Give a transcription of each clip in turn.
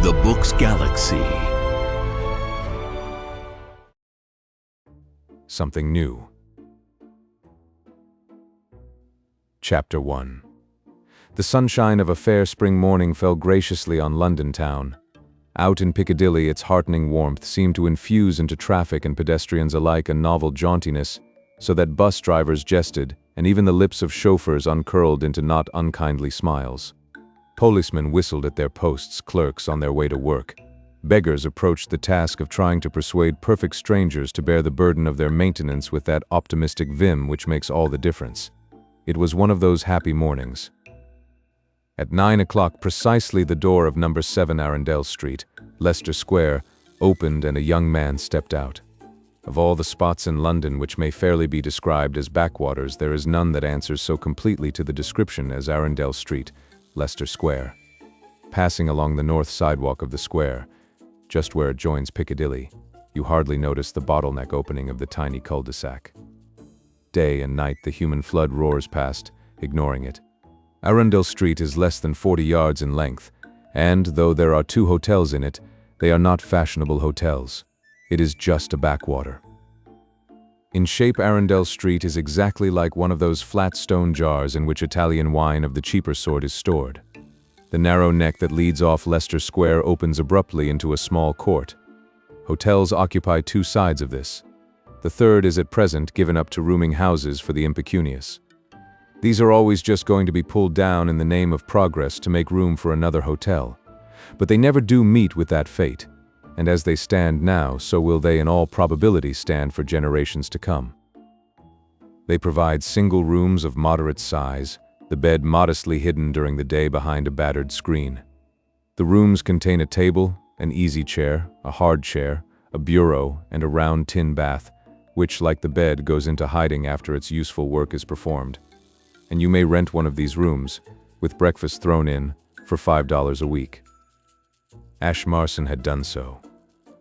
The Book's Galaxy. Something new. Chapter 1. The sunshine of a fair spring morning fell graciously on London town. Out in Piccadilly, its heartening warmth seemed to infuse into traffic and pedestrians alike a novel jauntiness, so that bus drivers jested, and even the lips of chauffeurs uncurled into not unkindly smiles. Policemen whistled at their posts, clerks on their way to work. Beggars approached the task of trying to persuade perfect strangers to bear the burden of their maintenance with that optimistic vim which makes all the difference. It was one of those happy mornings. At 9 o'clock precisely, the door of No. 7 Arundel Street, Leicester Square, opened and a young man stepped out. Of all the spots in London which may fairly be described as backwaters, there is none that answers so completely to the description as Arundel Street, Leicester Square. Passing along the north sidewalk of the square, just where it joins Piccadilly, you hardly notice the bottleneck opening of the tiny cul-de-sac. Day and night the human flood roars past, ignoring it. Arundel Street is less than 40 yards in length, and, though there are 2 hotels in it, they are not fashionable hotels. It is just a backwater. In shape, Arundel Street is exactly like one of those flat stone jars in which Italian wine of the cheaper sort is stored. The narrow neck that leads off Leicester Square opens abruptly into a small court. Hotels occupy 2 sides of this. The third is at present given up to rooming houses for the impecunious. These are always just going to be pulled down in the name of progress to make room for another hotel. But they never do meet with that fate, and as they stand now, so will they in all probability stand for generations to come. They provide single rooms of moderate size, the bed modestly hidden during the day behind a battered screen. The rooms contain a table, an easy chair, a hard chair, a bureau, and a round tin bath, which, like the bed, goes into hiding after its useful work is performed. And you may rent one of these rooms, with breakfast thrown in, for $5 a week. Ash Marson had done so.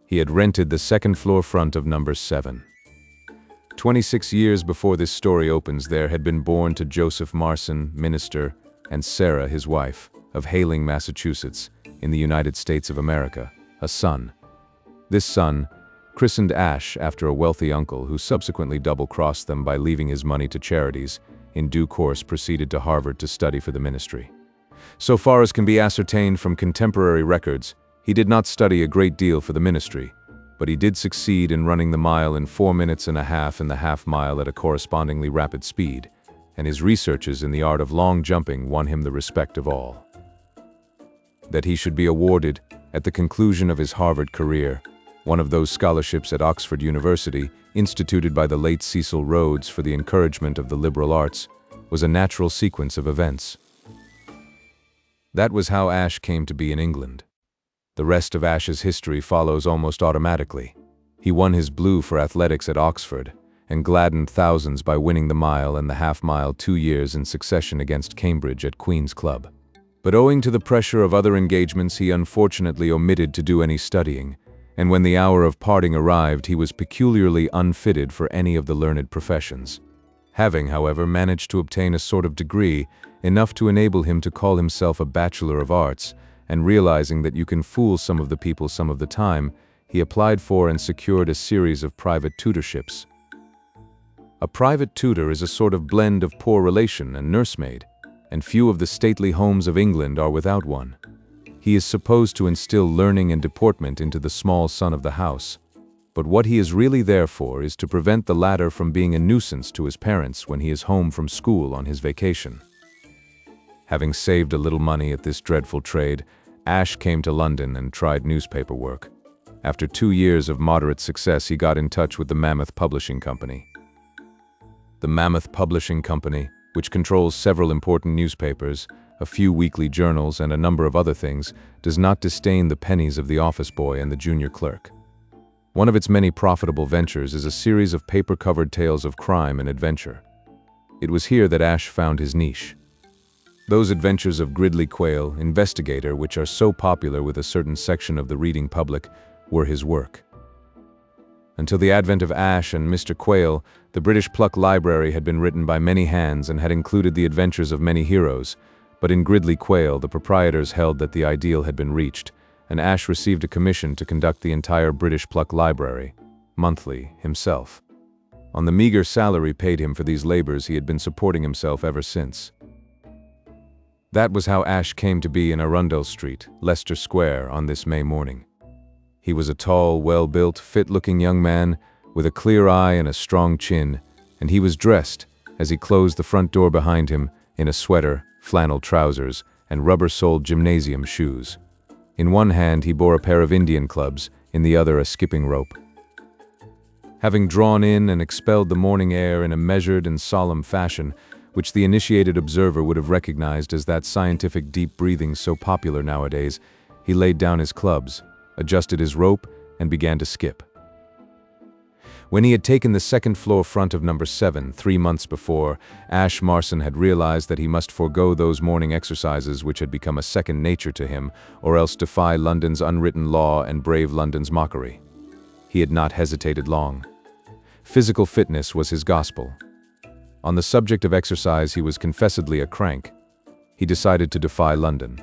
He had rented the second-floor front of No. 7. 26 years before this story opens, there had been born to Joseph Marson, minister, and Sarah, his wife, of Hayling, Massachusetts, in the United States of America, a son. This son, christened Ash after a wealthy uncle who subsequently double-crossed them by leaving his money to charities, in due course proceeded to Harvard to study for the ministry. So far as can be ascertained from contemporary records, he did not study a great deal for the ministry, but he did succeed in running the mile in 4 minutes and a half and the half mile at a correspondingly rapid speed, and his researches in the art of long jumping won him the respect of all. That he should be awarded, at the conclusion of his Harvard career, one of those scholarships at Oxford University, instituted by the late Cecil Rhodes for the encouragement of the liberal arts, was a natural sequence of events. That was how Ash came to be in England. The rest of Ash's history follows almost automatically. He won his blue for athletics at Oxford, and gladdened thousands by winning the mile and the half mile 2 years in succession against Cambridge at Queen's Club. But owing to the pressure of other engagements, he unfortunately omitted to do any studying, and when the hour of parting arrived, he was peculiarly unfitted for any of the learned professions. Having, however, managed to obtain a sort of degree, enough to enable him to call himself a Bachelor of Arts, and realizing that you can fool some of the people some of the time, he applied for and secured a series of private tutorships. A private tutor is a sort of blend of poor relation and nursemaid, and few of the stately homes of England are without one. He is supposed to instill learning and deportment into the small son of the house, but what he is really there for is to prevent the latter from being a nuisance to his parents when he is home from school on his vacation. Having saved a little money at this dreadful trade, Ash came to London and tried newspaper work. After 2 years of moderate success, he got in touch with the Mammoth Publishing Company. The Mammoth Publishing Company, which controls several important newspapers, a few weekly journals, and a number of other things, does not disdain the pennies of the office boy and the junior clerk. One of its many profitable ventures is a series of paper-covered tales of crime and adventure. It was here that Ash found his niche. Those adventures of Gridley Quayle, investigator, which are so popular with a certain section of the reading public, were his work. Until the advent of Ash and Mr. Quayle, the British Pluck Library had been written by many hands and had included the adventures of many heroes, but in Gridley Quayle the proprietors held that the ideal had been reached, and Ash received a commission to conduct the entire British Pluck Library, monthly, himself. On the meager salary paid him for these labors, he had been supporting himself ever since. That was how Ash came to be in Arundel Street, Leicester Square, on this May morning. He was a tall, well-built, fit-looking young man with a clear eye and a strong chin, and he was dressed, as he closed the front door behind him, in a sweater, flannel trousers, and rubber-soled gymnasium shoes. In one hand he bore a pair of Indian clubs, in the other a skipping rope. Having drawn in and expelled the morning air in a measured and solemn fashion, which the initiated observer would have recognized as that scientific deep breathing so popular nowadays, he laid down his clubs, adjusted his rope, and began to skip. When he had taken the second-floor front of number 7 3 months before, Ash Marson had realized that he must forego those morning exercises which had become a second nature to him, or else defy London's unwritten law and brave London's mockery. He had not hesitated long. Physical fitness was his gospel. On the subject of exercise he was confessedly a crank. He decided to defy London.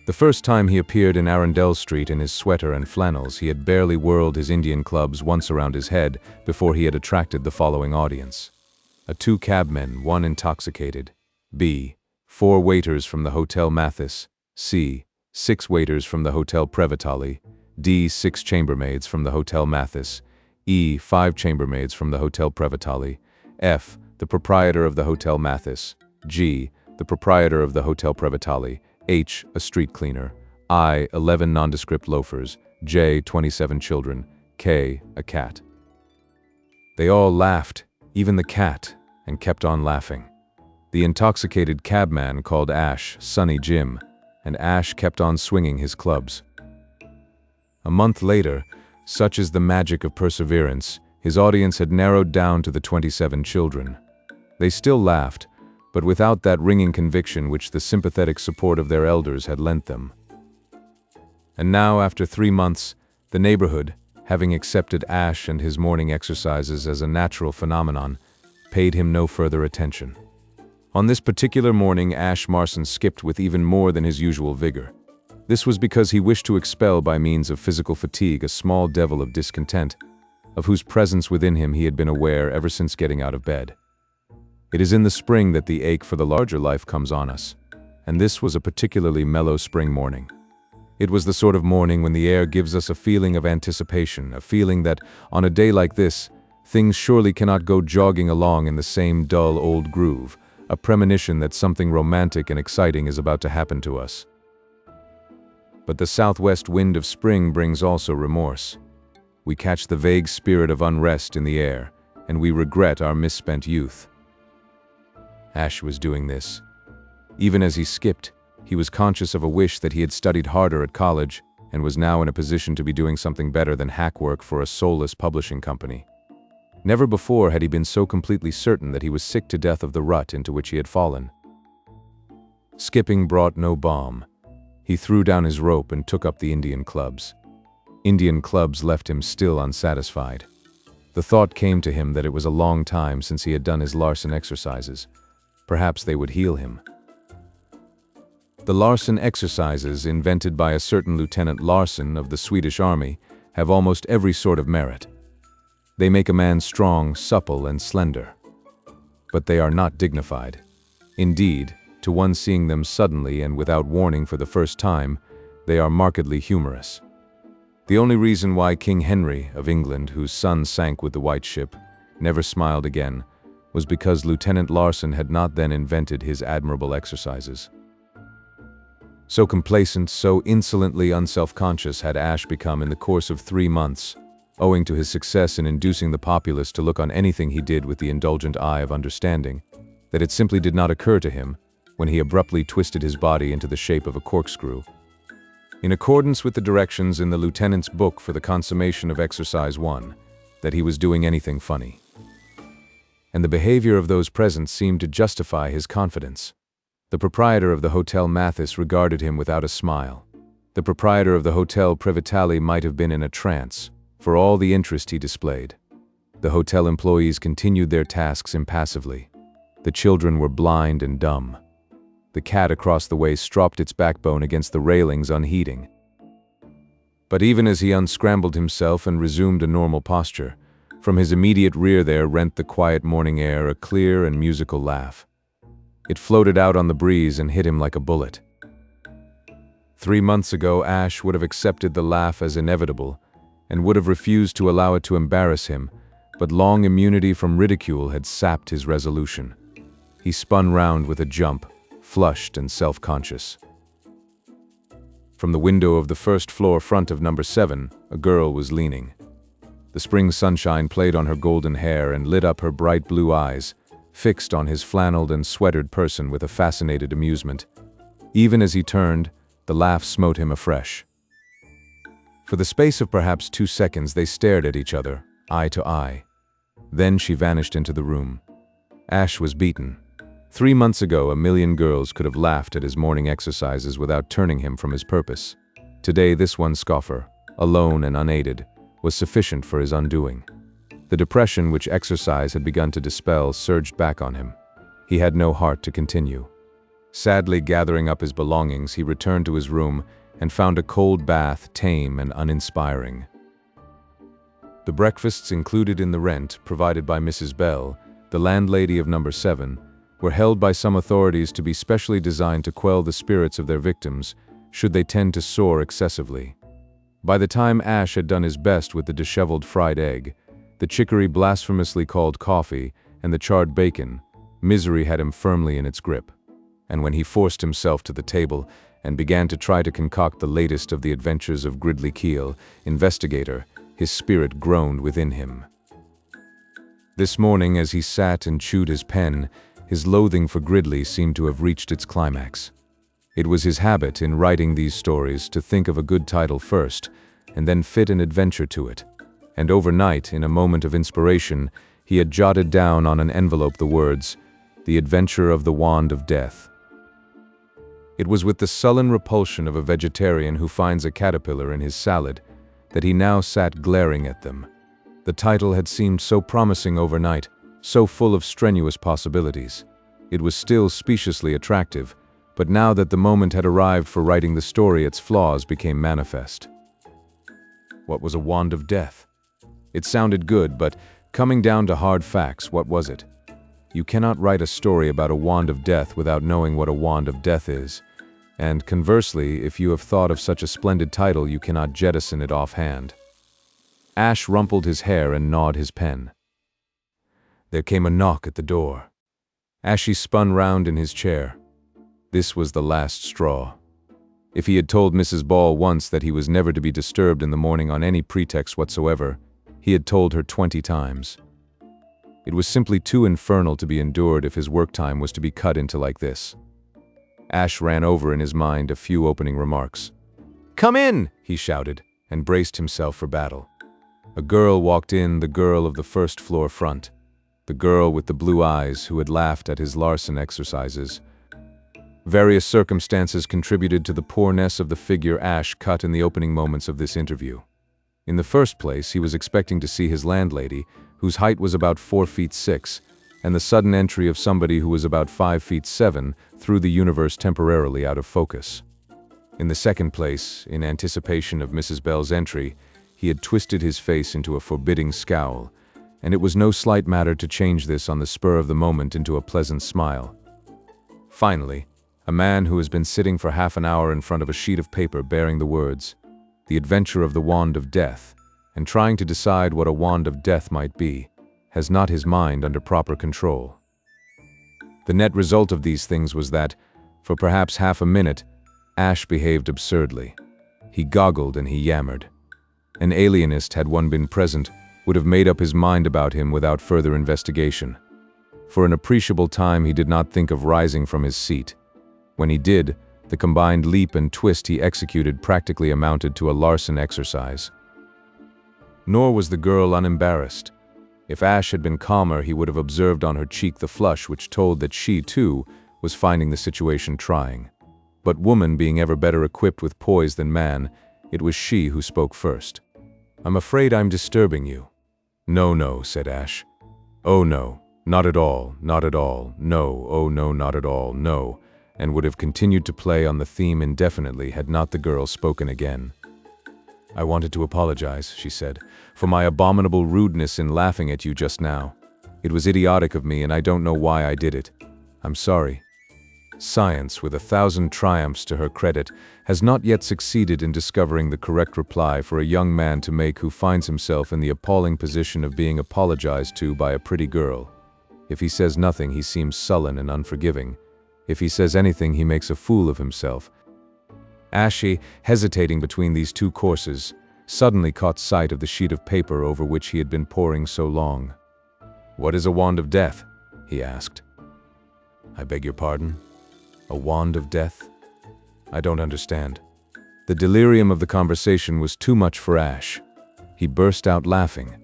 The first time he appeared in Arundel Street in his sweater and flannels, he had barely whirled his Indian clubs once around his head before he had attracted the following audience. 2 cabmen, 1 intoxicated. B. 4 waiters from the Hotel Mathis. C. 6 waiters from the Hotel Previtali. D. 6 chambermaids from the Hotel Mathis. E. 5 chambermaids from the Hotel Previtali. F. The proprietor of the Hotel Mathis. G. The proprietor of the Hotel Previtali. H. A street cleaner. I. 11 nondescript loafers. J. 27 children. K. A cat. They all laughed, even the cat, and kept on laughing. The intoxicated cabman called Ash Sunny Jim, and Ash kept on swinging his clubs. A month later, such is the magic of perseverance, his audience had narrowed down to the 27 children. They still laughed, but without that ringing conviction which the sympathetic support of their elders had lent them. And now, after 3 months, the neighborhood, having accepted Ash and his morning exercises as a natural phenomenon, paid him no further attention. On this particular morning, Ash Marson skipped with even more than his usual vigor. This was because he wished to expel by means of physical fatigue a small devil of discontent, of whose presence within him he had been aware ever since getting out of bed. It is in the spring that the ache for the larger life comes on us, and this was a particularly mellow spring morning. It was the sort of morning when the air gives us a feeling of anticipation, a feeling that, on a day like this, things surely cannot go jogging along in the same dull old groove, a premonition that something romantic and exciting is about to happen to us. But the southwest wind of spring brings also remorse. We catch the vague spirit of unrest in the air, and we regret our misspent youth. Ash was doing this. Even as he skipped, he was conscious of a wish that he had studied harder at college and was now in a position to be doing something better than hack work for a soulless publishing company. Never before had he been so completely certain that he was sick to death of the rut into which he had fallen. Skipping brought no balm. He threw down his rope and took up the Indian clubs. Indian clubs left him still unsatisfied. The thought came to him that it was a long time since he had done his Larson exercises. Perhaps they would heal him. The Larson exercises, invented by a certain Lieutenant Larson of the Swedish Army, have almost every sort of merit. They make a man strong, supple, and slender. But they are not dignified. Indeed, to one seeing them suddenly and without warning for the first time, they are markedly humorous. The only reason why King Henry of England, whose son sank with the White Ship, never smiled again, was because Lieutenant Larson had not then invented his admirable exercises. So complacent, so insolently unself-conscious had Ash become in the course of 3 months, owing to his success in inducing the populace to look on anything he did with the indulgent eye of understanding, that it simply did not occur to him, when he abruptly twisted his body into the shape of a corkscrew, in accordance with the directions in the lieutenant's book for the consummation of Exercise 1, that he was doing anything funny. And the behavior of those present seemed to justify his confidence. The proprietor of the Hotel Mathis regarded him without a smile. The proprietor of the Hotel Previtali might have been in a trance, for all the interest he displayed. The hotel employees continued their tasks impassively. The children were blind and dumb. The cat across the way stropped its backbone against the railings unheeding. But even as he unscrambled himself and resumed a normal posture, from his immediate rear there rent the quiet morning air a clear and musical laugh. It floated out on the breeze and hit him like a bullet. 3 months ago, Ash would have accepted the laugh as inevitable and would have refused to allow it to embarrass him, but long immunity from ridicule had sapped his resolution. He spun round with a jump, flushed and self-conscious. From the window of the first-floor front of number 7, a girl was leaning. The spring sunshine played on her golden hair and lit up her bright blue eyes, fixed on his flanneled and sweatered person with a fascinated amusement. Even as he turned, the laugh smote him afresh. For the space of perhaps 2 seconds they stared at each other, eye to eye. Then she vanished into the room. Ash was beaten. 3 months ago, a million girls could have laughed at his morning exercises without turning him from his purpose. Today, this one scoffer, alone and unaided, was sufficient for his undoing. The depression which exercise had begun to dispel surged back on him. He had no heart to continue. Sadly gathering up his belongings, he returned to his room and found a cold bath tame and uninspiring. The breakfasts included in the rent, provided by Mrs. Bell, the landlady of number 7, were held by some authorities to be specially designed to quell the spirits of their victims, should they tend to soar excessively. By the time Ash had done his best with the disheveled fried egg, the chicory blasphemously called coffee, and the charred bacon, misery had him firmly in its grip. And when he forced himself to the table and began to try to concoct the latest of the adventures of Gridley Keel, investigator, his spirit groaned within him. This morning, as he sat and chewed his pen, his loathing for Gridley seemed to have reached its climax. It was his habit in writing these stories to think of a good title first, and then fit an adventure to it. And overnight, in a moment of inspiration, he had jotted down on an envelope the words, "The Adventure of the Wand of Death." It was with the sullen repulsion of a vegetarian who finds a caterpillar in his salad that he now sat glaring at them. The title had seemed so promising overnight, so full of strenuous possibilities. It was still speciously attractive, but now that the moment had arrived for writing the story, its flaws became manifest. What was a wand of death? It sounded good, but coming down to hard facts, what was it? You cannot write a story about a wand of death without knowing what a wand of death is. And conversely, if you have thought of such a splendid title, you cannot jettison it offhand. Ash rumpled his hair and gnawed his pen. There came a knock at the door. Ashy spun round in his chair. This was the last straw. If he had told Mrs. Ball once that he was never to be disturbed in the morning on any pretext whatsoever, he had told her 20 times. It was simply too infernal to be endured if his work time was to be cut into like this. Ash ran over in his mind a few opening remarks. "Come in!" he shouted, and braced himself for battle. A girl walked in, the girl of the first-floor front. The girl with the blue eyes who had laughed at his Larson exercises. Various circumstances contributed to the poorness of the figure Ash cut in the opening moments of this interview. In the first place, he was expecting to see his landlady, whose height was about 4'6", and the sudden entry of somebody who was about 5'7", threw the universe temporarily out of focus. In the second place, in anticipation of Mrs. Bell's entry, he had twisted his face into a forbidding scowl, and it was no slight matter to change this on the spur of the moment into a pleasant smile. Finally, a man who has been sitting for half an hour in front of a sheet of paper bearing the words, "The Adventure of the Wand of Death," and trying to decide what a wand of death might be, has not his mind under proper control. The net result of these things was that, for perhaps half a minute, Ash behaved absurdly. He goggled and he yammered. An alienist, had one been present, would have made up his mind about him without further investigation. For an appreciable time he did not think of rising from his seat. When he did, the combined leap and twist he executed practically amounted to a Larson exercise. Nor was the girl unembarrassed. If Ash had been calmer, he would have observed on her cheek the flush which told that she, too, was finding the situation trying. But woman being ever better equipped with poise than man, it was she who spoke first. "I'm afraid I'm disturbing you." "No," said Ash. "Oh no, not at all, not at all, no, oh no, not at all, no." and would have continued to play on the theme indefinitely had not the girl spoken again. "I wanted to apologize," she said, "for my abominable rudeness in laughing at you just now. It was idiotic of me and I don't know why I did it. I'm sorry." Science, with 1,000 triumphs to her credit, has not yet succeeded in discovering the correct reply for a young man to make who finds himself in the appalling position of being apologized to by a pretty girl. If he says nothing, he seems sullen and unforgiving. If he says anything, he makes a fool of himself. Ashe, hesitating between these two courses, suddenly caught sight of the sheet of paper over which he had been poring so long. "What is a wand of death?" he asked. "I beg your pardon? A wand of death? I don't understand." The delirium of the conversation was too much for Ashe. He burst out laughing.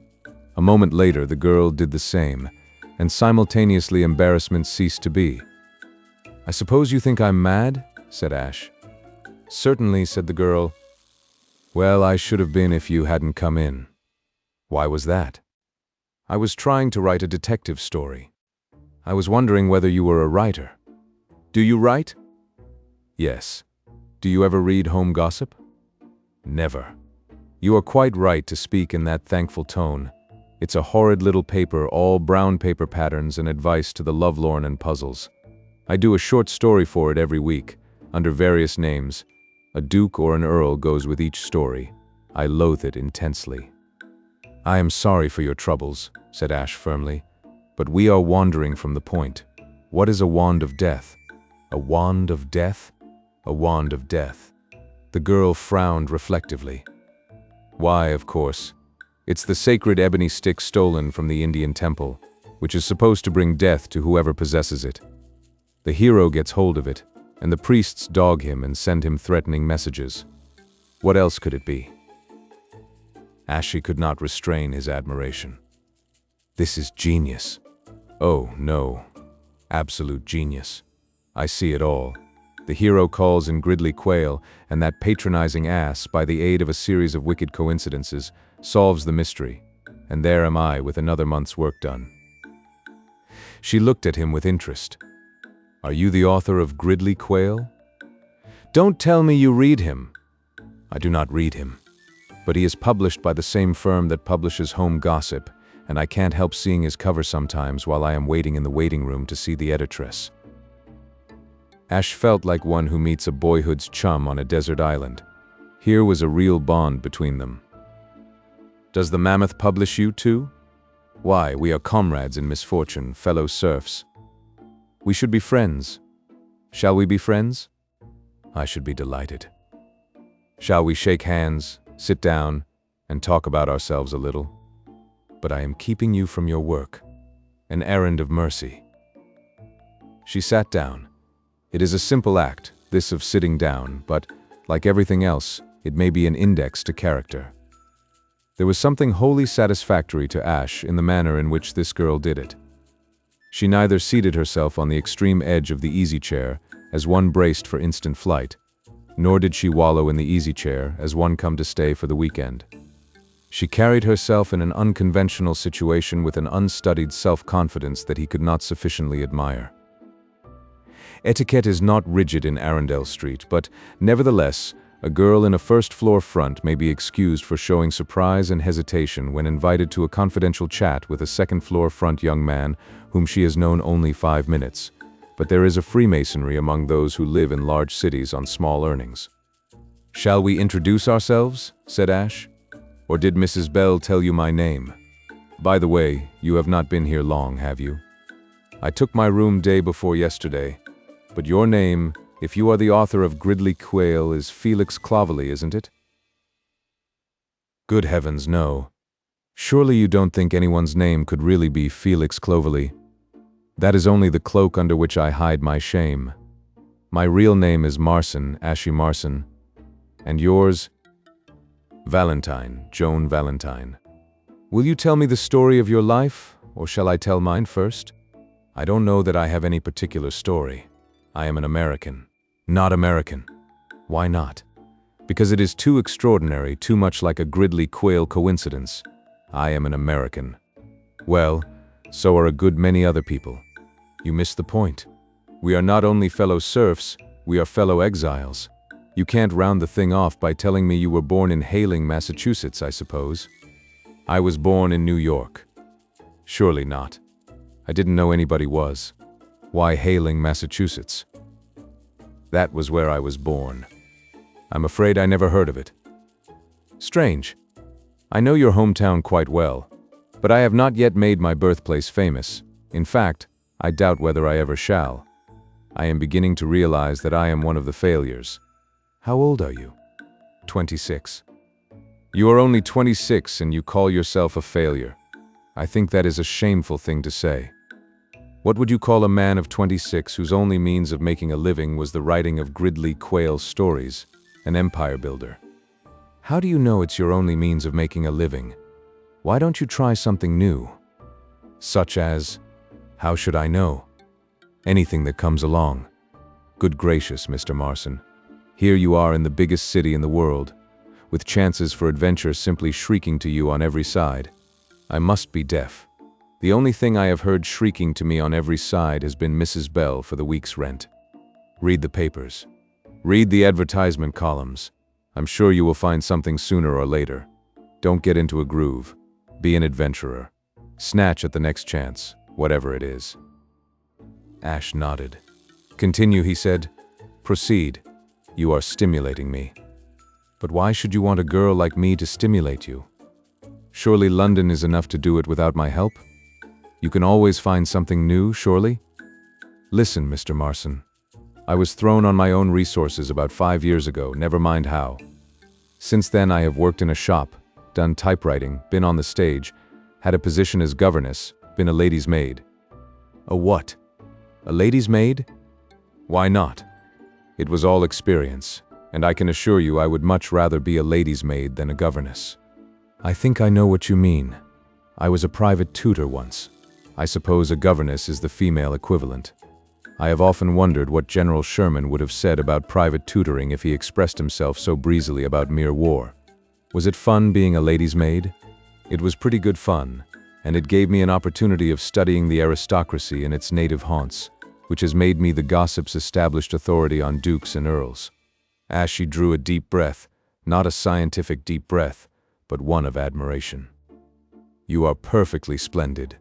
A moment later, the girl did the same, and simultaneously embarrassment ceased to be. "I suppose you think I'm mad?" said Ashe. "Certainly," said the girl. "Well, I should have been if you hadn't come in." "Why was that?" "I was trying to write a detective story. I was wondering whether you were a writer." "Do you write?" "Yes. Do you ever read Home Gossip?" "Never." "You are quite right to speak in that thankful tone. It's a horrid little paper, all brown paper patterns and advice to the lovelorn and puzzles. I do a short story for it every week, under various names. A duke or an earl goes with each story. I loathe it intensely." "I am sorry for your troubles," said Ashe firmly, "but we are wandering from the point. What is a wand of death?" "A wand of death?" "A wand of death." The girl frowned reflectively. "Why, of course. It's the sacred ebony stick stolen from the Indian temple, which is supposed to bring death to whoever possesses it. The hero gets hold of it, and the priests dog him and send him threatening messages. What else could it be?" Ashe could not restrain his admiration. "This is genius." "Oh, no. Absolute genius. I see it all. The hero calls in Gridley Quayle, and that patronizing ass, by the aid of a series of wicked coincidences, solves the mystery, and there am I with another month's work done." She looked at him with interest. "Are you the author of Gridley Quayle?" "Don't tell me you read him." "I do not read him, but he is published by the same firm that publishes Home Gossip, and I can't help seeing his cover sometimes while I am waiting in the waiting room to see the editress." Ashe felt like one who meets a boyhood's chum on a desert island. Here was a real bond between them. "Does the Mammoth publish you too?" "Why, we are comrades in misfortune, fellow serfs." "We should be friends. Shall we be friends?" "I should be delighted." "Shall we shake hands, sit down, and talk about ourselves a little?" "But I am keeping you from your work. An errand of mercy." She sat down. It is a simple act, this of sitting down, but, like everything else, it may be an index to character. There was something wholly satisfactory to Ashe in the manner in which this girl did it. She neither seated herself on the extreme edge of the easy chair, as one braced for instant flight, nor did she wallow in the easy chair, as one come to stay for the weekend. She carried herself in an unconventional situation with an unstudied self-confidence that he could not sufficiently admire. Etiquette is not rigid in Arundel Street, but, nevertheless, a girl in a first-floor front may be excused for showing surprise and hesitation when invited to a confidential chat with a second-floor front young man whom she has known only 5 minutes. But there is a freemasonry among those who live in large cities on small earnings. "Shall we introduce ourselves?" said Ashe. "Or did Mrs. Bell tell you my name? By the way, you have not been here long, have you? I took my room day before yesterday. But your name, if you are the author of Gridley Quayle, is Felix Clovelly, isn't it?" "Good heavens, no. Surely you don't think anyone's name could really be Felix Clovelly? That is only the cloak under which I hide my shame. My real name is Marson, Ashe Marson. And yours?" "Valentine, Joan Valentine." "Will you tell me the story of your life, or shall I tell mine first?" "I don't know that I have any particular story. I am an American." "Not American." "Why not?" "Because it is too extraordinary, too much like a Gridley Quayle coincidence. I am an American." "Well, so are a good many other people." "You miss the point." We are not only fellow serfs, we are fellow exiles. You can't round the thing off by telling me you were born in Hailing, Massachusetts, I suppose. I was born in New York. Surely not. I didn't know anybody was. Why Hailing, Massachusetts? That was where I was born. I'm afraid I never heard of it. Strange. I know your hometown quite well, but I have not yet made my birthplace famous. In fact, I doubt whether I ever shall. I am beginning to realize that I am one of the failures. How old are you? 26. You are only 26 and you call yourself a failure. I think that is a shameful thing to say. What would you call a man of 26 whose only means of making a living was the writing of Gridley Quayle's stories, an empire builder? How do you know it's your only means of making a living? Why don't you try something new? Such as, how should I know? Anything that comes along. Good gracious, Mr. Marson. Here you are in the biggest city in the world, with chances for adventure simply shrieking to you on every side. I must be deaf. The only thing I have heard shrieking to me on every side has been Mrs. Bell for the week's rent. Read the papers. Read the advertisement columns. I'm sure you will find something sooner or later. Don't get into a groove. Be an adventurer. Snatch at the next chance, whatever it is. Ash nodded. Continue, he said. Proceed. You are stimulating me. But why should you want a girl like me to stimulate you? Surely London is enough to do it without my help? You can always find something new, surely? Listen, Mr. Marson. I was thrown on my own resources about 5 years ago, never mind how. Since then I have worked in a shop, done typewriting, been on the stage, had a position as governess, been a lady's maid. A what? A lady's maid? Why not? It was all experience, and I can assure you I would much rather be a lady's maid than a governess. I think I know what you mean. I was a private tutor once. I suppose a governess is the female equivalent. I have often wondered what General Sherman would have said about private tutoring if he expressed himself so breezily about mere war. Was it fun being a lady's maid? It was pretty good fun, and it gave me an opportunity of studying the aristocracy in its native haunts, which has made me the gossip's established authority on dukes and earls. Ashe drew a deep breath, not a scientific deep breath, but one of admiration. You are perfectly splendid.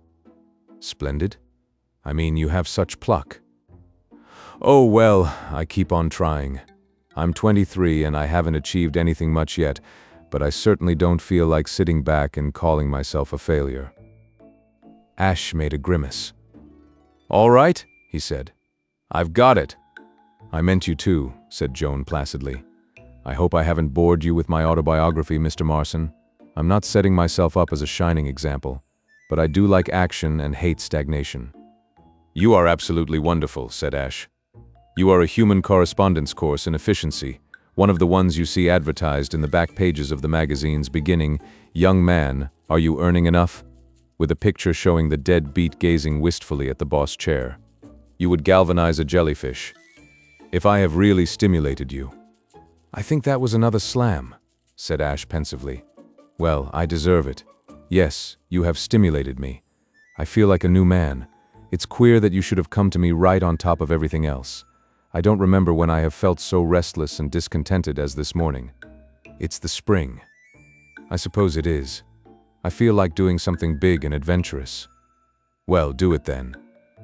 Splendid? I mean, you have such pluck. Oh, well, I keep on trying. I'm 23 and I haven't achieved anything much yet, but I certainly don't feel like sitting back and calling myself a failure. Ashe made a grimace. All right, he said. I've got it. I meant you too, said Joan placidly. I hope I haven't bored you with my autobiography, Mr. Marson. I'm not setting myself up as a shining example, but I do like action and hate stagnation. You are absolutely wonderful, said Ashe. You are a human correspondence course in efficiency, one of the ones you see advertised in the back pages of the magazines beginning, "Young man, are you earning enough?" with a picture showing the deadbeat gazing wistfully at the boss chair. You would galvanize a jellyfish. If I have really stimulated you. I think that was another slam, said Ashe pensively. Well, I deserve it. Yes, you have stimulated me. I feel like a new man. It's queer that you should have come to me right on top of everything else. I don't remember when I have felt so restless and discontented as this morning. It's the spring. I suppose it is. I feel like doing something big and adventurous. Well, do it then.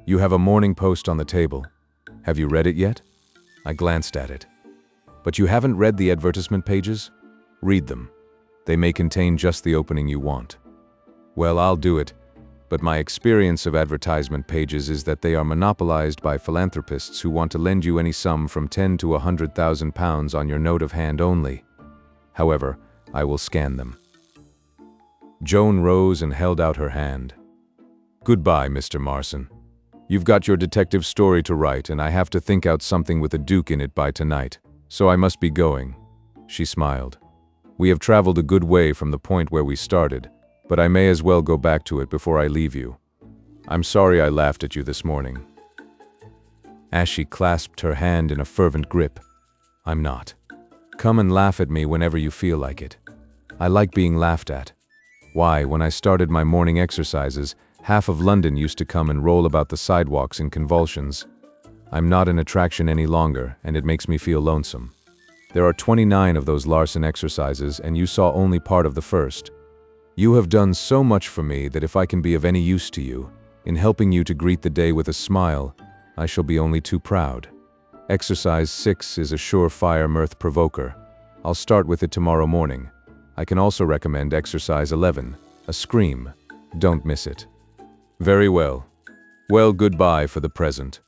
You have a Morning Post on the table. Have you read it yet? I glanced at it. But you haven't read the advertisement pages? Read them. They may contain just the opening you want. Well, I'll do it, but my experience of advertisement pages is that they are monopolized by philanthropists who want to lend you any sum from 10 to 100,000 pounds on your note of hand only. However, I will scan them. Joan rose and held out her hand. Goodbye, Mr. Marson. You've got your detective story to write, and I have to think out something with a duke in it by tonight, so I must be going. She smiled. We have traveled a good way from the point where we started, but I may as well go back to it before I leave you. I'm sorry I laughed at you this morning. As she clasped her hand in a fervent grip, I'm not. Come and laugh at me whenever you feel like it. I like being laughed at. Why, when I started my morning exercises, half of London used to come and roll about the sidewalks in convulsions. I'm not an attraction any longer, and it makes me feel lonesome. There are 29 of those Larson exercises, and you saw only part of the first. You have done so much for me that if I can be of any use to you, in helping you to greet the day with a smile, I shall be only too proud. Exercise 6 is a surefire mirth provoker. I'll start with it tomorrow morning. I can also recommend exercise 11, a scream. Don't miss it. Very well. Well, goodbye for the present.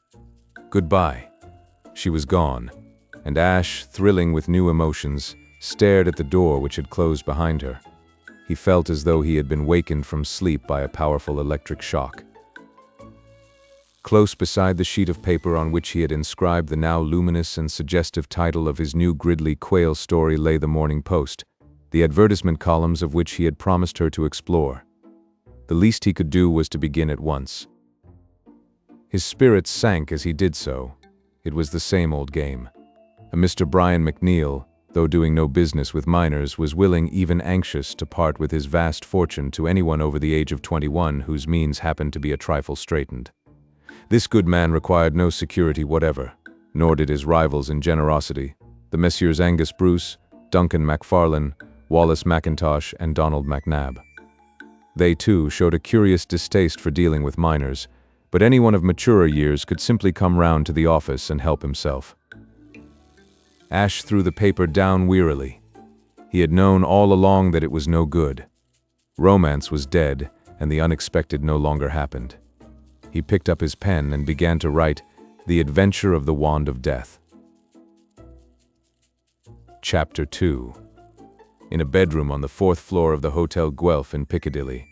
Goodbye. She was gone, and Ash, thrilling with new emotions, stared at the door which had closed behind her. He felt as though he had been wakened from sleep by a powerful electric shock. Close beside the sheet of paper on which he had inscribed the now luminous and suggestive title of his new Gridley Quayle story lay the Morning Post, the advertisement columns of which he had promised her to explore. The least he could do was to begin at once. His spirits sank as he did so. It was the same old game. A Mr. Brian McNeil, though doing no business with minors, was willing, even anxious, to part with his vast fortune to anyone over the age of 21 whose means happened to be a trifle straitened. This good man required no security whatever, nor did his rivals in generosity, the Messrs. Angus Bruce, Duncan MacFarlane, Wallace McIntosh, and Donald McNabb. They, too, showed a curious distaste for dealing with minors, but anyone of maturer years could simply come round to the office and help himself. Ash threw the paper down wearily. He had known all along that it was no good. Romance was dead, and the unexpected no longer happened. He picked up his pen and began to write The Adventure of the Wand of Death. Chapter 2. In a bedroom on the 4th floor of the Hotel Guelph in Piccadilly,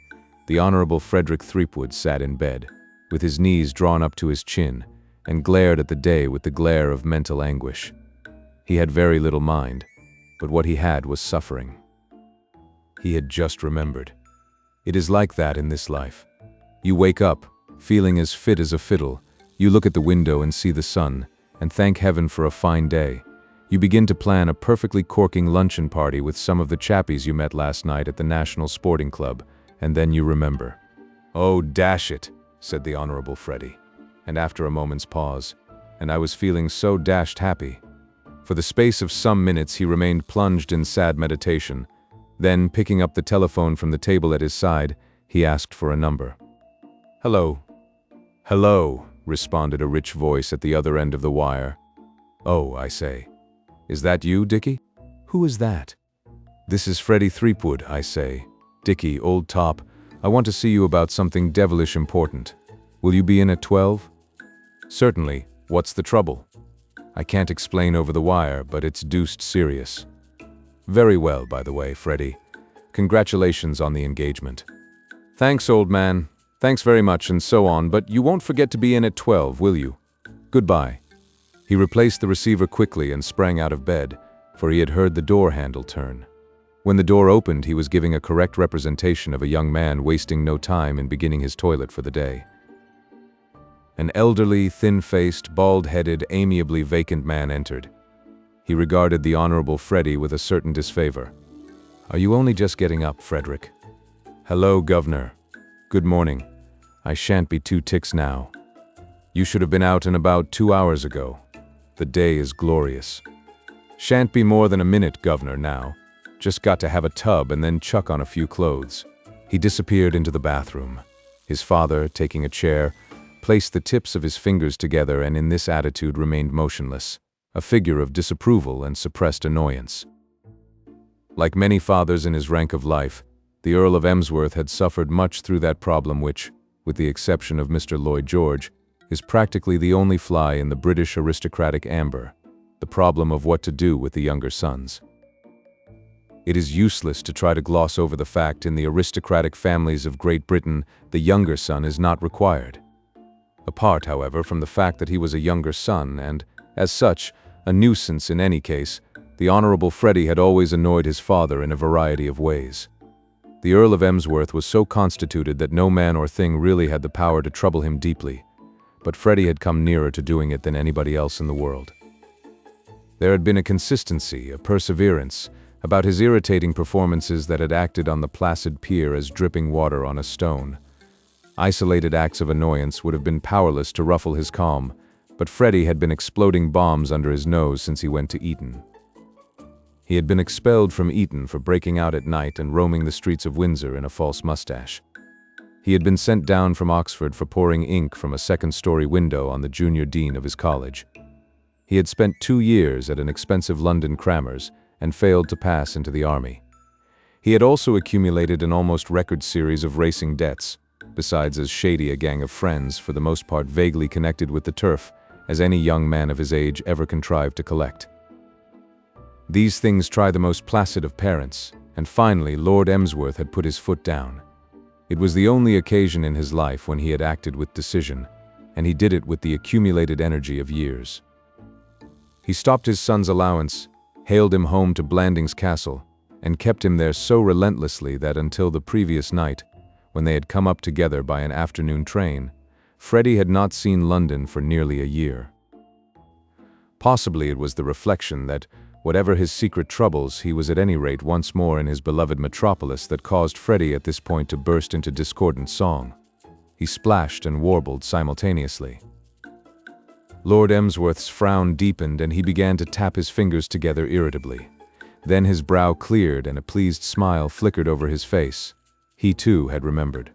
the Honorable Frederick Threepwood sat in bed, with his knees drawn up to his chin, and glared at the day with the glare of mental anguish. He had very little mind, but what he had was suffering. He had just remembered. It is like that in this life. You wake up, feeling as fit as a fiddle. You look at the window and see the sun, and thank heaven for a fine day. You begin to plan a perfectly corking luncheon party with some of the chappies you met last night at the National Sporting Club, and then you remember. "Oh, dash it," said the Honorable Freddie, and after a moment's pause, and I was feeling so dashed happy. For the space of some minutes he remained plunged in sad meditation. Then, picking up the telephone from the table at his side, he asked for a number. "Hello." "Hello," responded a rich voice at the other end of the wire. "Oh, I say. Is that you, Dickie?" "Who is that?" "This is Freddie Threepwood, I say. Dickie, old top, I want to see you about something devilish important. Will you be in at 12? "Certainly. What's the trouble?" "I can't explain over the wire, but it's deuced serious." "Very well, by the way, Freddie. Congratulations on the engagement." "Thanks, old man. Thanks very much," and so on, "but you won't forget to be in at 12, will you? Goodbye." He replaced the receiver quickly and sprang out of bed, for he had heard the door handle turn. When the door opened, he was giving a correct representation of a young man wasting no time in beginning his toilet for the day. An elderly, thin-faced, bald-headed, amiably vacant man entered. He regarded the Honorable Freddie with a certain disfavor. "Are you only just getting up, Frederick?" "Hello, Governor. Good morning. I shan't be 2 ticks now. You should have been out and about 2 hours ago. The day is glorious." "Shan't be more than a minute, Governor, now. Just got to have a tub and then chuck on a few clothes." He disappeared into the bathroom. His father, taking a chair, placed the tips of his fingers together and in this attitude remained motionless, a figure of disapproval and suppressed annoyance. Like many fathers in his rank of life, the Earl of Emsworth had suffered much through that problem which, with the exception of Mr. Lloyd George, is practically the only fly in the British aristocratic amber, the problem of what to do with the younger sons. It is useless to try to gloss over the fact in the aristocratic families of Great Britain the younger son is not required. Apart, however, from the fact that he was a younger son and, as such, a nuisance in any case, the Honorable Freddie had always annoyed his father in a variety of ways. The Earl of Emsworth was so constituted that no man or thing really had the power to trouble him deeply, but Freddie had come nearer to doing it than anybody else in the world. There had been a consistency, a perseverance, about his irritating performances that had acted on the placid pier as dripping water on a stone. Isolated acts of annoyance would have been powerless to ruffle his calm, but Freddie had been exploding bombs under his nose since he went to Eton. He had been expelled from Eton for breaking out at night and roaming the streets of Windsor in a false mustache. He had been sent down from Oxford for pouring ink from a second-story window on the junior dean of his college. He had spent 2 years at an expensive London crammer's and failed to pass into the army. He had also accumulated an almost record series of racing debts, besides as shady a gang of friends, for the most part vaguely connected with the turf, as any young man of his age ever contrived to collect. These things try the most placid of parents, and finally Lord Emsworth had put his foot down. It was the only occasion in his life when he had acted with decision, and he did it with the accumulated energy of years. He stopped his son's allowance, hailed him home to Blandings Castle, and kept him there so relentlessly that until the previous night, when they had come up together by an afternoon train, Freddie had not seen London for nearly a year. Possibly it was the reflection that, whatever his secret troubles, he was at any rate once more in his beloved metropolis that caused Freddie at this point to burst into discordant song. He splashed and warbled simultaneously. Lord Emsworth's frown deepened and he began to tap his fingers together irritably. Then his brow cleared and a pleased smile flickered over his face. He too had remembered.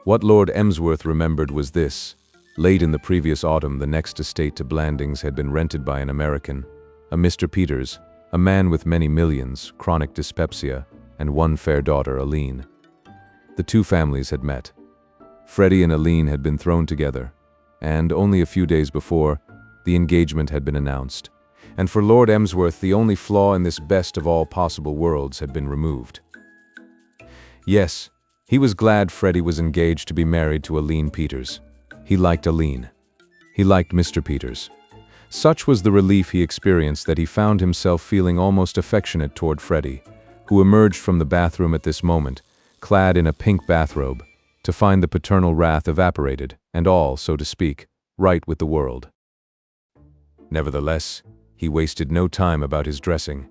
What Lord Emsworth remembered was this. Late in the previous autumn, the next estate to Blandings had been rented by an American, a Mr. Peters, a man with many millions, chronic dyspepsia, and one fair daughter, Aline. The two families had met. Freddie and Aline had been thrown together, and only a few days before, the engagement had been announced. And for Lord Emsworth, the only flaw in this best of all possible worlds had been removed. Yes, he was glad Freddie was engaged to be married to Aline Peters. He liked Aline. He liked Mr. Peters. Such was the relief he experienced that he found himself feeling almost affectionate toward Freddie, who emerged from the bathroom at this moment, clad in a pink bathrobe, to find the paternal wrath evaporated, and all, so to speak, right with the world. Nevertheless, he wasted no time about his dressing.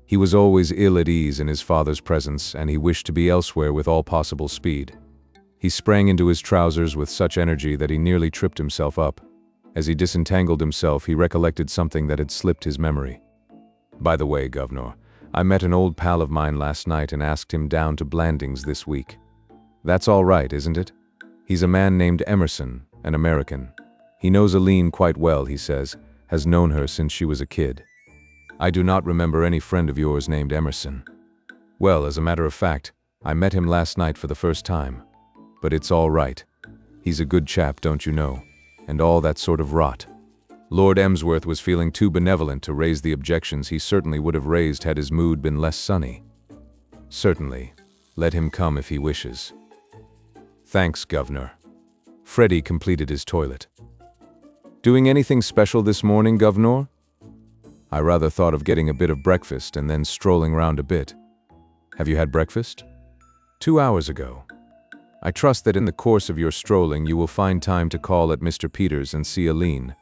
He was always ill at ease in his father's presence, and he wished to be elsewhere with all possible speed. He sprang into his trousers with such energy that he nearly tripped himself up. As he disentangled himself, he recollected something that had slipped his memory. "By the way, Governor, I met an old pal of mine last night and asked him down to Blandings this week. That's all right, isn't it? He's a man named Emerson, an American. He knows Aline quite well, he says, has known her since she was a kid. I do not remember any friend of yours named Emerson. Well, as a matter of fact, I met him last night for the first time. But it's all right. He's a good chap, don't you know, and all that sort of rot." Lord Emsworth was feeling too benevolent to raise the objections he certainly would have raised had his mood been less sunny. "Certainly. Let him come if he wishes." "Thanks, Governor." Freddie completed his toilet. "Doing anything special this morning, Governor?" "I rather thought of getting a bit of breakfast and then strolling round a bit." "Have you had breakfast?" 2 hours ago. "I trust that in the course of your strolling you will find time to call at Mr. Peters and see Aline.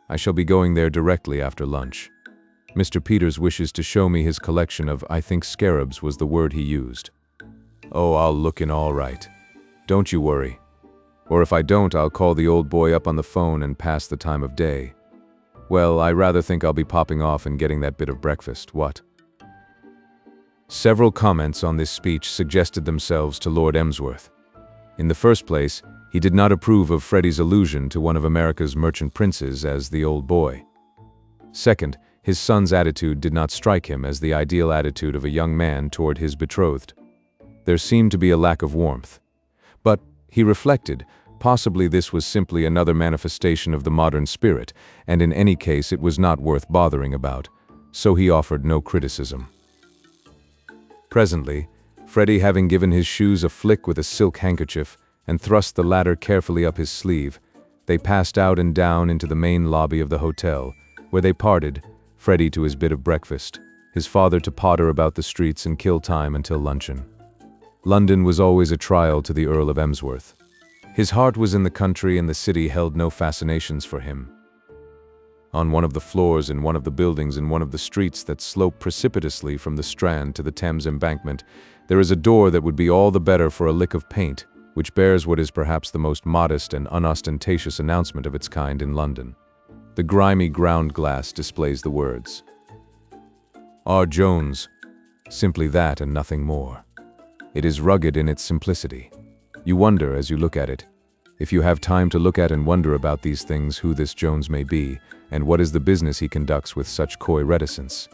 I shall be going there directly after lunch. Mr. Peters wishes to show me his collection of, I think scarabs was the word he used." "Oh, I'll look in all right. Don't you worry. Or if I don't, I'll call the old boy up on the phone and pass the time of day. Well, I rather think I'll be popping off and getting that bit of breakfast, what?" Several comments on this speech suggested themselves to Lord Emsworth. In the first place, he did not approve of Freddie's allusion to one of America's merchant princes as the old boy. Second, his son's attitude did not strike him as the ideal attitude of a young man toward his betrothed. There seemed to be a lack of warmth. But, he reflected, possibly this was simply another manifestation of the modern spirit, and in any case it was not worth bothering about, so he offered no criticism. Presently, Freddie, having given his shoes a flick with a silk handkerchief and thrust the latter carefully up his sleeve, they passed out and down into the main lobby of the hotel, where they parted, Freddie to his bit of breakfast, his father to potter about the streets and kill time until luncheon. London was always a trial to the Earl of Emsworth. His heart was in the country and the city held no fascinations for him. On one of the floors in one of the buildings in one of the streets that slope precipitously from the Strand to the Thames embankment, there is a door that would be all the better for a lick of paint, which bears what is perhaps the most modest and unostentatious announcement of its kind in London. The grimy ground glass displays the words, R. Jones, simply that and nothing more. It is rugged in its simplicity. You wonder, as you look at it, if you have time to look at and wonder about these things, who this Jones may be, and what is the business he conducts with such coy reticence.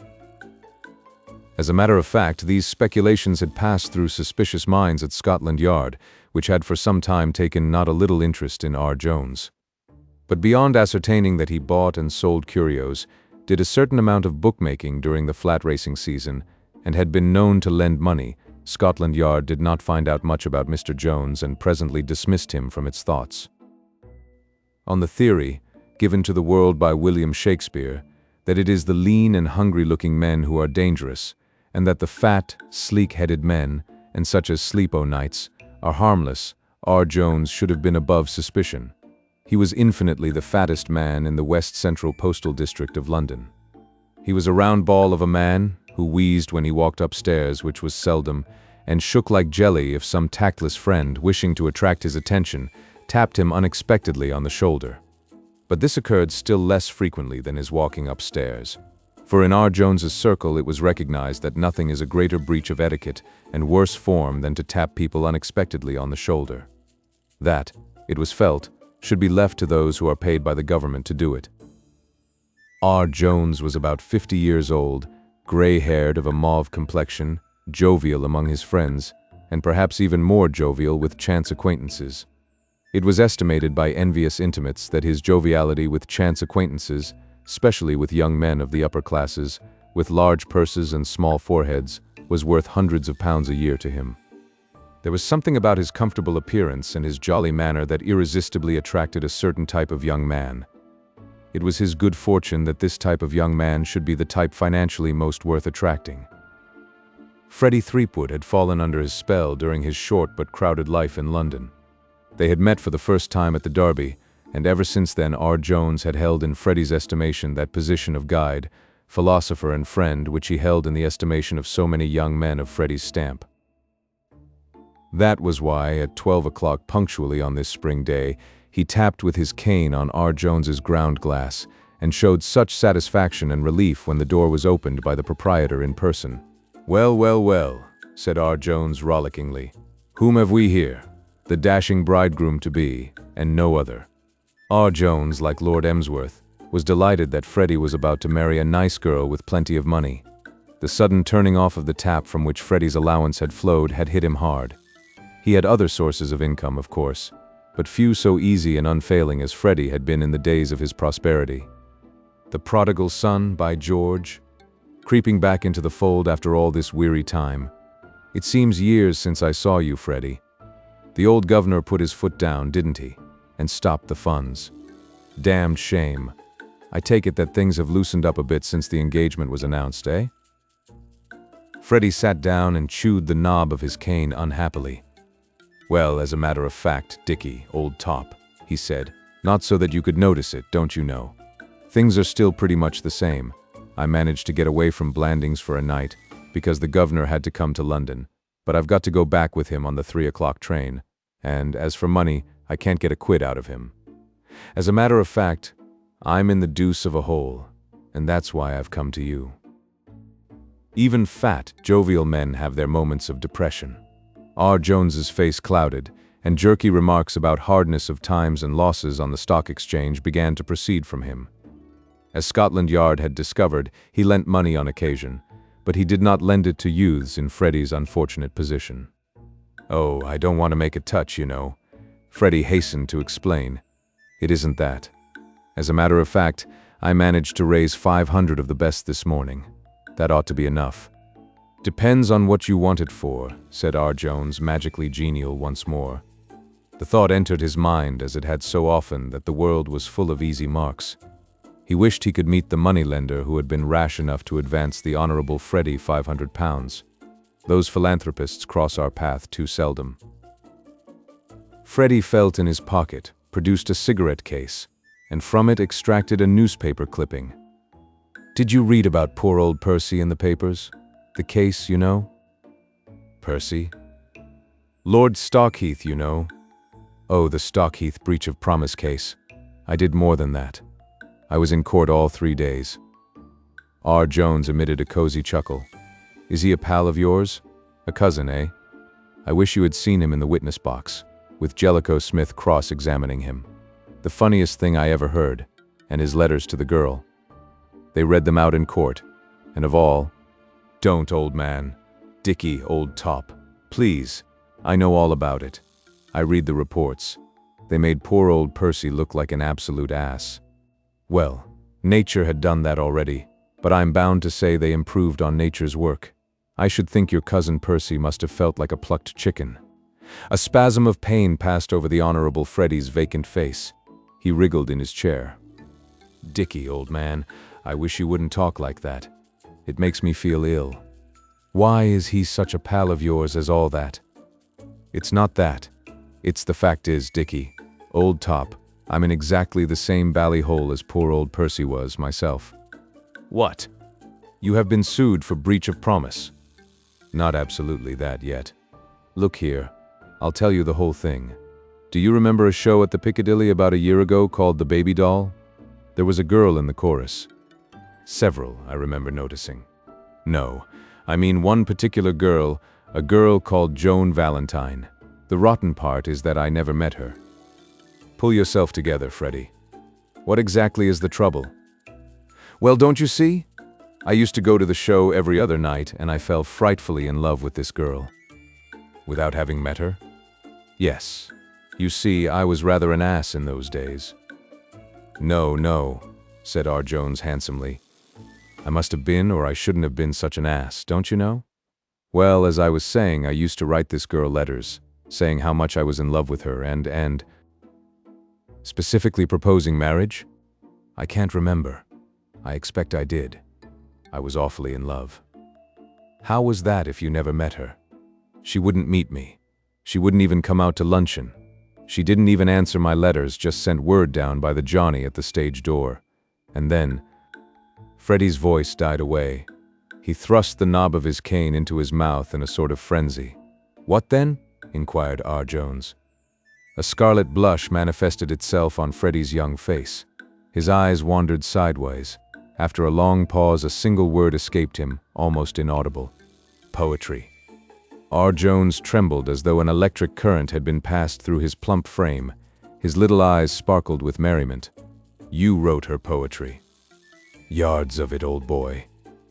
As a matter of fact, these speculations had passed through suspicious minds at Scotland Yard, which had for some time taken not a little interest in R. Jones. But beyond ascertaining that he bought and sold curios, did a certain amount of bookmaking during the flat racing season, and had been known to lend money, Scotland Yard did not find out much about Mr. Jones and presently dismissed him from its thoughts. On the theory, given to the world by William Shakespeare, that it is the lean and hungry-looking men who are dangerous, and that the fat, sleek-headed men, and such as sleep o' nights, are harmless, R. Jones should have been above suspicion. He was infinitely the fattest man in the West Central Postal District of London. He was a round ball of a man, who wheezed when he walked upstairs, which was seldom, and shook like jelly if some tactless friend, wishing to attract his attention, tapped him unexpectedly on the shoulder. But this occurred still less frequently than his walking upstairs. For in R. Jones's circle it was recognized that nothing is a greater breach of etiquette and worse form than to tap people unexpectedly on the shoulder. That, it was felt, should be left to those who are paid by the government to do it. R. Jones was about 50 years old, gray-haired, of a mauve complexion, jovial among his friends, and perhaps even more jovial with chance acquaintances. It was estimated by envious intimates that his joviality with chance acquaintances, especially with young men of the upper classes, with large purses and small foreheads, was worth hundreds of pounds a year to him. There was something about his comfortable appearance and his jolly manner that irresistibly attracted a certain type of young man. It was his good fortune that this type of young man should be the type financially most worth attracting. Freddie Threepwood had fallen under his spell during his short but crowded life in London. They had met for the first time at the Derby, and ever since then R. Jones had held in Freddie's estimation that position of guide, philosopher and friend which he held in the estimation of so many young men of Freddie's stamp. That was why, at 12 o'clock punctually on this spring day, he tapped with his cane on R. Jones's ground glass, and showed such satisfaction and relief when the door was opened by the proprietor in person. "Well, well, well," said R. Jones rollickingly. "Whom have we here? The dashing bridegroom-to-be, and no other." R. Jones, like Lord Emsworth, was delighted that Freddie was about to marry a nice girl with plenty of money. The sudden turning off of the tap from which Freddie's allowance had flowed had hit him hard. He had other sources of income, of course, but few so easy and unfailing as Freddie had been in the days of his prosperity. The prodigal son, by George, creeping back into the fold after all this weary time. "It seems years since I saw you, Freddie. The old governor put his foot down, didn't he, and stopped the funds. Damned shame. I take it that things have loosened up a bit since the engagement was announced, eh?" Freddie sat down and chewed the knob of his cane unhappily. "Well, as a matter of fact, Dickie, old top," he said, "not so that you could notice it, don't you know. Things are still pretty much the same. I managed to get away from Blandings for a night, because the governor had to come to London, but I've got to go back with him on the 3 o'clock train, and as for money, I can't get a quid out of him. As a matter of fact, I'm in the deuce of a hole, and that's why I've come to you." Even fat, jovial men have their moments of depression. R. Jones's face clouded, and jerky remarks about hardness of times and losses on the stock exchange began to proceed from him. As Scotland Yard had discovered, he lent money on occasion, but he did not lend it to youths in Freddie's unfortunate position. "Oh, I don't want to make a touch, you know," Freddie hastened to explain. "It isn't that. As a matter of fact, I managed to raise 500 of the best this morning. That ought to be enough." "Depends on what you want it for," said R. Jones, magically genial once more. The thought entered his mind, as it had so often, that the world was full of easy marks. He wished he could meet the moneylender who had been rash enough to advance the Honourable Freddie £500. Those philanthropists cross our path too seldom. Freddie felt in his pocket, produced a cigarette case, and from it extracted a newspaper clipping. "Did you read about poor old Percy in the papers? The case, you know?" "Percy?" Lord Stockheath, you know. Oh, the Stockheath breach of promise case. I did more than that. I was in court all 3 days. R. Jones emitted a cozy chuckle. Is he a pal of yours? A cousin, eh? I wish you had seen him in the witness box, with Jellicoe Smith cross-examining him. The funniest thing I ever heard, and his letters to the girl. They read them out in court, and of all, don't, old man. Dickie, old top. Please. I know all about it. I read the reports. They made poor old Percy look like an absolute ass. Well, nature had done that already, but I'm bound to say they improved on nature's work. I should think your cousin Percy must have felt like a plucked chicken. A spasm of pain passed over the Honorable Freddy's vacant face. He wriggled in his chair. Dickie, old man, I wish you wouldn't talk like that. It makes me feel ill. Why is he such a pal of yours as all that? It's not that. It's the fact is, Dickie, old top, I'm in exactly the same bally hole as poor old Percy was myself. What? You have been sued for breach of promise. Not absolutely that yet. Look here, I'll tell you the whole thing. Do you remember a show at the Piccadilly about a year ago called The Baby Doll? There was a girl in the chorus. Several, I remember noticing. No, I mean one particular girl, a girl called Joan Valentine. The rotten part is that I never met her. Pull yourself together, Freddy. What exactly is the trouble? Well, don't you see? I used to go to the show every other night, and I fell frightfully in love with this girl. Without having met her? Yes. You see, I was rather an ass in those days. No, said R. Jones handsomely. I must have been, or I shouldn't have been such an ass, don't you know? Well, as I was saying, I used to write this girl letters, saying how much I was in love with her and specifically proposing marriage? I can't remember. I expect I did. I was awfully in love. How was that if you never met her? She wouldn't meet me. She wouldn't even come out to luncheon. She didn't even answer my letters, just sent word down by the Johnny at the stage door. And then, Freddy's voice died away. He thrust the knob of his cane into his mouth in a sort of frenzy. What then? Inquired R. Jones. A scarlet blush manifested itself on Freddy's young face. His eyes wandered sideways. After a long pause, a single word escaped him, almost inaudible. Poetry. R. Jones trembled as though an electric current had been passed through his plump frame. His little eyes sparkled with merriment. You wrote her poetry. Yards of it, old boy.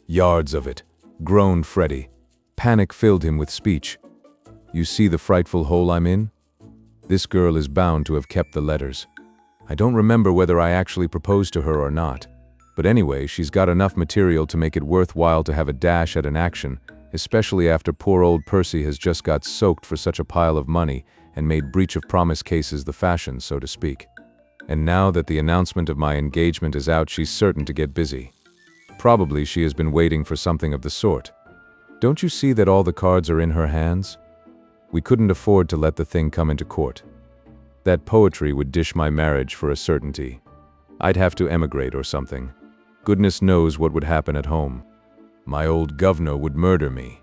Yards of it, groaned Freddy. Panic filled him with speech. You see the frightful hole I'm in? This girl is bound to have kept the letters. I don't remember whether I actually proposed to her or not. But anyway, she's got enough material to make it worthwhile to have a dash at an action, especially after poor old Percy has just got soaked for such a pile of money and made breach of promise cases the fashion, so to speak. And now that the announcement of my engagement is out, she's certain to get busy. Probably she has been waiting for something of the sort. Don't you see that all the cards are in her hands? We couldn't afford to let the thing come into court. That poetry would dish my marriage for a certainty. I'd have to emigrate or something. Goodness knows what would happen at home. My old governor would murder me.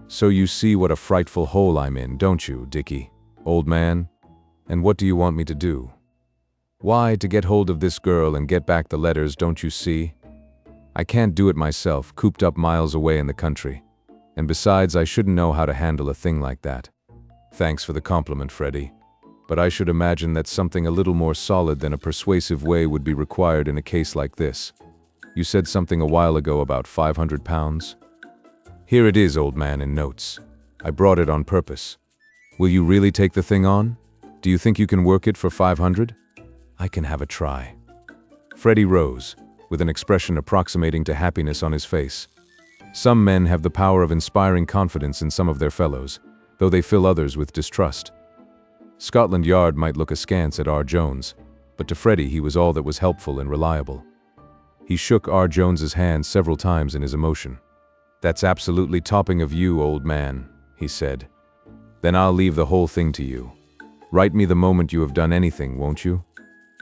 So you see what a frightful hole I'm in, don't you, Dickie, old man? And what do you want me to do? Why, to get hold of this girl and get back the letters, don't you see? I can't do it myself, cooped up miles away in the country. And besides, I shouldn't know how to handle a thing like that. Thanks for the compliment, Freddy. But I should imagine that something a little more solid than a persuasive way would be required in a case like this. You said something a while ago about £500? Here it is, old man, in notes. I brought it on purpose. Will you really take the thing on? Do you think you can work it for 500? I can have a try. Freddy rose, with an expression approximating to happiness on his face. Some men have the power of inspiring confidence in some of their fellows, though they fill others with distrust. Scotland Yard might look askance at R. Jones, but to Freddy he was all that was helpful and reliable. He shook R. Jones's hand several times in his emotion. That's absolutely topping of you, old man, he said. Then I'll leave the whole thing to you. Write me the moment you have done anything, won't you?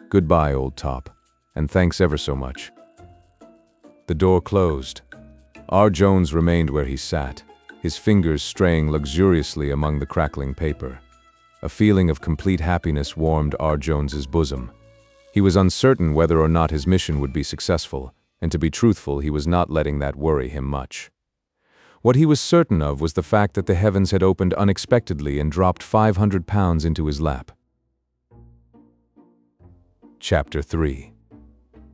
Goodbye, old top, and thanks ever so much. The door closed. R. Jones remained where he sat, his fingers straying luxuriously among the crackling paper. A feeling of complete happiness warmed R. Jones's bosom. He was uncertain whether or not his mission would be successful, and to be truthful, he was not letting that worry him much. What he was certain of was the fact that the heavens had opened unexpectedly and dropped £500 into his lap. Chapter 3.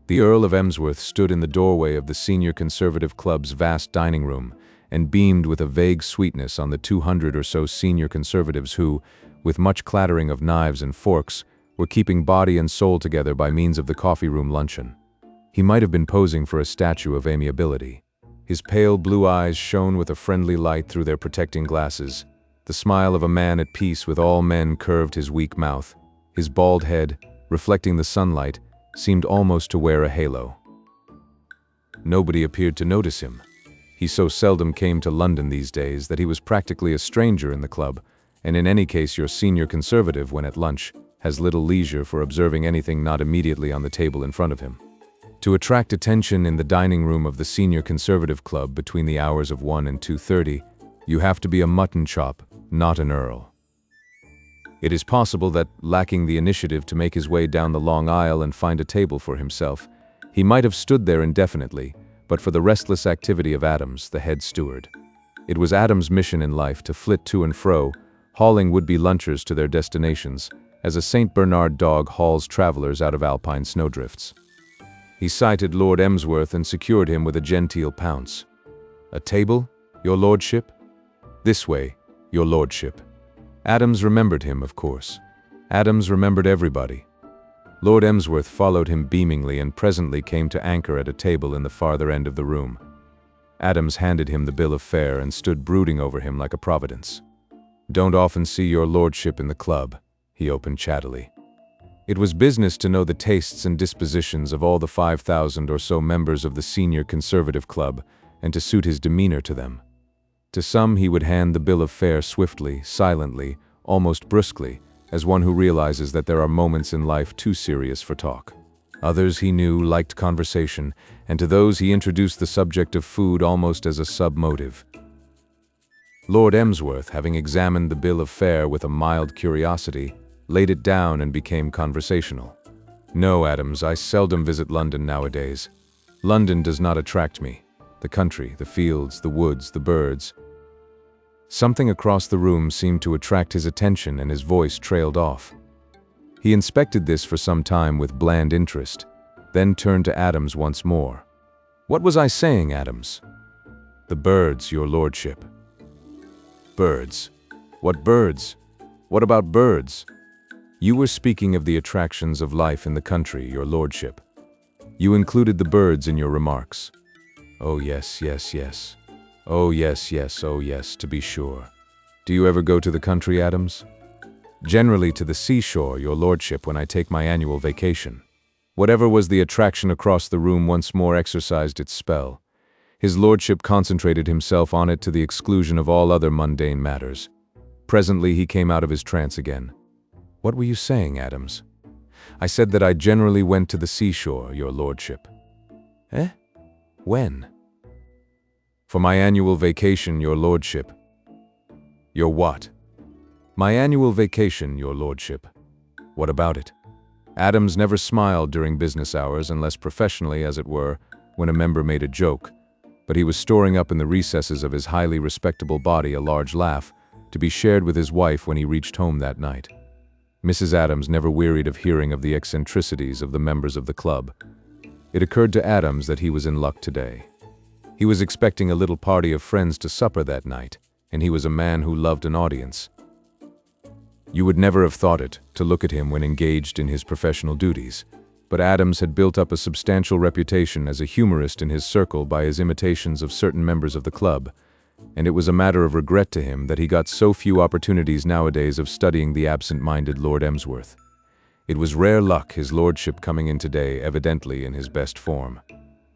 The Earl of Emsworth stood in the doorway of the Senior Conservative Club's vast dining room and beamed with a vague sweetness on the 200 or so senior conservatives who, with much clattering of knives and forks, were keeping body and soul together by means of the coffee room luncheon. He might have been posing for a statue of amiability. His pale blue eyes shone with a friendly light through their protecting glasses. The smile of a man at peace with all men curved his weak mouth. His bald head, reflecting the sunlight, seemed almost to wear a halo. Nobody appeared to notice him. He so seldom came to London these days that he was practically a stranger in the club, and in any case your senior conservative, when at lunch, has little leisure for observing anything not immediately on the table in front of him. To attract attention in the dining room of the Senior Conservative Club between the hours of 1 and 2:30, you have to be a mutton chop, not an earl. It is possible that, lacking the initiative to make his way down the long aisle and find a table for himself, he might have stood there indefinitely, but for the restless activity of Adams, the head steward. It was Adams' mission in life to flit to and fro, hauling would-be lunchers to their destinations, as a St. Bernard dog hauls travelers out of alpine snowdrifts. He sighted Lord Emsworth and secured him with a genteel pounce. "A table, your lordship?" "This way, your lordship." Adams remembered him, of course. Adams remembered everybody. Lord Emsworth followed him beamingly and presently came to anchor at a table in the farther end of the room. Adams handed him the bill of fare and stood brooding over him like a providence. "Don't often see your lordship in the club," he opened chattily. It was business to know the tastes and dispositions of all the 5,000 or so members of the Senior Conservative Club, and to suit his demeanor to them. To some he would hand the bill of fare swiftly, silently, almost brusquely, as one who realizes that there are moments in life too serious for talk. Others, he knew, liked conversation, and to those he introduced the subject of food almost as a sub-motive. Lord Emsworth, having examined the bill of fare with a mild curiosity, laid it down and became conversational. "No, Adams, I seldom visit London nowadays. London does not attract me. The country, the fields, the woods, the birds." Something across the room seemed to attract his attention and his voice trailed off. He inspected this for some time with bland interest, then turned to Adams once more. "What was I saying, Adams?" "The birds, your lordship." "Birds? What birds? What about birds?" "You were speaking of the attractions of life in the country, your lordship. You included the birds in your remarks." "Oh yes, yes, yes. Oh yes, yes, oh yes, to be sure. Do you ever go to the country, Adams?" "Generally to the seashore, your lordship, when I take my annual vacation." Whatever was the attraction across the room once more exercised its spell. His lordship concentrated himself on it to the exclusion of all other mundane matters. Presently he came out of his trance again. "What were you saying, Adams?" "I said that I generally went to the seashore, your lordship." "Eh? When?" "For my annual vacation, your lordship." "Your what?" "My annual vacation, your lordship." "What about it?" Adams never smiled during business hours, unless professionally, as it were, when a member made a joke, but he was storing up in the recesses of his highly respectable body a large laugh, to be shared with his wife when he reached home that night. Mrs. Adams never wearied of hearing of the eccentricities of the members of the club. It occurred to Adams that he was in luck today. He was expecting a little party of friends to supper that night, and he was a man who loved an audience. You would never have thought it, to look at him when engaged in his professional duties, but Adams had built up a substantial reputation as a humorist in his circle by his imitations of certain members of the club, and it was a matter of regret to him that he got so few opportunities nowadays of studying the absent-minded Lord Emsworth. It was rare luck, his lordship coming in today evidently in his best form.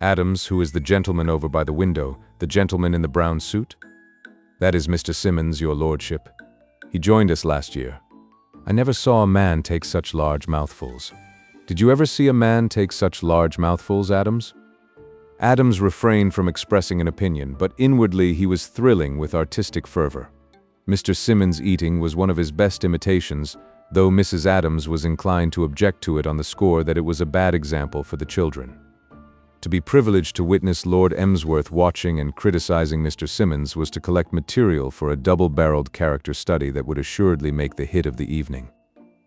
"Adams, who is the gentleman over by the window, the gentleman in the brown suit?" "That is Mr. Simmons, your lordship. He joined us last year." "I never saw a man take such large mouthfuls." "Did you ever see a man take such large mouthfuls, Adams?" Adams refrained from expressing an opinion, but inwardly he was thrilling with artistic fervor. Mr. Simmons' eating was one of his best imitations, though Mrs. Adams was inclined to object to it on the score that it was a bad example for the children. To be privileged to witness Lord Emsworth watching and criticizing Mr. Simmons was to collect material for a double-barreled character study that would assuredly make the hit of the evening.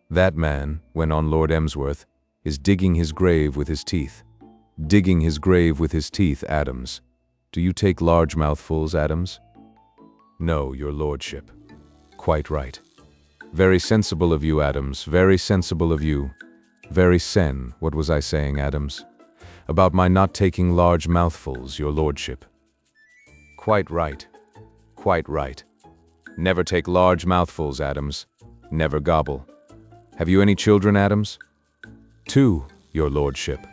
"That man," went on Lord Emsworth, "is digging his grave with his teeth." "Digging his grave with his teeth, Adams. Do you take large mouthfuls, Adams?" "No, your lordship." "Quite right. Very sensible of you, Adams, very sensible of you. What was I saying, Adams? About my not taking large mouthfuls, your lordship." "Quite right. Quite right. Never take large mouthfuls, Adams. Never gobble. Have you any children, Adams?" "Two, your lordship.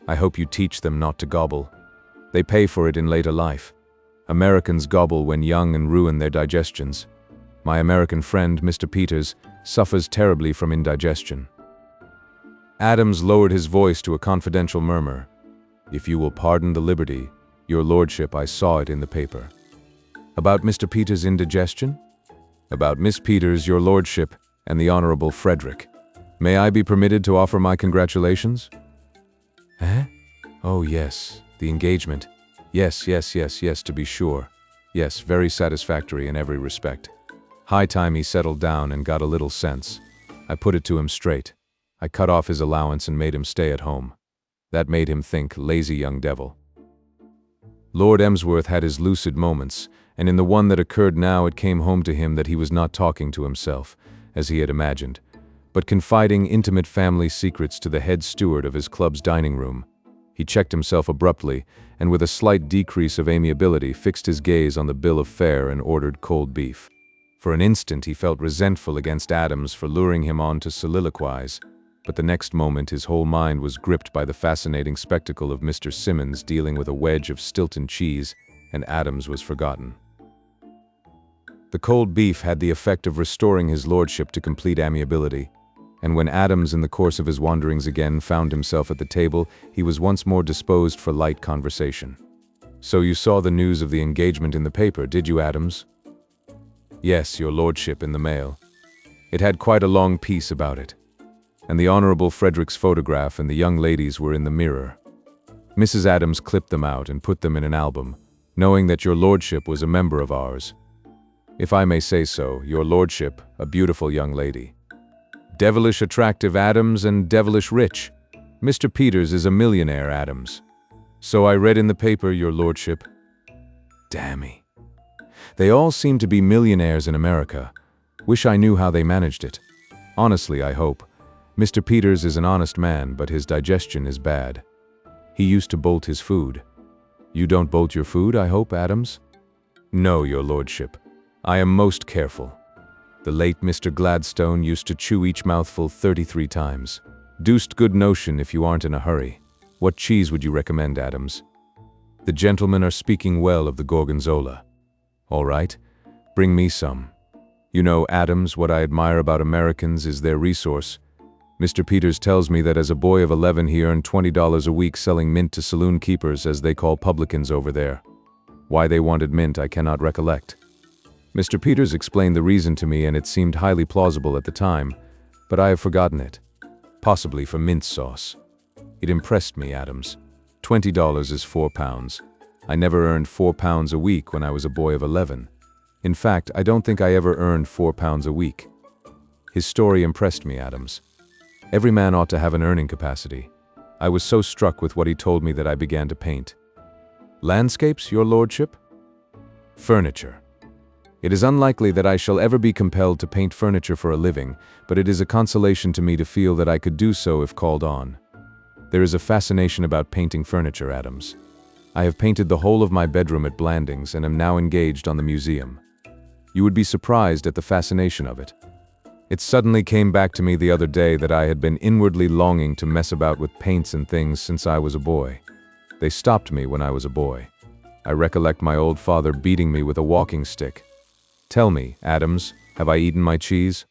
I hope you teach them not to gobble. They pay for it in later life. Americans gobble when young and ruin their digestions. My American friend, Mr. Peters, suffers terribly from indigestion." Adams lowered his voice to a confidential murmur. "If you will pardon the liberty, your lordship, I saw it in the paper." "About Mr. Peters' indigestion?" "About Miss Peters, your lordship, and the Honorable Frederick. May I be permitted to offer my congratulations?" "Eh? Oh, yes, the engagement. Yes, to be sure. Yes, very satisfactory in every respect. High time he settled down and got a little sense. I put it to him straight. I cut off his allowance and made him stay at home. That made him think, lazy young devil." Lord Emsworth had his lucid moments, and in the one that occurred now it came home to him that he was not talking to himself, as he had imagined, but confiding intimate family secrets to the head steward of his club's dining room. He checked himself abruptly, and with a slight decrease of amiability fixed his gaze on the bill of fare and ordered cold beef. For an instant he felt resentful against Adams for luring him on to soliloquize, but the next moment his whole mind was gripped by the fascinating spectacle of Mr. Simmons dealing with a wedge of Stilton cheese, and Adams was forgotten. The cold beef had the effect of restoring his lordship to complete amiability, and when Adams, in the course of his wanderings again, found himself at the table, he was once more disposed for light conversation. "So you saw the news of the engagement in the paper, did you, Adams?" "Yes, your lordship, in the mail. It had quite a long piece about it. And the Honorable Frederick's photograph and the young ladies were in the Mirror. Mrs. Adams clipped them out and put them in an album, knowing that your lordship was a member of ours. If I may say so, your lordship, a beautiful young lady. Devilish attractive, Adams, and devilish rich. Mr. Peters is a millionaire, Adams. So I read in the paper, your lordship." "Dammy. They all seem to be millionaires in America. Wish I knew how they managed it. Honestly, I hope. Mr. Peters is an honest man, but his digestion is bad. He used to bolt his food. You don't bolt your food, I hope, Adams?" "No, your lordship. I am most careful. The late Mr. Gladstone used to chew each mouthful 33 times. Deuced good notion if you aren't in a hurry. What cheese would you recommend, Adams?" "The gentlemen are speaking well of the Gorgonzola." "All right, bring me some. You know, Adams, what I admire about Americans is their resource. Mr. Peters tells me that as a boy of 11 he earned $20 a week selling mint to saloon keepers, as they call publicans over there. Why they wanted mint I cannot recollect. Mr. Peters explained the reason to me and it seemed highly plausible at the time, but I have forgotten it. Possibly for mint sauce. It impressed me, Adams. $20 is £4. I never earned £4 a week when I was a boy of 11. In fact, I don't think I ever earned £4 a week. His story impressed me, Adams. Every man ought to have an earning capacity. I was so struck with what he told me that I began to paint. Landscapes, your lordship? Furniture. It is unlikely that I shall ever be compelled to paint furniture for a living, but it is a consolation to me to feel that I could do so if called on. There is a fascination about painting furniture, Adams. I have painted the whole of my bedroom at Blandings and am now engaged on the museum. You would be surprised at the fascination of it. It suddenly came back to me the other day that I had been inwardly longing to mess about with paints and things since I was a boy. They stopped me when I was a boy. I recollect my old father beating me with a walking stick. Tell me, Adams, have I eaten my cheese?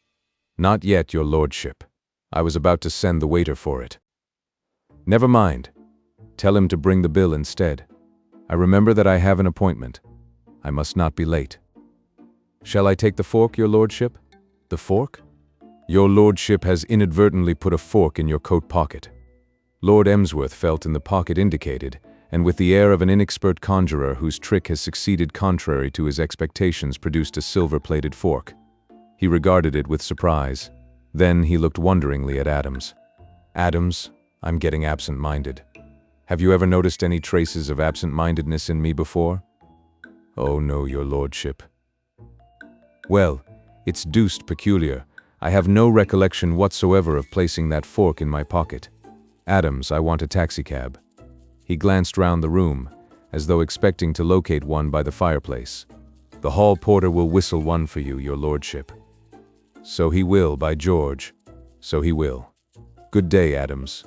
Not yet, your lordship. I was about to send the waiter for it. Never mind. Tell him to bring the bill instead. I remember that I have an appointment. I must not be late. Shall I take the fork, your lordship? The fork? Your lordship has inadvertently put a fork in your coat pocket. Lord Emsworth felt in the pocket indicated, and with the air of an inexpert conjurer whose trick has succeeded contrary to his expectations, produced a silver-plated fork. He regarded it with surprise. Then he looked wonderingly at Adams. Adams, I'm getting absent-minded. Have you ever noticed any traces of absent-mindedness in me before? Oh no, your lordship. Well, it's deuced peculiar. I have no recollection whatsoever of placing that fork in my pocket. Adams, I want a taxicab. He glanced round the room, as though expecting to locate one by the fireplace. The hall porter will whistle one for you, your lordship. So he will, by George. So he will. Good day, Adams.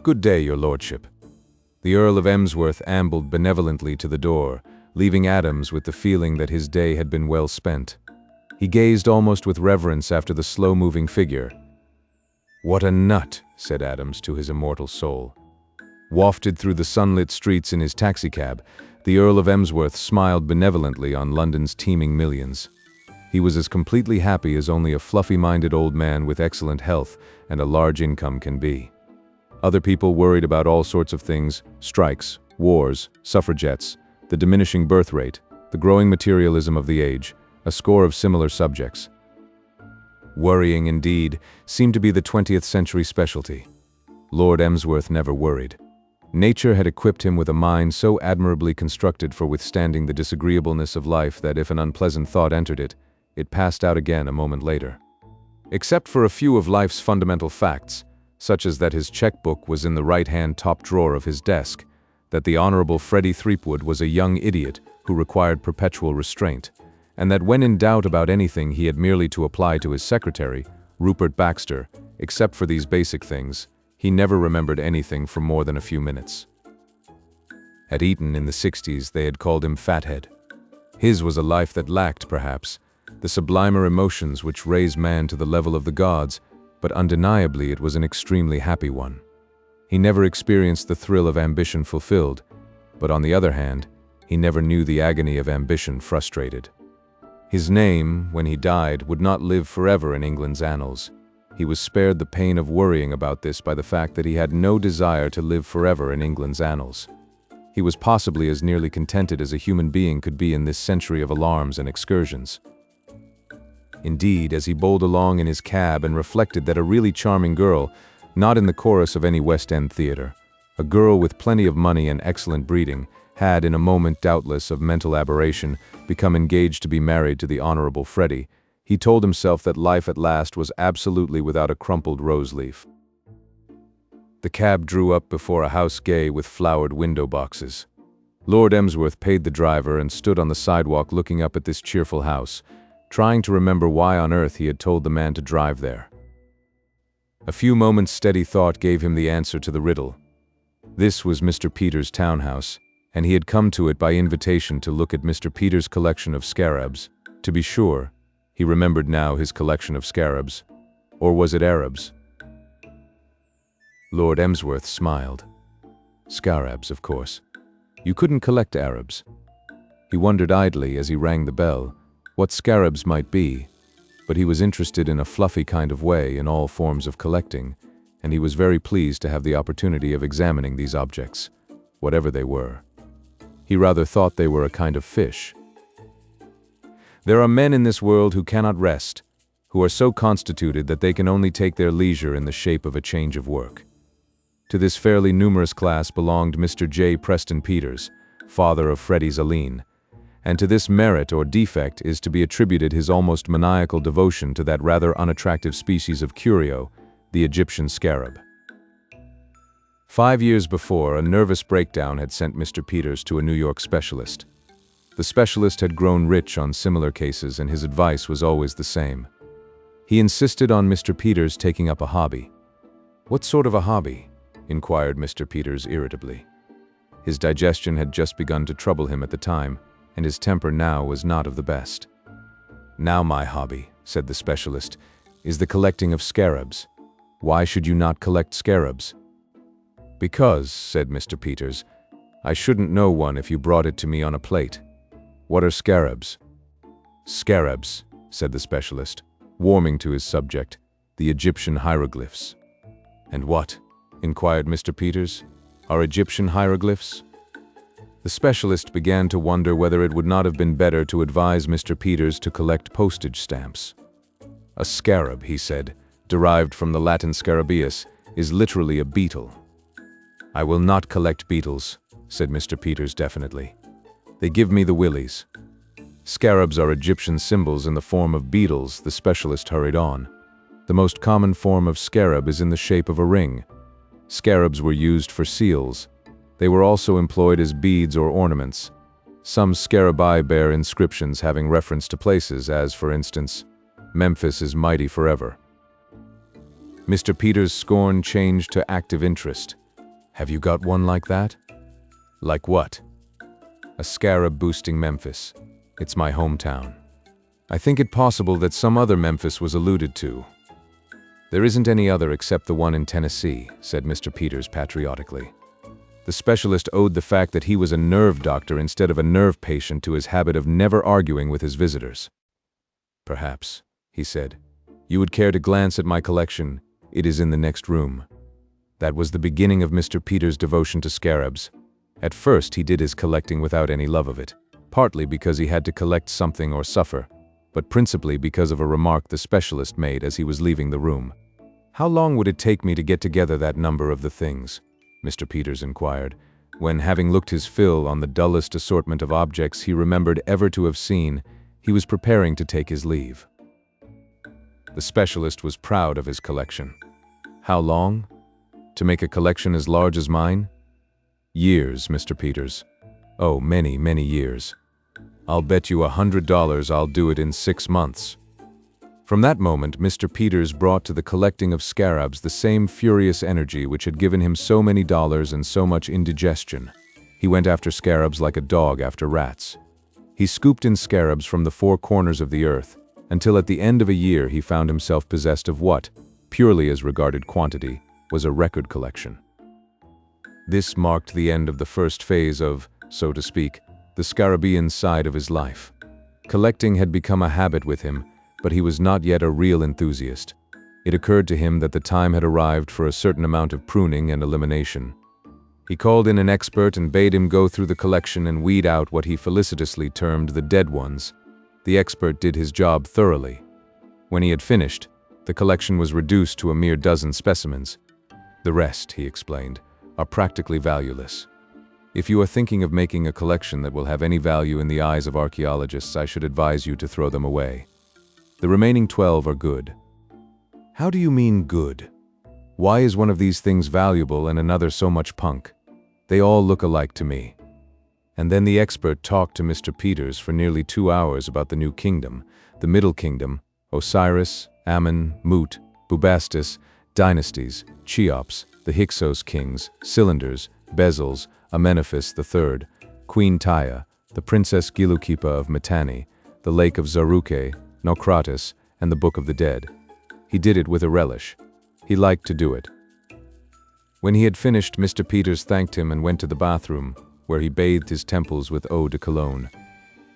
Good day, your lordship. The Earl of Emsworth ambled benevolently to the door, leaving Adams with the feeling that his day had been well spent. He gazed almost with reverence after the slow-moving figure. What a nut, said Adams to his immortal soul. Wafted through the sunlit streets in his taxicab, the Earl of Emsworth smiled benevolently on London's teeming millions. He was as completely happy as only a fluffy-minded old man with excellent health and a large income can be. Other people worried about all sorts of things: strikes, wars, suffragettes, the diminishing birth rate, the growing materialism of the age, a score of similar subjects. Worrying, indeed, seemed to be the 20th century specialty. Lord Emsworth never worried. Nature had equipped him with a mind so admirably constructed for withstanding the disagreeableness of life that if an unpleasant thought entered it, it passed out again a moment later. Except for a few of life's fundamental facts, such as that his checkbook was in the right-hand top drawer of his desk, that the Honorable Freddie Threepwood was a young idiot who required perpetual restraint, and that when in doubt about anything he had merely to apply to his secretary, Rupert Baxter. Except for these basic things, he never remembered anything for more than a few minutes. At Eton in the 60s they had called him Fathead. His was a life that lacked, perhaps, the sublimer emotions which raise man to the level of the gods, but undeniably it was an extremely happy one. He never experienced the thrill of ambition fulfilled, but on the other hand, he never knew the agony of ambition frustrated. His name, when he died, would not live forever in England's annals. He was spared the pain of worrying about this by the fact that he had no desire to live forever in England's annals. He was possibly as nearly contented as a human being could be in this century of alarms and excursions. Indeed, as he bowled along in his cab and reflected that a really charming girl, not in the chorus of any West End theater, a girl with plenty of money and excellent breeding, had, in a moment doubtless of mental aberration, become engaged to be married to the Honorable Freddie, he told himself that life at last was absolutely without a crumpled rose leaf. The cab drew up before a house gay with flowered window boxes. Lord Emsworth paid the driver and stood on the sidewalk looking up at this cheerful house, trying to remember why on earth he had told the man to drive there. A few moments' steady thought gave him the answer to the riddle. This was Mr. Peters' townhouse, and he had come to it by invitation to look at Mr. Peters' collection of scarabs. To be sure, he remembered now his collection of scarabs. Or was it Arabs? Lord Emsworth smiled. Scarabs, of course. You couldn't collect Arabs. He wondered idly as he rang the bell what scarabs might be, but he was interested in a fluffy kind of way in all forms of collecting, and he was very pleased to have the opportunity of examining these objects, whatever they were. He rather thought they were a kind of fish. There are men in this world who cannot rest, who are so constituted that they can only take their leisure in the shape of a change of work. To this fairly numerous class belonged Mr. J. Preston Peters, father of Freddie's Aline, and to this merit or defect is to be attributed his almost maniacal devotion to that rather unattractive species of curio, the Egyptian scarab. 5 years before, a nervous breakdown had sent Mr. Peters to a New York specialist. The specialist had grown rich on similar cases, and his advice was always the same. He insisted on Mr. Peters taking up a hobby. "What sort of a hobby?" inquired Mr. Peters irritably. His digestion had just begun to trouble him at the time, and his temper now was not of the best. "Now my hobby," said the specialist, "is the collecting of scarabs. Why should you not collect scarabs?" "Because," said Mr. Peters, "I shouldn't know one if you brought it to me on a plate. What are scarabs?" "Scarabs," said the specialist, warming to his subject, "the Egyptian hieroglyphs." "And what?" inquired Mr. Peters. "Are Egyptian hieroglyphs?" The specialist began to wonder whether it would not have been better to advise Mr. Peters to collect postage stamps. "A scarab," he said, derived from the Latin scarabaeus, is literally a beetle. "I will not collect beetles," said Mr. Peters definitely. "They give me the willies." "Scarabs are Egyptian symbols in the form of beetles," the specialist hurried on. "The most common form of scarab is in the shape of a ring. Scarabs were used for seals. They were also employed as beads or ornaments. Some scarabaei bear inscriptions having reference to places, as, for instance, "Memphis is mighty forever." Mr. Peters' scorn changed to active interest. "Have you got one like that?" "Like what?" "A scarab boosting Memphis. It's my hometown. I think it possible that some other Memphis was alluded to." "There isn't any other except the one in Tennessee," said Mr. Peters patriotically. The specialist owed the fact that he was a nerve doctor instead of a nerve patient to his habit of never arguing with his visitors. "Perhaps," he said, "you would care to glance at my collection. It is in the next room." That was the beginning of Mr. Peters' devotion to scarabs. At first he did his collecting without any love of it, partly because he had to collect something or suffer, but principally because of a remark the specialist made as he was leaving the room. "How long would it take me to get together that number of the things?" Mr. Peters inquired, when, having looked his fill on the dullest assortment of objects he remembered ever to have seen, he was preparing to take his leave. The specialist was proud of his collection. "How long? To make a collection as large as mine?" "Years, Mr. Peters. Oh, many, many years. I'll bet you $100 I'll do it in 6 months." From that moment, Mr. Peters brought to the collecting of scarabs the same furious energy which had given him so many dollars and so much indigestion. He went after scarabs like a dog after rats. He scooped in scarabs from the 4 corners of the earth, until at the end of a year he found himself possessed of what, purely as regarded quantity, was a record collection. This marked the end of the first phase of, so to speak, the scarabaean side of his life. Collecting had become a habit with him, but he was not yet a real enthusiast. It occurred to him that the time had arrived for a certain amount of pruning and elimination. He called in an expert and bade him go through the collection and weed out what he felicitously termed the dead ones. The expert did his job thoroughly. When he had finished, the collection was reduced to a mere dozen specimens. "The rest," he explained, "are practically valueless. If you are thinking of making a collection that will have any value in the eyes of archaeologists, I should advise you to throw them away. The remaining 12 are good." "How do you mean good? Why is one of these things valuable and another so much punk? They all look alike to me." And then the expert talked to Mr. Peters for nearly 2 hours about the New Kingdom, the Middle Kingdom, Osiris, Ammon, Mut, Bubastis, dynasties, Cheops, the Hyksos kings, cylinders, bezels, Amenephis III, Queen Taia, the Princess Gilukipa of Mitanni, the Lake of Zaruke, Naucratis, and the Book of the Dead. He did it with a relish. He liked to do it. When he had finished, Mr. Peters thanked him and went to the bathroom, where he bathed his temples with eau de cologne.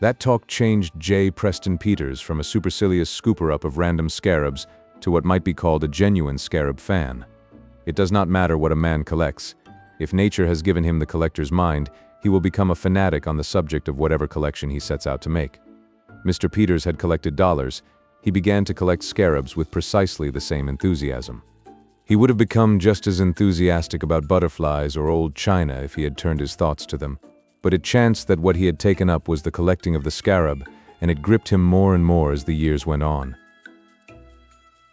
That talk changed J. Preston Peters from a supercilious scooper-up of random scarabs to what might be called a genuine scarab fan. It does not matter what a man collects. If nature has given him the collector's mind, he will become a fanatic on the subject of whatever collection he sets out to make. Mr. Peters had collected dollars. He began to collect scarabs with precisely the same enthusiasm. He would have become just as enthusiastic about butterflies or old china if he had turned his thoughts to them, but it chanced that what he had taken up was the collecting of the scarab, and it gripped him more and more as the years went on.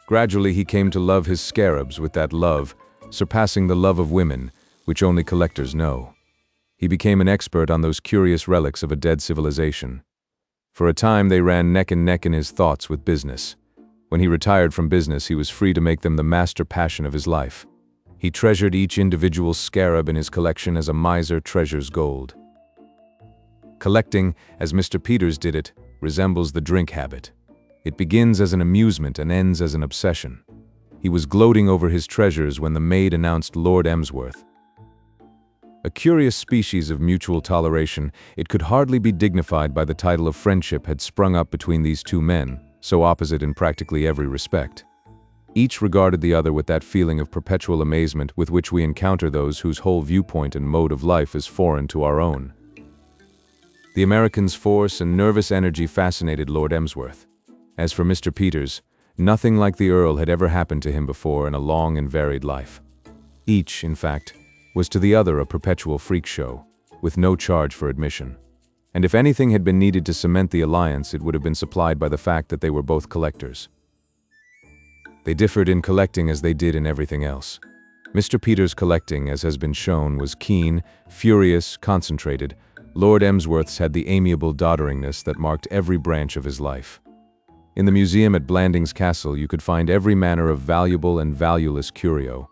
Gradually he came to love his scarabs with that love, surpassing the love of women, which only collectors know. He became an expert on those curious relics of a dead civilization. For a time they ran neck and neck in his thoughts with business. When he retired from business, he was free to make them the master passion of his life. He treasured each individual scarab in his collection as a miser treasures gold. Collecting, as Mr. Peters did it, resembles the drink habit. It begins as an amusement and ends as an obsession. He was gloating over his treasures when the maid announced Lord Emsworth. A curious species of mutual toleration, it could hardly be dignified by the title of friendship, had sprung up between these two men, so opposite in practically every respect. Each regarded the other with that feeling of perpetual amazement with which we encounter those whose whole viewpoint and mode of life is foreign to our own. The American's force and nervous energy fascinated Lord Emsworth. As for Mr. Peters, nothing like the Earl had ever happened to him before in a long and varied life. Each, in fact, was to the other a perpetual freak show, with no charge for admission. And if anything had been needed to cement the alliance, it would have been supplied by the fact that they were both collectors. They differed in collecting as they did in everything else. Mr. Peters' collecting, as has been shown, was keen, furious, concentrated. Lord Emsworth's had the amiable dodderingness that marked every branch of his life. In the museum at Blandings Castle you could find every manner of valuable and valueless curio.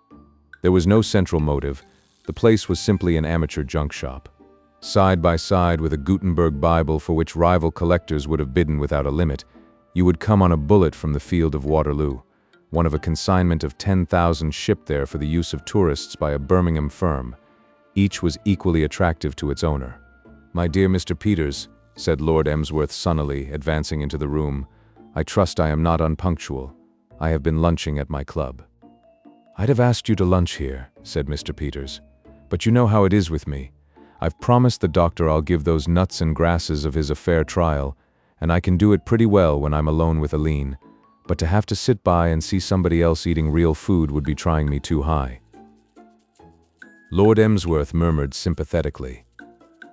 There was no central motive. The place was simply an amateur junk shop. Side by side with a Gutenberg Bible for which rival collectors would have bidden without a limit, you would come on a bullet from the field of Waterloo, one of a consignment of 10,000 shipped there for the use of tourists by a Birmingham firm. Each was equally attractive to its owner. "My dear Mr. Peters," said Lord Emsworth sunnily, advancing into the room, "I trust I am not unpunctual. I have been lunching at my club." "I'd have asked you to lunch here," said Mr. Peters, "but you know how it is with me. I've promised the doctor I'll give those nuts and grasses of his a fair trial, and I can do it pretty well when I'm alone with Aline, but to have to sit by and see somebody else eating real food would be trying me too high." Lord Emsworth murmured sympathetically.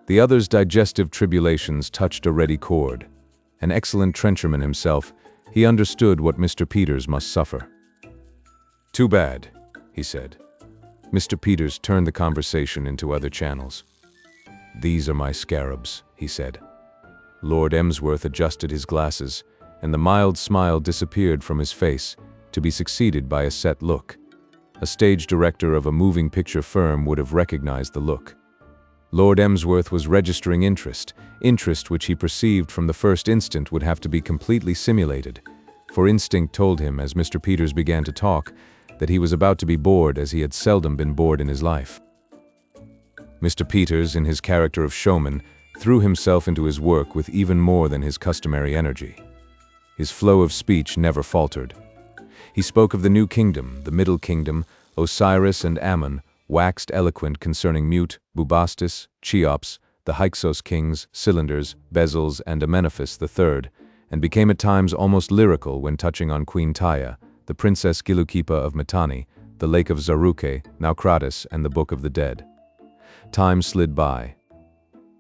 The other's digestive tribulations touched a ready chord. An excellent trencherman himself, he understood what Mr. Peters must suffer. "Too bad," he said. Mr. Peters turned the conversation into other channels. "These are my scarabs," he said. Lord Emsworth adjusted his glasses, and the mild smile disappeared from his face, to be succeeded by a set look. A stage director of a moving picture firm would have recognized the look. Lord Emsworth was registering interest which he perceived from the first instant would have to be completely simulated, for instinct told him as Mr. Peters began to talk that he was about to be bored as he had seldom been bored in his life. Mr. Peters, in his character of showman, threw himself into his work with even more than his customary energy. His flow of speech never faltered. He spoke of the New Kingdom, the Middle Kingdom, Osiris and Ammon, waxed eloquent concerning Mute, Bubastis, Cheops, the Hyksos kings, Cylinders, Bezels, and Amenophis III, and became at times almost lyrical when touching on Queen Taia, the Princess Gilukipa of Mitanni, the Lake of Zaruke, Naucratis, and the Book of the Dead. Time slid by.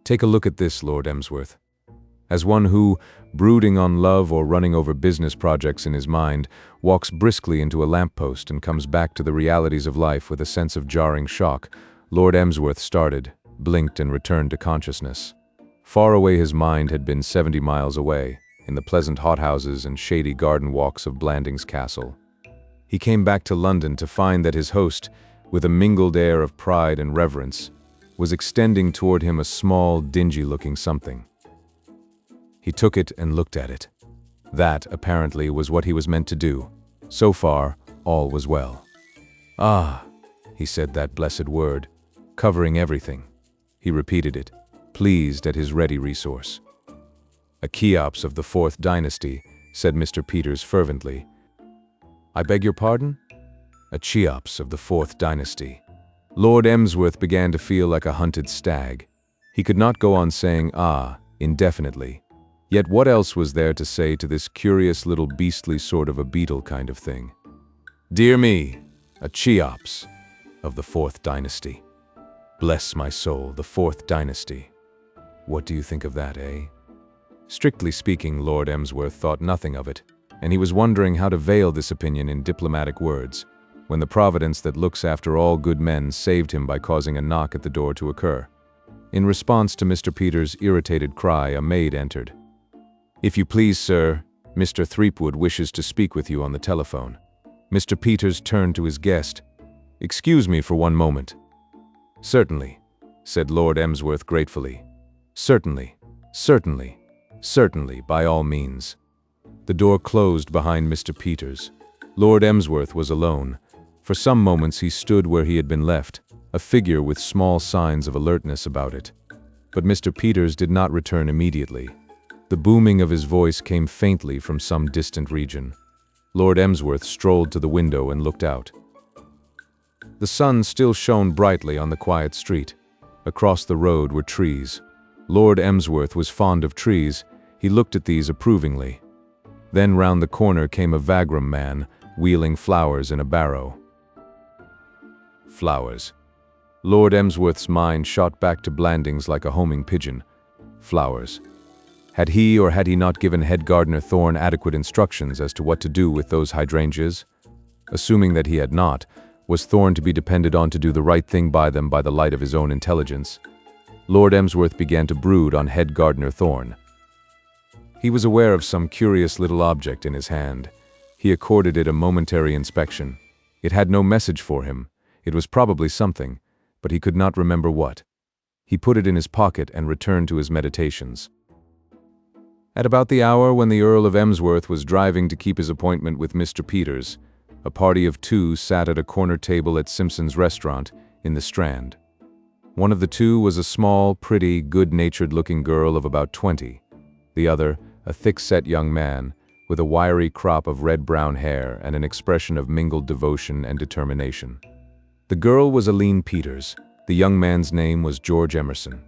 "Take a look at this, Lord Emsworth." As one who, brooding on love or running over business projects in his mind, walks briskly into a lamppost and comes back to the realities of life with a sense of jarring shock, Lord Emsworth started, blinked, and returned to consciousness. Far away his mind had been 70 miles away, in the pleasant hothouses and shady garden walks of Blandings Castle. He came back to London to find that his host, with a mingled air of pride and reverence, was extending toward him a small, dingy-looking something. He took it and looked at it. That, apparently, was what he was meant to do. So far, all was well. "Ah," he said that blessed word, covering everything. He repeated it, pleased at his ready resource. "A Cheops of the 4th dynasty," said Mr. Peters fervently. "I beg your pardon?" "A Cheops of the 4th dynasty." Lord Emsworth began to feel like a hunted stag. He could not go on saying "ah" indefinitely. Yet what else was there to say to this curious little beastly sort of a beetle kind of thing? "Dear me, a Cheops of the 4th dynasty. Bless my soul, the 4th dynasty. What do you think of that, eh?" Strictly speaking, Lord Emsworth thought nothing of it, and he was wondering how to veil this opinion in diplomatic words, when the providence that looks after all good men saved him by causing a knock at the door to occur. In response to Mr. Peters' irritated cry, a maid entered. "If you please, sir, Mr. Threepwood wishes to speak with you on the telephone." Mr. Peters turned to his guest. "Excuse me for one moment." "Certainly," said Lord Emsworth gratefully. "Certainly, certainly, certainly, by all means." The door closed behind Mr. Peters. Lord Emsworth was alone. For some moments he stood where he had been left, a figure with small signs of alertness about it. But Mr. Peters did not return immediately. The booming of his voice came faintly from some distant region. Lord Emsworth strolled to the window and looked out. The sun still shone brightly on the quiet street. Across the road were trees. Lord Emsworth was fond of trees. He looked at these approvingly. Then round the corner came a vagrom man, wheeling flowers in a barrow. Flowers. Lord Emsworth's mind shot back to Blandings like a homing pigeon. Flowers. Had he or had he not given head gardener Thorne adequate instructions as to what to do with those hydrangeas? Assuming that he had not, was Thorne to be depended on to do the right thing by them by the light of his own intelligence? Lord Emsworth began to brood on head gardener Thorne. He was aware of some curious little object in his hand. He accorded it a momentary inspection. It had no message for him. It was probably something, but he could not remember what. He put it in his pocket and returned to his meditations. At about the hour when the Earl of Emsworth was driving to keep his appointment with Mr. Peters, a party of two sat at a corner table at Simpson's restaurant in the Strand. One of the two was a small, pretty, good-natured-looking girl of about 20. The other, a thick-set young man, with a wiry crop of red-brown hair and an expression of mingled devotion and determination. The girl was Aline Peters. The young man's name was George Emerson.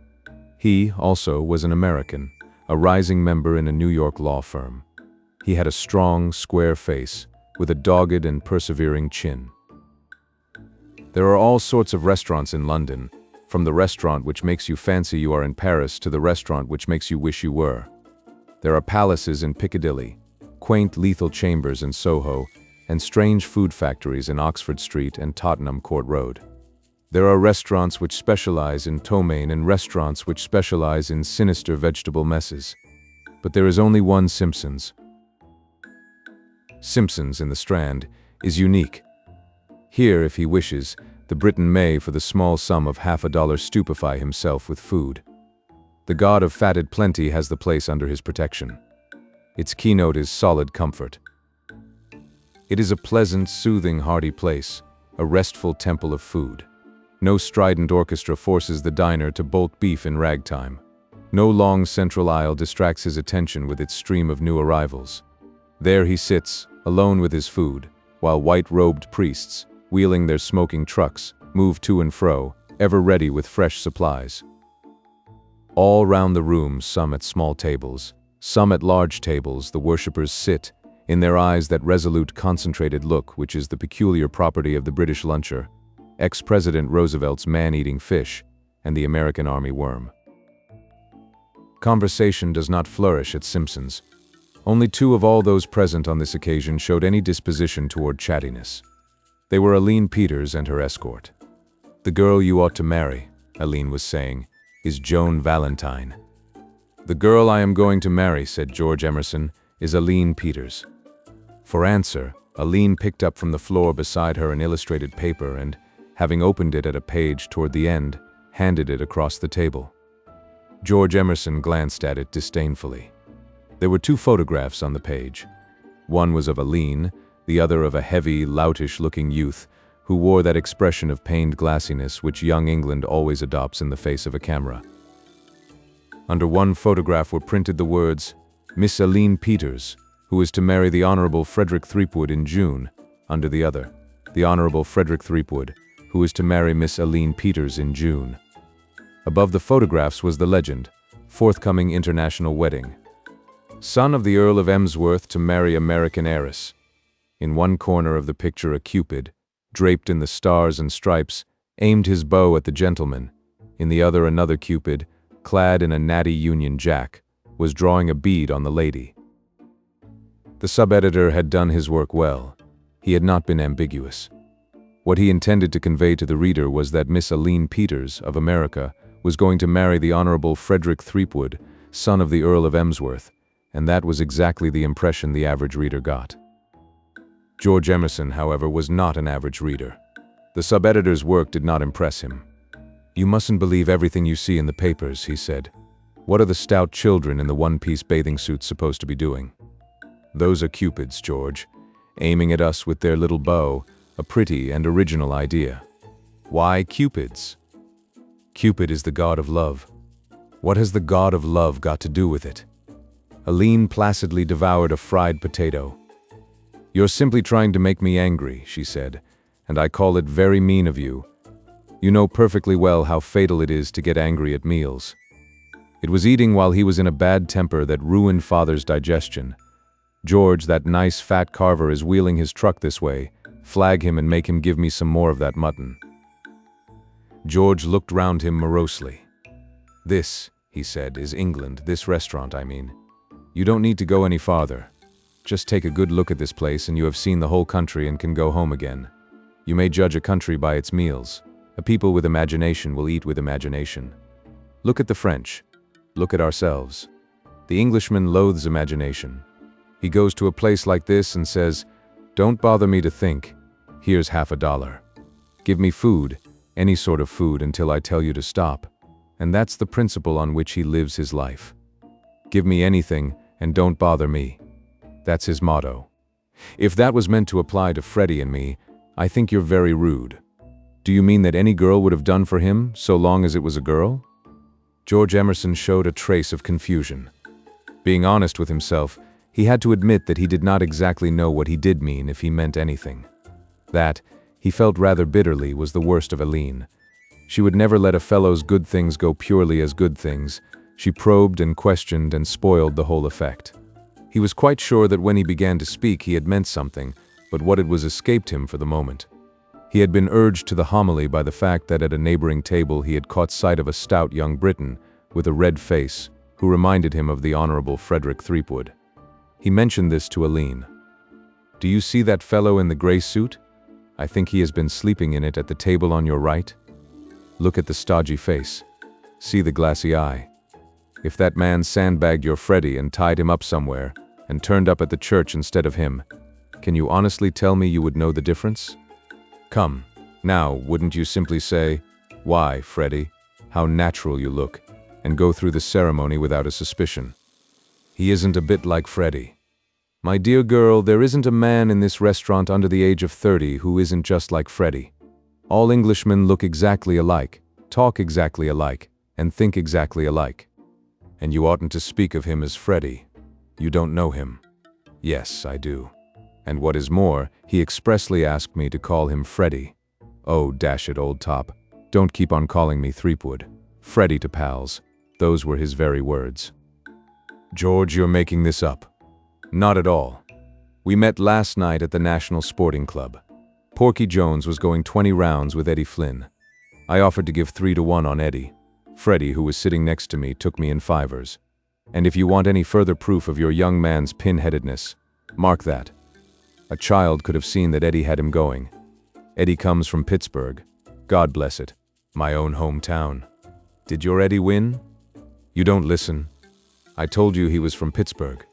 He, also, was an American, a rising member in a New York law firm. He had a strong, square face, with a dogged and persevering chin. There are all sorts of restaurants in London, from the restaurant which makes you fancy you are in Paris to the restaurant which makes you wish you were. There are palaces in Piccadilly, quaint lethal chambers in Soho, and strange food factories in Oxford Street and Tottenham Court Road. There are restaurants which specialize in ptomaine and restaurants which specialize in sinister vegetable messes. But there is only one Simpson's. Simpson's in the Strand is unique. Here, if he wishes, the Briton may, for the small sum of $50, stupefy himself with food. The god of fatted plenty has the place under his protection. Its keynote is solid comfort. It is a pleasant, soothing, hearty place, a restful temple of food. No strident orchestra forces the diner to bolt beef in ragtime. No long central aisle distracts his attention with its stream of new arrivals. There he sits, alone with his food, while white-robed priests, wheeling their smoking trucks, move to and fro, ever ready with fresh supplies. All round the room, some at small tables, some at large tables, the worshippers sit, in their eyes that resolute, concentrated look which is the peculiar property of the British luncher, ex-President Roosevelt's man-eating fish, and the American army worm. Conversation does not flourish at Simpson's. Only two of all those present on this occasion showed any disposition toward chattiness. They were Aline Peters and her escort. "The girl you ought to marry," Aline was saying, "is Joan Valentine." "The girl I am going to marry," said George Emerson, "is Aline Peters." For answer, Aline picked up from the floor beside her an illustrated paper and, having opened it at a page toward the end, handed it across the table. George Emerson glanced at it disdainfully. There were two photographs on the page. One was of Aline, the other of a heavy, loutish-looking youth who wore that expression of pained glassiness which young England always adopts in the face of a camera. Under one photograph were printed the words, "Miss Aline Peters, who is to marry the Honorable Frederick Threepwood in June." Under the other, "The Honorable Frederick Threepwood, who is to marry Miss Aline Peters in June." Above the photographs was the legend, "Forthcoming international wedding. Son of the Earl of Emsworth to marry American heiress." In one corner of the picture a Cupid, draped in the stars and stripes, aimed his bow at the gentleman. In the other another Cupid, clad in a natty Union Jack, was drawing a bead on the lady. The sub-editor had done his work well. He had not been ambiguous. What he intended to convey to the reader was that Miss Aline Peters, of America, was going to marry the Honorable Frederick Threepwood, son of the Earl of Emsworth, and that was exactly the impression the average reader got. George Emerson, however, was not an average reader. The sub-editor's work did not impress him. "You mustn't believe everything you see in the papers," he said. "What are the stout children in the one-piece bathing suits supposed to be doing? Those are Cupids, George, aiming at us with their little bow, a pretty and original idea." Why Cupids? Cupid is the god of love. What has the god of love got to do with it? Aline placidly devoured a fried potato. You're simply trying to make me angry, she said, and I call it very mean of you. You know perfectly well how fatal it is to get angry at meals. It was eating while he was in a bad temper that ruined Father's digestion. George, that nice fat carver, is wheeling his truck this way. Flag him and make him give me some more of that mutton. George looked round him morosely. This, he said, is England, this restaurant, I mean. You don't need to go any farther. Just take a good look at this place and you have seen the whole country and can go home again. You may judge a country by its meals. A people with imagination will eat with imagination. Look at the French. Look at ourselves. The Englishman loathes imagination. He goes to a place like this and says, "Don't bother me to think. Here's $50. Give me food, any sort of food, until I tell you to stop." And that's the principle on which he lives his life. Give me anything and don't bother me. That's his motto. If that was meant to apply to Freddie and me, I think you're very rude. Do you mean that any girl would have done for him, so long as it was a girl? George Emerson showed a trace of confusion. Being honest with himself, he had to admit that he did not exactly know what he did mean if he meant anything. That, he felt rather bitterly, was the worst of Aline. She would never let a fellow's good things go purely as good things. She probed and questioned and spoiled the whole effect. He was quite sure that when he began to speak he had meant something, but what it was escaped him for the moment. He had been urged to the homily by the fact that at a neighboring table he had caught sight of a stout young Briton with a red face who reminded him of the Honorable Frederick Threepwood. He mentioned this to Aline. "Do you see that fellow in the gray suit? I think he has been sleeping in it at the table on your right. Look at the stodgy face. See the glassy eye. If that man sandbagged your Freddie and tied him up somewhere, and turned up at the church instead of him, can you honestly tell me you would know the difference? Come, now, wouldn't you simply say, 'Why, Freddie, how natural you look,' and go through the ceremony without a suspicion? He isn't a bit like Freddie. My dear girl, there isn't a man in this restaurant under the age of 30 who isn't just like Freddie. All Englishmen look exactly alike, talk exactly alike, and think exactly alike. And you oughtn't to speak of him as Freddie. You don't know him." "Yes, I do. And what is more, he expressly asked me to call him Freddie. Oh, dash it, old top. Don't keep on calling me Threepwood. Freddie to pals. Those were his very words." "George, you're making this up." "Not at all. We met last night at the National Sporting Club. Porky Jones was going 20 rounds with Eddie Flynn. I offered to give 3-1 on Eddie. Freddie, who was sitting next to me, took me in fivers. And if you want any further proof of your young man's pin-headedness, mark that. A child could have seen that Eddie had him going. Eddie comes from Pittsburgh. God bless it. My own hometown. Did your Eddie win? You don't listen. I told you he was from Pittsburgh.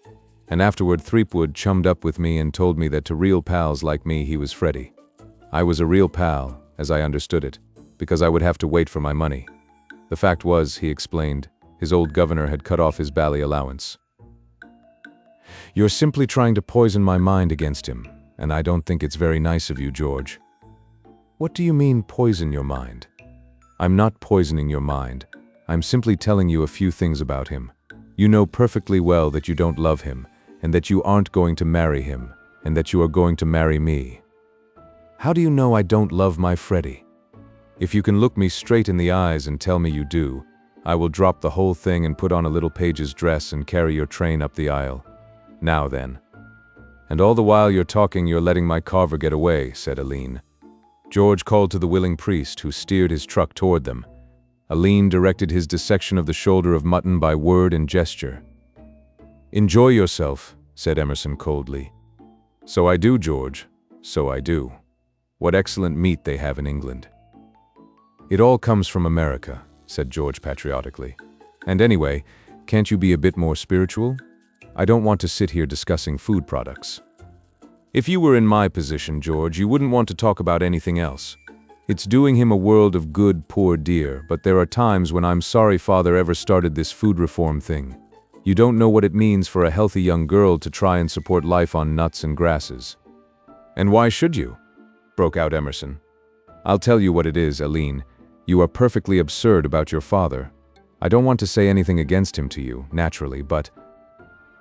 And afterward Threepwood chummed up with me and told me that to real pals like me he was Freddie. I was a real pal, as I understood it, because I would have to wait for my money. The fact was, he explained, his old governor had cut off his bally allowance. You're simply trying to poison my mind against him, and I don't think it's very nice of you, George. What do you mean, poison your mind? I'm not poisoning your mind. I'm simply telling you a few things about him. You know perfectly well that you don't love him, and that you aren't going to marry him, and that you are going to marry me. How do you know I don't love my Freddie? If you can look me straight in the eyes and tell me you do, I will drop the whole thing and put on a little page's dress and carry your train up the aisle. Now then. And all the while you're talking, you're letting my carver get away, said Aline. George called to the willing priest, who steered his truck toward them. Aline directed his dissection of the shoulder of mutton by word and gesture. Enjoy yourself, said Emerson coldly. So I do, George. So I do. What excellent meat they have in England. It all comes from America, said George patriotically. And anyway, can't you be a bit more spiritual? I don't want to sit here discussing food products. If you were in my position, George, you wouldn't want to talk about anything else. It's doing him a world of good, poor dear, but there are times when I'm sorry Father ever started this food reform thing. You don't know what it means for a healthy young girl to try and support life on nuts and grasses. And why should you? Broke out Emerson. I'll tell you what it is, Aline. You are perfectly absurd about your father. I don't want to say anything against him to you, naturally, but...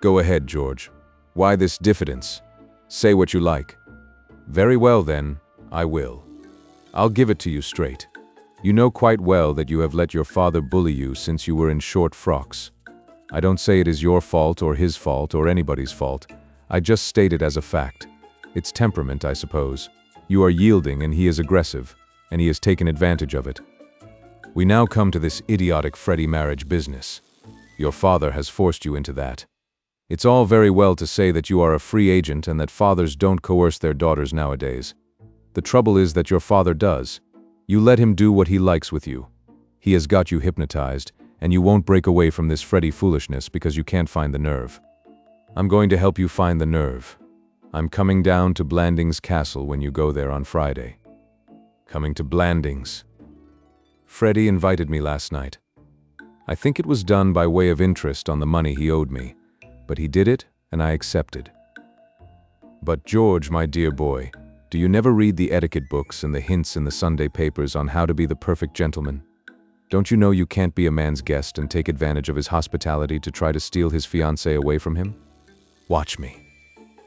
Go ahead, George. Why this diffidence? Say what you like. Very well, then, I will. I'll give it to you straight. You know quite well that you have let your father bully you since you were in short frocks. I don't say it is your fault or his fault or anybody's fault. I just state it as a fact. It's temperament, I suppose. You are yielding and he is aggressive, and he has taken advantage of it. We now come to this idiotic Freddie marriage business. Your father has forced you into that. It's all very well to say that you are a free agent and that fathers don't coerce their daughters nowadays. The trouble is that your father does. You let him do what he likes with you. He has got you hypnotized, and you won't break away from this Freddie foolishness because you can't find the nerve. I'm going to help you find the nerve. I'm coming down to Blandings Castle when you go there on Friday. Coming to Blandings. Freddie invited me last night. I think it was done by way of interest on the money he owed me, but he did it and I accepted. But George, my dear boy, do you never read the etiquette books and the hints in the Sunday papers on how to be the perfect gentleman? Don't you know you can't be a man's guest and take advantage of his hospitality to try to steal his fiancée away from him? Watch me.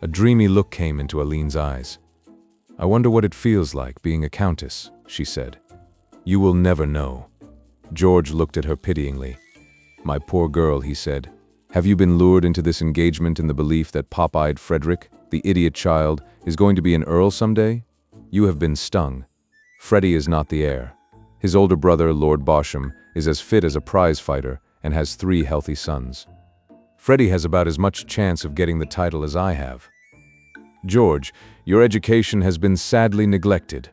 A dreamy look came into Aline's eyes. I wonder what it feels like being a countess, she said. You will never know. George looked at her pityingly. My poor girl, he said. Have you been lured into this engagement in the belief that pop-eyed Frederick, the idiot child, is going to be an earl someday? You have been stung. Freddie is not the heir. His older brother, Lord Bosham, is as fit as a prize fighter and has 3 healthy sons. Freddie has about as much chance of getting the title as I have. George, your education has been sadly neglected.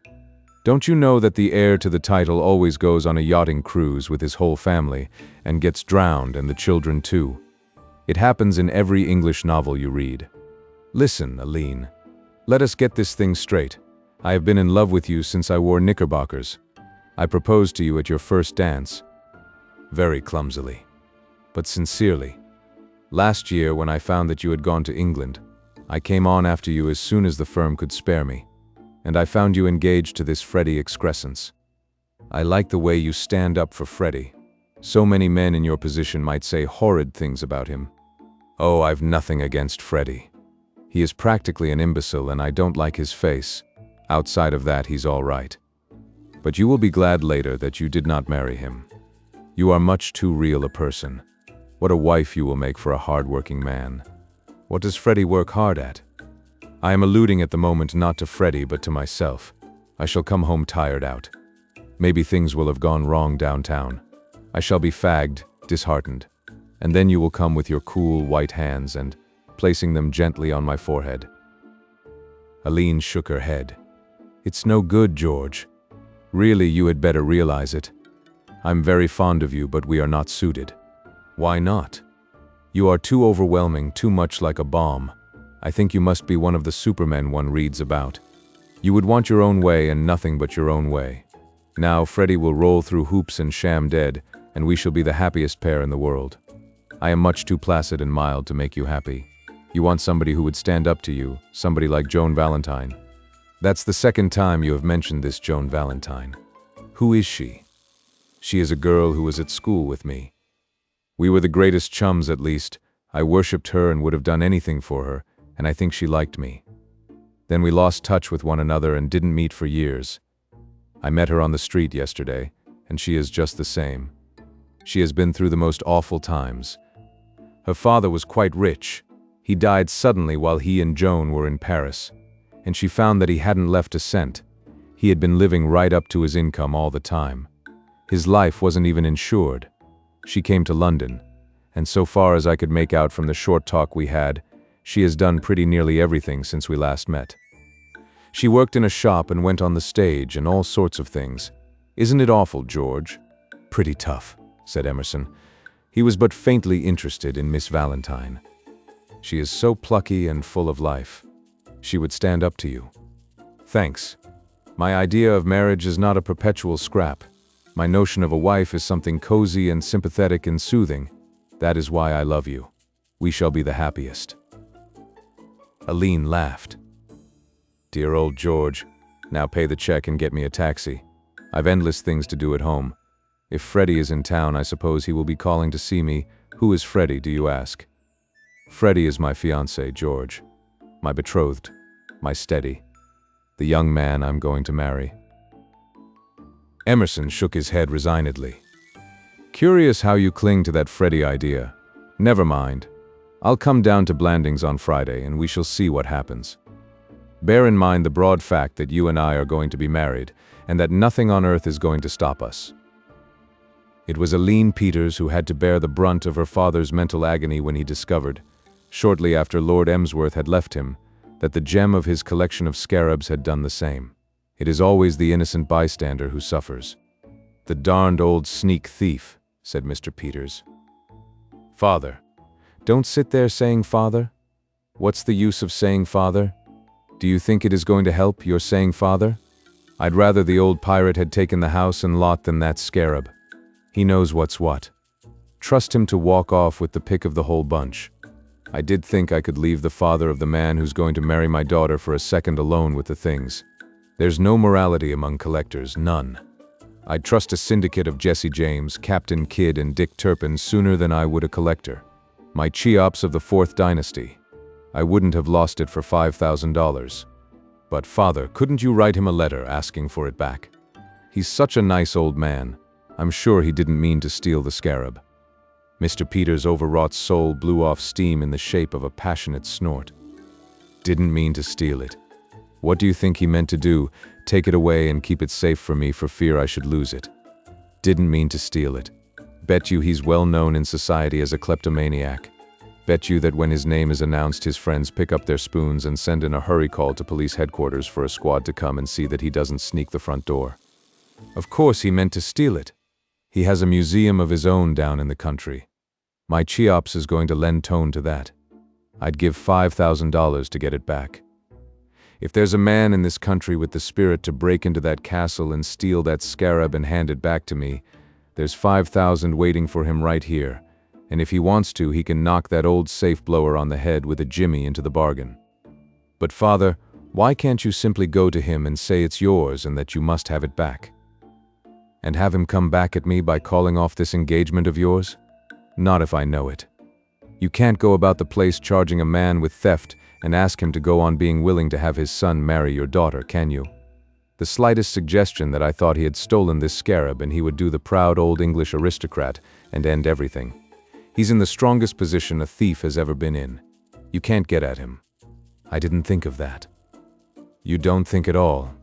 Don't you know that the heir to the title always goes on a yachting cruise with his whole family and gets drowned, and the children too? It happens in every English novel you read. Listen, Aline. Let us get this thing straight. I have been in love with you since I wore knickerbockers. I proposed to you at your first dance. Very clumsily, but sincerely. Last year, when I found that you had gone to England, I came on after you as soon as the firm could spare me, and I found you engaged to this Freddie excrescence. I like the way you stand up for Freddie. So many men in your position might say horrid things about him. Oh, I've nothing against Freddie. He is practically an imbecile and I don't like his face. Outside of that, he's all right. But you will be glad later that you did not marry him. You are much too real a person. What a wife you will make for a hard-working man. What does Freddie work hard at? I am alluding at the moment not to Freddie but to myself. I shall come home tired out. Maybe things will have gone wrong downtown. I shall be fagged, disheartened. And then you will come with your cool white hands and placing them gently on my forehead. Aline shook her head. It's no good, George. Really, you had better realize it. I'm very fond of you, but we are not suited. Why not? You are too overwhelming, too much like a bomb. I think you must be one of the supermen one reads about. You would want your own way and nothing but your own way. Now Freddie will roll through hoops and sham dead, and we shall be the happiest pair in the world. I am much too placid and mild to make you happy. You want somebody who would stand up to you, somebody like Joan Valentine. That's the second time you have mentioned this Joan Valentine. Who is she? She is a girl who was at school with me. We were the greatest chums, at least. I worshipped her and would have done anything for her, and I think she liked me. Then we lost touch with one another and didn't meet for years. I met her on the street yesterday, and she is just the same. She has been through the most awful times. Her father was quite rich. He died suddenly while he and Joan were in Paris, and she found that he hadn't left a cent. He had been living right up to his income all the time. His life wasn't even insured. She came to London, and so far as I could make out from the short talk we had, she has done pretty nearly everything since we last met. She worked in a shop and went on the stage and all sorts of things. Isn't it awful, George? Pretty tough, said Emerson. He was but faintly interested in Miss Valentine. She is so plucky and full of life. She would stand up to you. Thanks. My idea of marriage is not a perpetual scrap. My notion of a wife is something cozy and sympathetic and soothing. That is why I love you. We shall be the happiest. Aline laughed. Dear old George, Now pay the check and get me a taxi. I've endless things to do at home. If Freddie is in town, I suppose he will be calling to see me. Who is Freddie, do you ask? Freddie is my fiancé, George. My betrothed. My steady. The young man I'm going to marry. Emerson shook his head resignedly. Curious how you cling to that Freddie idea. Never mind. I'll come down to Blandings on Friday and we shall see what happens. Bear in mind the broad fact that you and I are going to be married and that nothing on earth is going to stop us. It was Aline Peters who had to bear the brunt of her father's mental agony when he discovered, shortly after Lord Emsworth had left him, that the gem of his collection of scarabs had done the same. It is always the innocent bystander who suffers. "The darned old sneak thief," said Mr. Peters. "Father." "Don't sit there saying father. What's the use of saying father? Do you think it is going to help, your saying father? I'd rather the old pirate had taken the house and lot than that scarab. He knows what's what. Trust him to walk off with the pick of the whole bunch. I did think I could leave the father of the man who's going to marry my daughter for a second alone with the things. There's no morality among collectors, none. I'd trust a syndicate of Jesse James, Captain Kidd, and Dick Turpin sooner than I would a collector. My Cheops of the 4th Dynasty. I wouldn't have lost it for $5,000. But father, couldn't you write him a letter asking for it back? He's such a nice old man. I'm sure he didn't mean to steal the scarab." Mr. Peters' overwrought soul blew off steam in the shape of a passionate snort. Didn't mean to steal it. What do you think he meant to do? Take it away and keep it safe for me for fear I should lose it. Didn't mean to steal it. Bet you he's well known in society as a kleptomaniac. Bet you that when his name is announced, his friends pick up their spoons and send in a hurry call to police headquarters for a squad to come and see that he doesn't sneak the front door. Of course he meant to steal it. He has a museum of his own down in the country. My Cheops is going to lend tone to that. I'd give $5,000 to get it back. If there's a man in this country with the spirit to break into that castle and steal that scarab and hand it back to me, there's 5,000 waiting for him right here, and if he wants to, he can knock that old safe blower on the head with a jimmy into the bargain. But father, why can't you simply go to him and say it's yours and that you must have it back? And have him come back at me by calling off this engagement of yours? Not if I know it. You can't go about the place charging a man with theft and ask him to go on being willing to have his son marry your daughter, can you? The slightest suggestion that I thought he had stolen this scarab and he would do the proud old English aristocrat and end everything. He's in the strongest position a thief has ever been in. You can't get at him. I didn't think of that. You don't think at all.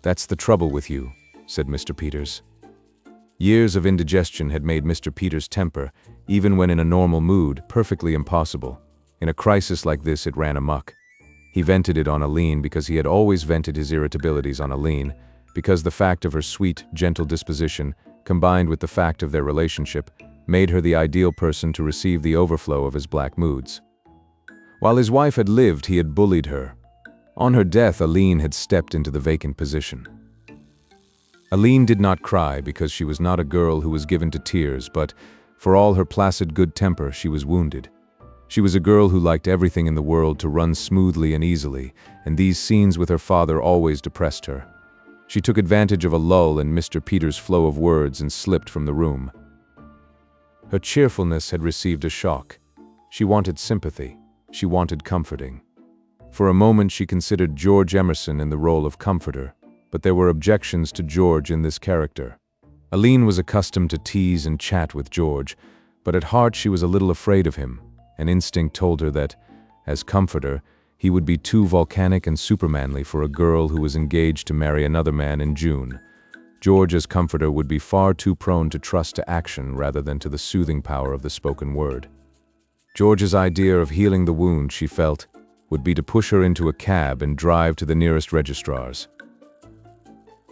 That's the trouble with you, said Mr. Peters. Years of indigestion had made Mr. Peters' temper, even when in a normal mood, perfectly impossible. In a crisis like this, it ran amok. He vented it on Aline because he had always vented his irritabilities on Aline, because the fact of her sweet, gentle disposition, combined with the fact of their relationship, made her the ideal person to receive the overflow of his black moods. While his wife had lived, he had bullied her. On her death, Aline had stepped into the vacant position. Aline did not cry because she was not a girl who was given to tears, but, for all her placid good temper, she was wounded. She was a girl who liked everything in the world to run smoothly and easily, and these scenes with her father always depressed her. She took advantage of a lull in Mr. Peters' flow of words and slipped from the room. Her cheerfulness had received a shock. She wanted sympathy. She wanted comforting. For a moment she considered George Emerson in the role of comforter, but there were objections to George in this character. Aline was accustomed to tease and chat with George, but at heart she was a little afraid of him. An instinct told her that, as comforter, he would be too volcanic and supermanly for a girl who was engaged to marry another man in June. George as comforter would be far too prone to trust to action rather than to the soothing power of the spoken word. George's idea of healing the wound, she felt, would be to push her into a cab and drive to the nearest registrar's.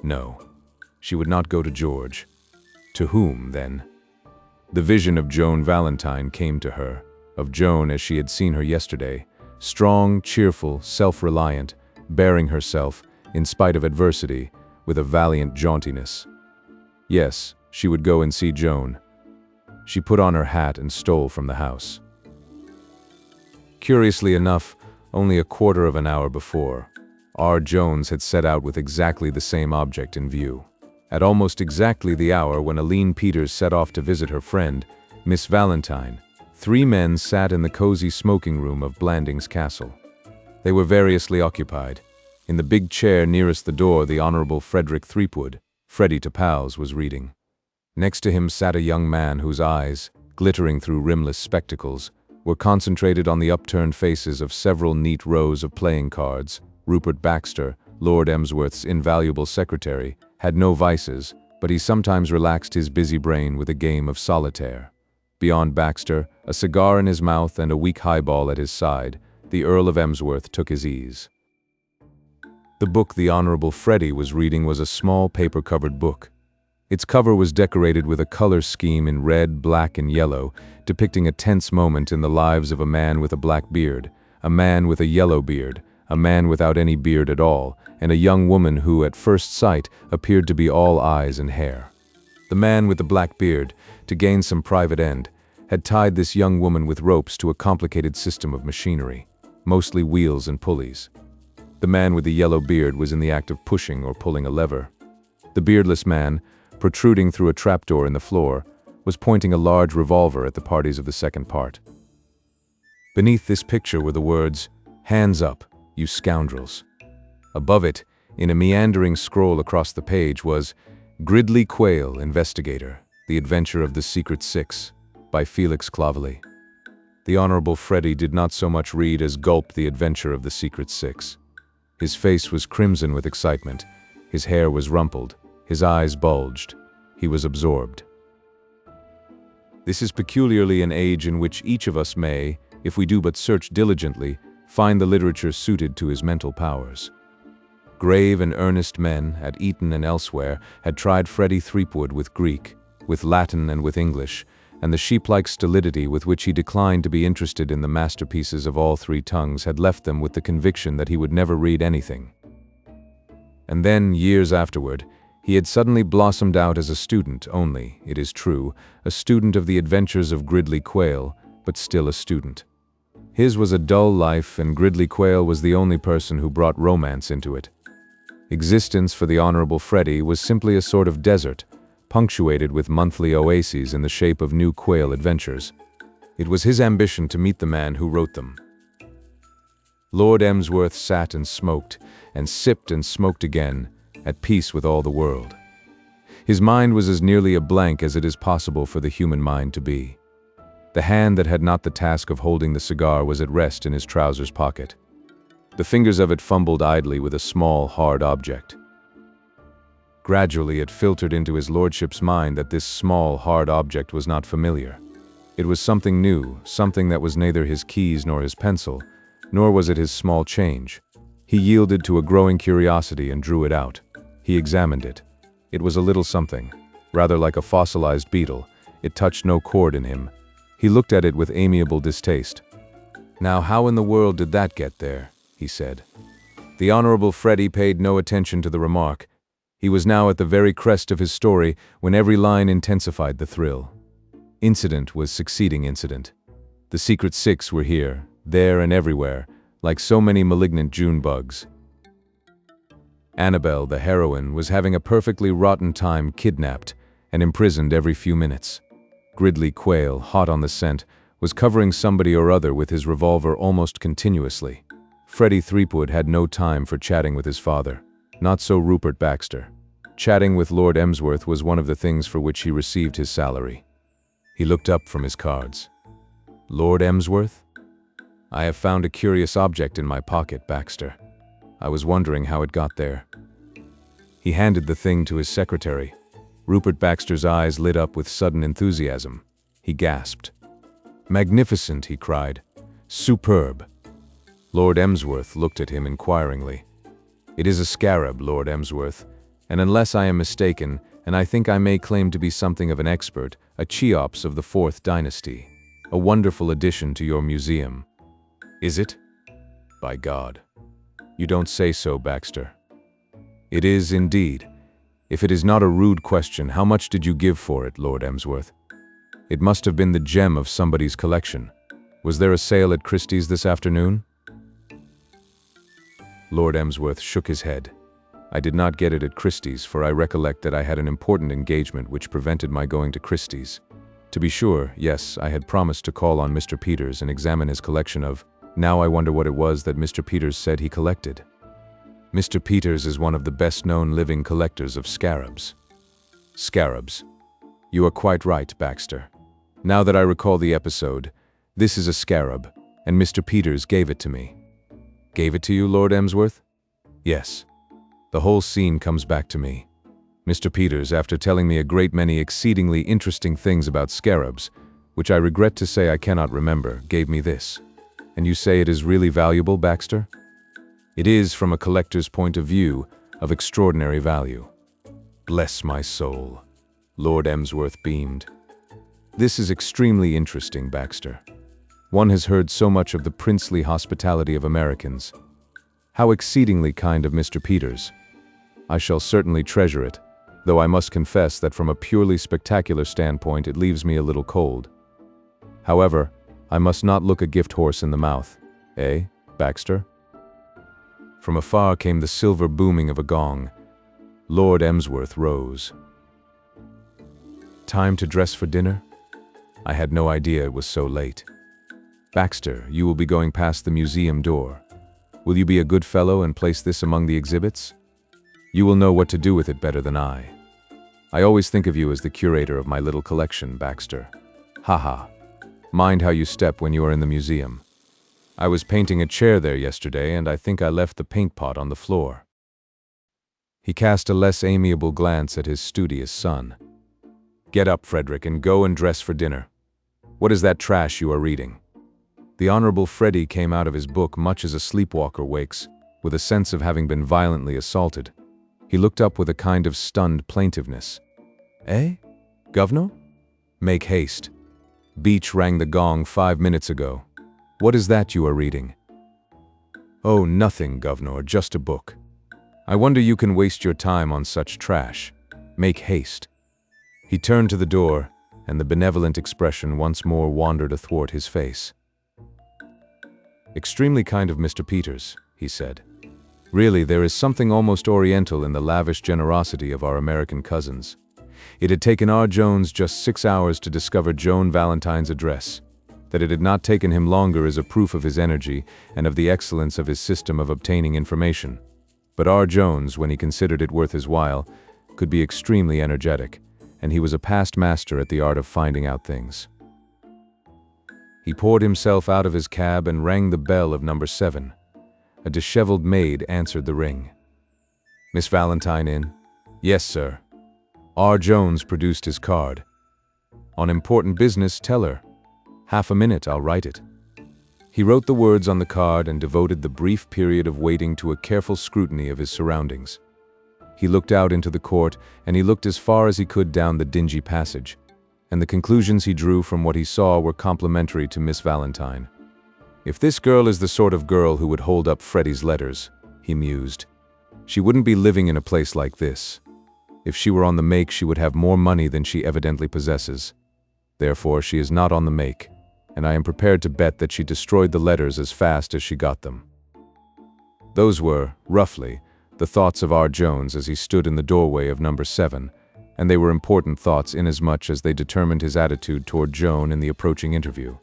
No, she would not go to George. To whom, then? The vision of Joan Valentine came to her, of Joan as she had seen her yesterday, strong, cheerful, self-reliant, bearing herself, in spite of adversity, with a valiant jauntiness. Yes, she would go and see Joan. She put on her hat and stole from the house. Curiously enough, only a quarter of an hour before, R. Jones had set out with exactly the same object in view. At almost exactly the hour when Aline Peters set off to visit her friend, Miss Valentine, 3 men sat in the cozy smoking room of Blandings Castle. They were variously occupied. In the big chair nearest the door, the Honorable Frederick Threepwood, Freddie to pals, was reading. Next to him sat a young man whose eyes, glittering through rimless spectacles, were concentrated on the upturned faces of several neat rows of playing cards. Rupert Baxter, Lord Emsworth's invaluable secretary, had no vices, but he sometimes relaxed his busy brain with a game of solitaire. Beyond Baxter, a cigar in his mouth and a weak highball at his side, the Earl of Emsworth took his ease. The book the Honorable Freddie was reading was a small paper-covered book. Its cover was decorated with a color scheme in red, black, and yellow, depicting a tense moment in the lives of a man with a black beard, a man with a yellow beard, a man without any beard at all, and a young woman who, at first sight, appeared to be all eyes and hair. The man with the black beard, to gain some private end, had tied this young woman with ropes to a complicated system of machinery, mostly wheels and pulleys. The man with the yellow beard was in the act of pushing or pulling a lever. The beardless man, protruding through a trapdoor in the floor, was pointing a large revolver at the parties of the second part. Beneath this picture were the words, "Hands up, you scoundrels." Above it, in a meandering scroll across the page, was Gridley Quayle, Investigator, The Adventure of the Secret Six, by Felix Clovelly. The Honorable Freddie did not so much read as gulp The Adventure of the Secret Six. His face was crimson with excitement, his hair was rumpled, his eyes bulged. He was absorbed. This is peculiarly an age in which each of us may, if we do but search diligently, find the literature suited to his mental powers. Grave and earnest men, at Eton and elsewhere, had tried Freddie Threepwood with Greek, with Latin and with English, and the sheep-like stolidity with which he declined to be interested in the masterpieces of all 3 tongues had left them with the conviction that he would never read anything. And then, years afterward, he had suddenly blossomed out as a student only, it is true, a student of the adventures of Gridley Quayle, but still a student. His was a dull life, and Gridley Quayle was the only person who brought romance into it. Existence for the Honorable Freddie was simply a sort of desert, punctuated with monthly oases in the shape of new Quayle adventures. It was his ambition to meet the man who wrote them. Lord Emsworth sat and sipped and smoked again, at peace with all the world. His mind was as nearly a blank as it is possible for the human mind to be. The hand that had not the task of holding the cigar was at rest in his trousers pocket. The fingers of it fumbled idly with a small, hard object. Gradually it filtered into his lordship's mind that this small, hard object was not familiar. It was something new, something that was neither his keys nor his pencil, nor was it his small change. He yielded to a growing curiosity and drew it out. He examined it. It was a little something, rather like a fossilized beetle. It touched no chord in him. He looked at it with amiable distaste. "Now how in the world did that get there?" he said. The Honorable Freddie paid no attention to the remark. He was now at the very crest of his story when every line intensified the thrill. Incident was succeeding incident. The Secret Six were here, there and everywhere, like so many malignant June bugs. Annabelle, the heroine, was having a perfectly rotten time kidnapped and imprisoned every few minutes. Gridley Quayle, hot on the scent, was covering somebody or other with his revolver almost continuously. Freddie Threepwood had no time for chatting with his father. Not so Rupert Baxter. Chatting with Lord Emsworth was one of the things for which he received his salary. He looked up from his cards. "Lord Emsworth? I have found a curious object in my pocket, Baxter. I was wondering how it got there." He handed the thing to his secretary. Rupert Baxter's eyes lit up with sudden enthusiasm. He gasped. "Magnificent," he cried. "Superb." Lord Emsworth looked at him inquiringly. "It is a scarab, Lord Emsworth, and unless I am mistaken, and I think I may claim to be something of an expert, a Cheops of the 4th dynasty. A wonderful addition to your museum." "Is it?" "By God." "You don't say so, Baxter." "It is indeed. If it is not a rude question, how much did you give for it, Lord Emsworth?" "It must have been the gem of somebody's collection. Was there a sale at Christie's this afternoon?" Lord Emsworth shook his head. I did not get it at Christie's, for I recollect that I had an important engagement which prevented my going to Christie's. To be sure, yes, I had promised to call on Mr. Peters and examine his collection of— Now I wonder what it was that Mr. Peters said he collected. Mr. Peters is one of the best-known living collectors of scarabs. Scarabs. You are quite right, Baxter. Now that I recall the episode, this is a scarab, and Mr. Peters gave it to me. Gave it to you, Lord Emsworth? Yes. The whole scene comes back to me. Mr. Peters, after telling me a great many exceedingly interesting things about scarabs, which I regret to say I cannot remember, gave me this. And you say it is really valuable, Baxter? It is, from a collector's point of view, of extraordinary value. Bless my soul. Lord Emsworth beamed. This is extremely interesting, Baxter. One has heard so much of the princely hospitality of Americans. How exceedingly kind of Mr. Peters. I shall certainly treasure it, though I must confess that from a purely spectacular standpoint it leaves me a little cold. However, I must not look a gift horse in the mouth. Eh, Baxter? From afar came the silver booming of a gong. Lord Emsworth rose. Time to dress for dinner? I had no idea it was so late. Baxter, you will be going past the museum door. Will you be a good fellow and place this among the exhibits? You will know what to do with it better than I. I always think of you as the curator of my little collection, Baxter. Ha. Mind how you step when you are in the museum. I was painting a chair there yesterday, and I think I left the paint pot on the floor. He cast a less amiable glance at his studious son. Get up, Frederick, and go and dress for dinner. What is that trash you are reading? The Honorable Freddie came out of his book much as a sleepwalker wakes, with a sense of having been violently assaulted. He looked up with a kind of stunned plaintiveness. Eh? Governor? Make haste. Beach rang the gong 5 minutes ago. What is that you are reading? Oh, nothing, Governor, just a book. I wonder you can waste your time on such trash. Make haste. He turned to the door, and the benevolent expression once more wandered athwart his face. Extremely kind of Mr. Peters, he said. Really, there is something almost oriental in the lavish generosity of our American cousins. It had taken R. Jones just 6 hours to discover Joan Valentine's address. That it had not taken him longer is a proof of his energy and of the excellence of his system of obtaining information. But R. Jones, when he considered it worth his while, could be extremely energetic, and he was a past master at the art of finding out things. He poured himself out of his cab and rang the bell of number 7. A disheveled maid answered the ring. Miss Valentine in? Yes, sir. R. Jones produced his card. On important business, tell her. Half a minute, I'll write it. He wrote the words on the card and devoted the brief period of waiting to a careful scrutiny of his surroundings. He looked out into the court, and he looked as far as he could down the dingy passage, and the conclusions he drew from what he saw were complimentary to Miss Valentine. If this girl is the sort of girl who would hold up Freddie's letters, he mused, she wouldn't be living in a place like this. If she were on the make, she would have more money than she evidently possesses. Therefore, she is not on the make, and I am prepared to bet that she destroyed the letters as fast as she got them. Those were, roughly, the thoughts of R. Jones as he stood in the doorway of number 7, and they were important thoughts inasmuch as they determined his attitude toward Joan in the approaching interview.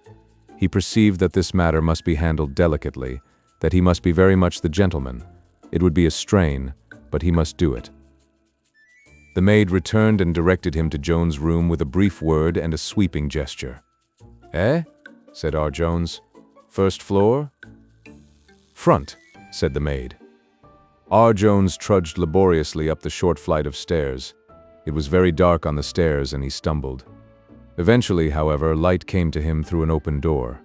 He perceived that this matter must be handled delicately, that he must be very much the gentleman. It would be a strain, but he must do it. The maid returned and directed him to Joan's room with a brief word and a sweeping gesture. Eh? Said R. Jones. First floor? Front, said the maid. R. Jones trudged laboriously up the short flight of stairs. It was very dark on the stairs and he stumbled. Eventually, however, light came to him through an open door.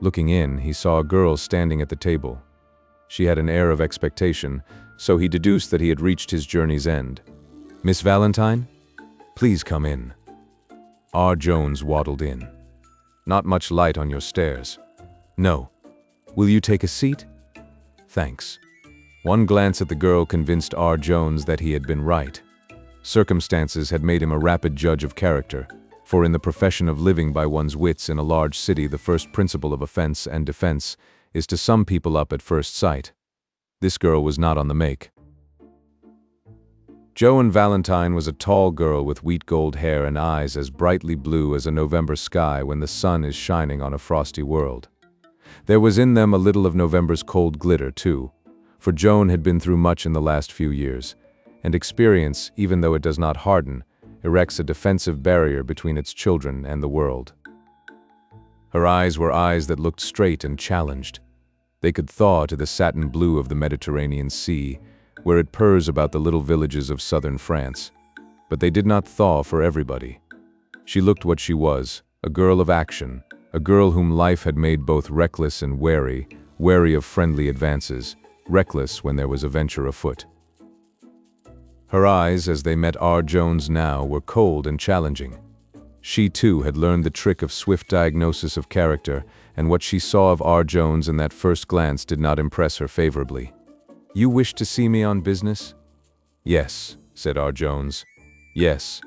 Looking in, he saw a girl standing at the table. She had an air of expectation, so he deduced that he had reached his journey's end. Miss Valentine? Please come in. R. Jones waddled in. Not much light on your stairs. No. Will you take a seat? Thanks. One glance at the girl convinced R. Jones that he had been right. Circumstances had made him a rapid judge of character, for in the profession of living by one's wits in a large city the first principle of offense and defense is to sum people up at first sight. This girl was not on the make. Joan Valentine was a tall girl with wheat gold hair and eyes as brightly blue as a November sky when the sun is shining on a frosty world. There was in them a little of November's cold glitter, too, for Joan had been through much in the last few years, and experience, even though it does not harden, erects a defensive barrier between its children and the world. Her eyes were eyes that looked straight and challenged. They could thaw to the satin blue of the Mediterranean Sea, where it purrs about the little villages of southern France. But they did not thaw for everybody. She looked what she was, a girl of action, a girl whom life had made both reckless and wary, wary of friendly advances, reckless when there was a venture afoot. Her eyes, as they met R. Jones now, were cold and challenging. She, too, had learned the trick of swift diagnosis of character, and what she saw of R. Jones in that first glance did not impress her favorably. "You wish to see me on business?" "Yes," said R. Jones. "Yes.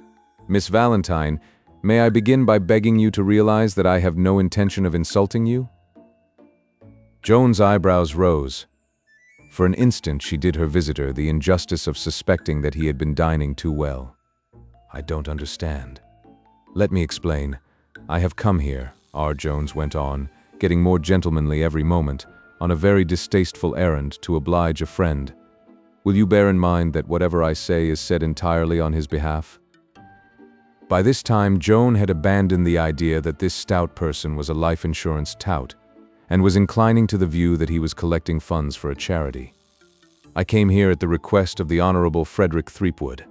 Miss Valentine, may I begin by begging you to realize that I have no intention of insulting you?" Joan's eyebrows rose. For an instant she did her visitor the injustice of suspecting that he had been dining too well. "I don't understand." "Let me explain. I have come here," R. Jones went on, getting more gentlemanly every moment, "on a very distasteful errand to oblige a friend. Will you bear in mind that whatever I say is said entirely on his behalf?" By this time, Joan had abandoned the idea that this stout person was a life insurance tout, and was inclining to the view that he was collecting funds for a charity. "I came here at the request of the Honorable Frederick Threepwood."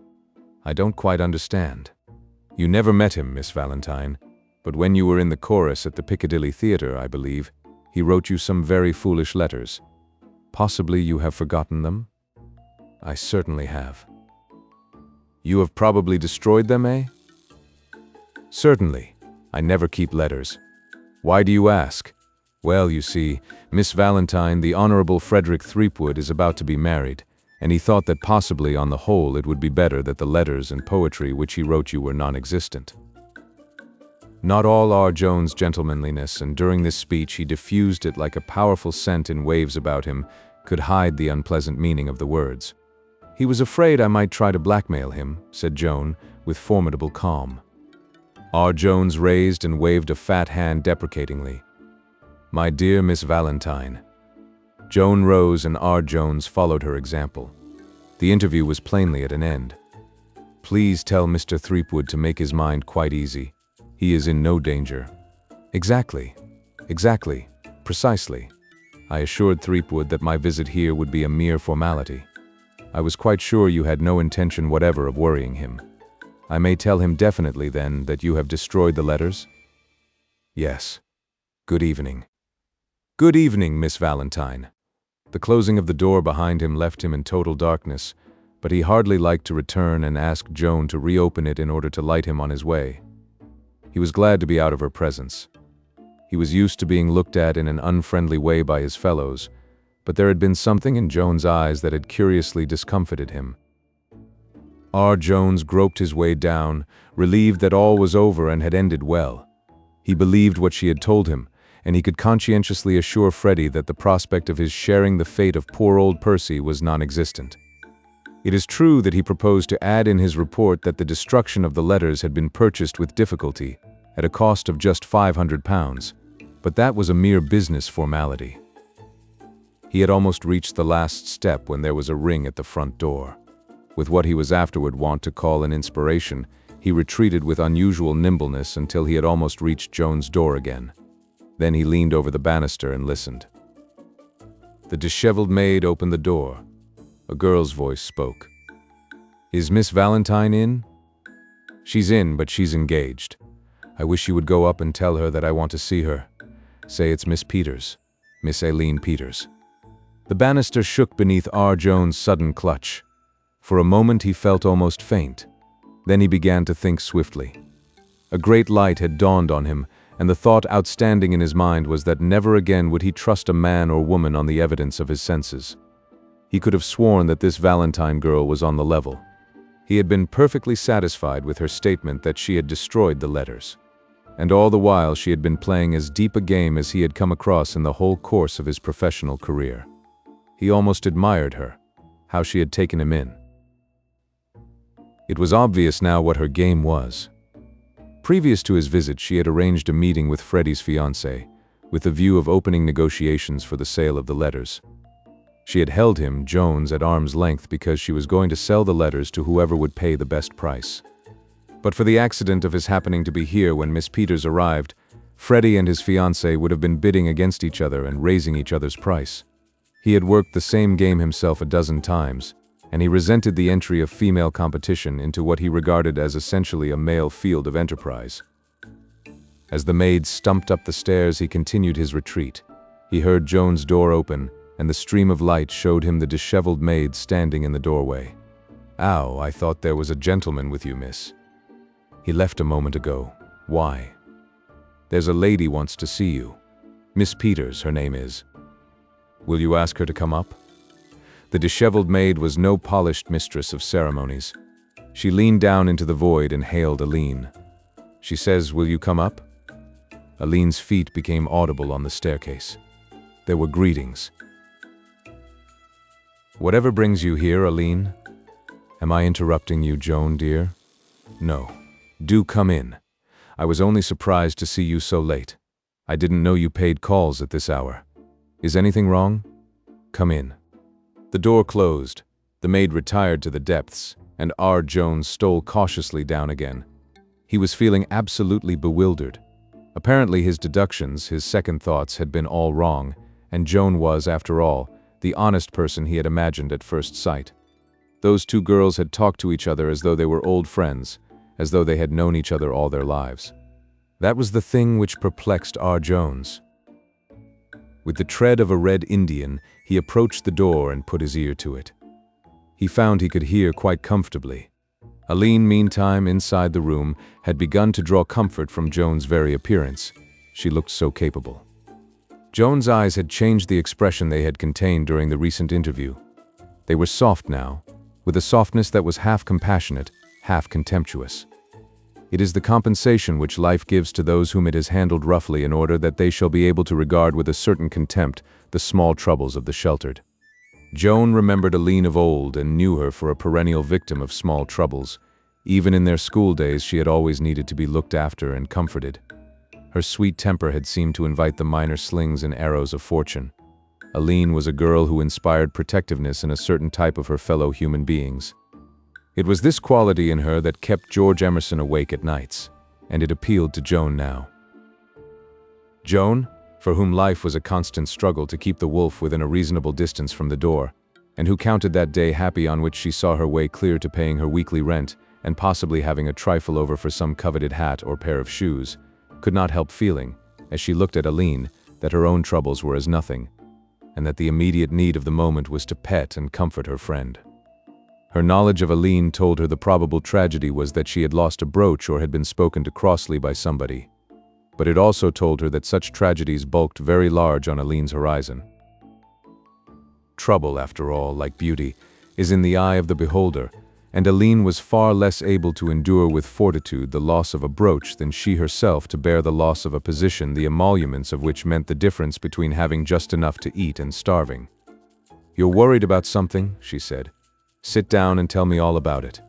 "I don't quite understand." "You never met him, Miss Valentine, but when you were in the chorus at the Piccadilly Theatre, I believe, he wrote you some very foolish letters. Possibly you have forgotten them?" "I certainly have." "You have probably destroyed them, eh?" "Certainly. I never keep letters." "Why do you ask?" "Well, you see, Miss Valentine, the Honorable Frederick Threepwood is about to be married, and he thought that possibly on the whole it would be better that the letters and poetry which he wrote you were non-existent." Not all R. Jones' gentlemanliness, and during this speech he diffused it like a powerful scent in waves about him, could hide the unpleasant meaning of the words. "He was afraid I might try to blackmail him," said Joan, with formidable calm. R. Jones raised and waved a fat hand deprecatingly. "My dear Miss Valentine." Joan rose and R. Jones followed her example. The interview was plainly at an end. "Please tell Mr. Threepwood to make his mind quite easy. He is in no danger." Exactly, precisely. I assured Threepwood that my visit here would be a mere formality. I was quite sure you had no intention whatever of worrying him. I may tell him definitely, then, that you have destroyed the letters?" "Yes. Good evening." "Good evening, Miss Valentine." The closing of the door behind him left him in total darkness, but he hardly liked to return and ask Joan to reopen it in order to light him on his way. He was glad to be out of her presence. He was used to being looked at in an unfriendly way by his fellows, but there had been something in Joan's eyes that had curiously discomfited him. R. Jones groped his way down, relieved that all was over and had ended well. He believed what she had told him, and he could conscientiously assure Freddie that the prospect of his sharing the fate of poor old Percy was non-existent. It is true that he proposed to add in his report that the destruction of the letters had been purchased with difficulty, at a cost of just £500, but that was a mere business formality. He had almost reached the last step when there was a ring at the front door. With what he was afterward wont to call an inspiration, he retreated with unusual nimbleness until he had almost reached Joan's door again. Then he leaned over the banister and listened. The disheveled maid opened the door. A girl's voice spoke. "Is Miss Valentine in?" "She's in, but she's engaged. I wish you would go up and tell her that I want to see her. Say it's Miss Peters, Miss Aileen Peters." The banister shook beneath R. Jones' sudden clutch. For a moment he felt almost faint. Then he began to think swiftly. A great light had dawned on him, and the thought outstanding in his mind was that never again would he trust a man or woman on the evidence of his senses. He could have sworn that this Valentine girl was on the level. He had been perfectly satisfied with her statement that she had destroyed the letters. And all the while she had been playing as deep a game as he had come across in the whole course of his professional career. He almost admired her, how she had taken him in. It was obvious now what her game was. Previous to his visit, she had arranged a meeting with Freddie's fiancé, with the view of opening negotiations for the sale of the letters. She had held him, Jones, at arm's length because she was going to sell the letters to whoever would pay the best price. But for the accident of his happening to be here when Miss Peters arrived, Freddie and his fiancée would have been bidding against each other and raising each other's price. He had worked the same game himself a dozen times, and he resented the entry of female competition into what he regarded as essentially a male field of enterprise. As the maid stumped up the stairs, he continued his retreat. He heard Jones' door open, and the stream of light showed him the disheveled maid standing in the doorway. "Ow, I thought there was a gentleman with you, miss." "He left a moment ago. Why?" "There's a lady wants to see you. Miss Peters, her name is." "Will you ask her to come up?" The disheveled maid was no polished mistress of ceremonies. She leaned down into the void and hailed Aline. She says, "Will you come up?" Aline's feet became audible on the staircase. There were greetings. "Whatever brings you here, Aline?" "Am I interrupting you, Joan, dear?" "No. Do come in. I was only surprised to see you so late. I didn't know you paid calls at this hour. Is anything wrong? Come in." The door closed. The maid retired to the depths, and R. Jones stole cautiously down again. He was feeling absolutely bewildered. Apparently his deductions, his second thoughts, had been all wrong, and Joan was, after all, the honest person he had imagined at first sight. Those two girls had talked to each other as though they were old friends, as though they had known each other all their lives. That was the thing which perplexed R. Jones. With the tread of a red Indian, he approached the door and put his ear to it. He found he could hear quite comfortably. Aline, meantime, inside the room, had begun to draw comfort from Joan's very appearance. She looked so capable. Joan's eyes had changed the expression they had contained during the recent interview. They were soft now, with a softness that was half compassionate, half contemptuous. It is the compensation which life gives to those whom it has handled roughly in order that they shall be able to regard with a certain contempt the small troubles of the sheltered. Joan remembered Aline of old and knew her for a perennial victim of small troubles. Even in their school days, she had always needed to be looked after and comforted. Her sweet temper had seemed to invite the minor slings and arrows of fortune. Aline was a girl who inspired protectiveness in a certain type of her fellow human beings. It was this quality in her that kept George Emerson awake at nights, and it appealed to Joan now. Joan, for whom life was a constant struggle to keep the wolf within a reasonable distance from the door, and who counted that day happy on which she saw her way clear to paying her weekly rent and possibly having a trifle over for some coveted hat or pair of shoes, could not help feeling, as she looked at Aline, that her own troubles were as nothing, and that the immediate need of the moment was to pet and comfort her friend. Her knowledge of Aline told her the probable tragedy was that she had lost a brooch or had been spoken to crossly by somebody. But it also told her that such tragedies bulked very large on Aline's horizon. Trouble, after all, like beauty, is in the eye of the beholder, and Aline was far less able to endure with fortitude the loss of a brooch than she herself to bear the loss of a position the emoluments of which meant the difference between having just enough to eat and starving. "You're worried about something," she said. "Sit down and tell me all about it."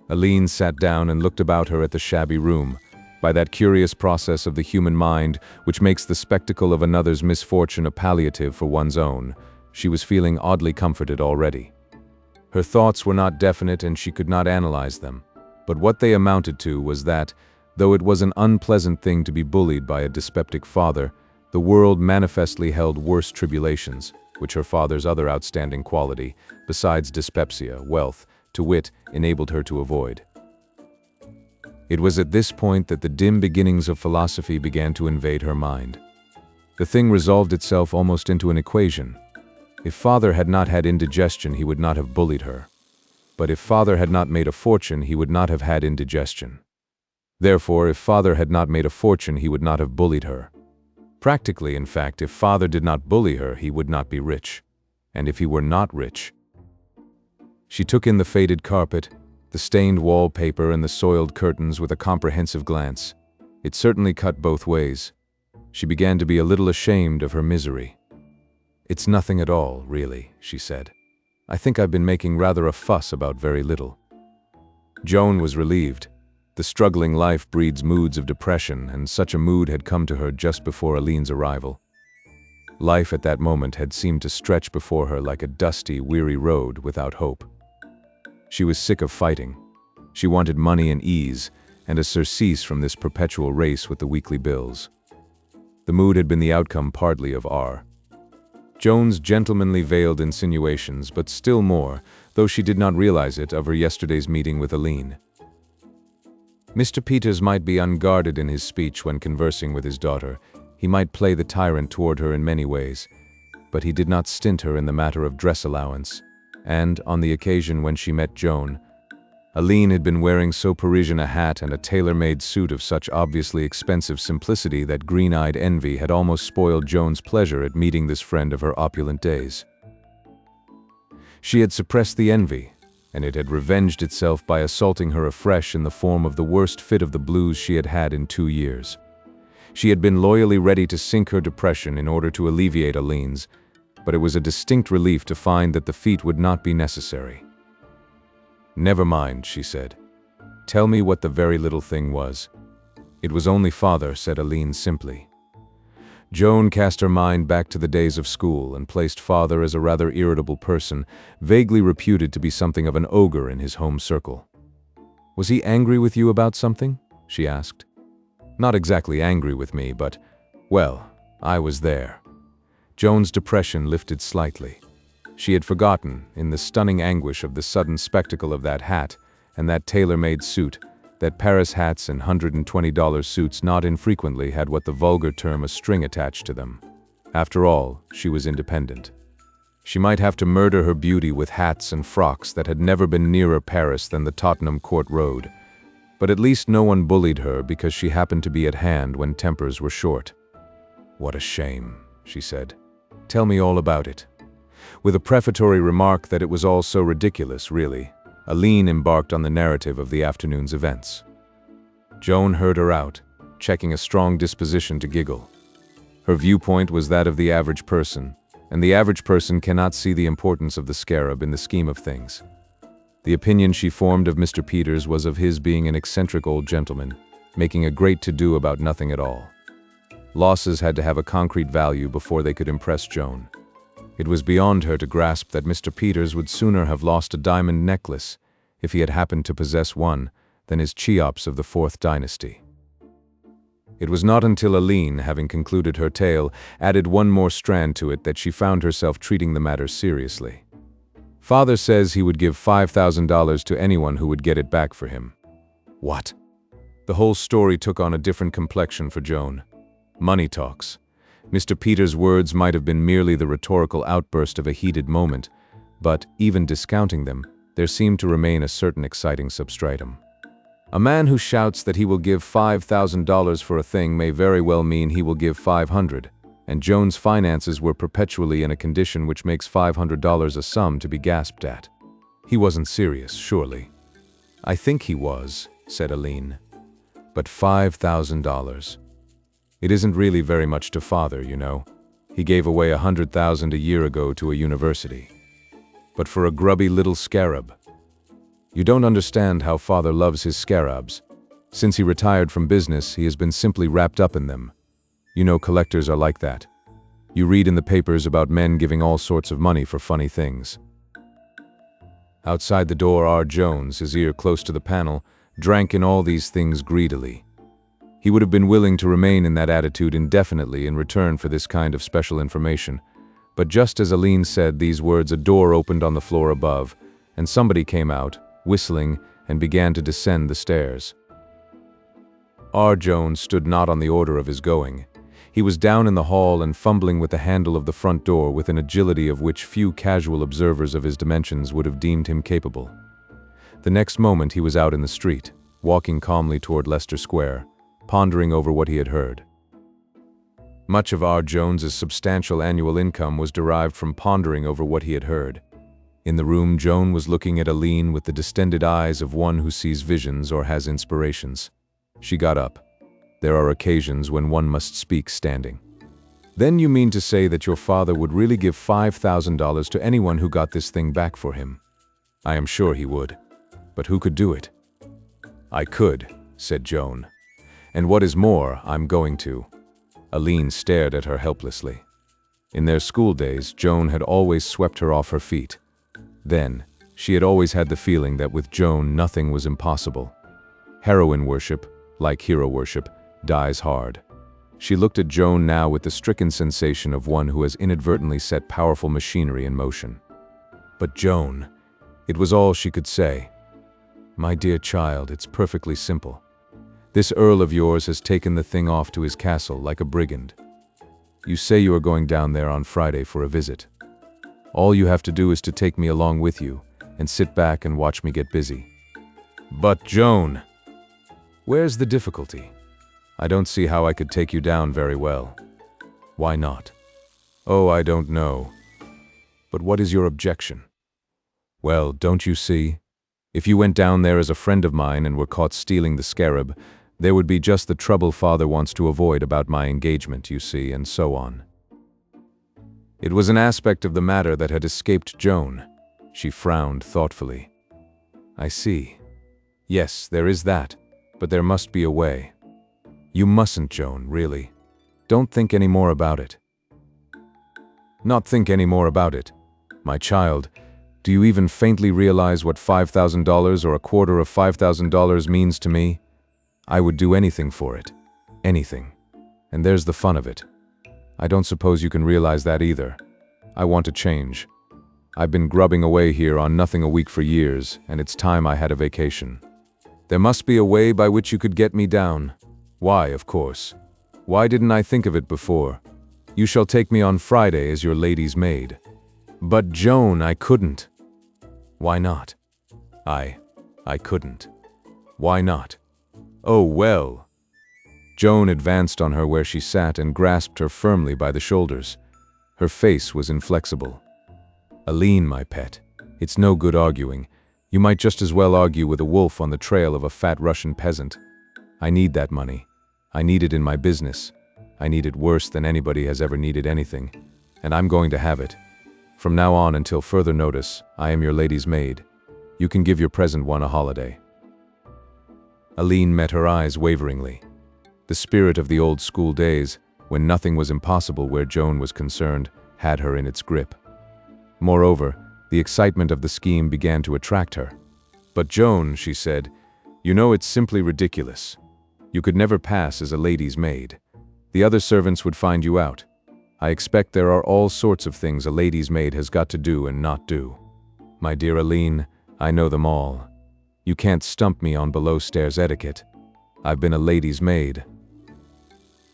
Aline sat down and looked about her at the shabby room. By that curious process of the human mind which makes the spectacle of another's misfortune a palliative for one's own, she was feeling oddly comforted already. Her thoughts were not definite and she could not analyze them, but what they amounted to was that, though it was an unpleasant thing to be bullied by a dyspeptic father, the world manifestly held worse tribulations, which her father's other outstanding quality, besides dyspepsia, wealth, to wit, enabled her to avoid. It was at this point that the dim beginnings of philosophy began to invade her mind. The thing resolved itself almost into an equation. If father had not had indigestion, he would not have bullied her. But if father had not made a fortune, he would not have had indigestion. Therefore, if father had not made a fortune, he would not have bullied her. Practically, in fact, if father did not bully her, he would not be rich. And if he were not rich... She took in the faded carpet, the stained wallpaper and the soiled curtains with a comprehensive glance. It certainly cut both ways. She began to be a little ashamed of her misery. "It's nothing at all, really," she said. "I think I've been making rather a fuss about very little." Joan was relieved. The struggling life breeds moods of depression, and such a mood had come to her just before Aline's arrival. Life at that moment had seemed to stretch before her like a dusty, weary road without hope. She was sick of fighting. She wanted money and ease, and a surcease from this perpetual race with the weekly bills. The mood had been the outcome partly of Joan's gentlemanly veiled insinuations, but still more, though she did not realize it, of her yesterday's meeting with Aline. Mr. Peters might be unguarded in his speech when conversing with his daughter. He might play the tyrant toward her in many ways, but he did not stint her in the matter of dress allowance. And, on the occasion when she met Joan, Aline had been wearing so Parisian a hat and a tailor-made suit of such obviously expensive simplicity that green-eyed envy had almost spoiled Joan's pleasure at meeting this friend of her opulent days. She had suppressed the envy, and it had revenged itself by assaulting her afresh in the form of the worst fit of the blues she had had in 2 years. She had been loyally ready to sink her depression in order to alleviate Aline's, but it was a distinct relief to find that the feat would not be necessary. "Never mind," she said. "Tell me what the very little thing was." "It was only father," said Aline simply. Joan cast her mind back to the days of school and placed father as a rather irritable person, vaguely reputed to be something of an ogre in his home circle. "Was he angry with you about something?" she asked. "Not exactly angry with me, but, well, I was there." Joan's depression lifted slightly. She had forgotten, in the stunning anguish of the sudden spectacle of that hat and that tailor-made suit, that Paris hats and $120 suits not infrequently had what the vulgar term a string attached to them. After all, she was independent. She might have to murder her beauty with hats and frocks that had never been nearer Paris than the Tottenham Court Road, but at least no one bullied her because she happened to be at hand when tempers were short. "What a shame," she said. "Tell me all about it." With a prefatory remark that it was all so ridiculous, really, Aline embarked on the narrative of the afternoon's events. Joan heard her out, checking a strong disposition to giggle. Her viewpoint was that of the average person, and the average person cannot see the importance of the scarab in the scheme of things. The opinion she formed of Mr. Peters was of his being an eccentric old gentleman, making a great to-do about nothing at all. Losses had to have a concrete value before they could impress Joan. It was beyond her to grasp that Mr. Peters would sooner have lost a diamond necklace, if he had happened to possess one, than his Cheops of the 4th dynasty. It was not until Aline, having concluded her tale, added one more strand to it that she found herself treating the matter seriously. "Father says he would give $5,000 to anyone who would get it back for him." "What?" The whole story took on a different complexion for Joan. Money talks. Mr. Peters' words might have been merely the rhetorical outburst of a heated moment, but, even discounting them, there seemed to remain a certain exciting substratum. A man who shouts that he will give $5,000 for a thing may very well mean he will give 500, and Joan's finances were perpetually in a condition which makes $500 a sum to be gasped at. He wasn't serious, surely. "I think he was," said Aline. "But $5,000. It isn't really very much to father, you know. He gave away $100,000 a year ago to a university. But for a grubby little scarab. You don't understand how father loves his scarabs. Since he retired from business, he has been simply wrapped up in them. You know collectors are like that. You read in the papers about men giving all sorts of money for funny things." Outside the door, R. Jones, his ear close to the panel, drank in all these things greedily. He would have been willing to remain in that attitude indefinitely in return for this kind of special information, but just as Aline said these words, a door opened on the floor above, and somebody came out, whistling, and began to descend the stairs. R. Jones stood not on the order of his going. He was down in the hall and fumbling with the handle of the front door with an agility of which few casual observers of his dimensions would have deemed him capable. The next moment he was out in the street, walking calmly toward Leicester Square, pondering over what he had heard. Much of R. Jones's substantial annual income was derived from pondering over what he had heard. In the room, Joan was looking at Aline with the distended eyes of one who sees visions or has inspirations. She got up. There are occasions when one must speak standing. Then you mean to say that your father would really give $5,000 to anyone who got this thing back for him? I am sure he would. But who could do it? I could, said Joan. And what is more, I'm going to. Aline stared at her helplessly. In their school days, Joan had always swept her off her feet. Then, she had always had the feeling that with Joan nothing was impossible. Heroine worship, like hero worship, dies hard. She looked at Joan now with the stricken sensation of one who has inadvertently set powerful machinery in motion. But Joan, it was all she could say. My dear child, it's perfectly simple. This Earl of yours has taken the thing off to his castle like a brigand. You say you are going down there on Friday for a visit. All you have to do is to take me along with you and sit back and watch me get busy. But Joan, where's the difficulty? I don't see how I could take you down very well. Why not? Oh, I don't know. But what is your objection? Well, don't you see? If you went down there as a friend of mine and were caught stealing the scarab, there would be just the trouble father wants to avoid about my engagement, you see, and so on. It was an aspect of the matter that had escaped Joan. She frowned thoughtfully. I see. Yes, there is that, but there must be a way. You mustn't, Joan, really. Don't think any more about it. Not think any more about it. My child, do you even faintly realize what $5,000 or a quarter of $5,000 means to me? I would do anything for it. Anything. And there's the fun of it. I don't suppose you can realize that either. I want to change. I've been grubbing away here on nothing a week for years, and it's time I had a vacation. There must be a way by which you could get me down. Why, of course. Why didn't I think of it before? You shall take me on Friday as your lady's maid. But Joan, I couldn't. Why not? I couldn't. Why not? Oh, well. Joan advanced on her where she sat and grasped her firmly by the shoulders. Her face was inflexible. Aline, my pet, it's no good arguing. You might just as well argue with a wolf on the trail of a fat Russian peasant. I need that money. I need it in my business. I need it worse than anybody has ever needed anything. And I'm going to have it. From now on until further notice, I am your lady's maid. You can give your present one a holiday. Aline met her eyes waveringly. The spirit of the old school days, when nothing was impossible where Joan was concerned, had her in its grip. Moreover, the excitement of the scheme began to attract her. But Joan, she said, you know it's simply ridiculous. You could never pass as a lady's maid. The other servants would find you out. I expect there are all sorts of things a lady's maid has got to do and not do. My dear Aline, I know them all. You can't stump me on below-stairs etiquette. I've been a lady's maid.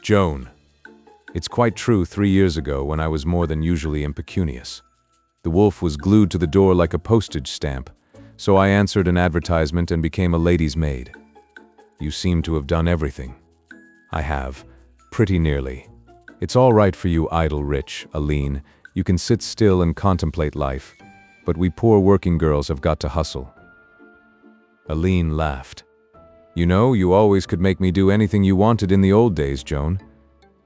Joan, it's quite true 3 years ago when I was more than usually impecunious. The wolf was glued to the door like a postage stamp, so I answered an advertisement and became a lady's maid. You seem to have done everything. I have, pretty nearly. It's all right for you idle rich, Aline. You can sit still and contemplate life. But we poor working girls have got to hustle. Aline laughed. You know, you always could make me do anything you wanted in the old days, Joan.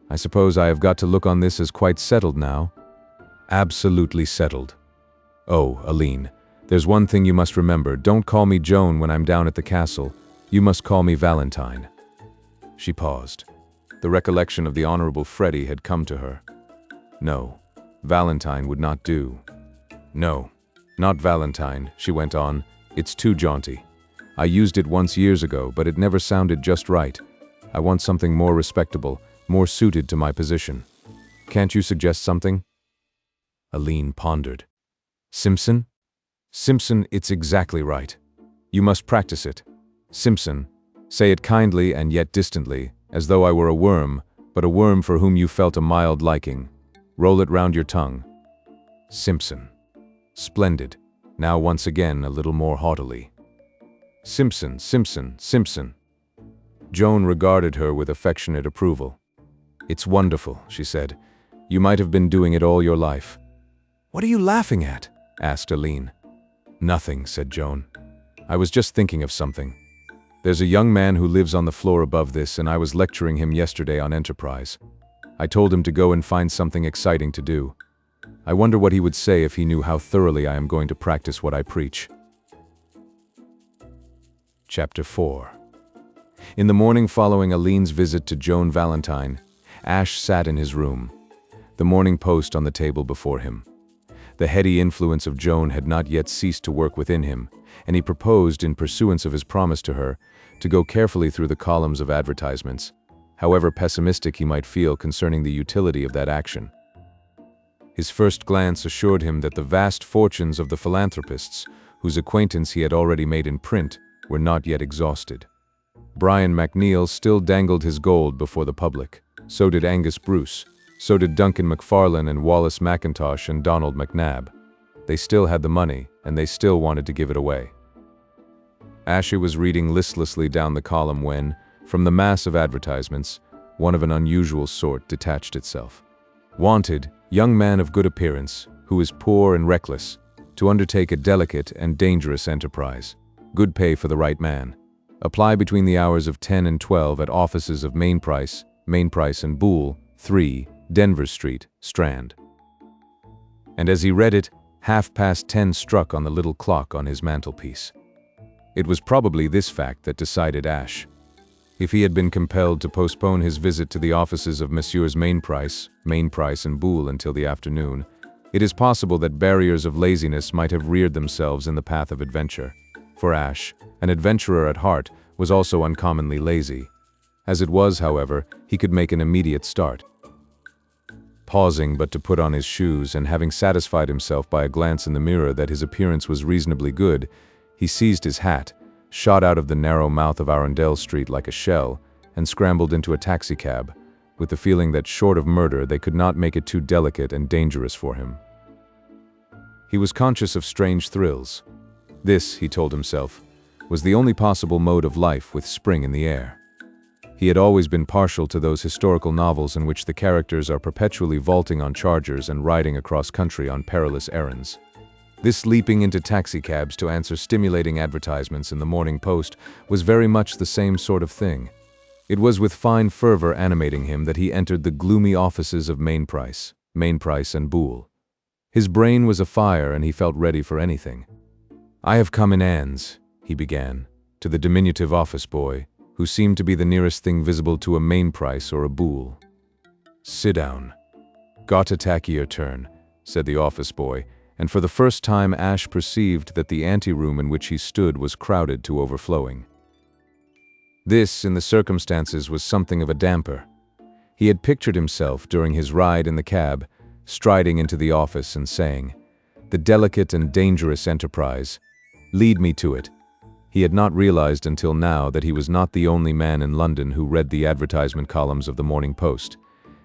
I suppose I have got to look on this as quite settled now. Absolutely settled. Oh, Aline, there's one thing you must remember. Don't call me Joan when I'm down at the castle. You must call me Valentine. She paused. The recollection of the Honorable Freddie had come to her. No, Valentine would not do. No, not Valentine, she went on. It's too jaunty. I used it once years ago, but it never sounded just right. I want something more respectable, more suited to my position. Can't you suggest something? Aline pondered. Simpson? Simpson, it's exactly right. You must practice it. Simpson, say it kindly and yet distantly, as though I were a worm, but a worm for whom you felt a mild liking. Roll it round your tongue. Simpson. Splendid. Now once again a little more haughtily. Simpson, Simpson, Simpson. Joan regarded her with affectionate approval. It's wonderful, she said. You might have been doing it all your life. What are you laughing at? Asked Aline. Nothing, said Joan. I was just thinking of something. There's a young man who lives on the floor above this, and I was lecturing him yesterday on enterprise. I told him to go and find something exciting to do. I wonder what he would say if he knew how thoroughly I am going to practice what I preach. Chapter 4. In the morning following Aline's visit to Joan Valentine, Ash sat in his room, the Morning Post on the table before him. The heady influence of Joan had not yet ceased to work within him, and he proposed, in pursuance of his promise to her, to go carefully through the columns of advertisements, however pessimistic he might feel concerning the utility of that action. His first glance assured him that the vast fortunes of the philanthropists, whose acquaintance he had already made in print, were not yet exhausted. Brian McNeill still dangled his gold before the public. So did Angus Bruce. So did Duncan McFarlane and Wallace McIntosh and Donald McNabb. They still had the money, and they still wanted to give it away. Ashley was reading listlessly down the column when, from the mass of advertisements, one of an unusual sort detached itself. Wanted, young man of good appearance, who is poor and reckless, to undertake a delicate and dangerous enterprise. Good pay for the right man. Apply between the hours of 10 and 12 at offices of Mainprice and Boole, 3, Denver Street, Strand. And as he read it, 10:30 struck on the little clock on his mantelpiece. It was probably this fact that decided Ash. If he had been compelled to postpone his visit to the offices of Messrs. Mainprice and Boole until the afternoon, it is possible that barriers of laziness might have reared themselves in the path of adventure. For Ash, an adventurer at heart, was also uncommonly lazy. As it was, however, he could make an immediate start. Pausing but to put on his shoes, and having satisfied himself by a glance in the mirror that his appearance was reasonably good, he seized his hat, shot out of the narrow mouth of Arundel Street like a shell, and scrambled into a taxicab, with the feeling that short of murder they could not make it too delicate and dangerous for him. He was conscious of strange thrills. This, he told himself, was the only possible mode of life with spring in the air. He had always been partial to those historical novels in which the characters are perpetually vaulting on chargers and riding across country on perilous errands. This leaping into taxicabs to answer stimulating advertisements in the Morning Post was very much the same sort of thing. It was with fine fervor animating him that he entered the gloomy offices of Mainprice and Boole. His brain was afire and he felt ready for anything. "I have come in Anne's," he began, to the diminutive office boy, who seemed to be the nearest thing visible to a Mainprice or a Boole. "Sit down." "Got to tacky your turn," said the office boy, and for the first time Ash perceived that the anteroom in which he stood was crowded to overflowing. This, in the circumstances, was something of a damper. He had pictured himself, during his ride in the cab, striding into the office and saying, "The delicate and dangerous enterprise. Lead me to it." He had not realized until now that he was not the only man in London who read the advertisement columns of the Morning Post,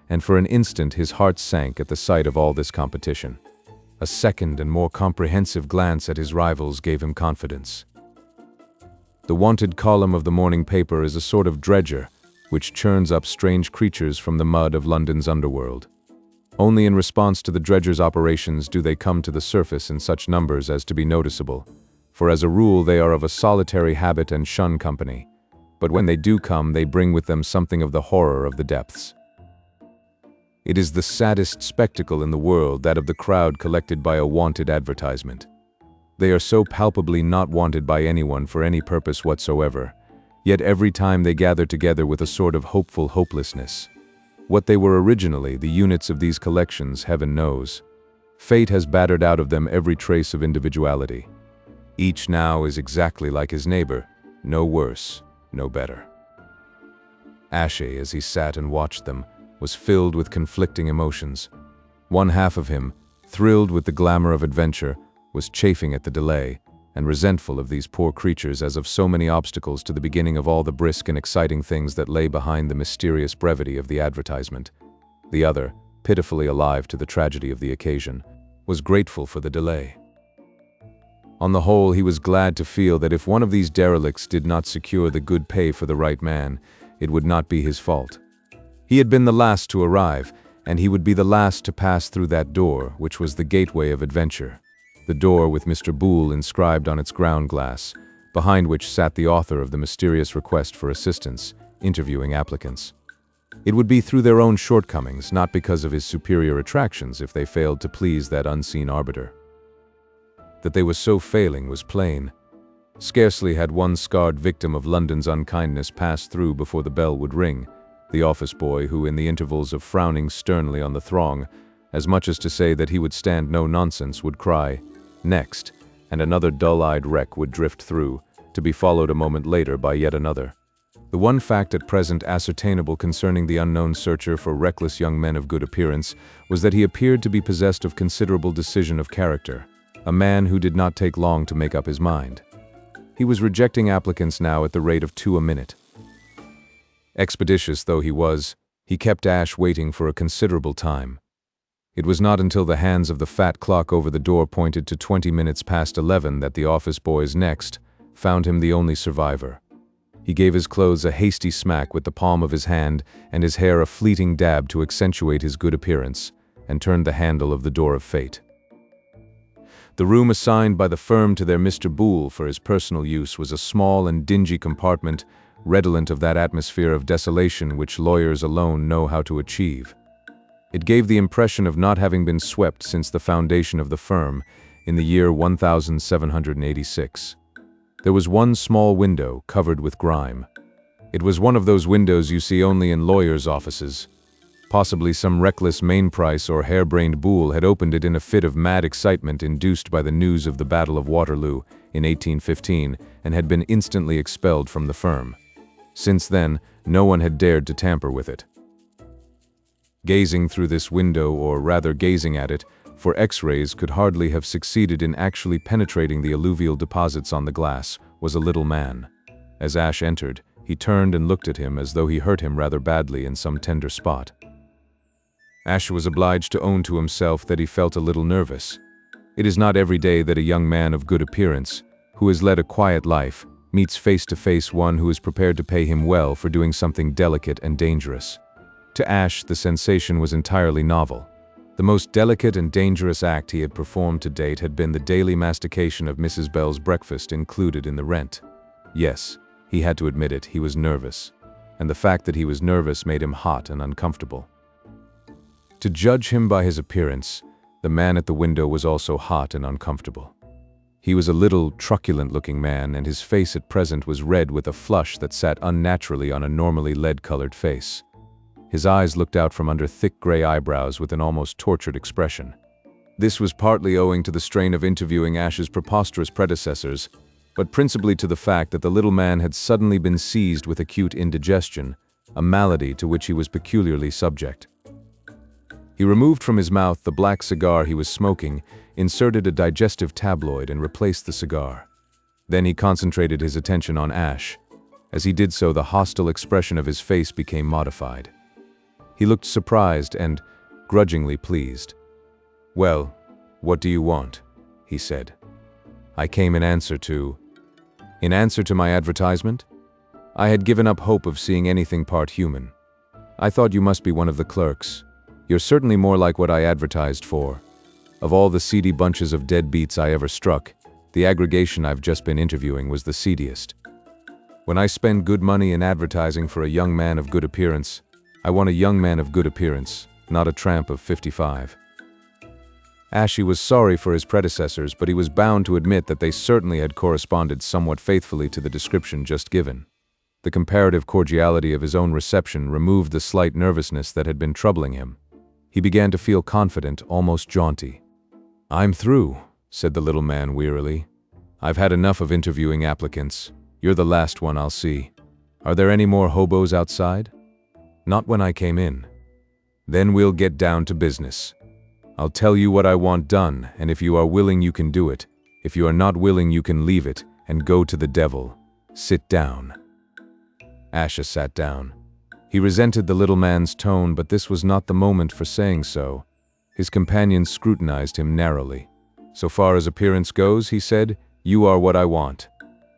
and for an instant his heart sank at the sight of all this competition. A second and more comprehensive glance at his rivals gave him confidence. The wanted column of the morning paper is a sort of dredger, which churns up strange creatures from the mud of London's underworld. Only in response to the dredger's operations do they come to the surface in such numbers as to be noticeable, for as a rule they are of a solitary habit and shun company, but when they do come they bring with them something of the horror of the depths. It is the saddest spectacle in the world, that of the crowd collected by a wanted advertisement. They are so palpably not wanted by anyone for any purpose whatsoever, yet every time they gather together with a sort of hopeful hopelessness. What they were originally, the units of these collections, heaven knows. Fate has battered out of them every trace of individuality. Each now is exactly like his neighbor, no worse, no better. Ashe, as he sat and watched them, was filled with conflicting emotions. One half of him, thrilled with the glamour of adventure, was chafing at the delay, and resentful of these poor creatures as of so many obstacles to the beginning of all the brisk and exciting things that lay behind the mysterious brevity of the advertisement. The other, pitifully alive to the tragedy of the occasion, was grateful for the delay. On the whole, he was glad to feel that if one of these derelicts did not secure the good pay for the right man, it would not be his fault. He had been the last to arrive, and he would be the last to pass through that door, which was the gateway of adventure. The door with Mr. Boole inscribed on its ground glass, behind which sat the author of the mysterious request for assistance, interviewing applicants. It would be through their own shortcomings, not because of his superior attractions, if they failed to please that unseen arbiter. That they were so failing was plain. Scarcely had one scarred victim of London's unkindness passed through before the bell would ring, the office boy who, in the intervals of frowning sternly on the throng, as much as to say that he would stand no nonsense, would cry, "Next," and another dull-eyed wreck would drift through, to be followed a moment later by yet another. The one fact at present ascertainable concerning the unknown searcher for reckless young men of good appearance was that he appeared to be possessed of considerable decision of character, a man who did not take long to make up his mind. He was rejecting applicants now at the rate of 2 a minute. Expeditious though he was, he kept Ash waiting for a considerable time. It was not until the hands of the fat clock over the door pointed to 20 minutes past 11 that the office boys next found him the only survivor. He gave his clothes a hasty smack with the palm of his hand and his hair a fleeting dab to accentuate his good appearance, and turned the handle of the door of fate. The room assigned by the firm to their Mr. Boole for his personal use was a small and dingy compartment, redolent of that atmosphere of desolation which lawyers alone know how to achieve. It gave the impression of not having been swept since the foundation of the firm, in the year 1786. There was one small window covered with grime. It was one of those windows you see only in lawyers' offices. Possibly some reckless mainprice or harebrained Boole had opened it in a fit of mad excitement induced by the news of the Battle of Waterloo in 1815 and had been instantly expelled from the firm. Since then, no one had dared to tamper with it. Gazing through this window, or rather gazing at it, for X-rays could hardly have succeeded in actually penetrating the alluvial deposits on the glass, was a little man. As Ash entered, he turned and looked at him as though he hurt him rather badly in some tender spot. Ash was obliged to own to himself that he felt a little nervous. It is not every day that a young man of good appearance, who has led a quiet life, meets face to face one who is prepared to pay him well for doing something delicate and dangerous. To Ash, the sensation was entirely novel. The most delicate and dangerous act he had performed to date had been the daily mastication of Mrs. Bell's breakfast included in the rent. Yes, he had to admit it, he was nervous. And the fact that he was nervous made him hot and uncomfortable. To judge him by his appearance, the man at the window was also hot and uncomfortable. He was a little, truculent-looking man, and his face at present was red with a flush that sat unnaturally on a normally lead-colored face. His eyes looked out from under thick gray eyebrows with an almost tortured expression. This was partly owing to the strain of interviewing Ash's preposterous predecessors, but principally to the fact that the little man had suddenly been seized with acute indigestion, a malady to which he was peculiarly subject. He removed from his mouth the black cigar he was smoking, inserted a digestive tabloid, and replaced the cigar. Then he concentrated his attention on Ash. As he did so, the hostile expression of his face became modified. He looked surprised and grudgingly pleased. "Well, what do you want?" he said. "I came in answer to my advertisement? I had given up hope of seeing anything part human. I thought you must be one of the clerks. You're certainly more like what I advertised for. Of all the seedy bunches of deadbeats I ever struck, the aggregation I've just been interviewing was the seediest. When I spend good money in advertising for a young man of good appearance, I want a young man of good appearance, not a tramp of 55. Ashy was sorry for his predecessors, but he was bound to admit that they certainly had corresponded somewhat faithfully to the description just given. The comparative cordiality of his own reception removed the slight nervousness that had been troubling him. He began to feel confident, almost jaunty. "I'm through," said the little man wearily. "I've had enough of interviewing applicants. You're the last one I'll see. Are there any more hobos outside?" "Not when I came in." "Then we'll get down to business. I'll tell you what I want done, and if you are willing you can do it. If you are not willing you can leave it and go to the devil. Sit down." Asha sat down. He resented the little man's tone, but this was not the moment for saying so. His companion scrutinized him narrowly. "So far as appearance goes," he said, "you are what I want."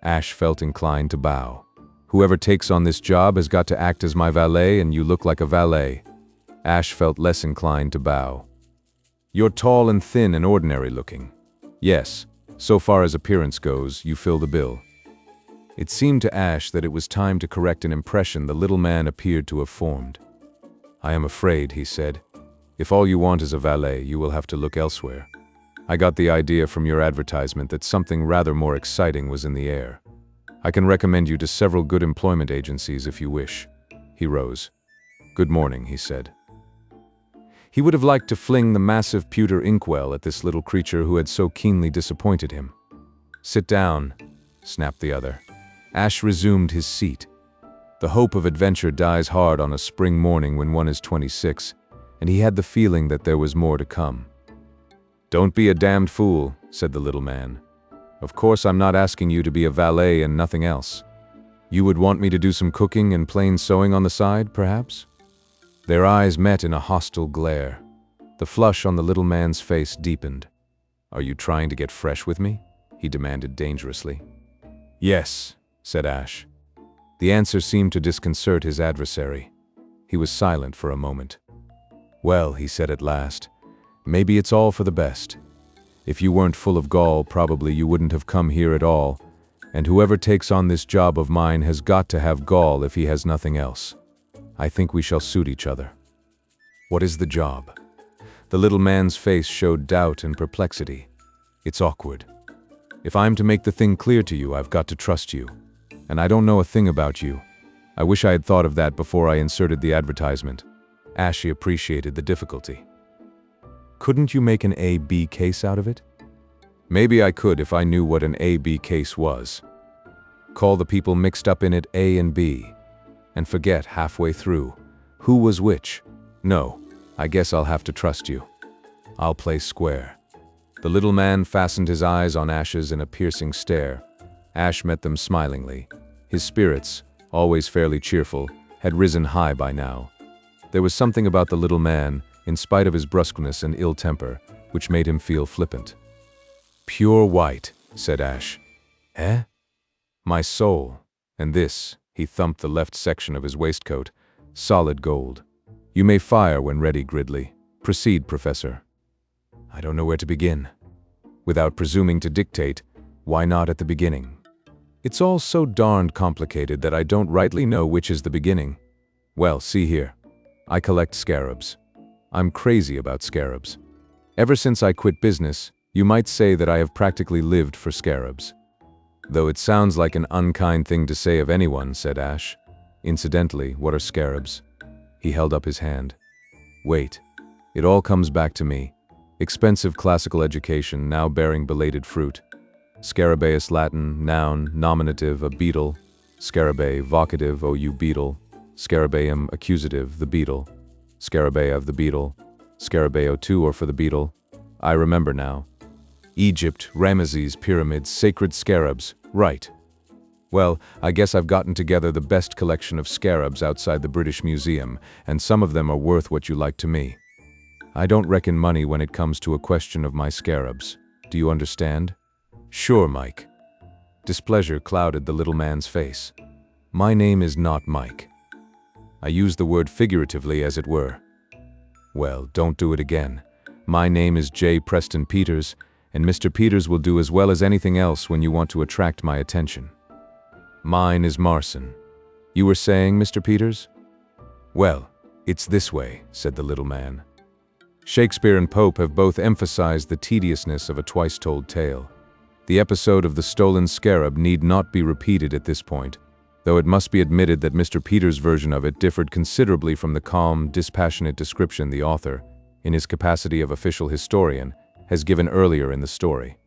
Ash felt inclined to bow. "Whoever takes on this job has got to act as my valet, and you look like a valet." Ash felt less inclined to bow. "You're tall and thin and ordinary looking. Yes, so far as appearance goes, you fill the bill." It seemed to Ash that it was time to correct an impression the little man appeared to have formed. I am afraid, he said. If all you want is a valet, you will have to look elsewhere. I got the idea from your advertisement that something rather more exciting was in the air. I can recommend you to several good employment agencies if you wish. He rose. Good morning, he said. He would have liked to fling the massive pewter inkwell at this little creature who had so keenly disappointed him. Sit down, snapped the other. Ash resumed his seat. The hope of adventure dies hard on a spring morning when one is 26, and he had the feeling that there was more to come. Don't be a damned fool, said the little man. Of course I'm not asking you to be a valet and nothing else. You would want me to do some cooking and plain sewing on the side, perhaps? Their eyes met in a hostile glare. The flush on the little man's face deepened. Are you trying to get fresh with me? He demanded dangerously. Yes, said Ash. The answer seemed to disconcert his adversary. He was silent for a moment. Well, he said at last, maybe it's all for the best. If you weren't full of gall, probably you wouldn't have come here at all, and whoever takes on this job of mine has got to have gall if he has nothing else. I think we shall suit each other. What is the job? The little man's face showed doubt and perplexity. It's awkward. If I'm to make the thing clear to you, I've got to trust you. And I don't know a thing about you. I wish I had thought of that before I inserted the advertisement. Ashley appreciated the difficulty. Couldn't you make an A-B case out of it? Maybe I could if I knew what an A-B case was. Call the people mixed up in it A and B, and forget halfway through who was which. No, I guess I'll have to trust you. I'll play square. The little man fastened his eyes on Ash's in a piercing stare. Ash met them smilingly. His spirits, always fairly cheerful, had risen high by now. There was something about the little man, in spite of his brusqueness and ill temper, which made him feel flippant. Pure white, said Ash. Eh? My soul. And this, he thumped the left section of his waistcoat, solid gold. You may fire when ready, Gridley. Proceed, Professor. I don't know where to begin. Without presuming to dictate, why not at the beginning? It's all so darned complicated that I don't rightly know which is the beginning. Well, see here. I collect scarabs. I'm crazy about scarabs. Ever since I quit business, you might say that I have practically lived for scarabs. Though it sounds like an unkind thing to say of anyone, said Ash. Incidentally, what are scarabs? He held up his hand. Wait. It all comes back to me. Expensive classical education, now bearing belated fruit. Scarabaeus Latin, noun, nominative, a beetle. Scarabae, vocative, ou beetle. Scarabaeum, accusative, the beetle. Scarabaea of the beetle. Scarabeo too, or for the beetle. I remember now. Egypt, Ramesses, pyramids, sacred scarabs. Right. Well, I guess I've gotten together the best collection of scarabs outside the British Museum, and some of them are worth what you like to me. I don't reckon money when it comes to a question of my scarabs. Do you understand? Sure, Mike. Displeasure clouded the little man's face. My name is not Mike. I use the word figuratively, as it were. Well, don't do it again. My name is J. Preston Peters, and Mr. Peters will do as well as anything else when you want to attract my attention. Mine is Marson. You were saying, Mr. Peters? Well, it's this way, said the little man. Shakespeare and Pope have both emphasized the tediousness of a twice-told tale. The episode of the stolen scarab need not be repeated at this point, though it must be admitted that Mr. Peters' version of it differed considerably from the calm, dispassionate description the author, in his capacity of official historian, has given earlier in the story.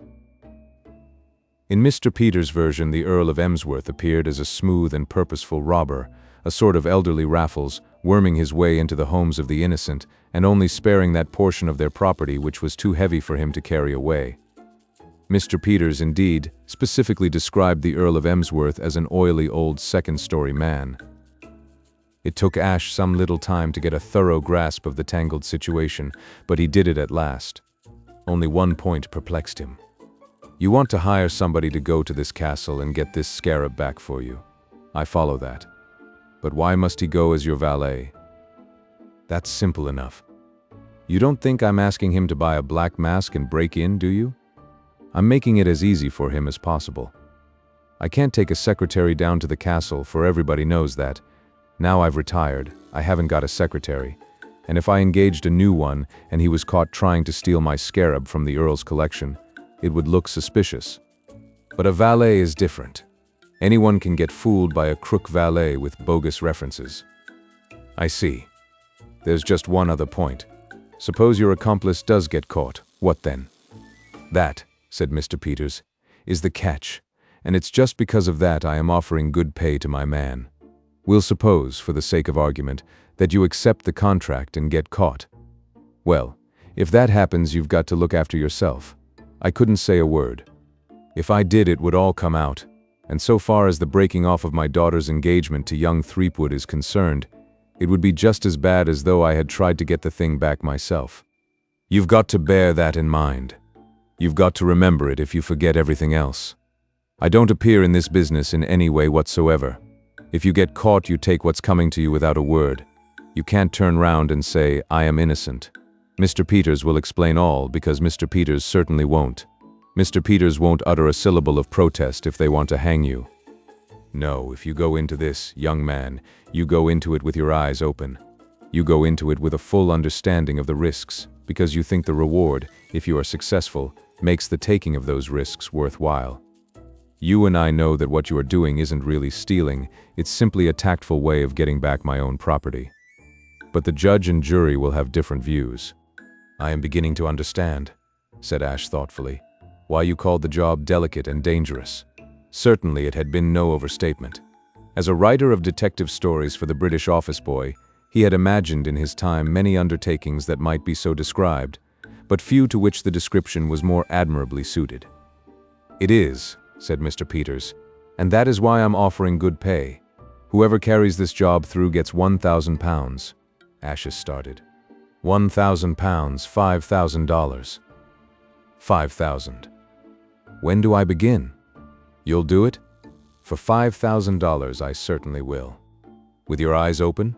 In Mr. Peters' version, the Earl of Emsworth appeared as a smooth and purposeful robber, a sort of elderly Raffles, worming his way into the homes of the innocent and only sparing that portion of their property which was too heavy for him to carry away. Mr. Peters, indeed, specifically described the Earl of Emsworth as an oily old second-story man. It took Ash some little time to get a thorough grasp of the tangled situation, but he did it at last. Only one point perplexed him. You want to hire somebody to go to this castle and get this scarab back for you. I follow that. But why must he go as your valet? That's simple enough. You don't think I'm asking him to buy a black mask and break in, do you? I'm making it as easy for him as possible. I can't take a secretary down to the castle, for everybody knows that. Now I've retired, I haven't got a secretary, and if I engaged a new one and he was caught trying to steal my scarab from the Earl's collection, it would look suspicious. But a valet is different. Anyone can get fooled by a crook valet with bogus references. I see. There's just one other point. Suppose your accomplice does get caught, what then? That, said Mr. Peters, is the catch, and it's just because of that I am offering good pay to my man. We'll suppose, for the sake of argument, that you accept the contract and get caught. Well, if that happens, you've got to look after yourself. I couldn't say a word. If I did, it would all come out, and so far as the breaking off of my daughter's engagement to young Threepwood is concerned, it would be just as bad as though I had tried to get the thing back myself. You've got to bear that in mind. You've got to remember it if you forget everything else. I don't appear in this business in any way whatsoever. If you get caught, you take what's coming to you without a word. You can't turn round and say, I am innocent. Mr. Peters will explain all, because Mr. Peters certainly won't. Mr. Peters won't utter a syllable of protest if they want to hang you. No, if you go into this, young man, you go into it with your eyes open. You go into it with a full understanding of the risks, because you think the reward, if you are successful, makes the taking of those risks worthwhile. You and I know that what you are doing isn't really stealing, it's simply a tactful way of getting back my own property. But the judge and jury will have different views. I am beginning to understand, said Ash thoughtfully, why you called the job delicate and dangerous. Certainly it had been no overstatement. As a writer of detective stories for the British office boy, he had imagined in his time many undertakings that might be so described, but few to which the description was more admirably suited. It is, said Mr. Peters, and that is why I'm offering good pay. Whoever carries this job through gets £1,000. Ashes started. £1,000, $5,000. 5,000. When do I begin? You'll do it? For $5,000 I certainly will. With your eyes open?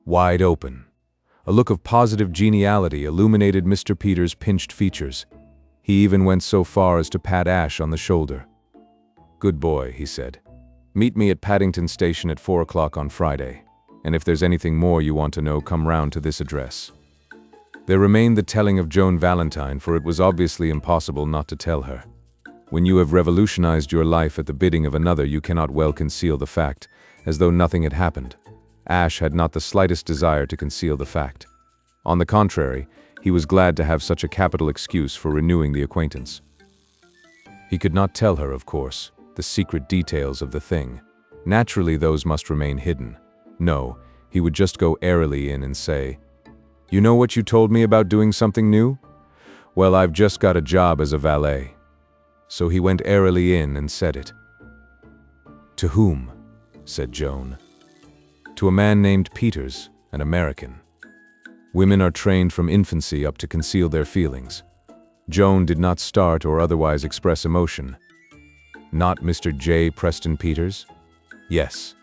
Wide open. A look of positive geniality illuminated Mr. Peters' pinched features. He even went so far as to pat Ash on the shoulder. Good boy, he said. Meet me at Paddington Station at 4 o'clock on Friday, and if there's anything more you want to know, come round to this address. There remained the telling of Joan Valentine, for it was obviously impossible not to tell her. When you have revolutionized your life at the bidding of another, you cannot well conceal the fact, as though nothing had happened. Ash had not the slightest desire to conceal the fact. On the contrary, he was glad to have such a capital excuse for renewing the acquaintance. He could not tell her, of course, the secret details of the thing. Naturally, those must remain hidden. No, he would just go airily in and say, "You know what you told me about doing something new? Well, I've just got a job as a valet." So he went airily in and said it. "To whom?" said Joan. "To a man named Peters, an American. Women are trained from infancy up to conceal their feelings." Joan did not start or otherwise express emotion. "Not Mr. J. Preston Peters?" "Yes."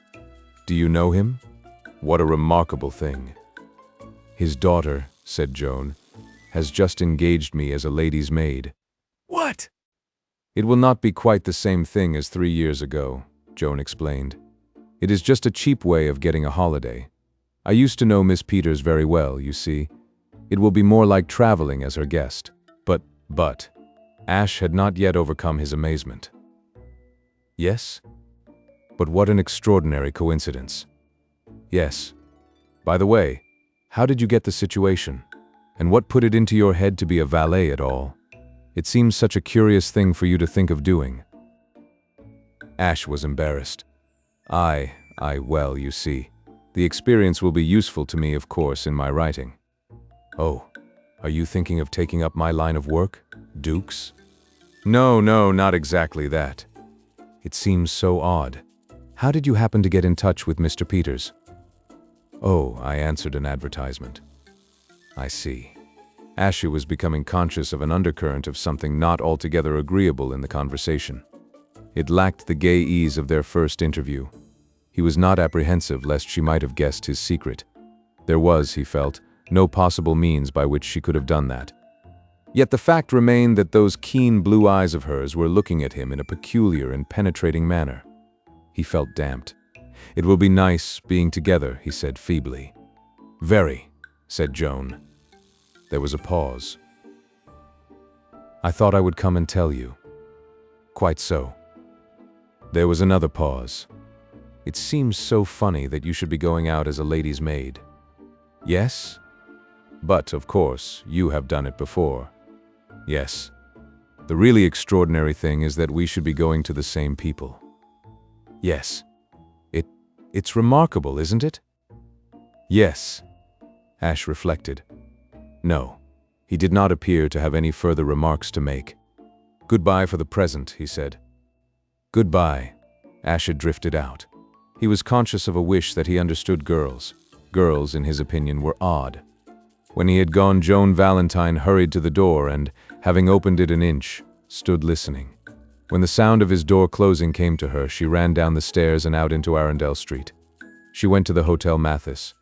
"Do you know him?" "What a remarkable thing." "His daughter," said Joan, "has just engaged me as a lady's maid." "What?" "It will not be quite the same thing as 3 years ago," Joan explained. "It is just a cheap way of getting a holiday. I used to know Miss Peters very well, you see. It will be more like traveling as her guest." But, Ash had not yet overcome his amazement. "Yes? But what an extraordinary coincidence." "Yes. By the way, how did you get the situation? And what put it into your head to be a valet at all? It seems such a curious thing for you to think of doing." Ash was embarrassed. Well, you see, the experience will be useful to me, of course, in my writing." "Oh, are you thinking of taking up my line of work, Dukes?" No, not exactly that." "It seems so odd. How did you happen to get in touch with Mr. Peters?" "Oh, I answered an advertisement." "I see." Asher was becoming conscious of an undercurrent of something not altogether agreeable in the conversation. It lacked the gay ease of their first interview. He was not apprehensive lest she might have guessed his secret. There was, he felt, no possible means by which she could have done that. Yet the fact remained that those keen blue eyes of hers were looking at him in a peculiar and penetrating manner. He felt damped. "It will be nice being together," he said feebly. "Very. said Joan. There was a pause. "I thought I would come and tell you." "Quite so." There was another pause. "It seems so funny that you should be going out as a lady's maid." "Yes? But, of course, you have done it before." "Yes. The really extraordinary thing is that we should be going to the same people." "Yes. It's remarkable, isn't it?" "Yes." Ash reflected. No, he did not appear to have any further remarks to make. "Goodbye for the present," he said. "Goodbye." Ash had drifted out. He was conscious of a wish that he understood girls. Girls, in his opinion, were odd. When he had gone, Joan Valentine hurried to the door and, having opened it an inch, stood listening. When the sound of his door closing came to her, she ran down the stairs and out into Arundel Street. She went to the Hotel Mathis.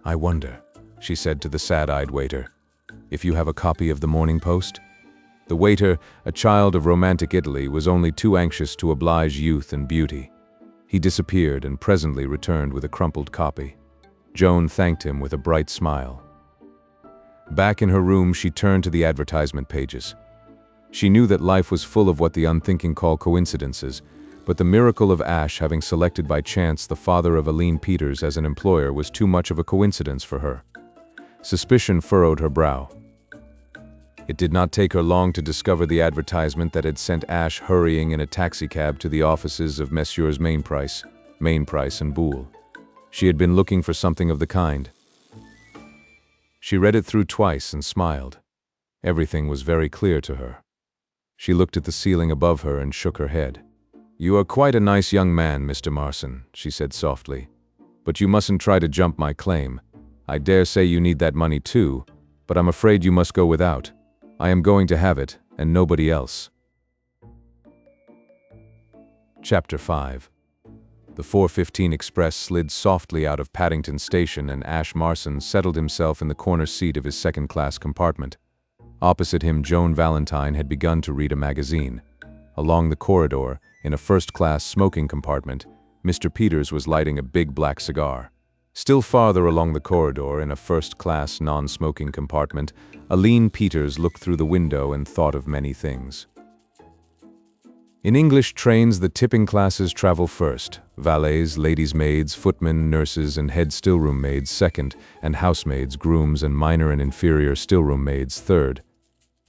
"I wonder," she said to the sad-eyed waiter, "if you have a copy of the Morning Post?" The waiter, a child of romantic Italy, was only too anxious to oblige youth and beauty. He disappeared and presently returned with a crumpled copy. Joan thanked him with a bright smile. Back in her room, she turned to the advertisement pages. She knew that life was full of what the unthinking call coincidences, but the miracle of Ash having selected by chance the father of Aline Peters as an employer was too much of a coincidence for her. Suspicion furrowed her brow. It did not take her long to discover the advertisement that had sent Ash hurrying in a taxicab to the offices of Messrs. Mainprice and Boole. She had been looking for something of the kind. She read it through twice and smiled. Everything was very clear to her. She looked at the ceiling above her and shook her head. "You are quite a nice young man, Mr. Marson," she said softly. "But you mustn't try to jump my claim. I dare say you need that money too, but I'm afraid you must go without. I am going to have it, and nobody else." Chapter 5. The 4:15 express slid softly out of Paddington Station and Ash Marson settled himself in the corner seat of his second-class compartment. Opposite him, Joan Valentine had begun to read a magazine. Along the corridor, in a first-class smoking compartment, Mr. Peters was lighting a big black cigar. Still farther along the corridor, in a first-class non-smoking compartment, Aline Peters looked through the window and thought of many things. In English trains, the tipping classes travel first, valets, ladies' maids, footmen, nurses, and head stillroom maids second, and housemaids, grooms, and minor and inferior stillroom maids third.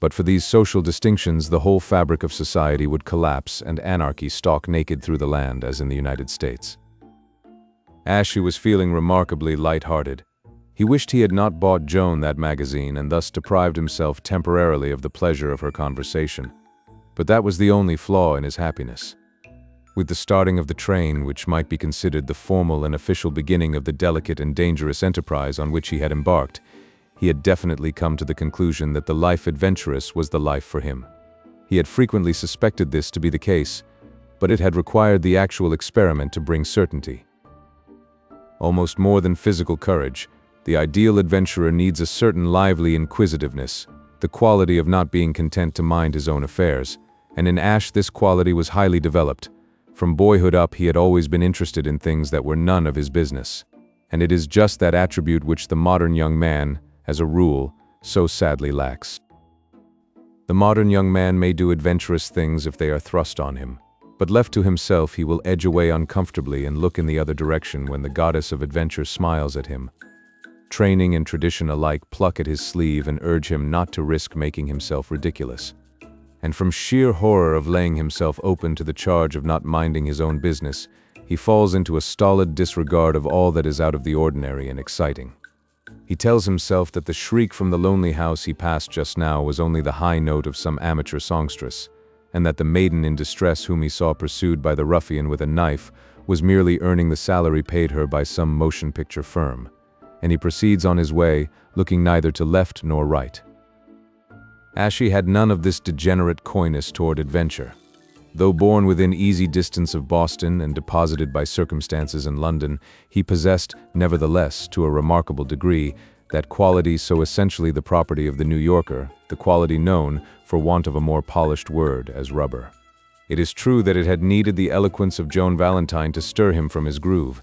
But for these social distinctions, the whole fabric of society would collapse and anarchy stalk naked through the land, as in the United States. Ash was feeling remarkably light-hearted. He wished he had not bought Joan that magazine and thus deprived himself temporarily of the pleasure of her conversation. But that was the only flaw in his happiness. With the starting of the train, which might be considered the formal and official beginning of the delicate and dangerous enterprise on which he had embarked, he had definitely come to the conclusion that the life adventurous was the life for him. He had frequently suspected this to be the case, but it had required the actual experiment to bring certainty. Almost more than physical courage, the ideal adventurer needs a certain lively inquisitiveness, the quality of not being content to mind his own affairs, and in Ash this quality was highly developed. From boyhood up, he had always been interested in things that were none of his business, and it is just that attribute which the modern young man, as a rule, so sadly lacks. The modern young man may do adventurous things if they are thrust on him, but left to himself he will edge away uncomfortably and look in the other direction when the goddess of adventure smiles at him. Training and tradition alike pluck at his sleeve and urge him not to risk making himself ridiculous. And from sheer horror of laying himself open to the charge of not minding his own business, he falls into a stolid disregard of all that is out of the ordinary and exciting. He tells himself that the shriek from the lonely house he passed just now was only the high note of some amateur songstress, and that the maiden in distress whom he saw pursued by the ruffian with a knife was merely earning the salary paid her by some motion picture firm. And he proceeds on his way, looking neither to left nor right. Ashy had none of this degenerate coyness toward adventure. Though born within easy distance of Boston and deposited by circumstances in London, he possessed, nevertheless, to a remarkable degree, that quality so essentially the property of the New Yorker, the quality known, for want of a more polished word, as rubber. It is true that it had needed the eloquence of Joan Valentine to stir him from his groove,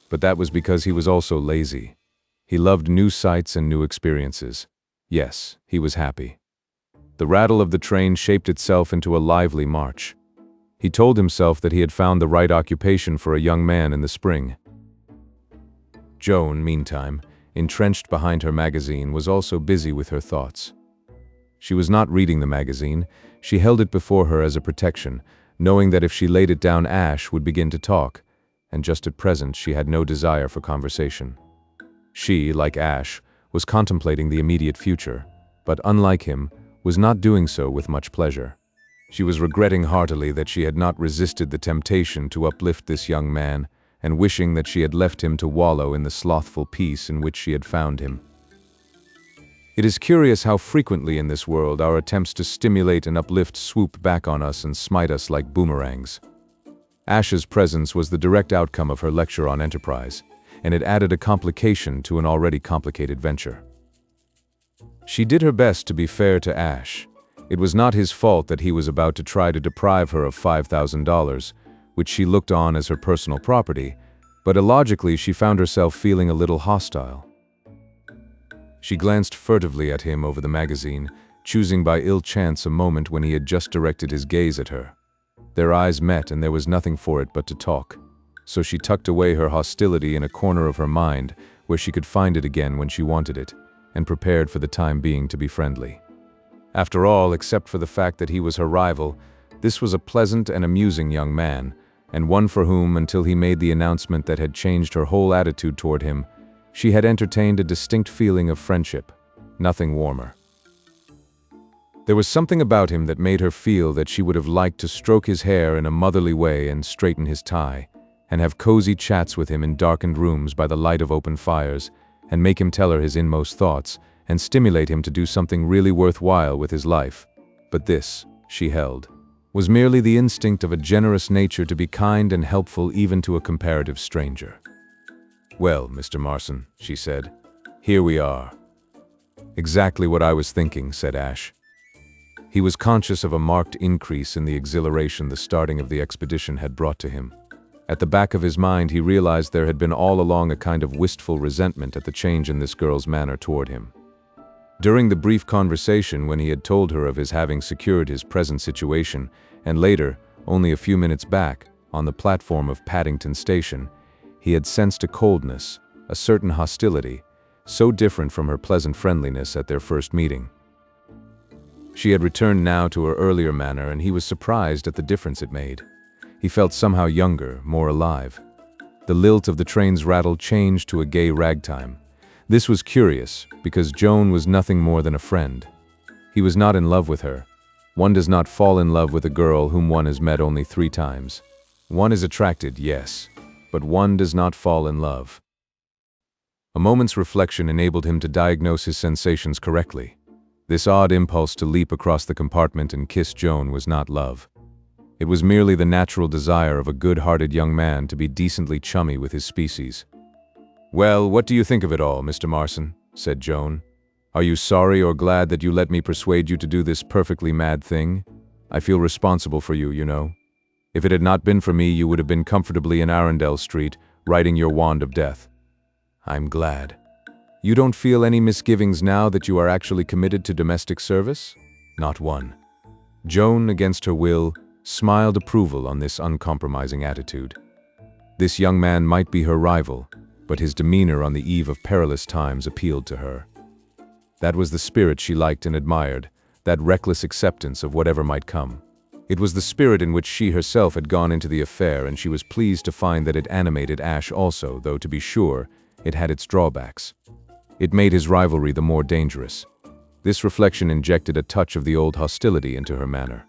but that was because he was also lazy. He loved new sights and new experiences. Yes, he was happy. The rattle of the train shaped itself into a lively march. He told himself that he had found the right occupation for a young man in the spring. Joan, meantime, entrenched behind her magazine, was also busy with her thoughts. She was not reading the magazine. She held it before her as a protection, knowing that if she laid it down, Ash would begin to talk, and just at present she had no desire for conversation. She, like Ash, was contemplating the immediate future, but unlike him, was not doing so with much pleasure. She was regretting heartily that she had not resisted the temptation to uplift this young man, and wishing that she had left him to wallow in the slothful peace in which she had found him. It is curious how frequently in this world our attempts to stimulate and uplift swoop back on us and smite us like boomerangs. Ash's presence was the direct outcome of her lecture on enterprise, and it added a complication to an already complicated venture. She did her best to be fair to Ash. It was not his fault that he was about to try to deprive her of $5,000, which she looked on as her personal property, but illogically she found herself feeling a little hostile. She glanced furtively at him over the magazine, choosing by ill chance a moment when he had just directed his gaze at her. Their eyes met and there was nothing for it but to talk, so she tucked away her hostility in a corner of her mind where she could find it again when she wanted it, and prepared for the time being to be friendly. After all, except for the fact that he was her rival, this was a pleasant and amusing young man, and one for whom, until he made the announcement that had changed her whole attitude toward him, she had entertained a distinct feeling of friendship, nothing warmer. There was something about him that made her feel that she would have liked to stroke his hair in a motherly way and straighten his tie, and have cozy chats with him in darkened rooms by the light of open fires, and make him tell her his inmost thoughts, and stimulate him to do something really worthwhile with his life. But this, she held, was merely the instinct of a generous nature to be kind and helpful even to a comparative stranger. "Well, Mr. Marson," she said, "here we are." "Exactly what I was thinking," said Ash. He was conscious of a marked increase in the exhilaration the starting of the expedition had brought to him. At the back of his mind he realized there had been all along a kind of wistful resentment at the change in this girl's manner toward him. During the brief conversation when he had told her of his having secured his present situation, and later, only a few minutes back, on the platform of Paddington Station, he had sensed a coldness, a certain hostility, so different from her pleasant friendliness at their first meeting. She had returned now to her earlier manner, and he was surprised at the difference it made. He felt somehow younger, more alive. The lilt of the train's rattle changed to a gay ragtime. This was curious, because Joan was nothing more than a friend. He was not in love with her. One does not fall in love with a girl whom one has met only 3 times. One is attracted, yes, but one does not fall in love. A moment's reflection enabled him to diagnose his sensations correctly. This odd impulse to leap across the compartment and kiss Joan was not love. It was merely the natural desire of a good-hearted young man to be decently chummy with his species. "Well, what do you think of it all, Mr. Marson?" said Joan. "Are you sorry or glad that you let me persuade you to do this perfectly mad thing? I feel responsible for you, you know. If it had not been for me, you would have been comfortably in Arundel Street, writing your wand of death." "I'm glad. You don't feel any misgivings now that you are actually committed to domestic service?" "Not one." Joan, against her will, smiled approval on this uncompromising attitude. This young man might be her rival, but his demeanor on the eve of perilous times appealed to her. That was the spirit she liked and admired, that reckless acceptance of whatever might come. It was the spirit in which she herself had gone into the affair, and she was pleased to find that it animated Ash also, though to be sure, it had its drawbacks. It made his rivalry the more dangerous. This reflection injected a touch of the old hostility into her manner.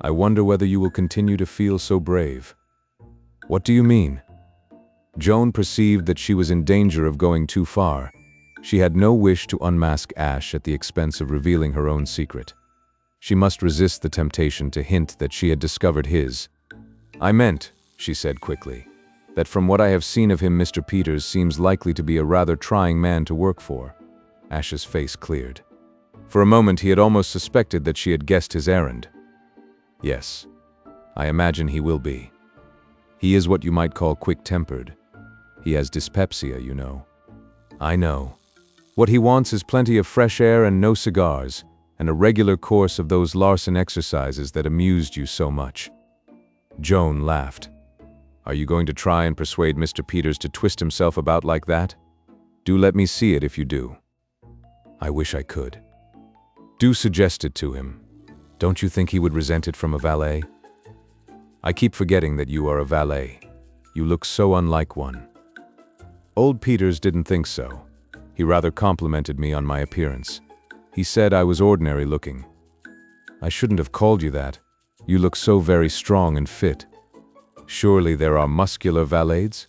"I wonder whether you will continue to feel so brave." "What do you mean?" Joan perceived that she was in danger of going too far. She had no wish to unmask Ash at the expense of revealing her own secret. She must resist the temptation to hint that she had discovered his. "I meant," she said quickly, "that from what I have seen of him, Mr. Peters seems likely to be a rather trying man to work for." Ash's face cleared. For a moment he had almost suspected that she had guessed his errand. "Yes, I imagine he will be. He is what you might call quick-tempered. He has dyspepsia, you know." I know. What he wants is plenty of fresh air and no cigars, and a regular course of those Larson exercises that amused you so much." Joan laughed. "Are you going to try and persuade Mr. Peters to twist himself about like that? Do let me see it if you do." "I wish I could." "Do suggest it to him. Don't you think he would resent it from a valet?" "I keep forgetting that you are a valet. You look so unlike one." Old Peters didn't think so. He rather complimented me on my appearance. He said I was ordinary looking. "I shouldn't have called you that. You look so very strong and fit." "Surely there are muscular valets?"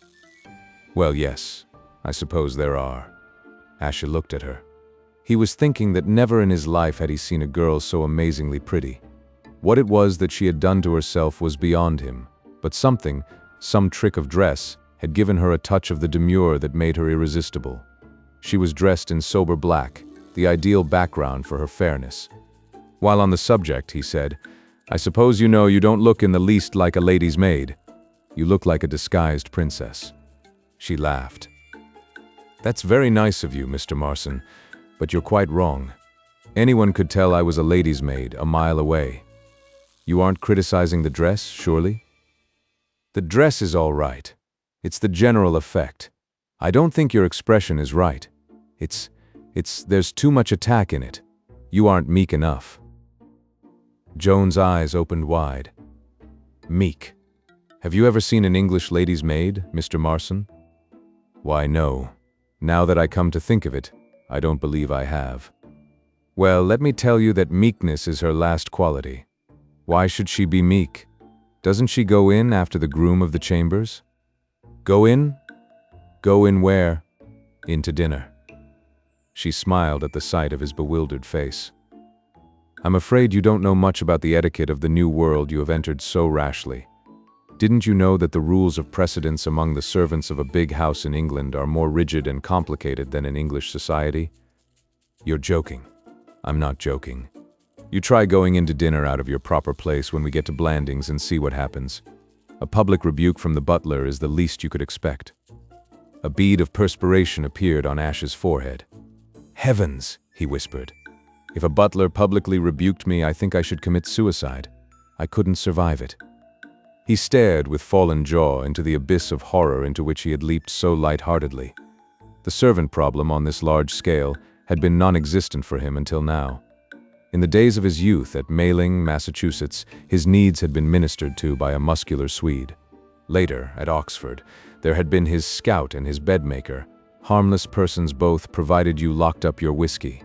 "Well, yes, I suppose there are." Asher looked at her. He was thinking that never in his life had he seen a girl so amazingly pretty. What it was that she had done to herself was beyond him, but something, some trick of dress, had given her a touch of the demure that made her irresistible. She was dressed in sober black, the ideal background for her fairness. While on the subject, he said, "I suppose you know you don't look in the least like a lady's maid. You look like a disguised princess." She laughed. "That's very nice of you, Mr. Marson, but you're quite wrong. Anyone could tell I was a lady's maid a mile away. You aren't criticizing the dress, surely?" "The dress is all right. It's the general effect. I don't think your expression is right. There's too much attack in it. You aren't meek enough." Joan's eyes opened wide. "Meek? Have you ever seen an English lady's maid, Mr. Marson?" "Why, no. Now that I come to think of it, I don't believe I have." "Well, let me tell you that meekness is her last quality. Why should she be meek? Doesn't she go in after the groom of the chambers?" "Go in? Go in where?" "Into dinner." She smiled at the sight of his bewildered face. "I'm afraid you don't know much about the etiquette of the new world you have entered so rashly. Didn't you know that the rules of precedence among the servants of a big house in England are more rigid and complicated than in English society?" "You're joking." "I'm not joking. You try going into dinner out of your proper place when we get to Blandings and see what happens. A public rebuke from the butler is the least you could expect." A bead of perspiration appeared on Ash's forehead. "Heavens," he whispered. "If a butler publicly rebuked me, I think I should commit suicide. I couldn't survive it." He stared with fallen jaw into the abyss of horror into which he had leaped so light-heartedly. The servant problem on this large scale had been non-existent for him until now. In the days of his youth at Mailing, Massachusetts, his needs had been ministered to by a muscular Swede. Later, at Oxford, there had been his scout and his bedmaker, harmless persons both provided you locked up your whiskey.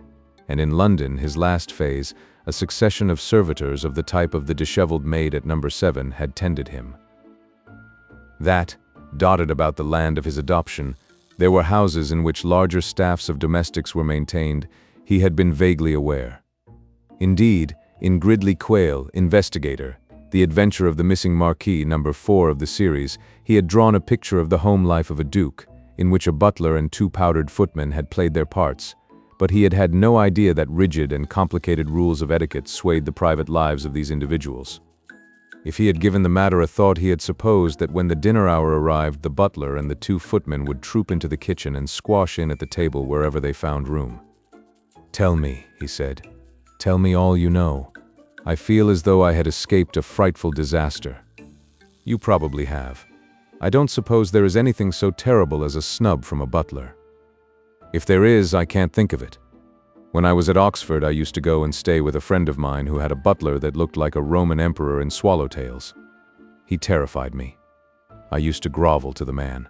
And in London, his last phase, a succession of servitors of the type of the disheveled maid at number 7 had tended him. That, dotted about the land of his adoption, there were houses in which larger staffs of domestics were maintained, he had been vaguely aware. Indeed, in Gridley Quayle, Investigator, the adventure of the missing Marquis, number 4 of the series, he had drawn a picture of the home life of a duke, in which a butler and 2 powdered footmen had played their parts, but he had had no idea that rigid and complicated rules of etiquette swayed the private lives of these individuals. If he had given the matter a thought, he had supposed that when the dinner hour arrived, the butler and the 2 footmen would troop into the kitchen and squash in at the table wherever they found room. "Tell me," he said. "Tell me all you know. I feel as though I had escaped a frightful disaster." "You probably have. I don't suppose there is anything so terrible as a snub from a butler. If there is, I can't think of it. When I was at Oxford, I used to go and stay with a friend of mine who had a butler that looked like a Roman emperor in swallowtails. He terrified me. I used to grovel to the man.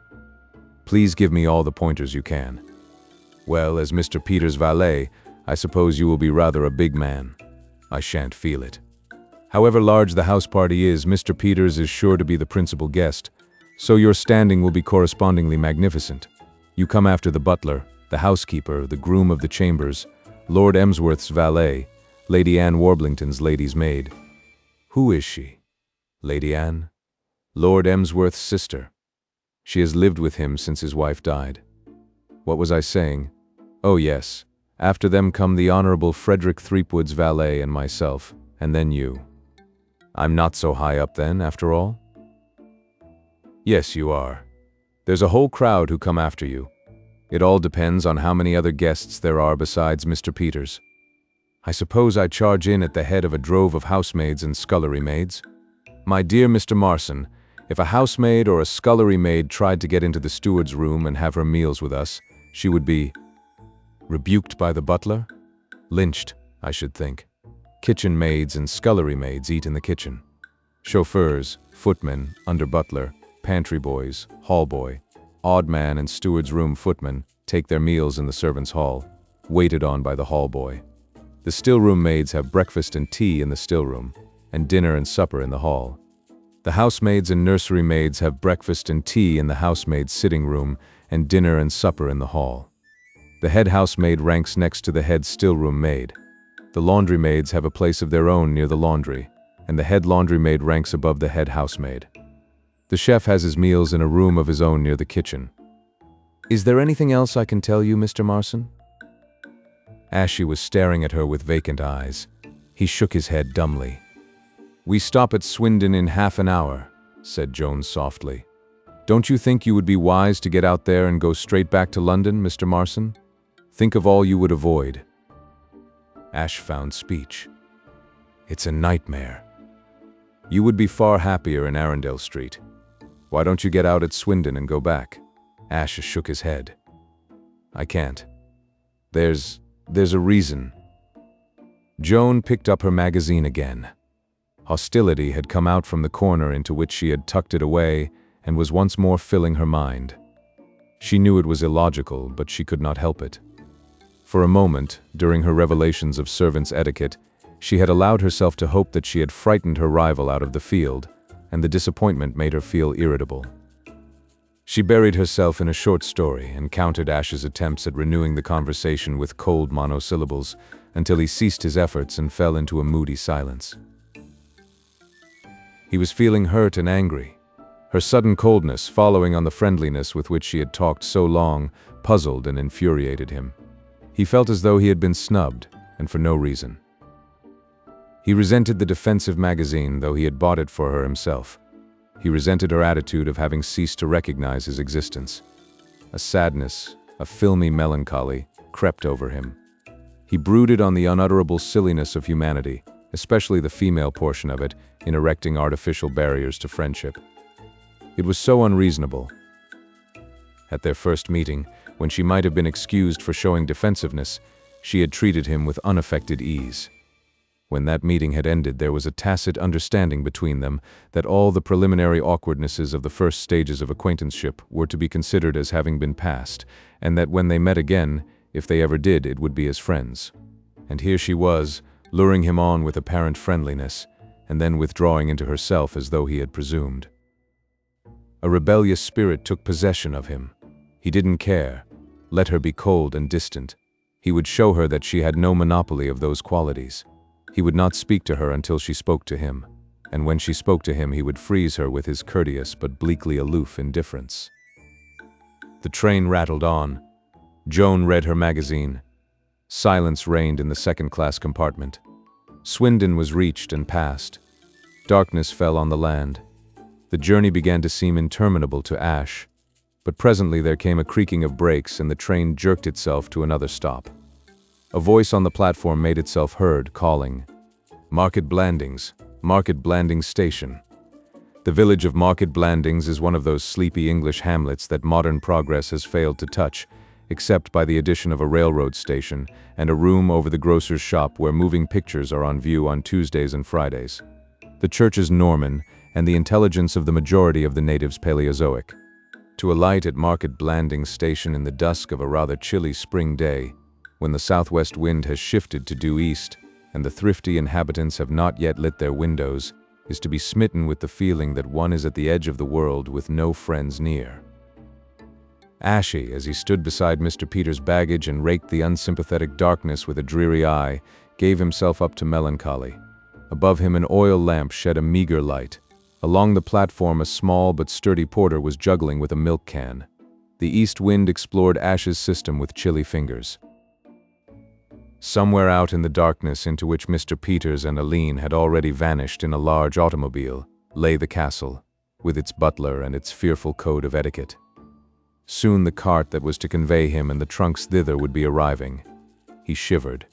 Please give me all the pointers you can." "Well, as Mr. Peters' valet, I suppose you will be rather a big man. I shan't feel it. However large the house party is, Mr. Peters is sure to be the principal guest, so your standing will be correspondingly magnificent. You come after the butler, the housekeeper, the groom of the chambers, Lord Emsworth's valet, Lady Anne Warblington's lady's maid." "Who is she?" "Lady Anne? Lord Emsworth's sister. She has lived with him since his wife died. What was I saying? Oh yes. After them come the Honorable Frederick Threepwood's valet and myself, and then you. I'm not so high up then, after all?" "Yes, you are. There's a whole crowd who come after you. It all depends on how many other guests there are besides Mr. Peters. I suppose I charge in at the head of a drove of housemaids and scullery maids. My dear Mr. Marson, if a housemaid or a scullery maid tried to get into the steward's room and have her meals with us, she would be rebuked by the butler? Lynched, I should think. Kitchen maids and scullery maids eat in the kitchen. Chauffeurs, footmen, under-butler, pantry boys, hall boy, odd man and steward's room footman take their meals in the servants' hall, waited on by the hall boy. The still-room maids have breakfast and tea in the still-room, and dinner and supper in the hall. The housemaids and nursery maids have breakfast and tea in the housemaid's sitting room, and dinner and supper in the hall. The head housemaid ranks next to the head still-room maid. The laundry maids have a place of their own near the laundry, and the head laundry maid ranks above the head housemaid. The chef has his meals in a room of his own near the kitchen. Is there anything else I can tell you, Mr. Marson? Ashy was staring at her with vacant eyes. He shook his head dumbly. We stop at Swindon in half an hour, said Jones softly. Don't you think you would be wise to get out there and go straight back to London, Mr. Marson? Think of all you would avoid. Ash found speech. It's a nightmare. You would be far happier in Arundel Street. Why don't you get out at Swindon and go back? Ash shook his head. I can't. There's a reason. Joan picked up her magazine again. Hostility had come out from the corner into which she had tucked it away and was once more filling her mind. She knew it was illogical, but she could not help it. For a moment, during her revelations of servants' etiquette, she had allowed herself to hope that she had frightened her rival out of the field, and the disappointment made her feel irritable. She buried herself in a short story and countered Ash's attempts at renewing the conversation with cold monosyllables until he ceased his efforts and fell into a moody silence. He was feeling hurt and angry. Her sudden coldness, following on the friendliness with which she had talked so long, puzzled and infuriated him. He felt as though he had been snubbed, and for no reason. He resented the defensive magazine, though he had bought it for her himself. He resented her attitude of having ceased to recognize his existence. A sadness, a filmy melancholy, crept over him. He brooded on the unutterable silliness of humanity, especially the female portion of it, in erecting artificial barriers to friendship. It was so unreasonable. At their first meeting, when she might have been excused for showing defensiveness, she had treated him with unaffected ease. When that meeting had ended, there was a tacit understanding between them that all the preliminary awkwardnesses of the first stages of acquaintanceship were to be considered as having been passed, and that when they met again, if they ever did, it would be as friends. And here she was, luring him on with apparent friendliness, and then withdrawing into herself as though he had presumed. A rebellious spirit took possession of him. He didn't care. Let her be cold and distant. He would show her that she had no monopoly of those qualities. He would not speak to her until she spoke to him, and when she spoke to him he would freeze her with his courteous but bleakly aloof indifference. The train rattled on. Joan read her magazine. Silence reigned in the second-class compartment. Swindon was reached and passed. Darkness fell on the land. The journey began to seem interminable to Ash, but presently there came a creaking of brakes and the train jerked itself to another stop. A voice on the platform made itself heard, calling, "Market Blandings, Market Blandings Station." The village of Market Blandings is one of those sleepy English hamlets that modern progress has failed to touch, except by the addition of a railroad station and a room over the grocer's shop where moving pictures are on view on Tuesdays and Fridays. The church is Norman, and the intelligence of the majority of the natives Paleozoic. To alight at Market Blandings Station in the dusk of a rather chilly spring day, when the southwest wind has shifted to due east, and the thrifty inhabitants have not yet lit their windows, is to be smitten with the feeling that one is at the edge of the world with no friends near. Ashy, as he stood beside Mr. Peters' baggage and raked the unsympathetic darkness with a dreary eye, gave himself up to melancholy. Above him an oil lamp shed a meager light. Along the platform a small but sturdy porter was juggling with a milk can. The east wind explored Ash's system with chilly fingers. Somewhere out in the darkness into which Mr. Peters and Aline had already vanished in a large automobile, lay the castle, with its butler and its fearful code of etiquette. Soon the cart that was to convey him and the trunks thither would be arriving. He shivered.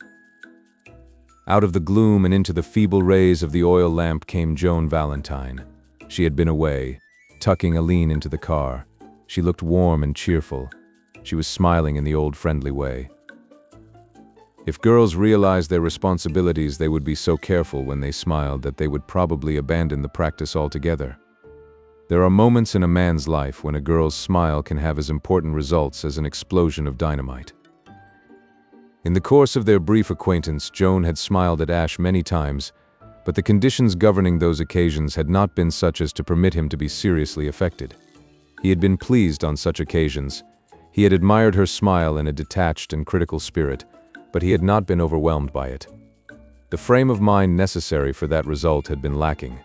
Out of the gloom and into the feeble rays of the oil lamp came Joan Valentine. She had been away, tucking Aline into the car. She looked warm and cheerful. She was smiling in the old friendly way. If girls realized their responsibilities, they would be so careful when they smiled that they would probably abandon the practice altogether. There are moments in a man's life when a girl's smile can have as important results as an explosion of dynamite. In the course of their brief acquaintance, Joan had smiled at Ash many times, but the conditions governing those occasions had not been such as to permit him to be seriously affected. He had been pleased on such occasions. He had admired her smile in a detached and critical spirit, but he had not been overwhelmed by it. The frame of mind necessary for that result had been lacking.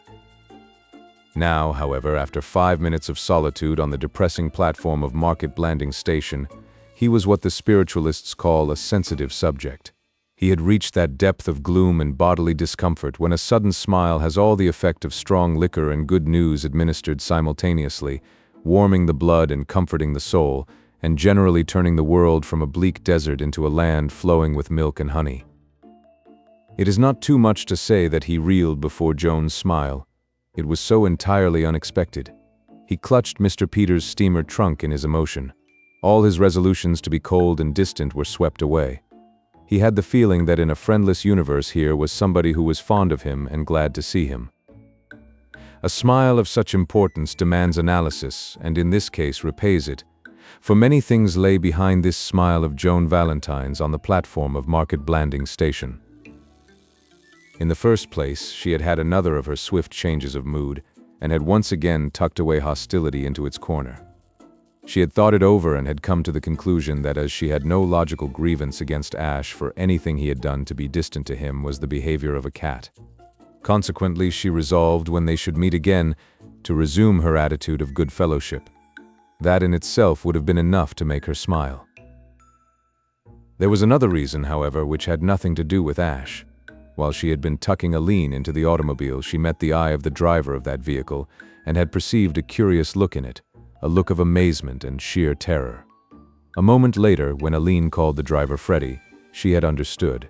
Now, however, after 5 minutes of solitude on the depressing platform of Market Blanding Station, he was what the spiritualists call a sensitive subject. He had reached that depth of gloom and bodily discomfort when a sudden smile has all the effect of strong liquor and good news administered simultaneously, warming the blood and comforting the soul, and generally turning the world from a bleak desert into a land flowing with milk and honey. It is not too much to say that he reeled before Joan's smile. It was so entirely unexpected. He clutched Mr. Peters' steamer trunk in his emotion. All his resolutions to be cold and distant were swept away. He had the feeling that in a friendless universe here was somebody who was fond of him and glad to see him. A smile of such importance demands analysis, and in this case repays it, for many things lay behind this smile of Joan Valentine's on the platform of Market Blanding Station. In the first place, she had had another of her swift changes of mood, and had once again tucked away hostility into its corner. She had thought it over and had come to the conclusion that as she had no logical grievance against Ash for anything he had done, to be distant to him was the behavior of a cat. Consequently, she resolved, when they should meet again, to resume her attitude of good fellowship. That in itself would have been enough to make her smile. There was another reason, however, which had nothing to do with Ash. While she had been tucking Aline into the automobile, she met the eye of the driver of that vehicle and had perceived a curious look in it, a look of amazement and sheer terror. A moment later, when Aline called the driver Freddie, she had understood.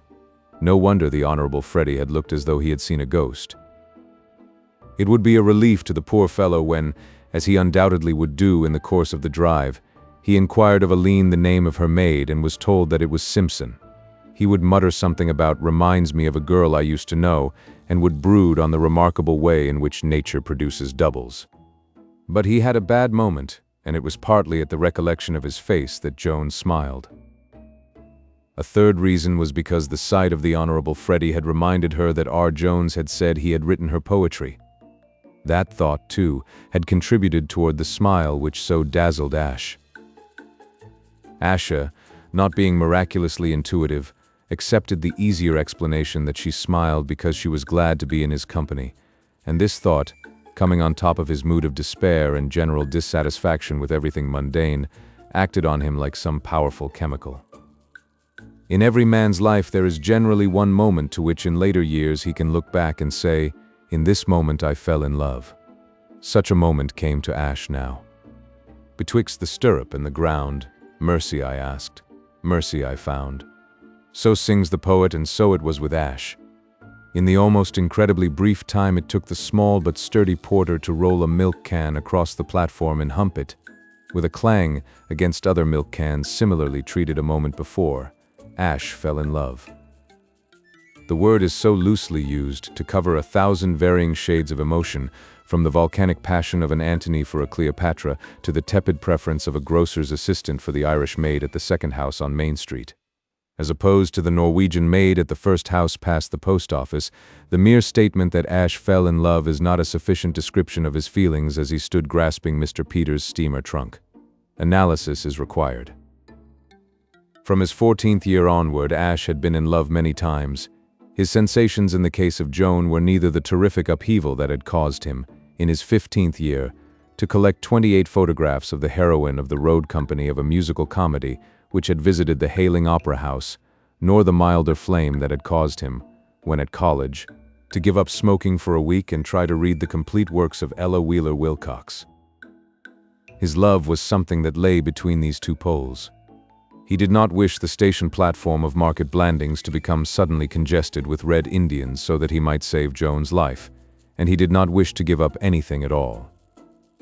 No wonder the Honorable Freddie had looked as though he had seen a ghost. It would be a relief to the poor fellow when, as he undoubtedly would do in the course of the drive, he inquired of Aline the name of her maid and was told that it was Simpson. He would mutter something about "reminds me of a girl I used to know," and would brood on the remarkable way in which nature produces doubles. But he had a bad moment, and it was partly at the recollection of his face that Joan smiled. A third reason was because the sight of the Honorable Freddie had reminded her that R. Jones had said he had written her poetry. That thought, too, had contributed toward the smile which so dazzled Ash. Asha, not being miraculously intuitive, accepted the easier explanation that she smiled because she was glad to be in his company, and this thought, coming on top of his mood of despair and general dissatisfaction with everything mundane, acted on him like some powerful chemical. In every man's life there is generally one moment to which in later years he can look back and say, "In this moment I fell in love." Such a moment came to Ash now. Betwixt the stirrup and the ground, mercy I asked, mercy I found. So sings the poet, and so it was with Ash. In the almost incredibly brief time it took the small but sturdy porter to roll a milk can across the platform and hump it, with a clang against other milk cans similarly treated a moment before, Ash fell in love. The word is so loosely used to cover 1,000 varying shades of emotion, from the volcanic passion of an Antony for a Cleopatra to the tepid preference of a grocer's assistant for the Irish maid at the second house on Main Street. As opposed to the Norwegian maid at the first house past the post office, the mere statement that Ash fell in love is not a sufficient description of his feelings as he stood grasping Mr. Peters' steamer trunk. Analysis is required. From his 14th year onward, Ash had been in love many times. His sensations in the case of Joan were neither the terrific upheaval that had caused him, in his 15th year, to collect 28 photographs of the heroine of the road company of a musical comedy which had visited the Hailing Opera House, nor the milder flame that had caused him, when at college, to give up smoking for a week and try to read the complete works of Ella Wheeler Wilcox. His love was something that lay between these two poles. He did not wish the station platform of Market Blandings to become suddenly congested with Red Indians so that he might save Joan's life, and he did not wish to give up anything at all.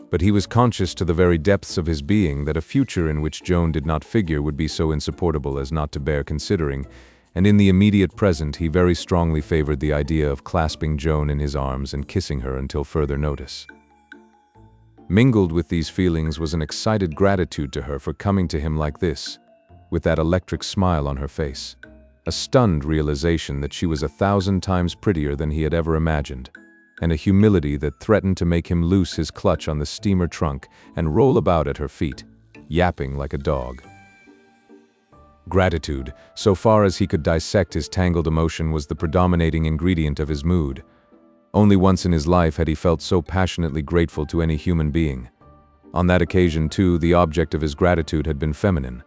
But he was conscious to the very depths of his being that a future in which Joan did not figure would be so insupportable as not to bear considering, and in the immediate present he very strongly favored the idea of clasping Joan in his arms and kissing her until further notice. Mingled with these feelings was an excited gratitude to her for coming to him like this, with that electric smile on her face, a stunned realization that she was 1,000 times prettier than he had ever imagined, and a humility that threatened to make him loose his clutch on the steamer trunk and roll about at her feet, yapping like a dog. Gratitude, so far as he could dissect his tangled emotion, was the predominating ingredient of his mood. Only once in his life had he felt so passionately grateful to any human being. On that occasion, too, the object of his gratitude had been feminine.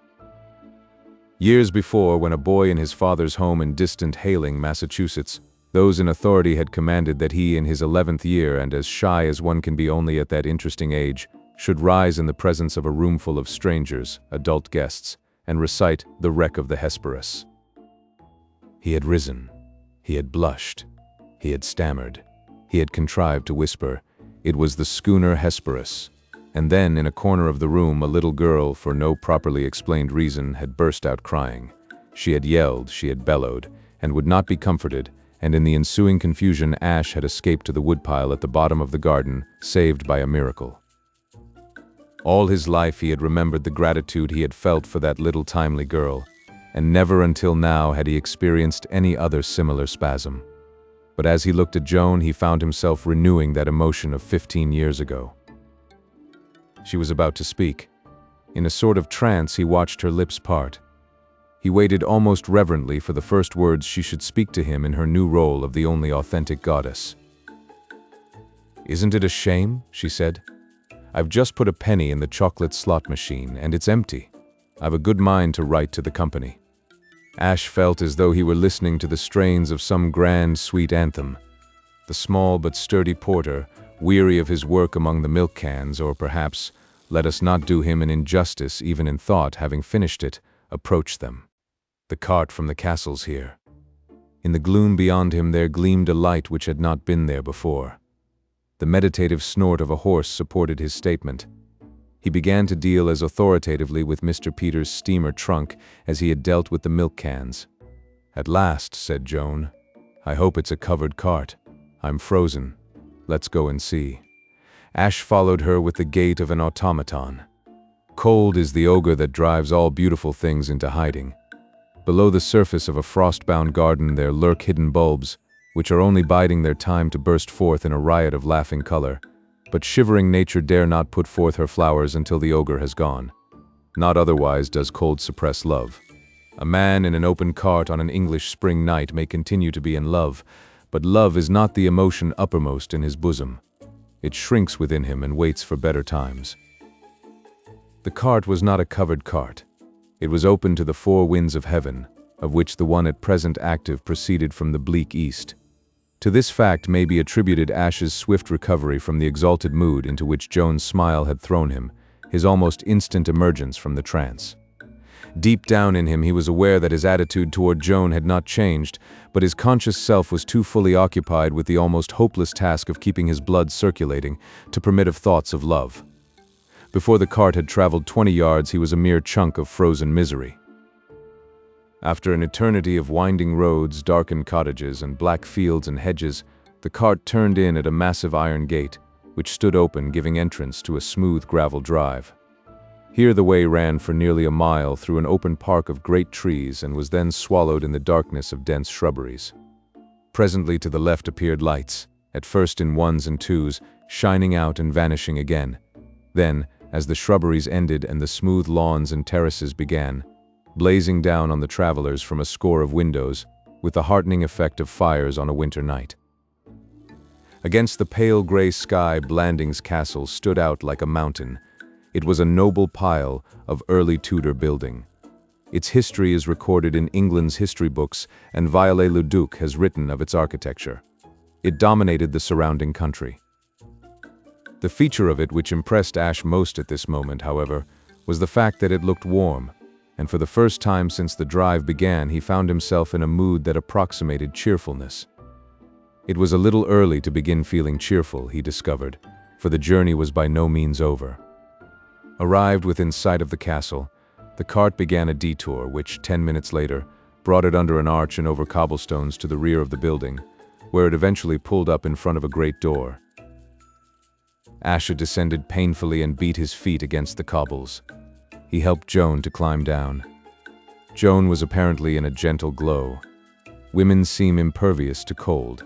Years before, when a boy in his father's home in distant Hayling, Massachusetts, those in authority had commanded that he, in his 11th year and as shy as one can be only at that interesting age, should rise in the presence of a roomful of strangers, adult guests, and recite the wreck of the Hesperus. He had risen. He had blushed. He had stammered. He had contrived to whisper, "It was the schooner Hesperus." And then, in a corner of the room, a little girl, for no properly explained reason, had burst out crying. She had yelled, she had bellowed, and would not be comforted, and in the ensuing confusion Ash had escaped to the woodpile at the bottom of the garden, saved by a miracle. All his life he had remembered the gratitude he had felt for that little timely girl, and never until now had he experienced any other similar spasm. But as he looked at Joan, he found himself renewing that emotion of 15 years ago. She was about to speak. In a sort of trance, he watched her lips part. He waited almost reverently for the first words she should speak to him in her new role of the only authentic goddess. "Isn't it a shame?" she said. "I've just put a penny in the chocolate slot machine, and it's empty. I've a good mind to write to the company." Ash felt as though he were listening to the strains of some grand, sweet anthem. The small but sturdy porter, weary of his work among the milk cans, or perhaps, let us not do him an injustice even in thought, having finished it, approached them. The cart from the castle's here. In the gloom beyond him there gleamed a light which had not been there before. The meditative snort of a horse supported his statement. He began to deal as authoritatively with Mr. Peters' steamer trunk as he had dealt with the milk cans. "At last," said Joan. "I hope it's a covered cart. I'm frozen. Let's go and see." Ash followed her with the gait of an automaton. Cold is the ogre that drives all beautiful things into hiding. Below the surface of a frost-bound garden there lurk hidden bulbs, which are only biding their time to burst forth in a riot of laughing color. But shivering nature dare not put forth her flowers until the ogre has gone. Not otherwise does cold suppress love. A man in an open cart on an English spring night may continue to be in love, but love is not the emotion uppermost in his bosom. It shrinks within him and waits for better times. The cart was not a covered cart. It was open to the four winds of heaven, of which the one at present active proceeded from the bleak east. To this fact may be attributed Ash's swift recovery from the exalted mood into which Joan's smile had thrown him, his almost instant emergence from the trance. Deep down in him he was aware that his attitude toward Joan had not changed, but his conscious self was too fully occupied with the almost hopeless task of keeping his blood circulating to permit of thoughts of love. Before the cart had traveled 20 yards, he was a mere chunk of frozen misery. After an eternity of winding roads, darkened cottages, and black fields and hedges, the cart turned in at a massive iron gate, which stood open, giving entrance to a smooth gravel drive. Here the way ran for nearly a mile through an open park of great trees and was then swallowed in the darkness of dense shrubberies. Presently to the left appeared lights, at first in ones and twos, shining out and vanishing again. Then, as the shrubberies ended and the smooth lawns and terraces began, blazing down on the travelers from a score of windows, with the heartening effect of fires on a winter night. Against the pale gray sky, Blandings Castle stood out like a mountain. It was a noble pile of early Tudor building. Its history is recorded in England's history books, and Viollet-le-Duc has written of its architecture. It dominated the surrounding country. The feature of it which impressed Ash most at this moment, however, was the fact that it looked warm, and for the first time since the drive began he found himself in a mood that approximated cheerfulness. It was a little early to begin feeling cheerful, he discovered, for the journey was by no means over. Arrived within sight of the castle, the cart began a detour which, 10 minutes later, brought it under an arch and over cobblestones to the rear of the building, where it eventually pulled up in front of a great door. Asher descended painfully and beat his feet against the cobbles. He helped Joan to climb down. Joan was apparently in a gentle glow. Women seem impervious to cold.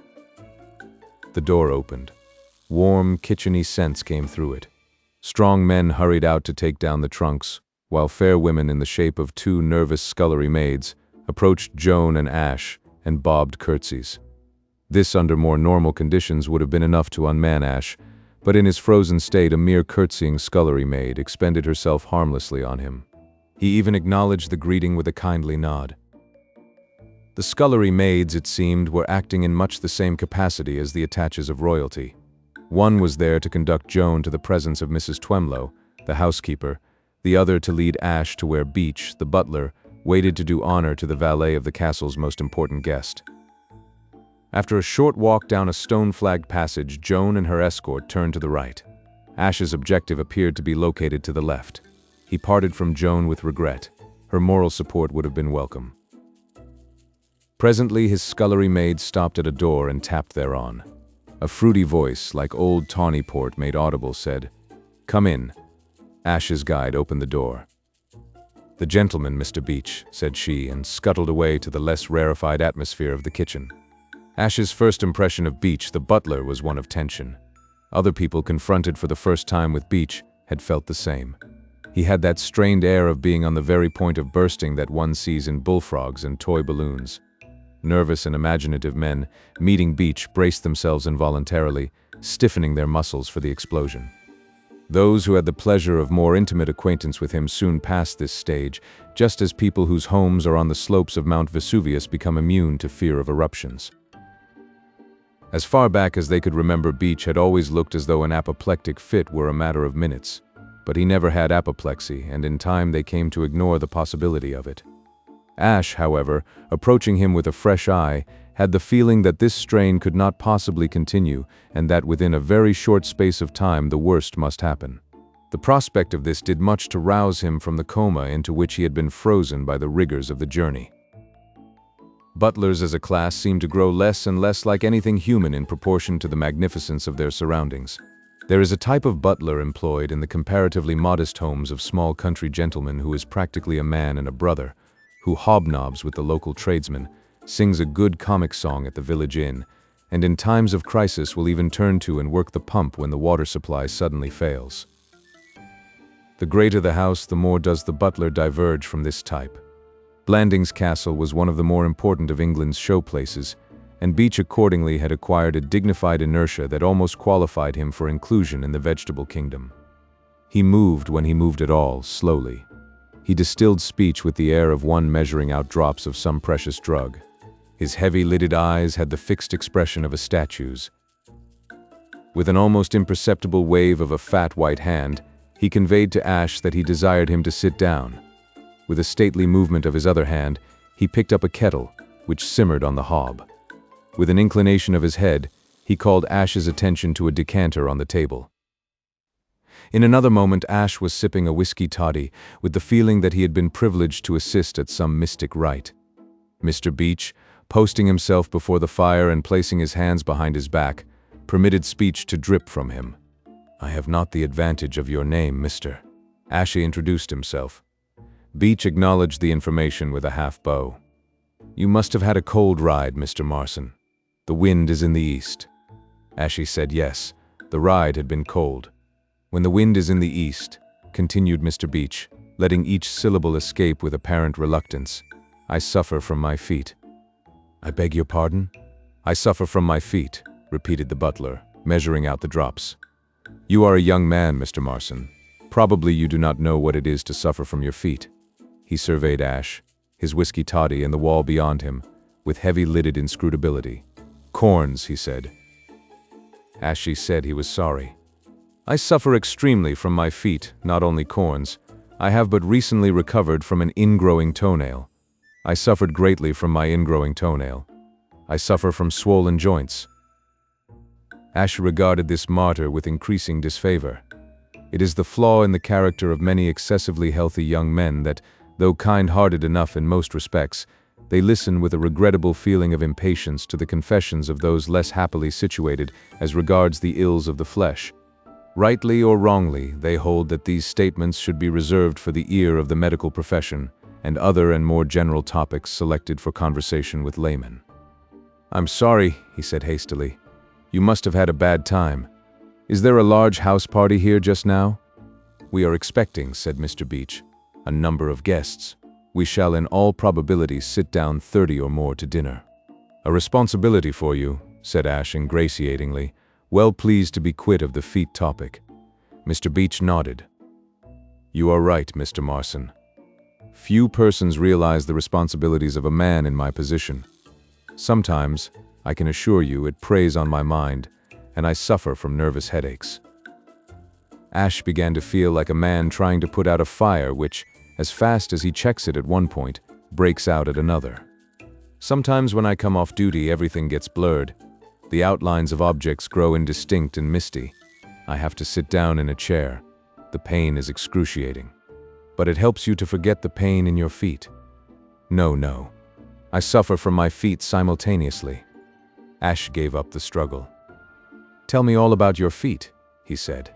The door opened. Warm, kitcheny scents came through it. Strong men hurried out to take down the trunks, while fair women in the shape of two nervous scullery maids approached Joan and Ash and bobbed curtsies. This, under more normal conditions, would have been enough to unman Ash, but in his frozen state a mere curtsying scullery maid expended herself harmlessly on him. He even acknowledged the greeting with a kindly nod. The scullery maids, it seemed, were acting in much the same capacity as the attaches of royalty. One was there to conduct Joan to the presence of Mrs. Twemlow, the housekeeper, the other to lead Ash to where Beach, the butler, waited to do honor to the valet of the castle's most important guest. After a short walk down a stone-flagged passage, Joan and her escort turned to the right. Ash's objective appeared to be located to the left. He parted from Joan with regret. Her moral support would have been welcome. Presently, his scullery maid stopped at a door and tapped thereon. A fruity voice, like old tawny port made audible, said, "Come in." Ash's guide opened the door. "The gentleman, Mr. Beach," said she, and scuttled away to the less rarefied atmosphere of the kitchen. Ash's first impression of Beach, the butler, was one of tension. Other people confronted for the first time with Beach had felt the same. He had that strained air of being on the very point of bursting that one sees in bullfrogs and toy balloons. Nervous and imaginative men, meeting Beach, braced themselves involuntarily, stiffening their muscles for the explosion. Those who had the pleasure of more intimate acquaintance with him soon passed this stage, just as people whose homes are on the slopes of Mount Vesuvius become immune to fear of eruptions. As far back as they could remember, Beach had always looked as though an apoplectic fit were a matter of minutes. But he never had apoplexy, and in time they came to ignore the possibility of it. Ash, however, approaching him with a fresh eye, had the feeling that this strain could not possibly continue, and that within a very short space of time the worst must happen. The prospect of this did much to rouse him from the coma into which he had been frozen by the rigors of the journey. Butlers as a class seemed to grow less and less like anything human in proportion to the magnificence of their surroundings. There is a type of butler employed in the comparatively modest homes of small country gentlemen who is practically a man and a brother, who hobnobs with the local tradesmen, sings a good comic song at the village inn, and in times of crisis will even turn to and work the pump when the water supply suddenly fails. The greater the house, the more does the butler diverge from this type. Blandings Castle was one of the more important of England's showplaces, and Beach accordingly had acquired a dignified inertia that almost qualified him for inclusion in the vegetable kingdom. He moved, when he moved at all, slowly. He distilled speech with the air of one measuring out drops of some precious drug. His heavy-lidded eyes had the fixed expression of a statue's. With an almost imperceptible wave of a fat white hand, he conveyed to Ash that he desired him to sit down. With a stately movement of his other hand, he picked up a kettle, which simmered on the hob. With an inclination of his head, he called Ash's attention to a decanter on the table. In another moment, Ash was sipping a whiskey toddy, with the feeling that he had been privileged to assist at some mystic rite. Mr. Beach, posting himself before the fire and placing his hands behind his back, permitted speech to drip from him. "I have not the advantage of your name, Mr." Ashe introduced himself. Beach acknowledged the information with a half-bow. "You must have had a cold ride, Mr. Marson. The wind is in the east." Ashe said yes, the ride had been cold. "When the wind is in the east," continued Mr. Beach, letting each syllable escape with apparent reluctance, "I suffer from my feet." "I beg your pardon?" "I suffer from my feet," repeated the butler, measuring out the drops. "You are a young man, Mr. Marson. Probably you do not know what it is to suffer from your feet." He surveyed Ash, his whiskey toddy and the wall beyond him, with heavy-lidded inscrutability. "Corns," he said. Ashe said he was sorry. I suffer extremely from my feet, not only corns. I have but recently recovered from an ingrowing toenail. I suffered greatly from my ingrowing toenail. I suffer from swollen joints. Ash regarded this martyr with increasing disfavor. It is the flaw in the character of many excessively healthy young men that, though kind-hearted enough in most respects, they listen with a regrettable feeling of impatience to the confessions of those less happily situated as regards the ills of the flesh. Rightly or wrongly, they hold that these statements should be reserved for the ear of the medical profession and other and more general topics selected for conversation with laymen. "I'm sorry," he said hastily. "You must have had a bad time. Is there a large house party here just now?" "We are expecting," said Mr. Beach, "a number of guests. We shall in all probability sit down 30 or more to dinner." "A responsibility for you," said Ash ingratiatingly, well pleased to be quit of the feet topic. Mr. Beach nodded. "You are right, Mr. Marson. Few persons realize the responsibilities of a man in my position. Sometimes, I can assure you, it preys on my mind, and I suffer from nervous headaches." Ash began to feel like a man trying to put out a fire which, as fast as he checks it at one point, breaks out at another. "Sometimes when I come off duty, everything gets blurred. The outlines of objects grow indistinct and misty. I have to sit down in a chair. The pain is excruciating. But it helps you to forget the pain in your feet." No. I suffer from my feet simultaneously." Ash gave up the struggle. "Tell me all about your feet," he said.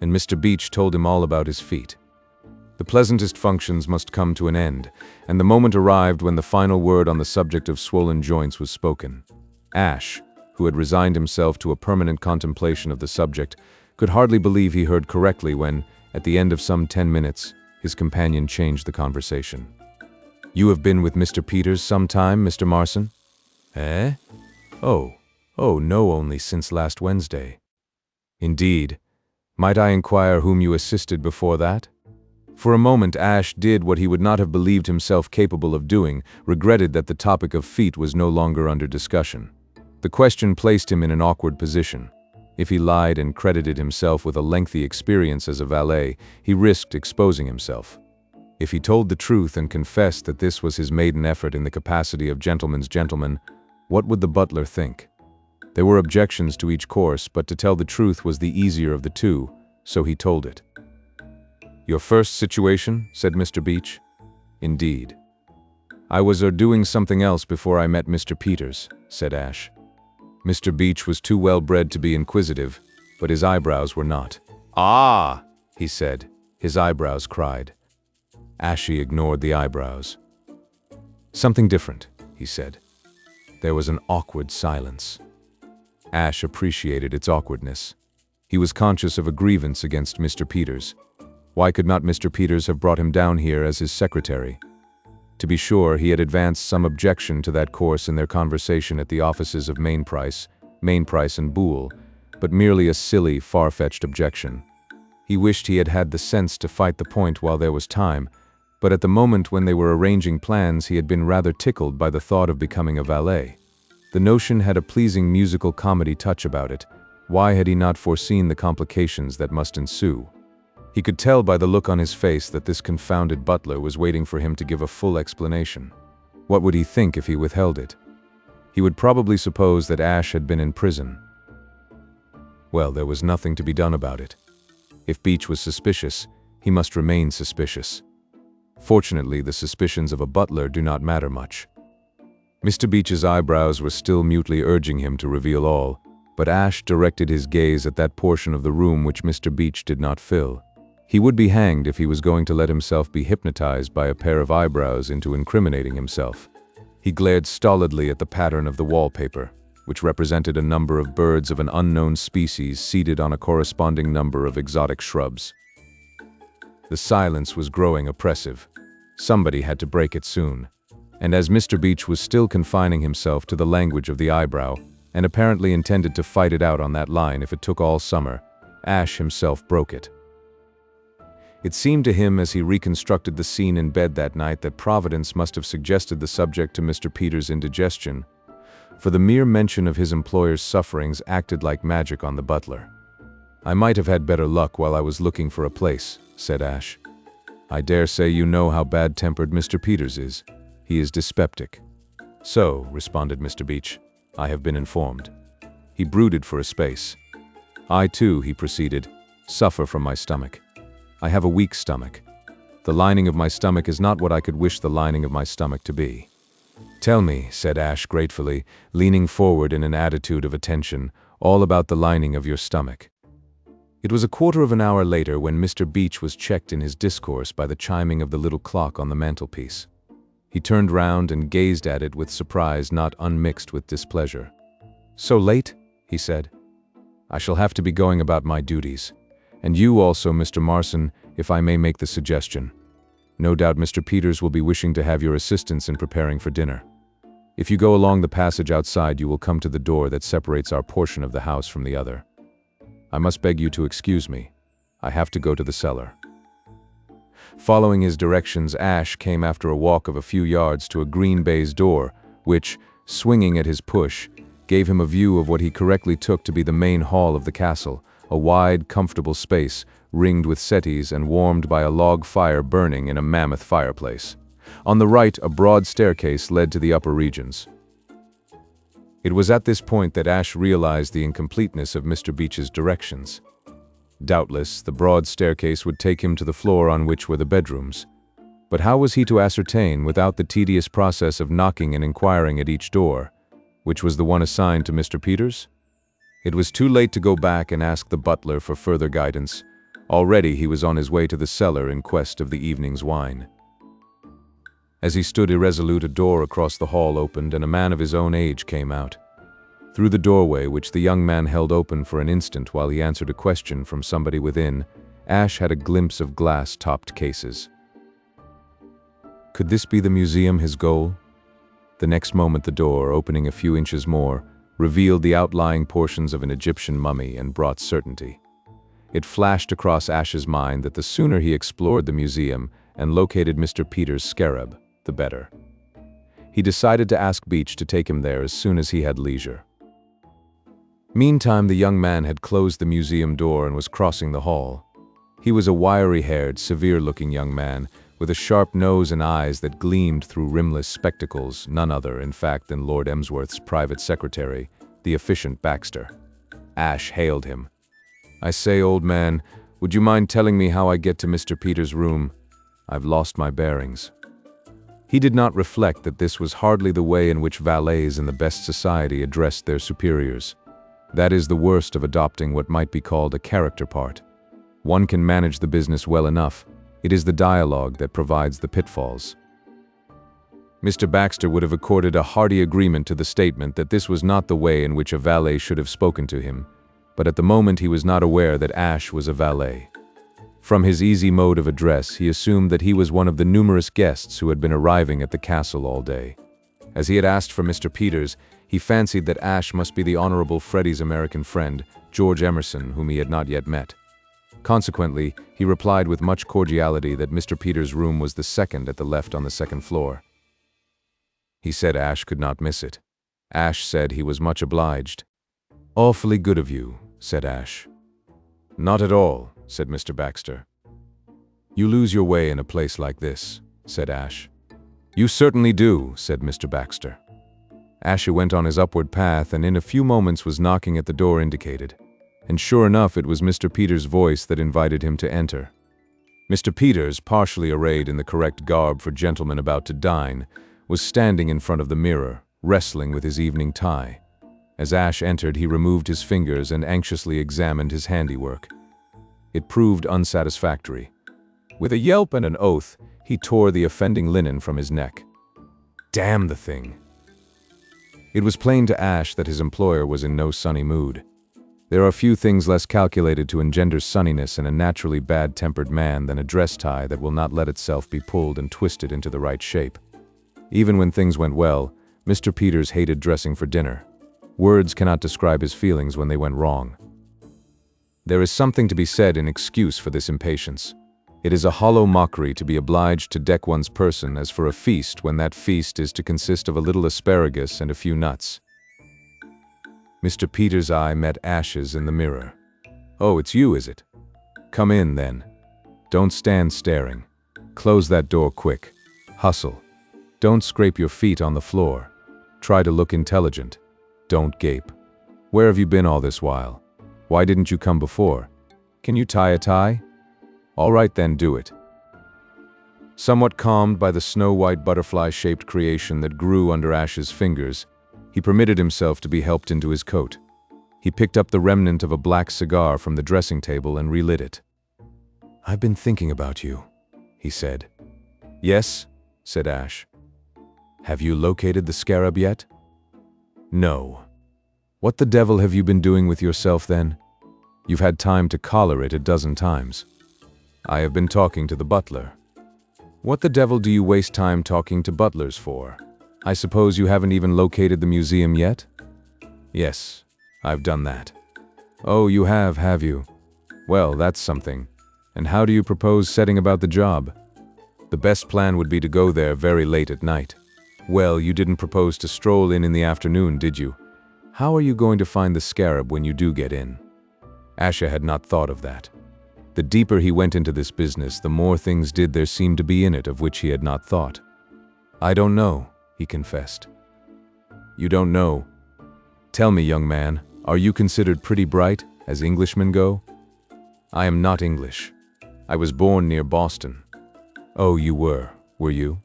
And Mr. Beach told him all about his feet. The pleasantest functions must come to an end, and the moment arrived when the final word on the subject of swollen joints was spoken. Ash, who had resigned himself to a permanent contemplation of the subject, could hardly believe he heard correctly when, at the end of some 10 minutes, his companion changed the conversation. "You have been with Mr. Peters some time, Mr. Marson?" "Eh? Oh, no, only since last Wednesday." "Indeed. Might I inquire whom you assisted before that?" For a moment Ash did what he would not have believed himself capable of doing, regretted that the topic of feet was no longer under discussion. The question placed him in an awkward position. If he lied and credited himself with a lengthy experience as a valet, he risked exposing himself. If he told the truth and confessed that this was his maiden effort in the capacity of gentleman's gentleman, what would the butler think? There were objections to each course, but to tell the truth was the easier of the two, so he told it. "Your first situation?" said Mr. Beach. "Indeed. I was doing something else before I met Mr. Peters," said Ash. Mr. Beach was too well-bred to be inquisitive, but his eyebrows were not. "Ah!" he said. His eyebrows cried. Ashy ignored the eyebrows. "Something different," he said. There was an awkward silence. Ash appreciated its awkwardness. He was conscious of a grievance against Mr. Peters. Why could not Mr. Peters have brought him down here as his secretary? To be sure, he had advanced some objection to that course in their conversation at the offices of Mainprice and Boole, but merely a silly, far-fetched objection. He wished he had had the sense to fight the point while there was time, but at the moment when they were arranging plans he had been rather tickled by the thought of becoming a valet. The notion had a pleasing musical comedy touch about it. Why had he not foreseen the complications that must ensue? He could tell by the look on his face that this confounded butler was waiting for him to give a full explanation. What would he think if he withheld it? He would probably suppose that Ash had been in prison. Well, there was nothing to be done about it. If Beach was suspicious, he must remain suspicious. Fortunately, the suspicions of a butler do not matter much. Mr. Beach's eyebrows were still mutely urging him to reveal all, but Ash directed his gaze at that portion of the room which Mr. Beach did not fill. He would be hanged if he was going to let himself be hypnotized by a pair of eyebrows into incriminating himself. He glared stolidly at the pattern of the wallpaper, which represented a number of birds of an unknown species seated on a corresponding number of exotic shrubs. The silence was growing oppressive. Somebody had to break it soon. And as Mr. Beach was still confining himself to the language of the eyebrow, and apparently intended to fight it out on that line if it took all summer, Ash himself broke it. It seemed to him as he reconstructed the scene in bed that night that Providence must have suggested the subject to Mr. Peters' indigestion, for the mere mention of his employer's sufferings acted like magic on the butler. "I might have had better luck while I was looking for a place," said Ash. "I dare say you know how bad-tempered Mr. Peters is. He is dyspeptic." "So," responded Mr. Beach, "I have been informed." He brooded for a space. "I too," he proceeded, "suffer from my stomach. I have a weak stomach. The lining of my stomach is not what I could wish the lining of my stomach to be." "Tell me," said Ash gratefully, leaning forward in an attitude of attention, "all about the lining of your stomach." It was a quarter of an hour later when Mr. Beach was checked in his discourse by the chiming of the little clock on the mantelpiece. He turned round and gazed at it with surprise not unmixed with displeasure. "So late?" he said. "I shall have to be going about my duties. And you also, Mr. Marson, if I may make the suggestion. No doubt Mr. Peters will be wishing to have your assistance in preparing for dinner. If you go along the passage outside, you will come to the door that separates our portion of the house from the other. I must beg you to excuse me. I have to go to the cellar." Following his directions, Ash came after a walk of a few yards to a green baize door, which, swinging at his push, gave him a view of what he correctly took to be the main hall of the castle, a wide, comfortable space, ringed with settees and warmed by a log fire burning in a mammoth fireplace. On the right, a broad staircase led to the upper regions. It was at this point that Ash realized the incompleteness of Mr. Beach's directions. Doubtless, the broad staircase would take him to the floor on which were the bedrooms. But how was he to ascertain, without the tedious process of knocking and inquiring at each door, which was the one assigned to Mr. Peters? It was too late to go back and ask the butler for further guidance. Already he was on his way to the cellar in quest of the evening's wine. As he stood irresolute, a door across the hall opened and a man of his own age came out. Through the doorway, which the young man held open for an instant while he answered a question from somebody within, Ash had a glimpse of glass-topped cases. Could this be the museum, his goal? The next moment the door, opening a few inches more, revealed the outlying portions of an Egyptian mummy and brought certainty. It flashed across Ash's mind that the sooner he explored the museum and located Mr. Peters' scarab, the better. He decided to ask Beach to take him there as soon as he had leisure. Meantime, the young man had closed the museum door and was crossing the hall. He was a wiry-haired, severe-looking young man, with a sharp nose and eyes that gleamed through rimless spectacles, none other, in fact, than Lord Emsworth's private secretary, the efficient Baxter. Ash hailed him. "I say, old man, would you mind telling me how I get to Mr. Peters' room? I've lost my bearings." He did not reflect that this was hardly the way in which valets in the best society addressed their superiors. That is the worst of adopting what might be called a character part. One can manage the business well enough. It is the dialogue that provides the pitfalls. Mr. Baxter would have accorded a hearty agreement to the statement that this was not the way in which a valet should have spoken to him, but at the moment he was not aware that Ash was a valet. From his easy mode of address, he assumed that he was one of the numerous guests who had been arriving at the castle all day. As he had asked for Mr. Peters, he fancied that Ash must be the Honorable Freddie's American friend, George Emerson, whom he had not yet met. Consequently, he replied with much cordiality that Mr. Peters' room was the second at the left on the second floor. He said Ash could not miss it. Ash said he was much obliged. "Awfully good of you," said Ash. "Not at all," said Mr. Baxter. "You lose your way in a place like this," said Ash. "You certainly do," said Mr. Baxter. Ash went on his upward path and in a few moments was knocking at the door indicated. And sure enough, it was Mr. Peters' voice that invited him to enter. Mr. Peters, partially arrayed in the correct garb for gentlemen about to dine, was standing in front of the mirror, wrestling with his evening tie. As Ash entered, he removed his fingers and anxiously examined his handiwork. It proved unsatisfactory. With a yelp and an oath, he tore the offending linen from his neck. Damn the thing! It was plain to Ash that his employer was in no sunny mood. There are few things less calculated to engender sunniness in a naturally bad-tempered man than a dress tie that will not let itself be pulled and twisted into the right shape. Even when things went well, Mr. Peters hated dressing for dinner. Words cannot describe his feelings when they went wrong. There is something to be said in excuse for this impatience. It is a hollow mockery to be obliged to deck one's person as for a feast when that feast is to consist of a little asparagus and a few nuts. Mr. Peters' eye met Ash's in the mirror. Oh, it's you, is it? Come in, then. Don't stand staring. Close that door quick. Hustle. Don't scrape your feet on the floor. Try to look intelligent. Don't gape. Where have you been all this while? Why didn't you come before? Can you tie a tie? All right then, do it. Somewhat calmed by the snow-white butterfly-shaped creation that grew under Ash's fingers, he permitted himself to be helped into his coat. He picked up the remnant of a black cigar from the dressing table and relit it. "I've been thinking about you," he said. "Yes," said Ash. "Have you located the scarab yet?" "No." "What the devil have you been doing with yourself then? You've had time to collar it a dozen times." "I have been talking to the butler." "What the devil do you waste time talking to butlers for? I suppose you haven't even located the museum yet?" "Yes, I've done that." "Oh, you have you? Well, that's something. And how do you propose setting about the job?" "The best plan would be to go there very late at night." "Well, you didn't propose to stroll in the afternoon, did you? How are you going to find the scarab when you do get in?" Asha had not thought of that. The deeper he went into this business, the more things did there seem to be in it of which he had not thought. "I don't know," he confessed. "You don't know? Tell me, young man, are you considered pretty bright, as Englishmen go?" "I am not English. I was born near Boston." "Oh, you were you?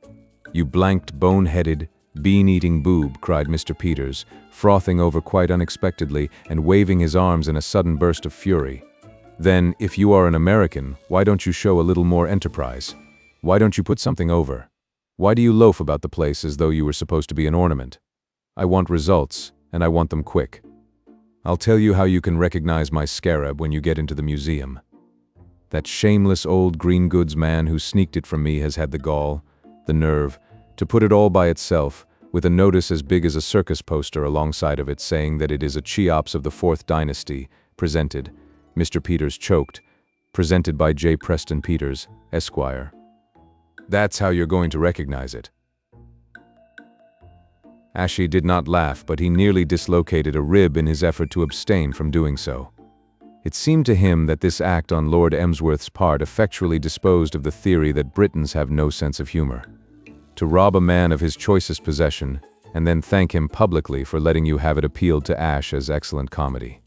You blanked, bone-headed, bean-eating boob," cried Mr. Peters, frothing over quite unexpectedly and waving his arms in a sudden burst of fury. "Then, if you are an American, why don't you show a little more enterprise? Why don't you put something over? Why do you loaf about the place as though you were supposed to be an ornament? I want results, and I want them quick. I'll tell you how you can recognize my scarab when you get into the museum. That shameless old green goods man who sneaked it from me has had the gall, the nerve, to put it all by itself, with a notice as big as a circus poster alongside of it saying that it is a Cheops of the 4th Dynasty, presented," Mr. Peters choked, "presented by J. Preston Peters, Esquire. That's how you're going to recognize it." Ashe did not laugh, but he nearly dislocated a rib in his effort to abstain from doing so. It seemed to him that this act on Lord Emsworth's part effectually disposed of the theory that Britons have no sense of humor. To rob a man of his choicest possession, and then thank him publicly for letting you have it appealed to Ash as excellent comedy.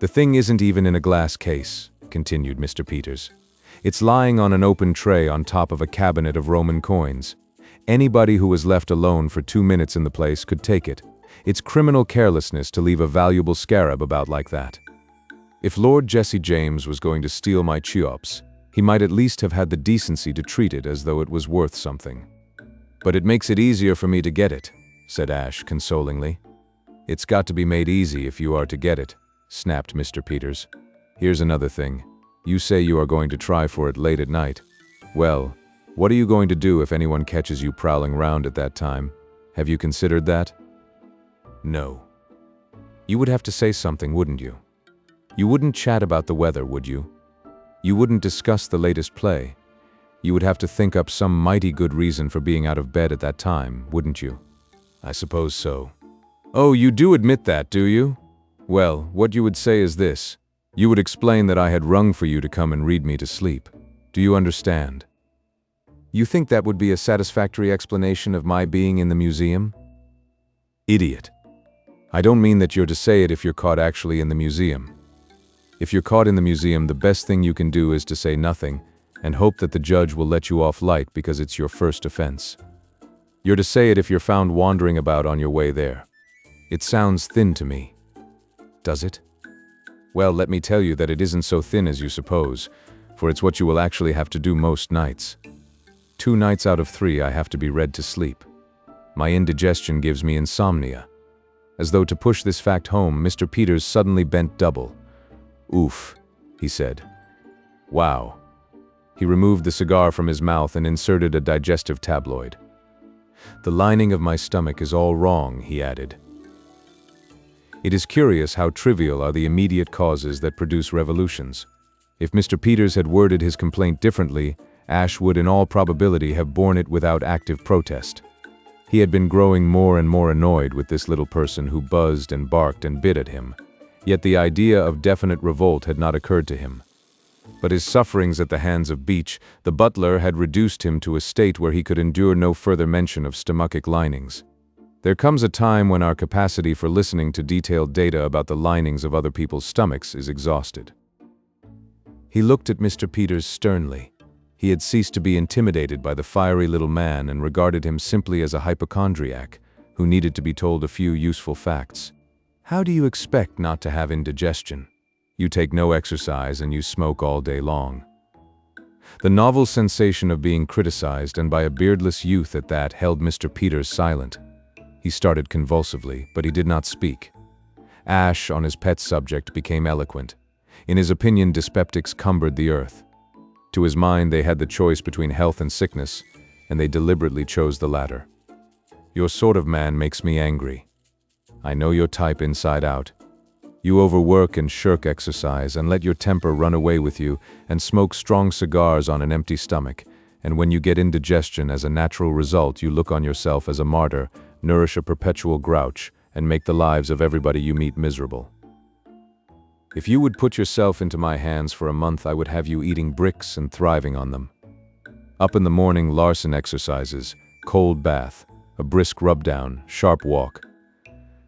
"The thing isn't even in a glass case," continued Mr. Peters. "It's lying on an open tray on top of a cabinet of Roman coins. Anybody who was left alone for 2 minutes in the place could take it. It's criminal carelessness to leave a valuable scarab about like that. If Lord Jesse James was going to steal my Cheops, he might at least have had the decency to treat it as though it was worth something." "But it makes it easier for me to get it," said Ash consolingly. "It's got to be made easy if you are to get it," snapped Mr. Peters. "Here's another thing. You say you are going to try for it late at night. Well, what are you going to do if anyone catches you prowling around at that time? Have you considered that?" "No." "You would have to say something, wouldn't you? You wouldn't chat about the weather, would you? You wouldn't discuss the latest play. You would have to think up some mighty good reason for being out of bed at that time, wouldn't you?" "I suppose so." "Oh, you do admit that, do you? Well, what you would say is this. You would explain that I had rung for you to come and read me to sleep. Do you understand?" "You think that would be a satisfactory explanation of my being in the museum?" "Idiot. I don't mean that you're to say it if you're caught actually in the museum. If you're caught in the museum, the best thing you can do is to say nothing and hope that the judge will let you off light because it's your first offense. You're to say it if you're found wandering about on your way there. It sounds thin to me. Does it? Well, let me tell you that it isn't so thin as you suppose, for it's what you will actually have to do most nights. 2 nights out of 3 I have to be read to sleep. My indigestion gives me insomnia." As though to push this fact home, Mr. Peters suddenly bent double. "Oof," he said. "Wow." He removed the cigar from his mouth and inserted a digestive tabloid. "The lining of my stomach is all wrong," he added. It is curious how trivial are the immediate causes that produce revolutions. If Mr. Peters had worded his complaint differently, Ash would in all probability have borne it without active protest. He had been growing more and more annoyed with this little person who buzzed and barked and bit at him, Yet the idea of definite revolt had not occurred to him. But his sufferings at the hands of Beach, the butler, had reduced him to a state where he could endure no further mention of stomachic linings. There comes a time when our capacity for listening to detailed data about the linings of other people's stomachs is exhausted. He looked at Mr. Peters sternly. He had ceased to be intimidated by the fiery little man and regarded him simply as a hypochondriac who needed to be told a few useful facts. How do you expect not to have indigestion? You take no exercise and you smoke all day long. The novel sensation of being criticized, and by a beardless youth at that, held Mr. Peters silent. He started convulsively, but he did not speak. Ash, on his pet subject, became eloquent. In his opinion, dyspeptics cumbered the earth. To his mind, they had the choice between health and sickness, and they deliberately chose the latter. Your sort of man makes me angry. I know your type inside out. You overwork and shirk exercise and let your temper run away with you and smoke strong cigars on an empty stomach, and when you get indigestion as a natural result, you look on yourself as a martyr, nourish a perpetual grouch, and make the lives of everybody you meet miserable. If you would put yourself into my hands for a month, I would have you eating bricks and thriving on them. Up in the morning, Larson exercises, cold bath, a brisk rub-down, sharp walk.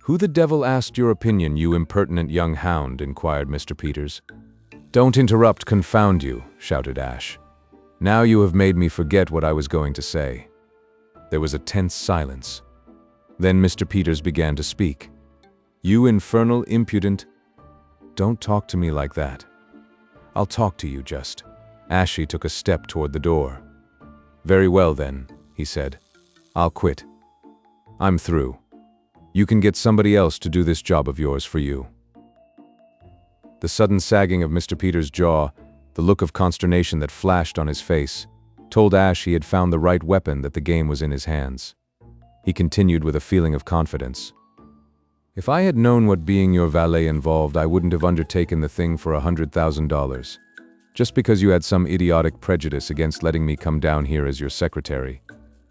Who the devil asked your opinion, you impertinent young hound? Inquired Mr. Peters. Don't interrupt, confound you, shouted Ash. Now you have made me forget what I was going to say. There was a tense silence. Then Mr. Peters began to speak. You infernal impudent... Don't talk to me like that. I'll talk to you just. Ashy took a step toward the door. Very well then, he said. I'll quit. I'm through. You can get somebody else to do this job of yours for you. The sudden sagging of Mr. Peters' jaw, the look of consternation that flashed on his face, told Ash he had found the right weapon, that the game was in his hands. He continued with a feeling of confidence. If I had known what being your valet involved, I wouldn't have undertaken the thing for $100,000. Just because you had some idiotic prejudice against letting me come down here as your secretary,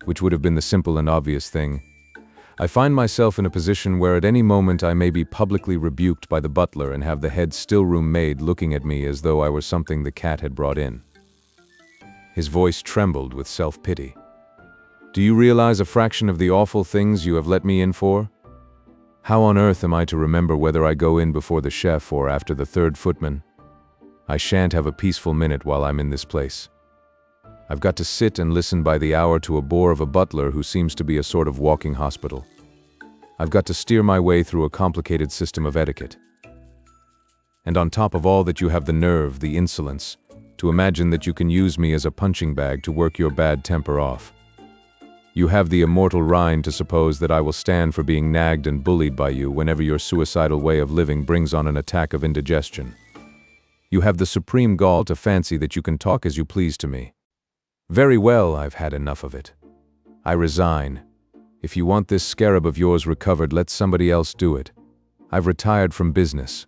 which would have been the simple and obvious thing. I find myself in a position where at any moment I may be publicly rebuked by the butler and have the head stillroom maid looking at me as though I were something the cat had brought in. His voice trembled with self-pity. Do you realize a fraction of the awful things you have let me in for? How on earth am I to remember whether I go in before the chef or after the third footman? I shan't have a peaceful minute while I'm in this place. I've got to sit and listen by the hour to a bore of a butler who seems to be a sort of walking hospital. I've got to steer my way through a complicated system of etiquette. And on top of all that, you have the nerve, the insolence, to imagine that you can use me as a punching bag to work your bad temper off. You have the immortal rind to suppose that I will stand for being nagged and bullied by you whenever your suicidal way of living brings on an attack of indigestion. You have the supreme gall to fancy that you can talk as you please to me. Very well, I've had enough of it. I resign. If you want this scarab of yours recovered, let somebody else do it. I've retired from business.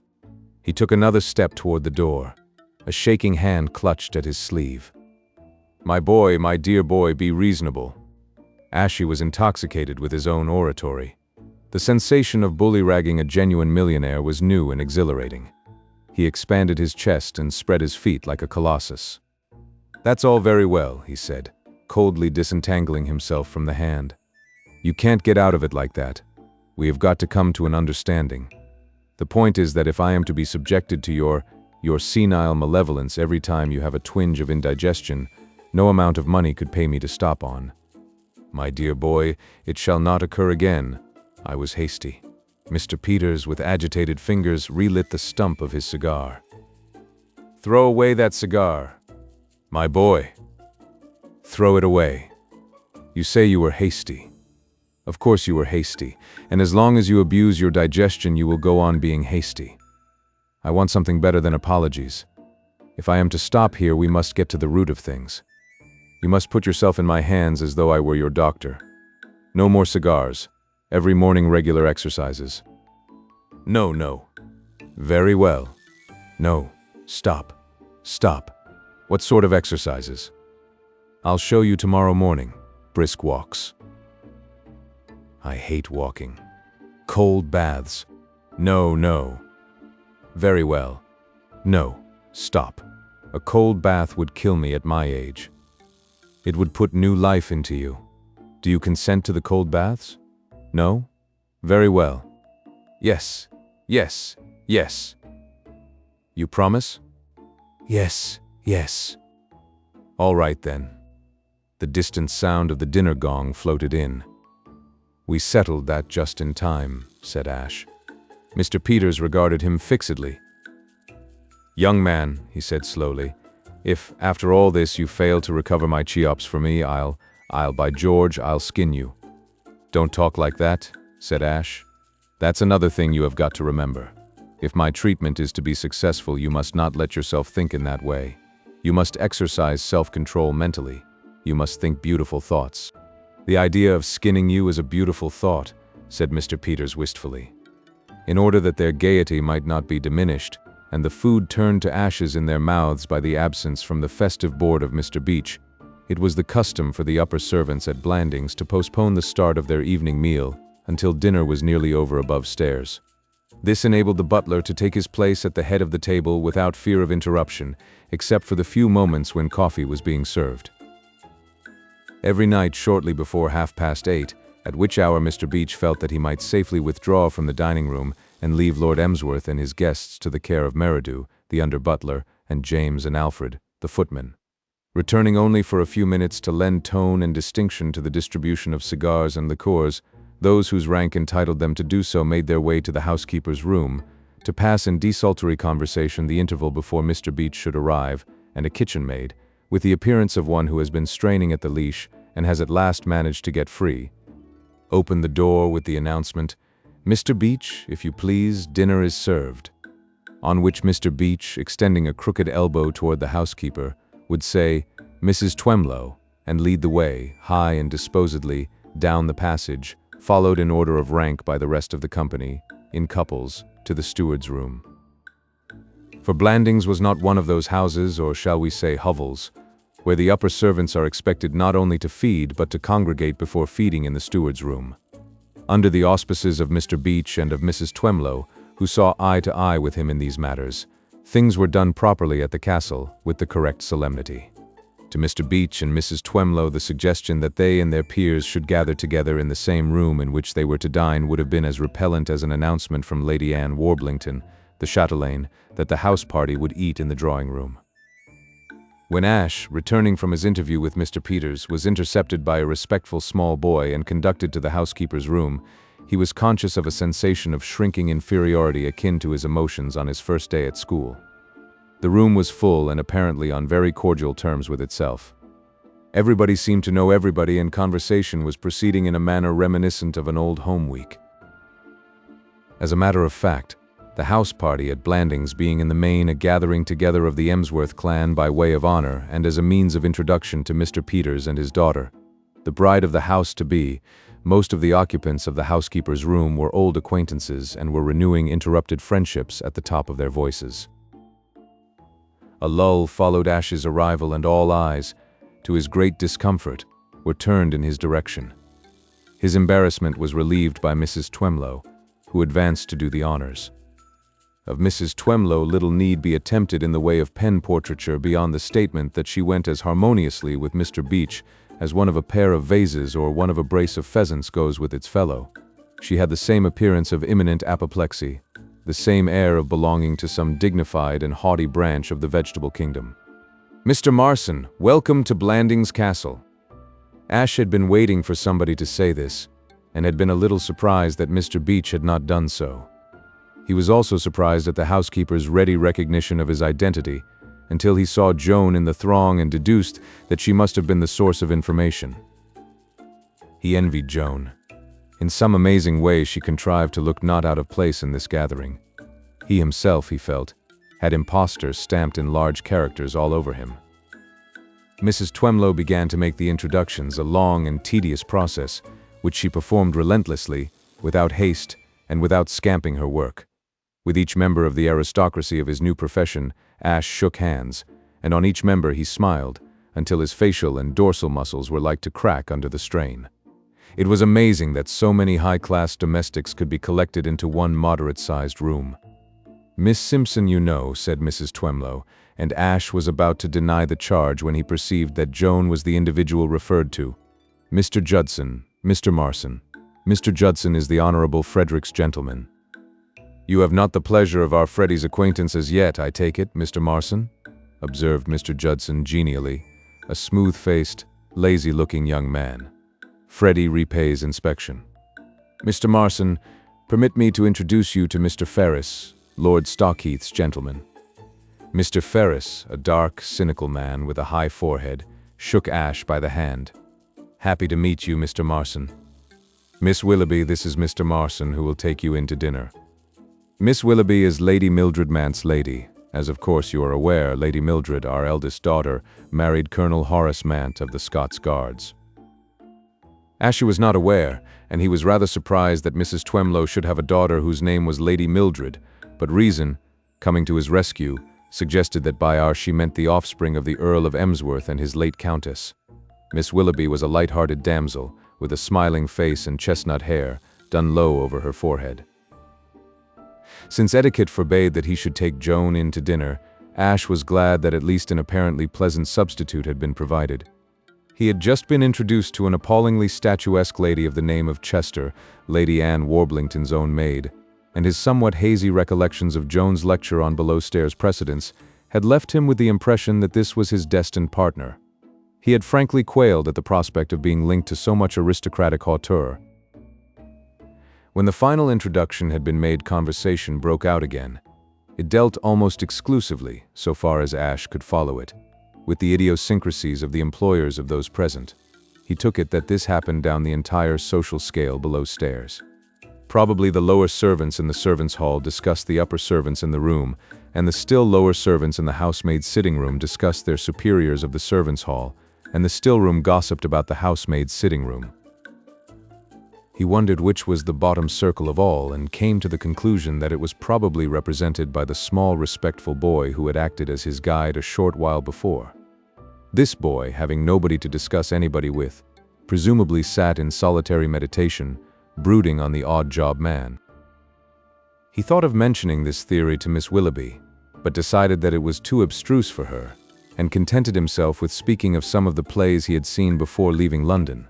He took another step toward the door. A shaking hand clutched at his sleeve. My boy, my dear boy, be reasonable. Ashy was intoxicated with his own oratory. The sensation of bully-ragging a genuine millionaire was new and exhilarating. He expanded his chest and spread his feet like a colossus. That's all very well, he said, coldly disentangling himself from the hand. You can't get out of it like that. We have got to come to an understanding. The point is that if I am to be subjected to your senile malevolence every time you have a twinge of indigestion, no amount of money could pay me to stop on. My dear boy, it shall not occur again. I was hasty. Mr. Peters, with agitated fingers, relit the stump of his cigar. Throw away that cigar. My boy, throw it away. You say you were hasty. Of course you were hasty, and as long as you abuse your digestion, you will go on being hasty. I want something better than apologies. If I am to stop here, we must get to the root of things. You must put yourself in my hands as though I were your doctor. No more cigars. Every morning regular exercises. No, no. Very well. No. Stop. Stop. What sort of exercises? I'll show you tomorrow morning. Brisk walks. I hate walking. Cold baths. No, no. Very well. No, stop. A cold bath would kill me at my age. It would put new life into you. Do you consent to the cold baths? No? Very well. Yes, yes, yes. You promise? Yes, yes. All right then. The distant sound of the dinner gong floated in. We settled that just in time, said Ash. Mr. Peters regarded him fixedly. Young man, he said slowly, if, after all this, you fail to recover my Cheops for me, by George, I'll skin you. Don't talk like that, said Ash. That's another thing you have got to remember. If my treatment is to be successful, you must not let yourself think in that way. You must exercise self-control mentally. You must think beautiful thoughts. The idea of skinning you is a beautiful thought, said Mr. Peters wistfully. In order that their gaiety might not be diminished, and the food turned to ashes in their mouths by the absence from the festive board of Mr. Beach, it was the custom for the upper servants at Blandings to postpone the start of their evening meal until dinner was nearly over above stairs. This enabled the butler to take his place at the head of the table without fear of interruption, except for the few moments when coffee was being served. Every night shortly before 8:30, at which hour Mr. Beach felt that he might safely withdraw from the dining room and leave Lord Emsworth and his guests to the care of Meridew, the under-butler, and James and Alfred, the footmen. Returning only for a few minutes to lend tone and distinction to the distribution of cigars and liqueurs, those whose rank entitled them to do so made their way to the housekeeper's room, to pass in desultory conversation the interval before Mr. Beach should arrive, and a kitchen maid, with the appearance of one who has been straining at the leash and has at last managed to get free, opened the door with the announcement, "Mr. Beach, if you please, dinner is served." On which Mr. Beach, extending a crooked elbow toward the housekeeper, would say, "Mrs. Twemlow," and lead the way, high and disposedly, down the passage, followed in order of rank by the rest of the company, in couples, to the steward's room. For Blandings was not one of those houses, or shall we say hovels, where the upper servants are expected not only to feed but to congregate before feeding in the steward's room. Under the auspices of Mr. Beach and of Mrs. Twemlow, who saw eye to eye with him in these matters, things were done properly at the castle, with the correct solemnity. To Mr. Beach and Mrs. Twemlow, the suggestion that they and their peers should gather together in the same room in which they were to dine would have been as repellent as an announcement from Lady Anne Warblington, the chatelaine, that the house party would eat in the drawing-room. When Ash, returning from his interview with Mr. Peters, was intercepted by a respectful small boy and conducted to the housekeeper's room, he was conscious of a sensation of shrinking inferiority akin to his emotions on his first day at school. The room was full and apparently on very cordial terms with itself. Everybody seemed to know everybody, and conversation was proceeding in a manner reminiscent of an old home week. As a matter of fact, the house party at Blandings being in the main a gathering together of the Emsworth clan by way of honor and as a means of introduction to Mr. Peters and his daughter, the bride of the house-to-be, most of the occupants of the housekeeper's room were old acquaintances and were renewing interrupted friendships at the top of their voices. A lull followed Ash's arrival, and all eyes, to his great discomfort, were turned in his direction. His embarrassment was relieved by Mrs. Twemlow, who advanced to do the honors. Of Mrs. Twemlow little need be attempted in the way of pen portraiture beyond the statement that she went as harmoniously with Mr. Beach as one of a pair of vases or one of a brace of pheasants goes with its fellow. She had the same appearance of imminent apoplexy, the same air of belonging to some dignified and haughty branch of the vegetable kingdom. "Mr. Marson, welcome to Blandings Castle." Ash had been waiting for somebody to say this, and had been a little surprised that Mr. Beach had not done so. He was also surprised at the housekeeper's ready recognition of his identity, until he saw Joan in the throng and deduced that she must have been the source of information. He envied Joan. In some amazing way she contrived to look not out of place in this gathering. He himself, he felt, had impostor stamped in large characters all over him. Mrs. Twemlow began to make the introductions, a long and tedious process, which she performed relentlessly, without haste, and without scamping her work. With each member of the aristocracy of his new profession, Ash shook hands, and on each member he smiled, until his facial and dorsal muscles were like to crack under the strain. It was amazing that so many high-class domestics could be collected into one moderate-sized room. "Miss Simpson, you know," said Mrs. Twemlow, and Ash was about to deny the charge when he perceived that Joan was the individual referred to. "Mr. Judson, Mr. Marson. Mr. Judson is the Honorable Frederick's gentleman." "You have not the pleasure of our Freddie's acquaintance as yet, I take it, Mr. Marson?" observed Mr. Judson genially, a smooth-faced, lazy-looking young man. Freddie repays inspection. "Mr. Marson, permit me to introduce you to Mr. Ferris, Lord Stockheath's gentleman." Mr. Ferris, a dark, cynical man with a high forehead, shook Ash by the hand. "Happy to meet you, Mr. Marson. Miss Willoughby, this is Mr. Marson, who will take you in to dinner. Miss Willoughby is Lady Mildred Mant's lady. As of course you are aware, Lady Mildred, our eldest daughter, married Colonel Horace Mant of the Scots Guards." Ash was not aware, and he was rather surprised that Mrs. Twemlow should have a daughter whose name was Lady Mildred, but reason, coming to his rescue, suggested that by our she meant the offspring of the Earl of Emsworth and his late Countess. Miss Willoughby was a light-hearted damsel, with a smiling face and chestnut hair, done low over her forehead. Since etiquette forbade that he should take Joan in to dinner, Ash was glad that at least an apparently pleasant substitute had been provided. He had just been introduced to an appallingly statuesque lady of the name of Chester, Lady Anne Warblington's own maid, and his somewhat hazy recollections of Joan's lecture on below-stairs precedence had left him with the impression that this was his destined partner. He had frankly quailed at the prospect of being linked to so much aristocratic hauteur. When the final introduction had been made, conversation broke out again. It dealt almost exclusively, so far as Ash could follow it, with the idiosyncrasies of the employers of those present. He took it that this happened down the entire social scale below stairs. Probably the lower servants in the servants' hall discussed the upper servants in the room, and the still lower servants in the housemaid's sitting room discussed their superiors of the servants' hall, and the still room gossiped about the housemaid's sitting room. He wondered which was the bottom circle of all, and came to the conclusion that it was probably represented by the small, respectful boy who had acted as his guide a short while before. This boy, having nobody to discuss anybody with, presumably sat in solitary meditation, brooding on the odd-job man. He thought of mentioning this theory to Miss Willoughby, but decided that it was too abstruse for her, and contented himself with speaking of some of the plays he had seen before leaving London.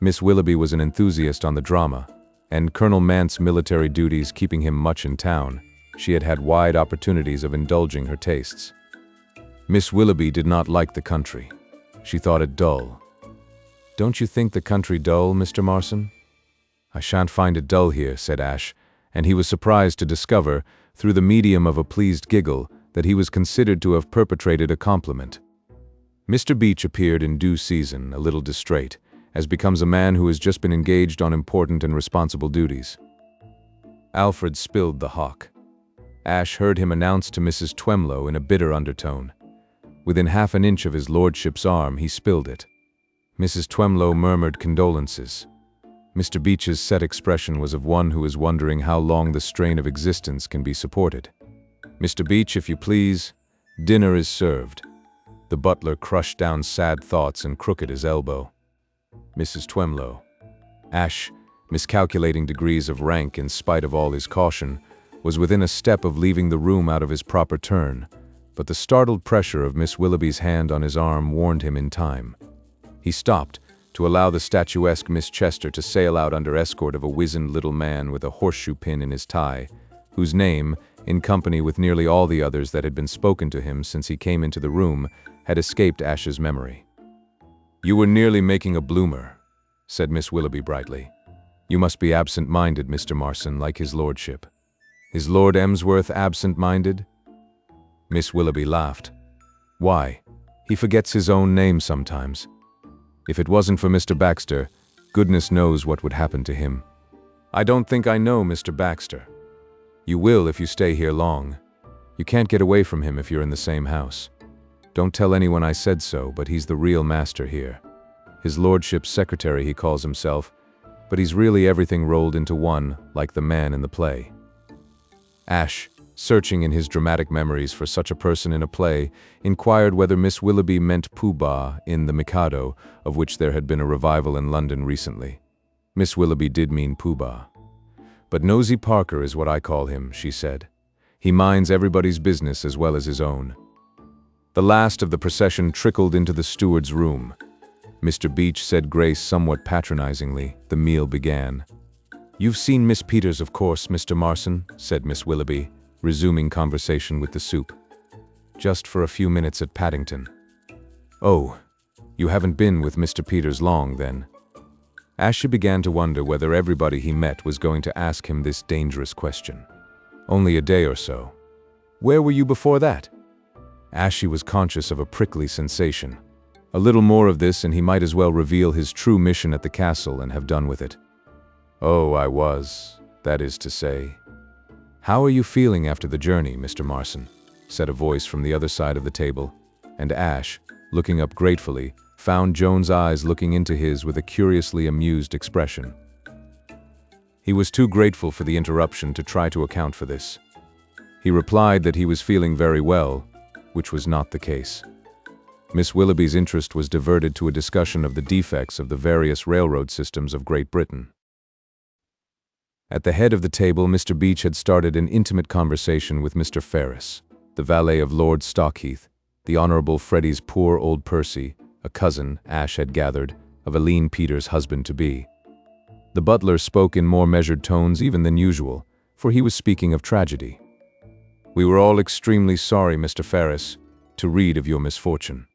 Miss Willoughby was an enthusiast on the drama, and Colonel Mant's military duties keeping him much in town, she had had wide opportunities of indulging her tastes. Miss Willoughby did not like the country. She thought it dull. "Don't you think the country dull, Mr. Marson?" "I shan't find it dull here," said Ash, and he was surprised to discover, through the medium of a pleased giggle, that he was considered to have perpetrated a compliment. Mr. Beach appeared in due season, a little distrait, as becomes a man who has just been engaged on important and responsible duties. Alfred spilled the hock. Ash heard him announce to Mrs. Twemlow in a bitter undertone. Within half an inch of his lordship's arm, he spilled it. Mrs. Twemlow murmured condolences. Mr. Beach's set expression was of one who is wondering how long the strain of existence can be supported. "Mr. Beach, if you please, dinner is served." The butler crushed down sad thoughts and crooked his elbow. Mrs. Twemlow. Ash, miscalculating degrees of rank in spite of all his caution, was within a step of leaving the room out of his proper turn, but the startled pressure of Miss Willoughby's hand on his arm warned him in time. He stopped, to allow the statuesque Miss Chester to sail out under escort of a wizened little man with a horseshoe pin in his tie, whose name, in company with nearly all the others that had been spoken to him since he came into the room, had escaped Ash's memory. "You were nearly making a bloomer," said Miss Willoughby brightly. "You must be absent-minded, Mr. Marson, like his lordship." "Is Lord Emsworth absent-minded?" Miss Willoughby laughed. "Why? He forgets his own name sometimes. If it wasn't for Mr. Baxter, goodness knows what would happen to him." "I don't think I know Mr. Baxter." "You will if you stay here long. You can't get away from him if you're in the same house. Don't tell anyone I said so, but he's the real master here. His lordship's secretary, he calls himself, but he's really everything rolled into one, like the man in the play." Ash, searching in his dramatic memories for such a person in a play, inquired whether Miss Willoughby meant Pooh Bah in The Mikado, of which there had been a revival in London recently. Miss Willoughby did mean Pooh Bah. "But Nosy Parker is what I call him," she said. He minds everybody's business as well as his own. The last of the procession trickled into the steward's room. Mr. Beach said grace somewhat patronizingly. The meal began. "You've seen Miss Peters, of course, Mr. Marson," said Miss Willoughby, resuming conversation with the soup. "Just for a few minutes at Paddington." "Oh, you haven't been with Mr. Peters long, then?" Ashley began to wonder whether everybody he met was going to ask him this dangerous question. "Only a day or so." "Where were you before that?" Ashley was conscious of a prickly sensation. A little more of this and he might as well reveal his true mission at the castle and have done with it. "Oh, that is to say." "How are you feeling after the journey, Mr. Marson?" said a voice from the other side of the table, and Ash, looking up gratefully, found Joan's eyes looking into his with a curiously amused expression. He was too grateful for the interruption to try to account for this. He replied that he was feeling very well, which was not the case. Miss Willoughby's interest was diverted to a discussion of the defects of the various railroad systems of Great Britain. At the head of the table, Mr. Beach had started an intimate conversation with Mr. Ferris, the valet of Lord Stockheath, the Honourable Freddie's poor old Percy, a cousin, Ash had gathered, of Aline Peters' husband-to-be. The butler spoke in more measured tones even than usual, for he was speaking of tragedy. "We were all extremely sorry, Mr. Ferris, to read of your misfortune."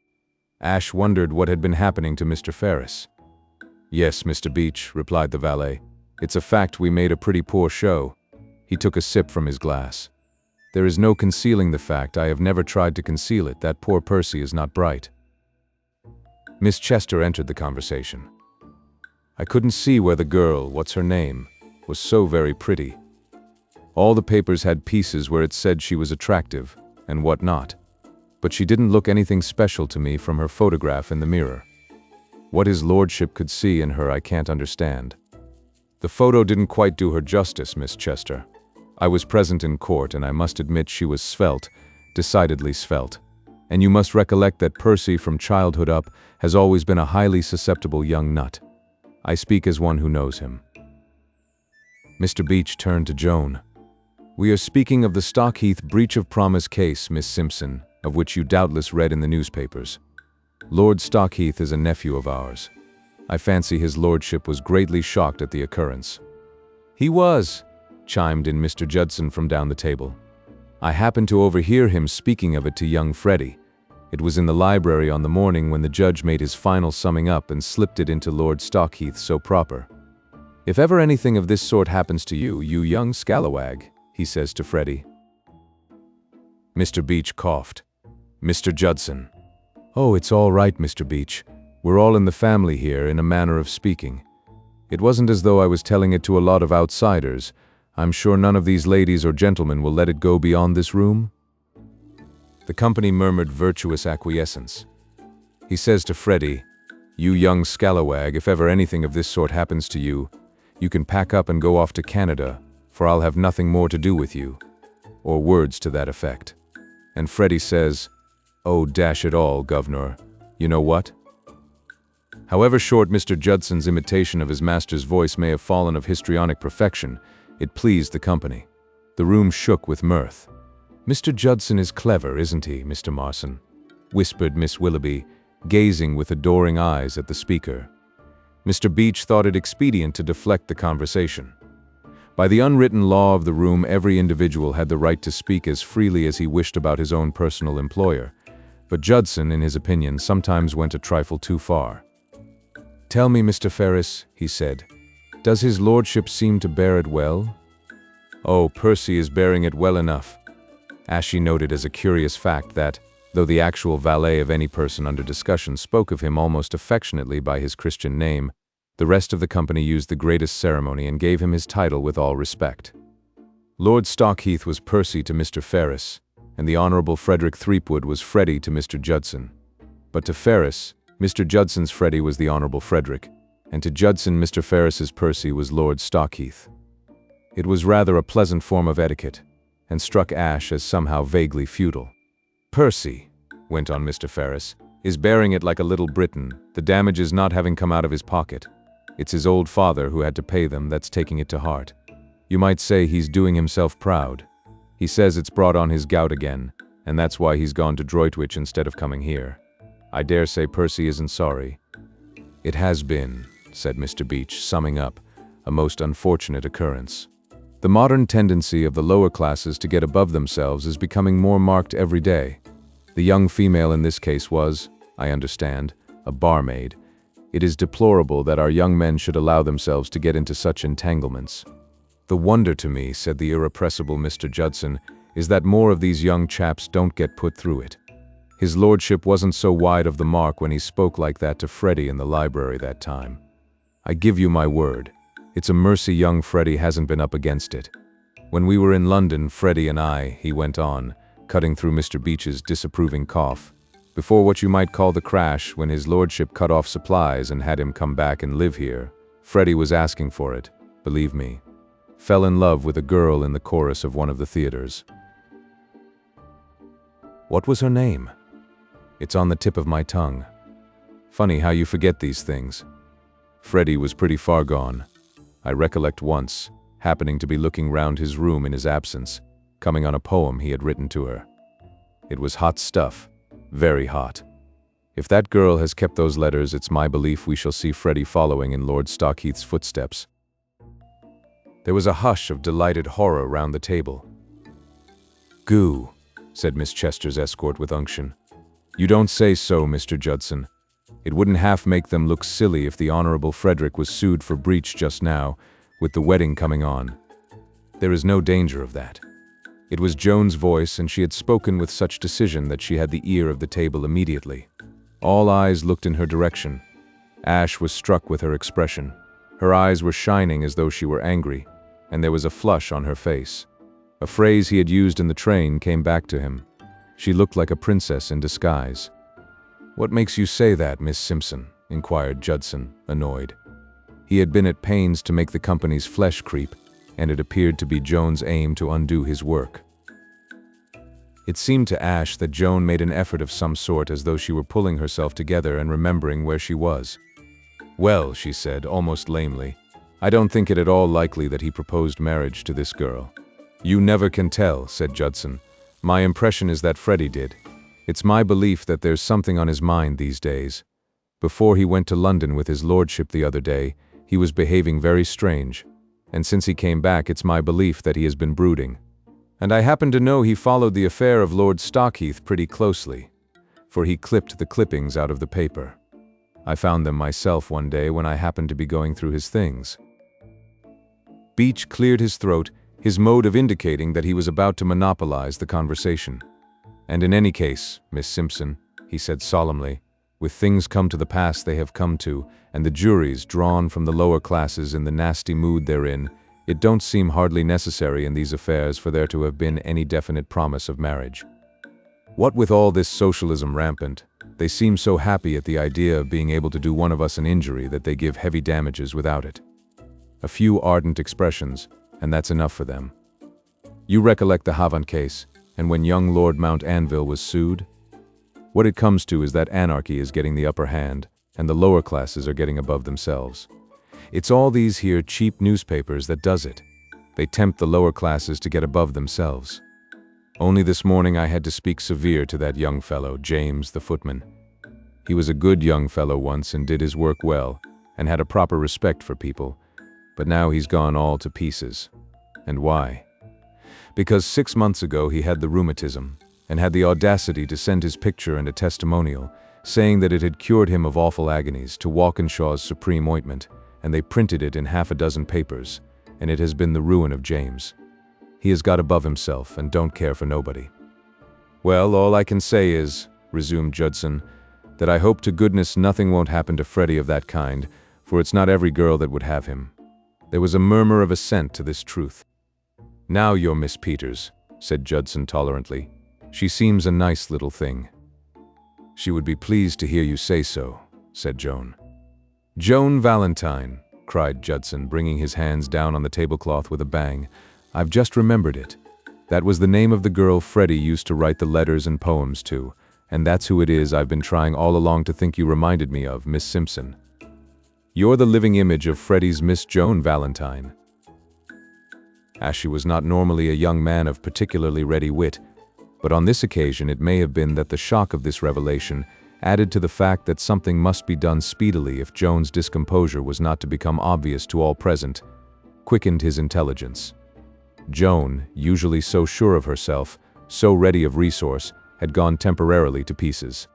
Ash wondered what had been happening to Mr. Ferris. "Yes, Mr. Beach," replied the valet. "It's a fact we made a pretty poor show." He took a sip from his glass. "There is no concealing the fact. I have never tried to conceal it. That poor Percy is not bright." Miss Chester entered the conversation. "I couldn't see where the girl, what's her name, was so very pretty. All the papers had pieces where it said she was attractive, and what not. But she didn't look anything special to me from her photograph in the mirror. What his lordship could see in her I can't understand. The photo didn't quite do her justice, Miss Chester. I was present in court, and I must admit she was svelte, decidedly svelte. And you must recollect that Percy from childhood up has always been a highly susceptible young nut. I speak as one who knows him." Mr. Beach turned to Joan. "We are speaking of the Stockheath breach of promise case, Miss Simpson, of which you doubtless read in the newspapers. Lord Stockheath is a nephew of ours. I fancy his lordship was greatly shocked at the occurrence." "He was," chimed in Mr. Judson from down the table. "I happened to overhear him speaking of it to young Freddie. It was in the library on the morning when the judge made his final summing up and slipped it into Lord Stockheath so proper. 'If ever anything of this sort happens to you, you young scalawag,' he says to Freddie." Mr. Beach coughed. "Mr. Judson." "Oh, it's all right, Mr. Beach. We're all in the family here, in a manner of speaking. It wasn't as though I was telling it to a lot of outsiders. I'm sure none of these ladies or gentlemen will let it go beyond this room." The company murmured virtuous acquiescence. He says to Freddie, "You young scalawag, if ever anything of this sort happens to you, you can pack up and go off to Canada, for I'll have nothing more to do with you," or words to that effect. And Freddie says, "Oh, dash it all, governor, you know what?" However short Mr. Judson's imitation of his master's voice may have fallen of histrionic perfection, it pleased the company. The room shook with mirth. "Mr. Judson is clever, isn't he, Mr. Marson?" whispered Miss Willoughby, gazing with adoring eyes at the speaker. Mr. Beach thought it expedient to deflect the conversation. By the unwritten law of the room, every individual had the right to speak as freely as he wished about his own personal employer, but Judson, in his opinion, sometimes went a trifle too far. "Tell me, Mr. Ferris," he said, "does his lordship seem to bear it well?" "Oh, Percy is bearing it well enough." Ashley noted as a curious fact that, though the actual valet of any person under discussion spoke of him almost affectionately by his Christian name, the rest of the company used the greatest ceremony and gave him his title with all respect. Lord Stockheath was Percy to Mr. Ferris, and the Honourable Frederick Threepwood was Freddie to Mr. Judson. But to Ferris, Mr. Judson's Freddie was the Honourable Frederick, and to Judson, Mr. Ferris's Percy was Lord Stockheath. It was rather a pleasant form of etiquette, and struck Ash as somehow vaguely feudal. "Percy," went on Mr. Ferris, "is bearing it like a little Briton, the damages not having come out of his pocket. It's his old father who had to pay them that's taking it to heart. You might say he's doing himself proud." He says it's brought on his gout again, and that's why he's gone to Droitwich instead of coming here. I dare say Percy isn't sorry." "It has been," said Mr. Beach, summing up, "a most unfortunate occurrence. The modern tendency of the lower classes to get above themselves is becoming more marked every day. The young female in this case was, I understand, a barmaid. It is deplorable that our young men should allow themselves to get into such entanglements. The wonder to me," said the irrepressible Mr. Judson, "is that more of these young chaps don't get put through it. His lordship wasn't so wide of the mark when he spoke like that to Freddie in the library that time. I give you my word, it's a mercy young Freddie hasn't been up against it. When we were in London, Freddie and I," he went on, cutting through Mr. Beach's disapproving cough, "before what you might call the crash, when his lordship cut off supplies and had him come back and live here, Freddie was asking for it, believe me. Fell in love with a girl in the chorus of one of the theaters." "What was her name?" "It's on the tip of my tongue. Funny how you forget these things. Freddie was pretty far gone. I recollect once, happening to be looking round his room in his absence, coming on a poem he had written to her. It was hot stuff, very hot. If that girl has kept those letters, it's my belief we shall see Freddie following in Lord Stockheath's footsteps." There was a hush of delighted horror round the table. "Goo," said Miss Chester's escort with unction. "You don't say so, Mr. Judson. It wouldn't half make them look silly if the Honorable Frederick was sued for breach just now, with the wedding coming on. There is no danger of that." It was Joan's voice, and she had spoken with such decision that she had the ear of the table immediately. All eyes looked in her direction. Ash was struck with her expression. Her eyes were shining as though she were angry, and there was a flush on her face. A phrase he had used in the train came back to him. She looked like a princess in disguise. "What makes you say that, Miss Simpson?" inquired Judson, annoyed. He had been at pains to make the company's flesh creep, and it appeared to be Joan's aim to undo his work. It seemed to Ash that Joan made an effort of some sort, as though she were pulling herself together and remembering where she was. "Well," she said, almost lamely, "I don't think it at all likely that he proposed marriage to this girl." "You never can tell," said Judson. "My impression is that Freddie did. It's my belief that there's something on his mind these days. Before he went to London with his lordship the other day, he was behaving very strange, and since he came back it's my belief that he has been brooding. And I happen to know he followed the affair of Lord Stockheath pretty closely, for he clipped the clippings out of the paper. I found them myself one day when I happened to be going through his things." Beach cleared his throat, his mode of indicating that he was about to monopolize the conversation. "And in any case, Miss Simpson," he said solemnly, "with things come to the pass they have come to, and the juries drawn from the lower classes in the nasty mood they're in, it don't seem hardly necessary in these affairs for there to have been any definite promise of marriage. What with all this socialism rampant, they seem so happy at the idea of being able to do one of us an injury that they give heavy damages without it. A few ardent expressions, and that's enough for them. You recollect the Havant case, and when young Lord Mount Anville was sued? What it comes to is that anarchy is getting the upper hand, and the lower classes are getting above themselves. It's all these here cheap newspapers that does it. They tempt the lower classes to get above themselves. Only this morning I had to speak severe to that young fellow, James, the footman. He was a good young fellow once and did his work well, and had a proper respect for people, but now he's gone all to pieces. And why? Because 6 months ago he had the rheumatism, and had the audacity to send his picture and a testimonial, saying that it had cured him of awful agonies, to Walkinshaw's Supreme Ointment, and they printed it in 6 papers, and it has been the ruin of James. He has got above himself and don't care for nobody. Well, all I can say is, resumed Judson, that I hope to goodness nothing won't happen to Freddie of that kind, for it's not every girl that would have him. There was a murmur of assent to this truth. Now you're Miss Peters, said Judson tolerantly. She seems a nice little thing. She would be pleased to hear you say so, said Joan. Joan Valentine, cried Judson, bringing his hands down on the tablecloth with a bang. I've just remembered it. That was the name of the girl Freddie used to write the letters and poems to, and that's who it is I've been trying all along to think you reminded me of, Miss Simpson. You're the living image of Freddie's Miss Joan Valentine. Ashe was not normally a young man of particularly ready wit, but on this occasion it may have been that the shock of this revelation, added to the fact that something must be done speedily if Joan's discomposure was not to become obvious to all present, quickened his intelligence. Joan, usually so sure of herself, so ready of resource, had gone temporarily to pieces.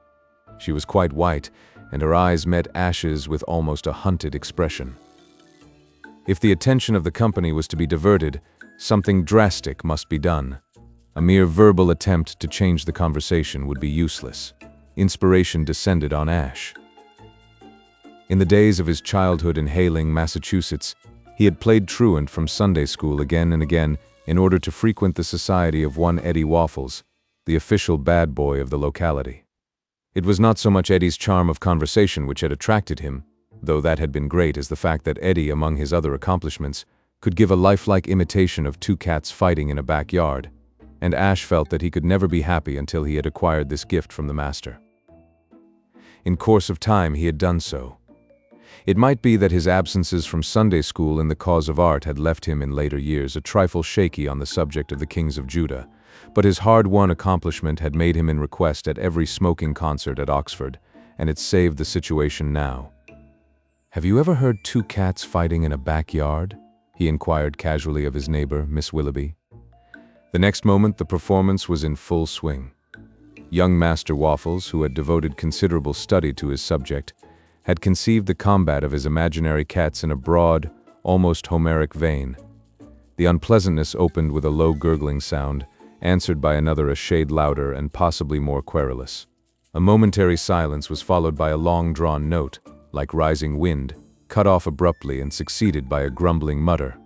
She was quite white, and her eyes met Ashe's with almost a hunted expression. If the attention of the company was to be diverted, something drastic must be done. A mere verbal attempt to change the conversation would be useless. Inspiration descended on Ashe. In the days of his childhood in Hayling, Massachusetts, he had played truant from Sunday school again and again in order to frequent the society of one Eddie Waffles, the official bad boy of the locality. It was not so much Eddie's charm of conversation which had attracted him, though that had been great, as the fact that Eddie, among his other accomplishments, could give a lifelike imitation of two cats fighting in a backyard, and Ashe felt that he could never be happy until he had acquired this gift from the master. In course of time he had done so. It might be that his absences from Sunday school in the cause of art had left him in later years a trifle shaky on the subject of the kings of Judah, but his hard-won accomplishment had made him in request at every smoking concert at Oxford, and it saved the situation now. "Have you ever heard two cats fighting in a backyard?" he inquired casually of his neighbor, Miss Willoughby. The next moment the performance was in full swing. Young Master Waffles, who had devoted considerable study to his subject, had conceived the combat of his imaginary cats in a broad, almost Homeric vein. The unpleasantness opened with a low gurgling sound, answered by another a shade louder and possibly more querulous. A momentary silence was followed by a long-drawn note, like rising wind, cut off abruptly and succeeded by a grumbling mutter.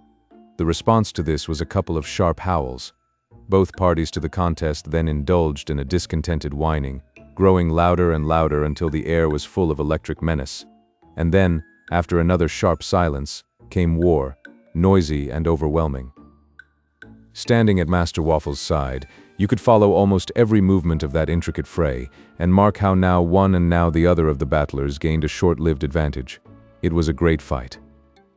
The response to this was a couple of sharp howls. Both parties to the contest then indulged in a discontented whining, growing louder and louder until the air was full of electric menace. And then, after another sharp silence, came war, noisy and overwhelming. Standing at Master Waffles' side, you could follow almost every movement of that intricate fray, and mark how now one and now the other of the battlers gained a short-lived advantage. It was a great fight.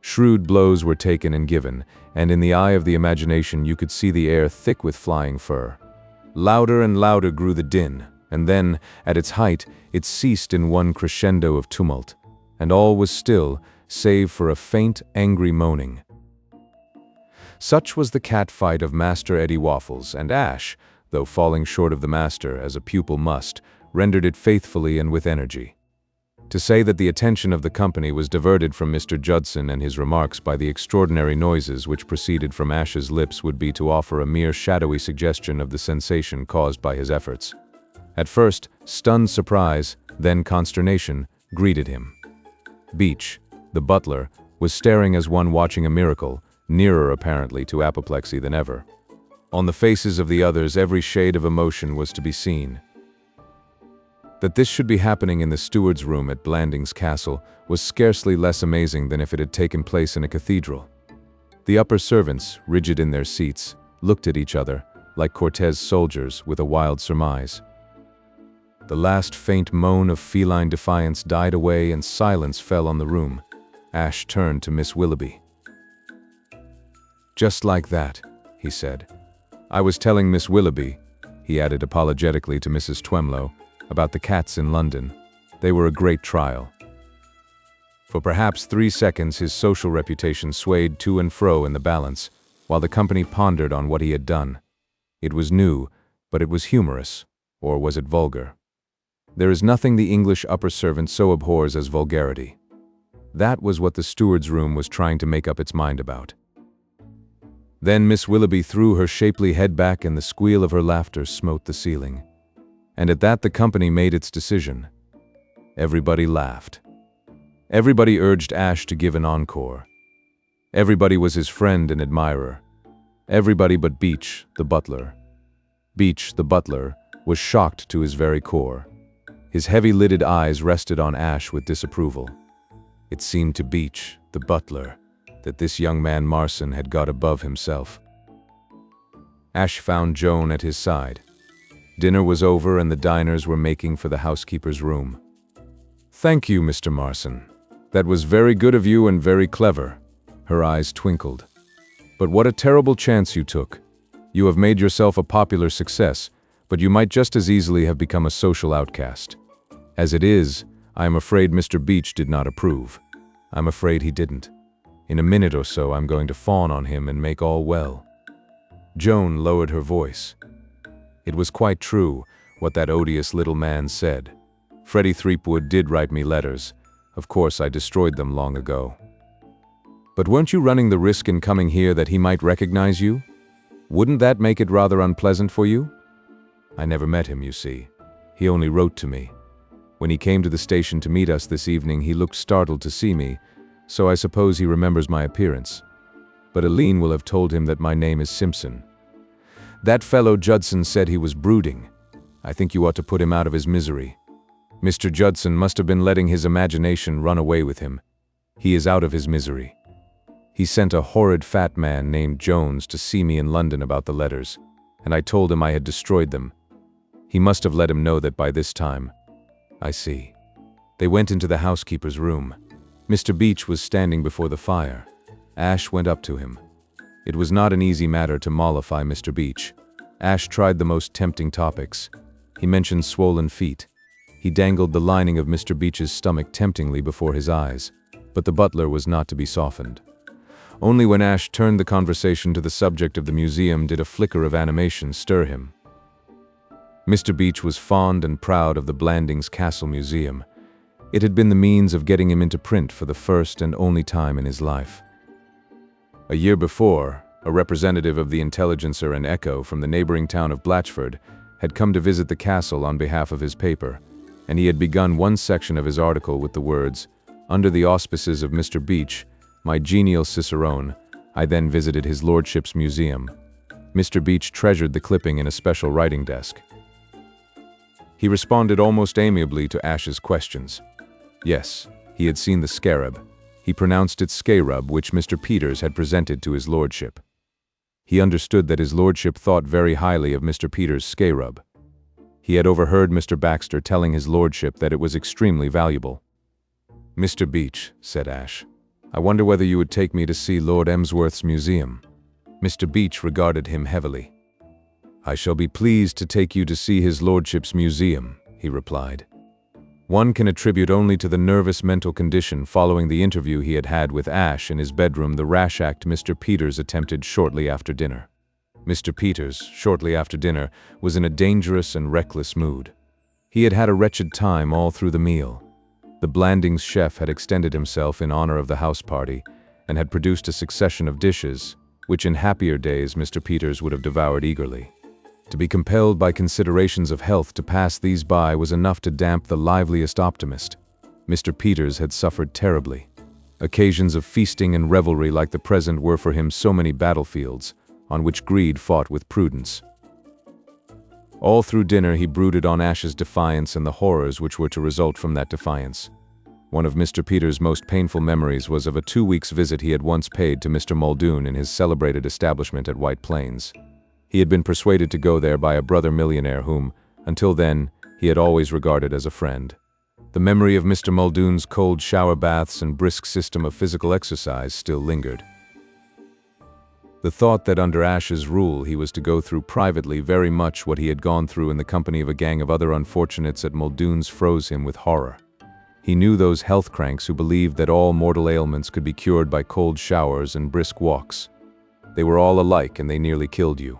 Shrewd blows were taken and given, and in the eye of the imagination you could see the air thick with flying fur. Louder and louder grew the din, and then, at its height, it ceased in one crescendo of tumult, and all was still, save for a faint, angry moaning. Such was the cat fight of Master Eddie Waffles, and Ashe, though falling short of the master, as a pupil must, rendered it faithfully and with energy. To say that the attention of the company was diverted from Mr. Judson and his remarks by the extraordinary noises which proceeded from Ashe's lips would be to offer a mere shadowy suggestion of the sensation caused by his efforts. At first, stunned surprise, then consternation, greeted him. Beach, the butler, was staring as one watching a miracle, nearer apparently to apoplexy than ever. On the faces of the others every shade of emotion was to be seen. That this should be happening in the steward's room at Blandings Castle was scarcely less amazing than if it had taken place in a cathedral. The upper servants, rigid in their seats, looked at each other, like Cortés soldiers, with a wild surmise. The last faint moan of feline defiance died away and silence fell on the room. Ashe turned to Miss Willoughby. "Just like that," he said. "I was telling Miss Willoughby," he added apologetically to Mrs. Twemlow, "about the cats in London. They were a great trial." For perhaps 3 seconds his social reputation swayed to and fro in the balance, while the company pondered on what he had done. It was new, but it was humorous, or was it vulgar? There is nothing the English upper servant so abhors as vulgarity. That was what the steward's room was trying to make up its mind about. Then Miss Willoughby threw her shapely head back and the squeal of her laughter smote the ceiling. And at that the company made its decision. Everybody laughed. Everybody urged Ashe to give an encore. Everybody was his friend and admirer. Everybody but Beach, the butler. Beach, the butler, was shocked to his very core. His heavy-lidded eyes rested on Ashe with disapproval. It seemed to Beach, the butler, that this young man Marson had got above himself. Ashe found Joan at his side. Dinner was over and the diners were making for the housekeeper's room. "Thank you, Mr. Marson. That was very good of you and very clever." Her eyes twinkled. But what a terrible chance you took. You have made yourself a popular success, but you might just as easily have become a social outcast. As it is, I am afraid Mr. Beach did not approve. I'm afraid he didn't. In a minute or so, I'm going to fawn on him and make all well." Joan lowered her voice. It was quite true, what that odious little man said. Freddie Threepwood did write me letters. Of course, I destroyed them long ago. But weren't you running the risk in coming here that he might recognize you? Wouldn't that make it rather unpleasant for you? I never met him, you see. He only wrote to me. When he came to the station to meet us this evening, he looked startled to see me, so I suppose he remembers my appearance. But Aline will have told him that my name is Simpson. That fellow Judson said he was brooding. I think you ought to put him out of his misery. Mr. Judson must have been letting his imagination run away with him. He is out of his misery. He sent a horrid fat man named Jones to see me in London about the letters, and I told him I had destroyed them. He must have let him know that by this time. I see. They went into the housekeeper's room. Mr. Beach was standing before the fire. Ash went up to him. It was not an easy matter to mollify Mr. Beach. Ash tried the most tempting topics. He mentioned swollen feet. He dangled the lining of Mr. Beach's stomach temptingly before his eyes, but the butler was not to be softened. Only when Ash turned the conversation to the subject of the museum did a flicker of animation stir him. Mr. Beach was fond and proud of the Blandings Castle Museum. It had been the means of getting him into print for the first and only time in his life. A year before, a representative of the Intelligencer and Echo from the neighboring town of Blatchford had come to visit the castle on behalf of his paper, and he had begun one section of his article with the words, "Under the auspices of Mr. Beach, my genial cicerone, I then visited his lordship's museum." Mr. Beach treasured the clipping in a special writing desk. He responded almost amiably to Ash's questions. Yes, he had seen the scarab. He pronounced it scarab, which Mr. Peters had presented to his lordship. He understood that his lordship thought very highly of Mr. Peters' scarab. He had overheard Mr. Baxter telling his lordship that it was extremely valuable. "Mr. Beach," said Ash, "I wonder whether you would take me to see Lord Emsworth's museum." Mr. Beach regarded him heavily. "I shall be pleased to take you to see his lordship's museum," he replied. One can attribute only to the nervous mental condition following the interview he had had with Ash in his bedroom the rash act Mr. Peters attempted shortly after dinner. Mr. Peters, shortly after dinner, was in a dangerous and reckless mood. He had had a wretched time all through the meal. The Blandings chef had extended himself in honor of the house party and had produced a succession of dishes, which in happier days Mr. Peters would have devoured eagerly. To be compelled by considerations of health to pass these by was enough to damp the liveliest optimist. Mr. Peters had suffered terribly. Occasions of feasting and revelry like the present were for him so many battlefields, on which greed fought with prudence. All through dinner he brooded on Ash's defiance and the horrors which were to result from that defiance. One of Mr. Peters' most painful memories was of a 2 weeks' visit he had once paid to Mr. Muldoon in his celebrated establishment at White Plains. He had been persuaded to go there by a brother millionaire whom, until then, he had always regarded as a friend. The memory of Mr. Muldoon's cold shower baths and brisk system of physical exercise still lingered. The thought that under Ash's rule he was to go through privately very much what he had gone through in the company of a gang of other unfortunates at Muldoon's froze him with horror. He knew those health cranks who believed that all mortal ailments could be cured by cold showers and brisk walks. They were all alike and they nearly killed you.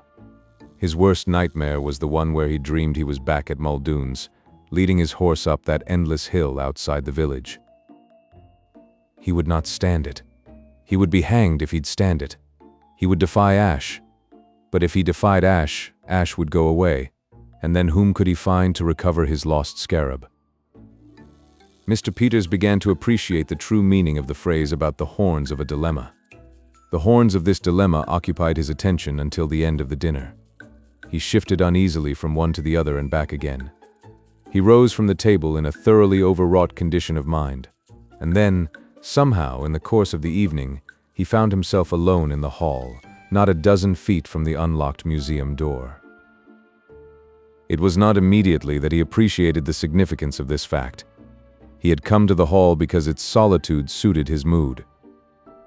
His worst nightmare was the one where he dreamed he was back at Muldoon's, leading his horse up that endless hill outside the village. He would not stand it. He would be hanged if he'd stand it. He would defy Ash. But if he defied Ash, Ash would go away, and then whom could he find to recover his lost scarab? Mr. Peters began to appreciate the true meaning of the phrase about the horns of a dilemma. The horns of this dilemma occupied his attention until the end of the dinner. He shifted uneasily from one to the other and back again. He rose from the table in a thoroughly overwrought condition of mind. And then, somehow, in the course of the evening, he found himself alone in the hall, not a dozen feet from the unlocked museum door. It was not immediately that he appreciated the significance of this fact. He had come to the hall because its solitude suited his mood.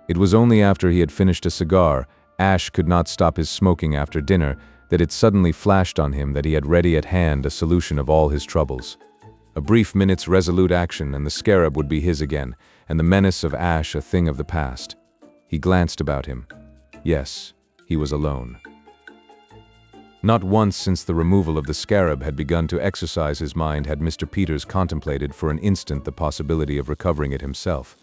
It was only after he had finished a cigar Ash could not stop his smoking after dinner, that it suddenly flashed on him that he had ready at hand a solution of all his troubles. A brief minute's resolute action and the scarab would be his again, and the menace of Ash a thing of the past. He glanced about him. Yes, he was alone. Not once since the removal of the scarab had begun to exercise his mind had Mr. Peters contemplated for an instant the possibility of recovering it himself.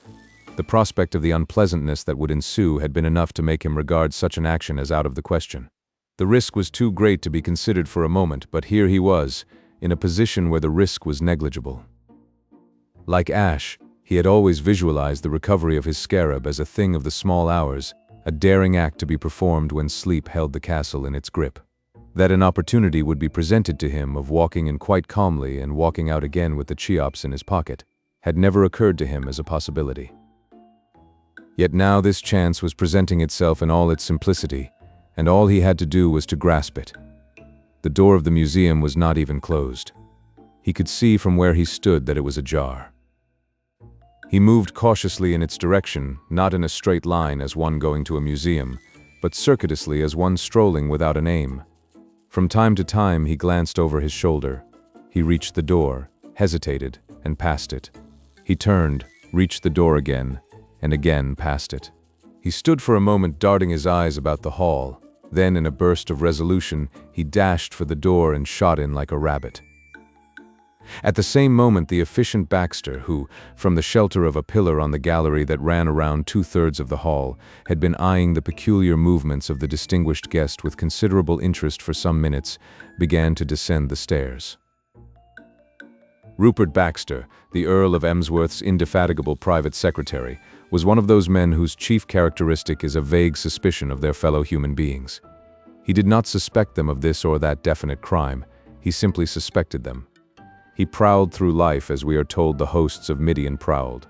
The prospect of the unpleasantness that would ensue had been enough to make him regard such an action as out of the question. The risk was too great to be considered for a moment, but here he was, in a position where the risk was negligible. Like Ash, he had always visualized the recovery of his scarab as a thing of the small hours, a daring act to be performed when sleep held the castle in its grip. That an opportunity would be presented to him of walking in quite calmly and walking out again with the Cheops in his pocket had never occurred to him as a possibility. Yet now this chance was presenting itself in all its simplicity, and all he had to do was to grasp it. The door of the museum was not even closed. He could see from where he stood that it was ajar. He moved cautiously in its direction, not in a straight line as one going to a museum, but circuitously as one strolling without an aim. From time to time he glanced over his shoulder. He reached the door, hesitated, and passed it. He turned, reached the door again, and again passed it. He stood for a moment darting his eyes about the hall. Then, in a burst of resolution, he dashed for the door and shot in like a rabbit. At the same moment, the efficient Baxter, who, from the shelter of a pillar on the gallery that ran around 2/3 of the hall, had been eyeing the peculiar movements of the distinguished guest with considerable interest for some minutes, began to descend the stairs. Rupert Baxter, the Earl of Emsworth's indefatigable private secretary, was one of those men whose chief characteristic is a vague suspicion of their fellow human beings. He did not suspect them of this or that definite crime, he simply suspected them. He prowled through life as we are told the hosts of Midian prowled.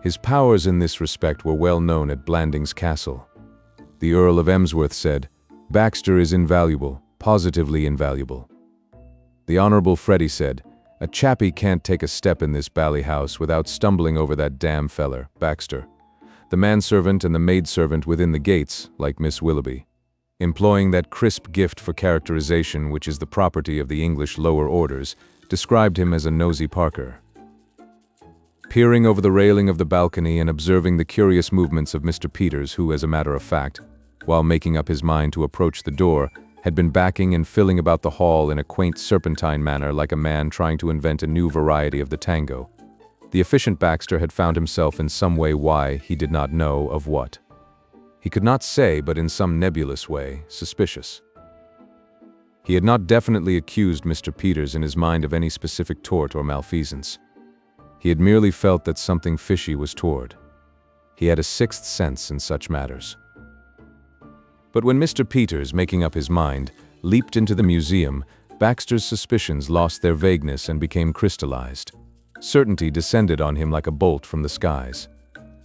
His powers in this respect were well known at Blandings Castle. The Earl of Emsworth said, "Baxter is invaluable, positively invaluable." The Honorable Freddie said, "A chappie can't take a step in this bally house without stumbling over that damn feller, Baxter." The manservant and the maidservant within the gates, like Miss Willoughby, employing that crisp gift for characterization which is the property of the English lower orders, described him as a nosy Parker. Peering over the railing of the balcony and observing the curious movements of Mr. Peters, who, as a matter of fact, while making up his mind to approach the door, had been backing and filling about the hall in a quaint serpentine manner like a man trying to invent a new variety of the tango. The efficient Baxter had found himself in some way, why, he did not know of what. He could not say, but in some nebulous way, suspicious. He had not definitely accused Mr. Peters in his mind of any specific tort or malfeasance. He had merely felt that something fishy was toward. He had a sixth sense in such matters. But when Mr. Peters, making up his mind, leaped into the museum, Baxter's suspicions lost their vagueness and became crystallized. Certainty descended on him like a bolt from the skies.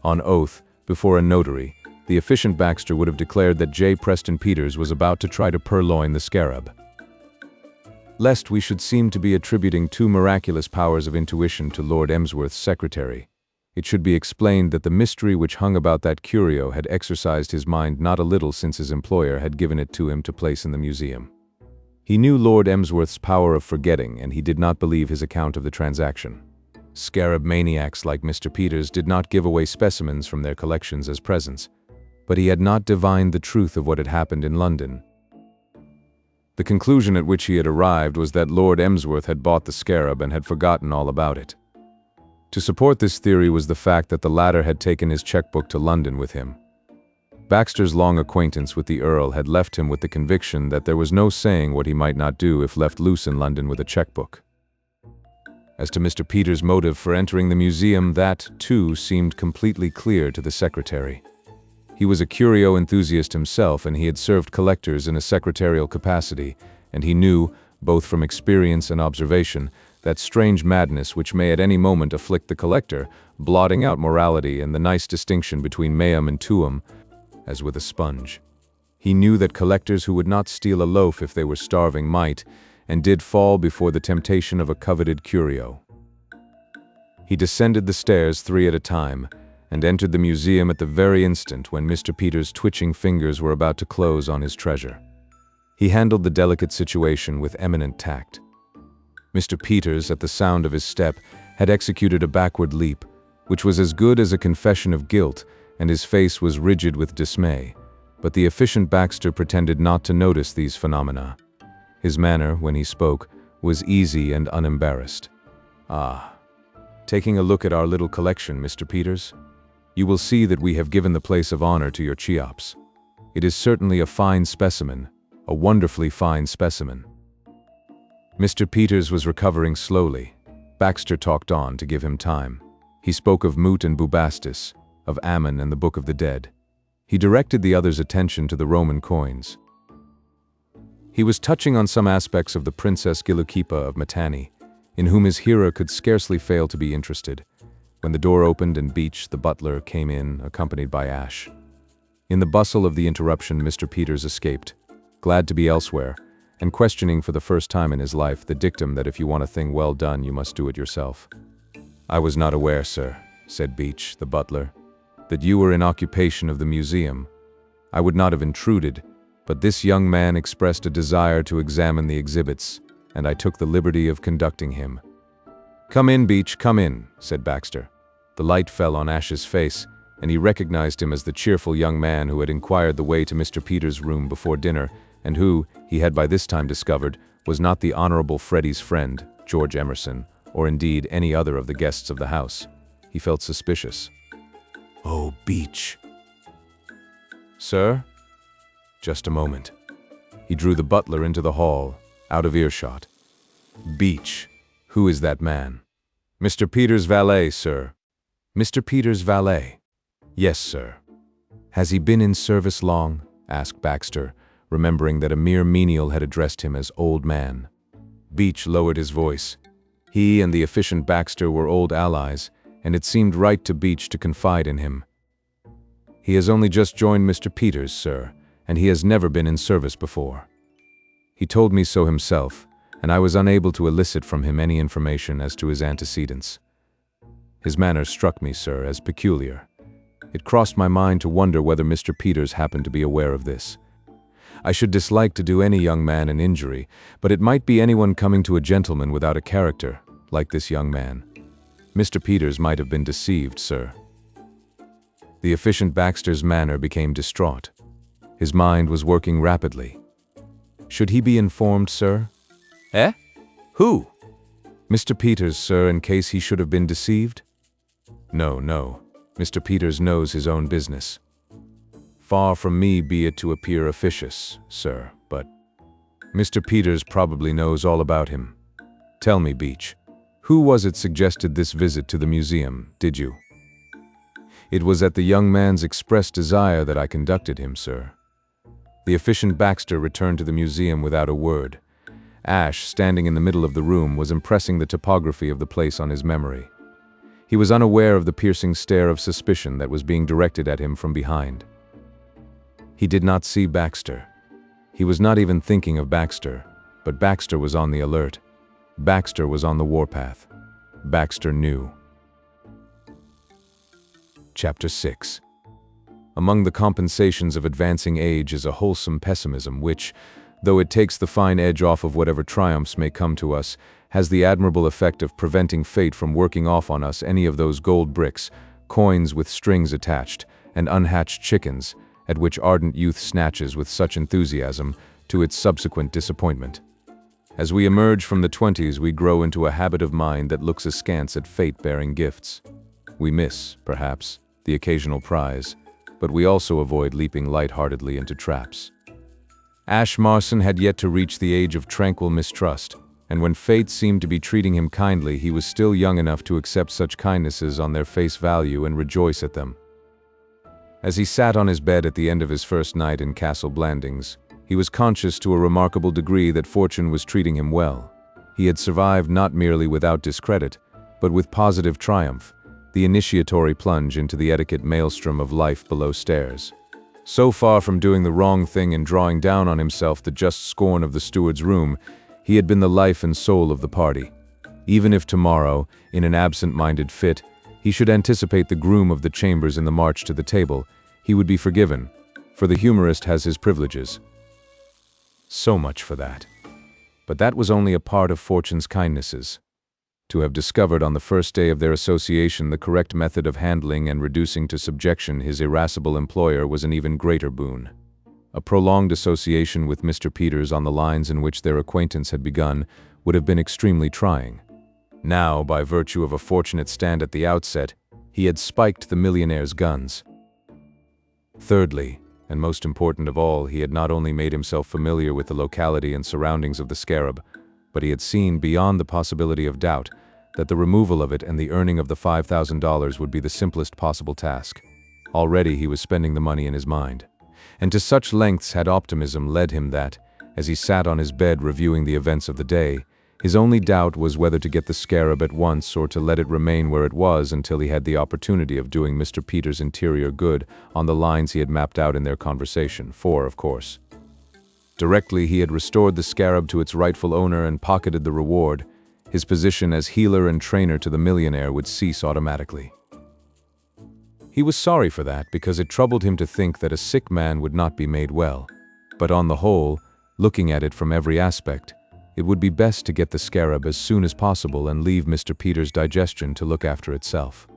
On oath, before a notary, the efficient Baxter would have declared that J. Preston Peters was about to try to purloin the scarab. Lest we should seem to be attributing too miraculous powers of intuition to Lord Emsworth's secretary, it should be explained that the mystery which hung about that curio had exercised his mind not a little since his employer had given it to him to place in the museum. He knew Lord Emsworth's power of forgetting, and he did not believe his account of the transaction. Scarab maniacs like Mr. Peters did not give away specimens from their collections as presents, but he had not divined the truth of what had happened in London. The conclusion at which he had arrived was that Lord Emsworth had bought the scarab and had forgotten all about it. To support this theory was the fact that the latter had taken his checkbook to London with him. Baxter's long acquaintance with the Earl had left him with the conviction that there was no saying what he might not do if left loose in London with a checkbook. As to Mr. Peters' motive for entering the museum, that, too, seemed completely clear to the secretary. He was a curio enthusiast himself, and he had served collectors in a secretarial capacity, and he knew, both from experience and observation, that strange madness which may at any moment afflict the collector, blotting out morality and the nice distinction between meum and tuum, as with a sponge. He knew that collectors who would not steal a loaf if they were starving might, and did fall before the temptation of a coveted curio. He descended the stairs 3 at a time, and entered the museum at the very instant when Mr. Peters' twitching fingers were about to close on his treasure. He handled the delicate situation with eminent tact. Mr. Peters, at the sound of his step, had executed a backward leap, which was as good as a confession of guilt, and his face was rigid with dismay. But the efficient Baxter pretended not to notice these phenomena. His manner, when he spoke, was easy and unembarrassed. "Ah, taking a look at our little collection, Mr. Peters, you will see that we have given the place of honor to your Cheops. It is certainly a fine specimen, a wonderfully fine specimen." Mr. Peters was recovering slowly. Baxter talked on to give him time. He spoke of Moot and Bubastis, of Ammon and the Book of the Dead. He directed the other's attention to the Roman coins. He was touching on some aspects of the Princess Gilukipa of Mitanni, in whom his hearer could scarcely fail to be interested, when the door opened and Beach, the butler, came in, accompanied by Ash. In the bustle of the interruption, Mr. Peters escaped, glad to be elsewhere, and questioning for the first time in his life the dictum that if you want a thing well done, you must do it yourself. "I was not aware, sir," said Beach, the butler, "that you were in occupation of the museum. I would not have intruded, but this young man expressed a desire to examine the exhibits, and I took the liberty of conducting him." "Come in, Beach, come in," said Baxter. The light fell on Ash's face, and he recognized him as the cheerful young man who had inquired the way to Mr. Peters' room before dinner, and who, he had by this time discovered, was not the Honorable Freddie's friend, George Emerson, or indeed any other of the guests of the house. He felt suspicious. "Oh, Beach." "Sir?" "Just a moment." He drew the butler into the hall, out of earshot. "Beach, who is that man?" "Mr. Peters' valet, sir." "Mr. Peters' valet?" "Yes, sir." "Has he been in service long?" asked Baxter, remembering that a mere menial had addressed him as old man. Beach lowered his voice. He and the efficient Baxter were old allies, and it seemed right to Beach to confide in him. "He has only just joined Mr. Peters, sir, and he has never been in service before. He told me so himself, and I was unable to elicit from him any information as to his antecedents. His manner struck me, sir, as peculiar. It crossed my mind to wonder whether Mr. Peters happened to be aware of this. I should dislike to do any young man an injury, but it might be anyone coming to a gentleman without a character, like this young man. Mr. Peters might have been deceived, sir." The efficient Baxter's manner became distraught. His mind was working rapidly. "Should he be informed, sir?" "Eh? Who?" "Mr. Peters, sir, in case he should have been deceived?" "No, no. Mr. Peters knows his own business. Far from me be it to appear officious, sir, but Mr. Peters probably knows all about him. Tell me, Beach, who was it suggested this visit to the museum, did you?" "It was at the young man's express desire that I conducted him, sir." The efficient Baxter returned to the museum without a word. Ash, standing in the middle of the room, was impressing the topography of the place on his memory. He was unaware of the piercing stare of suspicion that was being directed at him from behind. He did not see Baxter. He was not even thinking of Baxter, but Baxter was on the alert. Baxter was on the warpath. Baxter knew. Chapter 6. Among the compensations of advancing age is a wholesome pessimism which, though it takes the fine edge off of whatever triumphs may come to us, has the admirable effect of preventing fate from working off on us any of those gold bricks, coins with strings attached, and unhatched chickens, at which ardent youth snatches with such enthusiasm, to its subsequent disappointment. As we emerge from the 20s, we grow into a habit of mind that looks askance at fate-bearing gifts. We miss, perhaps, the occasional prize, but we also avoid leaping lightheartedly into traps. Ash Marson had yet to reach the age of tranquil mistrust, and when fate seemed to be treating him kindly, he was still young enough to accept such kindnesses on their face value and rejoice at them. As he sat on his bed at the end of his first night in Castle Blandings, he was conscious to a remarkable degree that fortune was treating him well. He had survived not merely without discredit, but with positive triumph, the initiatory plunge into the etiquette maelstrom of life below stairs. So far from doing the wrong thing and drawing down on himself the just scorn of the steward's room, he had been the life and soul of the party. Even if tomorrow, in an absent-minded fit, He should anticipate the groom of the chambers in the march to the table. He would be forgiven, for the humorist has his privileges. So much for that. But that was only a part of Fortune's kindnesses. To have discovered on the first day of their association the correct method of handling and reducing to subjection his irascible employer was an even greater boon. A prolonged association with Mr. Peters on the lines in which their acquaintance had begun would have been extremely trying. Now, by virtue of a fortunate stand at the outset, he had spiked the millionaire's guns. Thirdly, and most important of all, he had not only made himself familiar with the locality and surroundings of the scarab, but he had seen, beyond the possibility of doubt, that the removal of it and the earning of the $5,000 would be the simplest possible task. Already he was spending the money in his mind. And to such lengths had optimism led him that, as he sat on his bed reviewing the events of the day, his only doubt was whether to get the scarab at once or to let it remain where it was until he had the opportunity of doing Mr. Peters' interior good on the lines he had mapped out in their conversation, for, of course, directly he had restored the scarab to its rightful owner and pocketed the reward, his position as healer and trainer to the millionaire would cease automatically. He was sorry for that because it troubled him to think that a sick man would not be made well. But on the whole, looking at it from every aspect, it would be best to get the scarab as soon as possible and leave Mr. Peters' digestion to look after itself.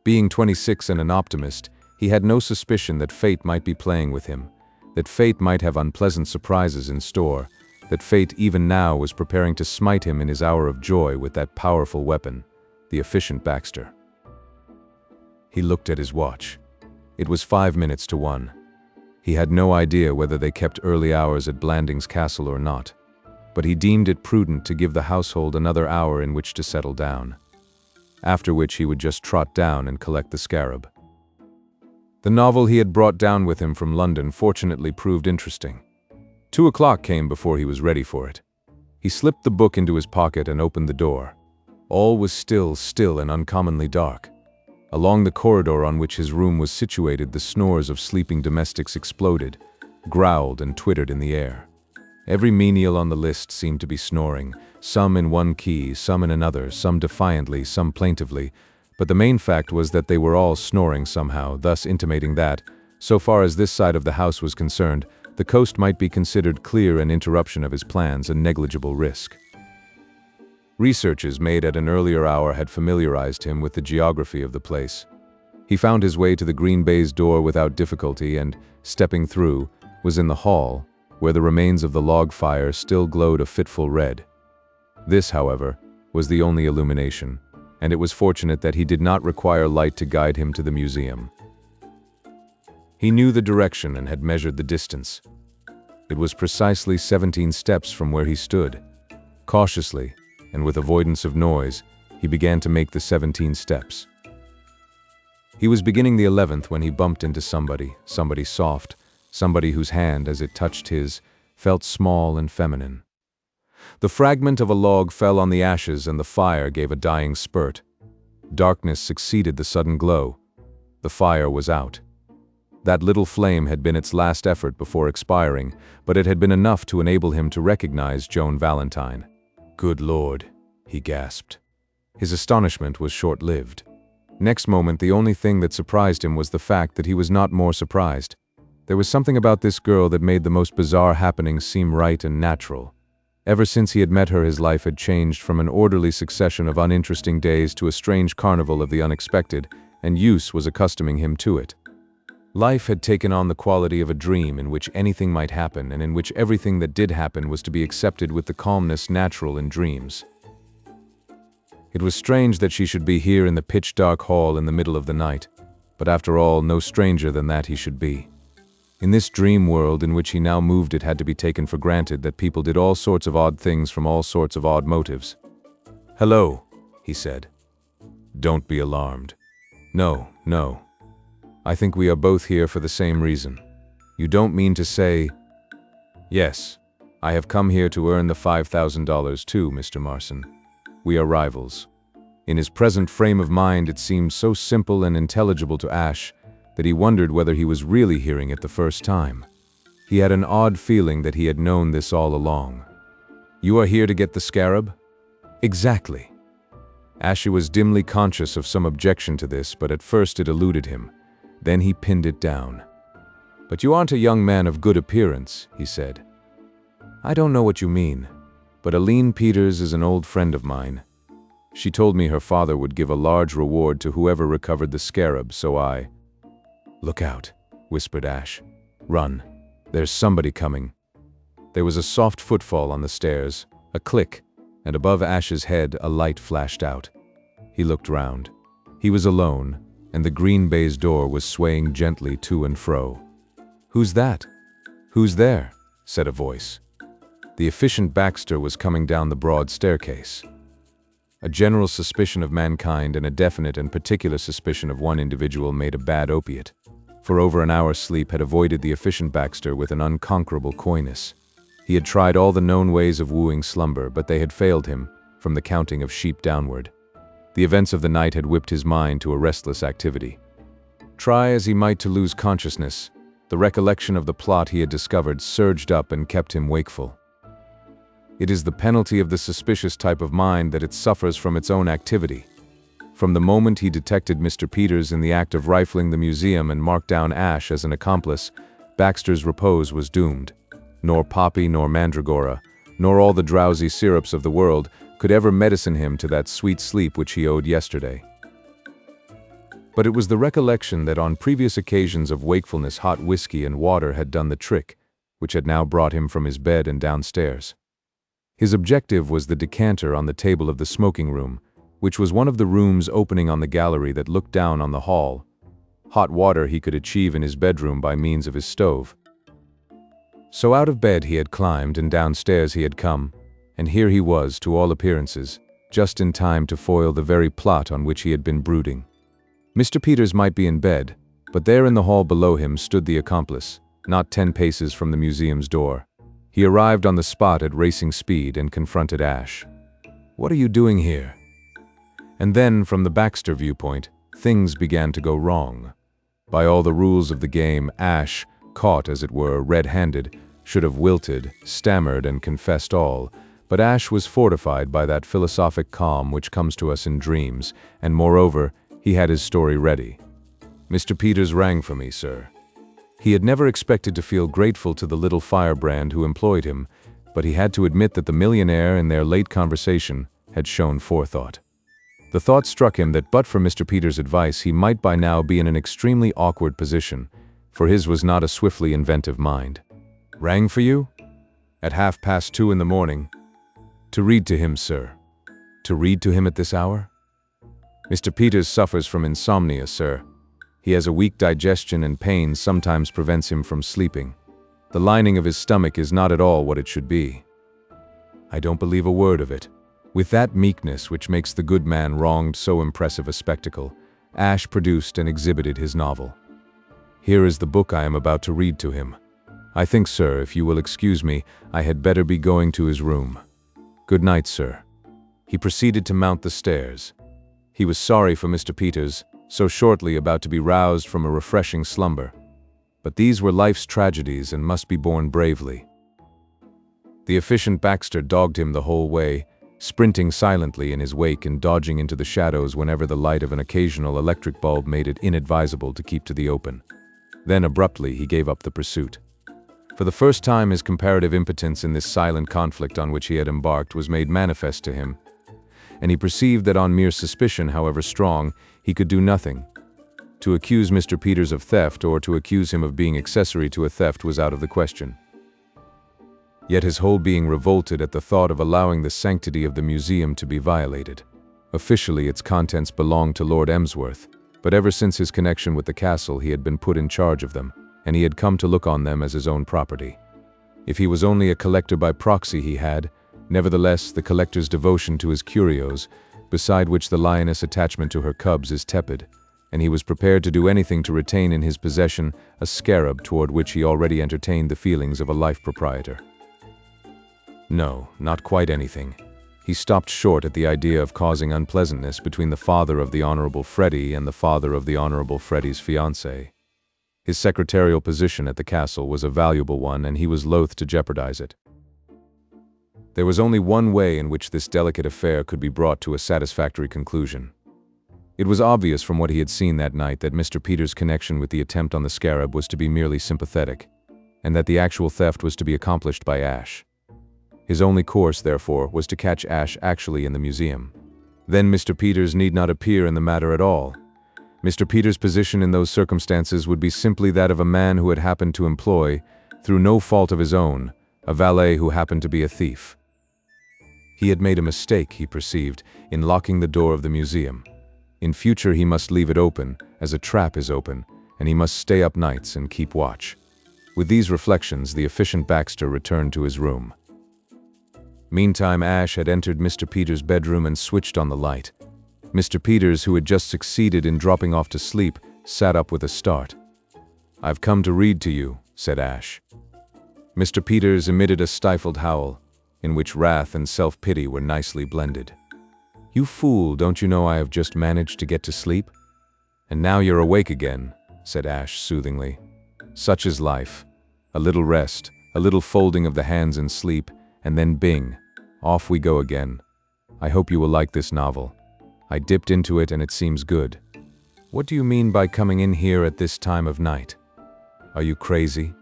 Being 26 and an optimist, he had no suspicion that fate might be playing with him, that fate might have unpleasant surprises in store, that fate even now was preparing to smite him in his hour of joy with that powerful weapon, the efficient Baxter. He looked at his watch. It was 5 minutes to 1. He had no idea whether they kept early hours at Blandings Castle or not, but he deemed it prudent to give the household another hour in which to settle down, after which he would just trot down and collect the scarab. The novel he had brought down with him from London fortunately proved interesting. 2 o'clock came before he was ready for it. He slipped the book into his pocket and opened the door. All was still and uncommonly dark. Along the corridor on which his room was situated, the snores of sleeping domestics exploded, growled and twittered in the air. Every menial on the list seemed to be snoring, some in one key, some in another, some defiantly, some plaintively, but the main fact was that they were all snoring somehow, thus intimating that, so far as this side of the house was concerned, the coast might be considered clear and interruption of his plans a negligible risk. Researches made at an earlier hour had familiarized him with the geography of the place. He found his way to the green baize door without difficulty and, stepping through, was in the hall, where the remains of the log fire still glowed a fitful red. This, however, was the only illumination, and it was fortunate that he did not require light to guide him to the museum. He knew the direction and had measured the distance. It was precisely 17 steps from where he stood. Cautiously, and with avoidance of noise, he began to make the 17 steps. He was beginning the 11th when he bumped into somebody soft, somebody whose hand, as it touched his, felt small and feminine. The fragment of a log fell on the ashes and the fire gave a dying spurt. Darkness succeeded the sudden glow. The fire was out. That little flame had been its last effort before expiring, but it had been enough to enable him to recognize Joan Valentine. "Good Lord," he gasped. His astonishment was short-lived. Next moment, the only thing that surprised him was the fact that he was not more surprised. There was something about this girl that made the most bizarre happenings seem right and natural. Ever since he had met her, his life had changed from an orderly succession of uninteresting days to a strange carnival of the unexpected, and use was accustoming him to it. Life had taken on the quality of a dream in which anything might happen and in which everything that did happen was to be accepted with the calmness natural in dreams. It was strange that she should be here in the pitch-dark hall in the middle of the night, but after all, no stranger than that he should be. In this dream world in which he now moved, it had to be taken for granted that people did all sorts of odd things from all sorts of odd motives. "Hello," he said. "Don't be alarmed. No. I think we are both here for the same reason. You don't mean to say—" "Yes, I have come here to earn the $5,000 too, Mr. Marson. We are rivals." In his present frame of mind, it seemed so simple and intelligible to Ash that he wondered whether he was really hearing it the first time. He had an odd feeling that he had known this all along. "You are here to get the scarab?" "Exactly." Ash was dimly conscious of some objection to this, but at first it eluded him. Then he pinned it down. "But you aren't a young man of good appearance," he said. "I don't know what you mean, but Aline Peters is an old friend of mine. She told me her father would give a large reward to whoever recovered the scarab, so I—" "Look out," whispered Ash. "Run. There's somebody coming." There was a soft footfall on the stairs, a click, and above Ash's head a light flashed out. He looked round. He was alone, and the green baize door was swaying gently to and fro. "Who's that?" "Who's there?" said a voice. The efficient Baxter was coming down the broad staircase. A general suspicion of mankind and a definite and particular suspicion of one individual made a bad opiate. For over an hour's sleep had avoided the efficient Baxter with an unconquerable coyness. He had tried all the known ways of wooing slumber, but they had failed him, from the counting of sheep downward. The events of the night had whipped his mind to a restless activity. Try as he might to lose consciousness, the recollection of the plot he had discovered surged up and kept him wakeful. It is the penalty of the suspicious type of mind that it suffers from its own activity. From the moment he detected Mr. Peters in the act of rifling the museum and marked down Ash as an accomplice, Baxter's repose was doomed. Nor poppy nor mandragora, nor all the drowsy syrups of the world could ever medicine him to that sweet sleep which he owed yesterday. But it was the recollection that on previous occasions of wakefulness hot whiskey and water had done the trick, which had now brought him from his bed and downstairs. His objective was the decanter on the table of the smoking room, which was one of the rooms opening on the gallery that looked down on the hall. Hot water he could achieve in his bedroom by means of his stove. So out of bed he had climbed, and downstairs he had come, and here he was, to all appearances, just in time to foil the very plot on which he had been brooding. Mr. Peters might be in bed, but there in the hall below him stood the accomplice, not 10 paces from the museum's door. He arrived on the spot at racing speed and confronted Ash. "What are you doing here?" And then, from the Baxter viewpoint, things began to go wrong. By all the rules of the game, Ash, caught, as it were, red-handed, should have wilted, stammered, and confessed all, but Ash was fortified by that philosophic calm which comes to us in dreams, and moreover, he had his story ready. "Mr. Peters rang for me, sir." He had never expected to feel grateful to the little firebrand who employed him, but he had to admit that the millionaire, in their late conversation, had shown forethought. The thought struck him that but for Mr. Peters' advice he might by now be in an extremely awkward position, for his was not a swiftly inventive mind. "Rang for you? At 2:30 in the morning?" "To read to him, sir." "To read to him at this hour?" "Mr. Peters suffers from insomnia, sir. He has a weak digestion and pain sometimes prevents him from sleeping. The lining of his stomach is not at all what it should be." "I don't believe a word of it." With that meekness which makes the good man wronged so impressive a spectacle, Ash produced and exhibited his novel. "Here is the book I am about to read to him. I think, sir, if you will excuse me, I had better be going to his room. Good night, sir." He proceeded to mount the stairs. He was sorry for Mr. Peters, so shortly about to be roused from a refreshing slumber. But these were life's tragedies and must be borne bravely. The efficient Baxter dogged him the whole way, sprinting silently in his wake and dodging into the shadows whenever the light of an occasional electric bulb made it inadvisable to keep to the open. Then abruptly he gave up the pursuit. For the first time his comparative impotence in this silent conflict on which he had embarked was made manifest to him, and he perceived that on mere suspicion, however strong, he could do nothing. To accuse Mr. Peters of theft or to accuse him of being accessory to a theft was out of the question. Yet his whole being revolted at the thought of allowing the sanctity of the museum to be violated. Officially its contents belonged to Lord Emsworth, but ever since his connection with the castle he had been put in charge of them, and he had come to look on them as his own property. If he was only a collector by proxy he had, nevertheless, the collector's devotion to his curios, beside which the lioness' attachment to her cubs is tepid, and he was prepared to do anything to retain in his possession a scarab toward which he already entertained the feelings of a life proprietor. No, not quite anything. He stopped short at the idea of causing unpleasantness between the father of the Honorable Freddie and the father of the Honorable Freddie's fiancée. His secretarial position at the castle was a valuable one, and he was loath to jeopardize it. There was only one way in which this delicate affair could be brought to a satisfactory conclusion. It was obvious from what he had seen that night that Mr. Peters' connection with the attempt on the scarab was to be merely sympathetic, and that the actual theft was to be accomplished by Ash. His only course, therefore, was to catch Ash actually in the museum. Then Mr. Peters need not appear in the matter at all. Mr. Peters' position in those circumstances would be simply that of a man who had happened to employ, through no fault of his own, a valet who happened to be a thief. He had made a mistake, he perceived, in locking the door of the museum. In future he must leave it open, as a trap is open, and he must stay up nights and keep watch. With these reflections, the efficient Baxter returned to his room. Meantime, Ash had entered Mr. Peters' bedroom and switched on the light. Mr. Peters, who had just succeeded in dropping off to sleep, sat up with a start. "I've come to read to you," said Ash. Mr. Peters emitted a stifled howl, in which wrath and self-pity were nicely blended. "You fool, don't you know I have just managed to get to sleep? And now you're awake again," said Ash soothingly. "Such is life. A little rest, a little folding of the hands in sleep, and then bing, off we go again. I hope you will like this novel. I dipped into it and it seems good." "What do you mean by coming in here at this time of night? Are you crazy?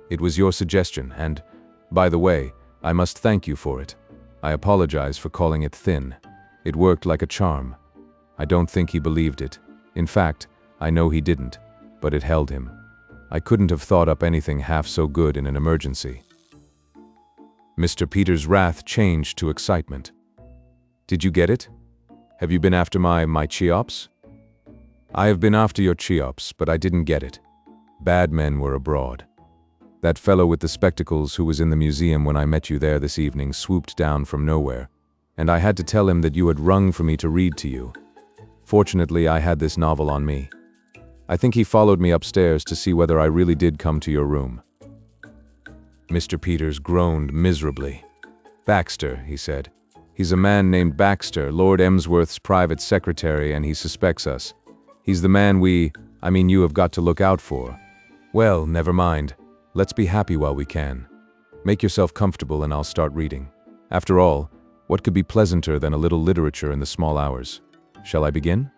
It was your suggestion, and, by the way, I must thank you for it. I apologize for calling it thin. It worked like a charm. I don't think he believed it. In fact, I know he didn't, but it held him. I couldn't have thought up anything half so good in an emergency." Mr. Peters' wrath changed to excitement. "Did you get it? Have you been after my Cheops?" "I have been after your Cheops, but I didn't get it. Bad men were abroad. That fellow with the spectacles who was in the museum when I met you there this evening swooped down from nowhere, and I had to tell him that you had rung for me to read to you. Fortunately, I had this novel on me. I think he followed me upstairs to see whether I really did come to your room." Mr. Peters groaned miserably. "Baxter," he said. "He's a man named Baxter, Lord Emsworth's private secretary, and he suspects us. He's the man you have got to look out for. Well, never mind. Let's be happy while we can. Make yourself comfortable and I'll start reading. After all, what could be pleasanter than a little literature in the small hours? Shall I begin?"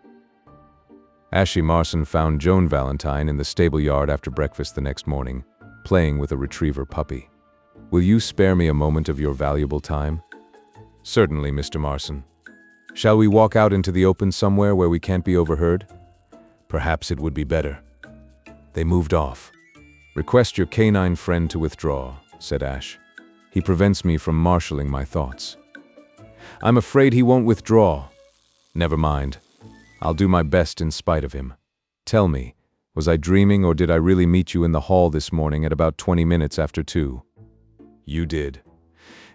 Ashley Marson found Joan Valentine in the stable yard after breakfast the next morning, playing with a retriever puppy. "Will you spare me a moment of your valuable time?" "Certainly, Mr. Marson. Shall we walk out into the open somewhere where we can't be overheard?" "Perhaps it would be better." They moved off. "Request your canine friend to withdraw," said Ash. "He prevents me from marshalling my thoughts." "I'm afraid he won't withdraw." "Never mind. I'll do my best in spite of him. Tell me, was I dreaming or did I really meet you in the hall this morning at about 20 minutes after 2? "You did.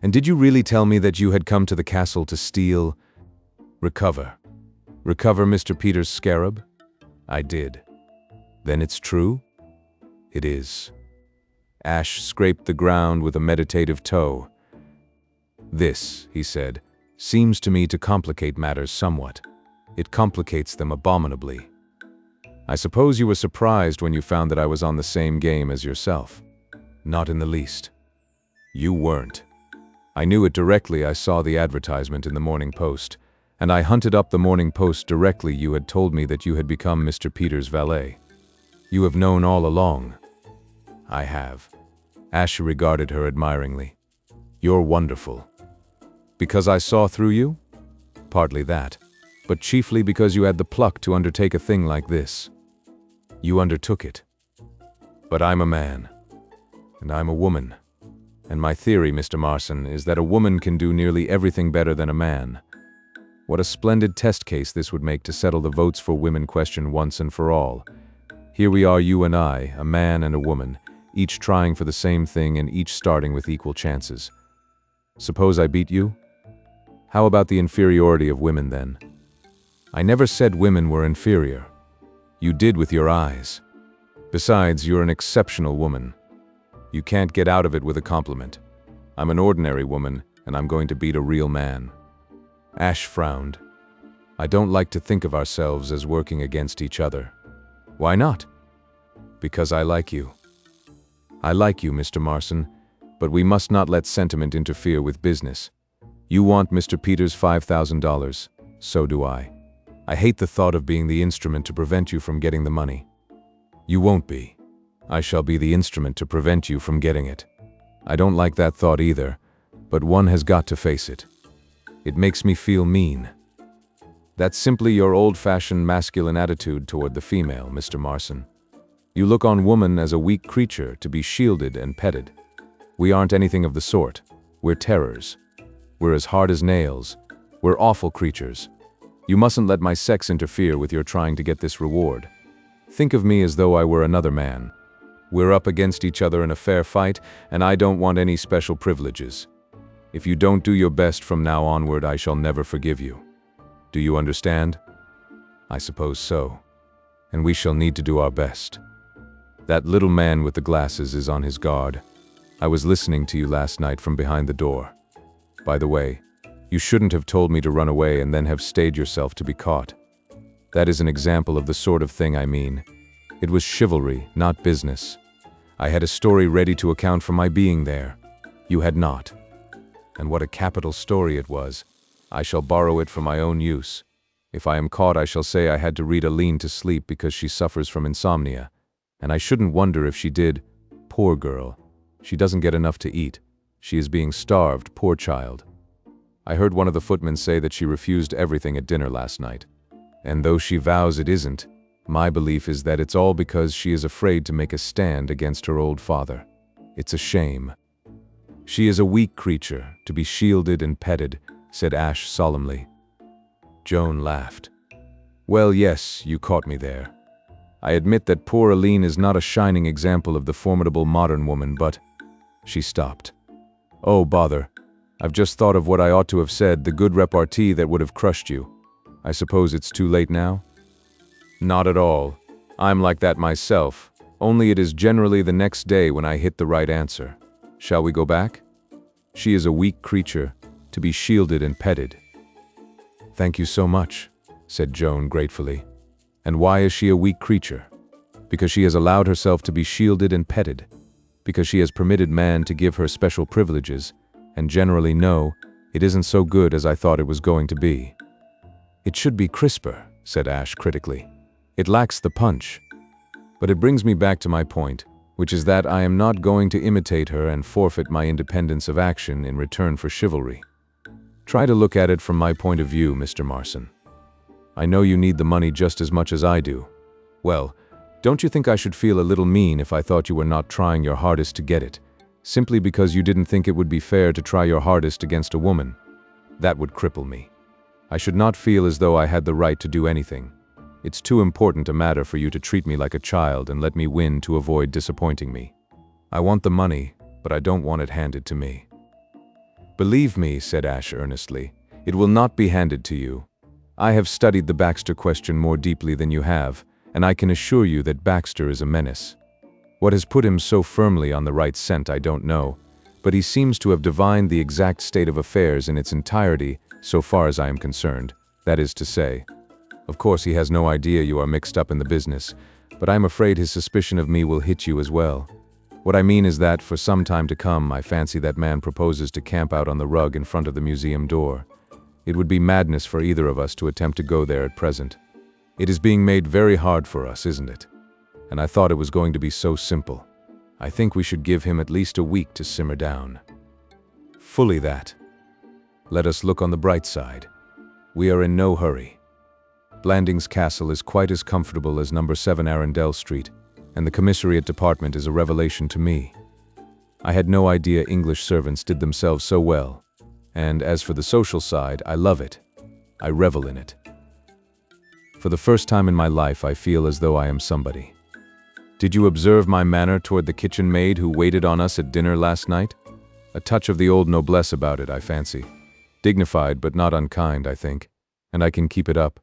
And did you really tell me that you had come to the castle to steal, recover Mr. Peters' scarab?" "I did." "Then it's true?" "It is." Ash scraped the ground with a meditative toe. "This," he said, "seems to me to complicate matters somewhat. It complicates them abominably. I suppose you were surprised when you found that I was on the same game as yourself." "Not in the least." "You weren't. I knew it directly I saw the advertisement in the Morning Post, and I hunted up the Morning Post directly you had told me that you had become Mr. Peters' valet. You have known all along." "I have." Ash regarded her admiringly. "You're wonderful." "Because I saw through you?" "Partly that, but chiefly because you had the pluck to undertake a thing like this." "You undertook it." "But I'm a man. And I'm a woman. And my theory, Mr. Marson, is that a woman can do nearly everything better than a man. What a splendid test case this would make to settle the votes for women question once and for all. Here we are, you and I, a man and a woman, each trying for the same thing and each starting with equal chances. Suppose I beat you? How about the inferiority of women then? I never said women were inferior. You did with your eyes. Besides, you're an exceptional woman. You can't get out of it with a compliment. I'm an ordinary woman, and I'm going to beat a real man." Ash frowned. "I don't like to think of ourselves as working against each other." "Why not?" "Because I like you. I like you, Mr. Marson, But we must not let sentiment interfere with business. You want Mr. Peters' $5,000. So do I. I hate the thought of being the instrument to prevent you from getting the money. You won't be. I shall be the instrument to prevent you from getting it. I don't like that thought either, but one has got to face it. It makes me feel mean. That's simply your old-fashioned masculine attitude toward the female, Mr. Marson. You look on woman as a weak creature to be shielded and petted. We aren't anything of the sort. We're terrors. We're as hard as nails. We're awful creatures. You mustn't let my sex interfere with your trying to get this reward. Think of me as though I were another man. We're up against each other in a fair fight, and I don't want any special privileges. If you don't do your best from now onward, I shall never forgive you. Do you understand? I suppose so. And we shall need to do our best. That little man with the glasses is on his guard. I was listening to you last night from behind the door. By the way, you shouldn't have told me to run away and then have stayed yourself to be caught. That is an example of the sort of thing I mean. It was chivalry, not business. I had a story ready to account for my being there. You had not. And what a capital story it was. I shall borrow it for my own use. If I am caught, I shall say I had to read Aline to sleep because she suffers from insomnia. And I shouldn't wonder if she did. Poor girl. She doesn't get enough to eat. She is being starved, poor child. I heard one of the footmen say that she refused everything at dinner last night. And though she vows it isn't, my belief is that it's all because she is afraid to make a stand against her old father. It's a shame. She is a weak creature, to be shielded and petted, said Ash solemnly. Joan laughed. Well, yes, you caught me there. I admit that poor Aline is not a shining example of the formidable modern woman, but... She stopped. Oh, bother. I've just thought of what I ought to have said, the good repartee that would have crushed you. I suppose it's too late now? Not at all. I'm like that myself, only it is generally the next day when I hit the right answer. Shall we go back? She is a weak creature, to be shielded and petted. Thank you so much, said Joan gratefully. And why is she a weak creature? Because she has allowed herself to be shielded and petted. Because she has permitted man to give her special privileges, and generally no, it isn't so good as I thought it was going to be. It should be crisper, said Ash critically. It lacks the punch. But it brings me back to my point, which is that I am not going to imitate her and forfeit my independence of action in return for chivalry. Try to look at it from my point of view, Mr. Marson. I know you need the money just as much as I do. Well, don't you think I should feel a little mean if I thought you were not trying your hardest to get it, simply because you didn't think it would be fair to try your hardest against a woman? That would cripple me. I should not feel as though I had the right to do anything. It's too important a matter for you to treat me like a child and let me win to avoid disappointing me. I want the money, but I don't want it handed to me. Believe me, said Ash earnestly, it will not be handed to you. I have studied the Baxter question more deeply than you have, and I can assure you that Baxter is a menace. What has put him so firmly on the right scent I don't know, but he seems to have divined the exact state of affairs in its entirety, so far as I am concerned, that is to say. Of course, he has no idea you are mixed up in the business, but I'm afraid his suspicion of me will hit you as well. What I mean is that, for some time to come, I fancy that man proposes to camp out on the rug in front of the museum door. It would be madness for either of us to attempt to go there at present. It is being made very hard for us, isn't it? And I thought it was going to be so simple. I think we should give him at least a week to simmer down. Fully that. Let us look on the bright side. We are in no hurry. Blandings Castle is quite as comfortable as number 7 Arundel Street, and the commissariat department is a revelation to me. I had no idea English servants did themselves so well, and as for the social side, I love it. I revel in it. For the first time in my life, I feel as though I am somebody. Did you observe my manner toward the kitchen maid who waited on us at dinner last night? A touch of the old noblesse about it, I fancy. Dignified but not unkind, I think, and I can keep it up.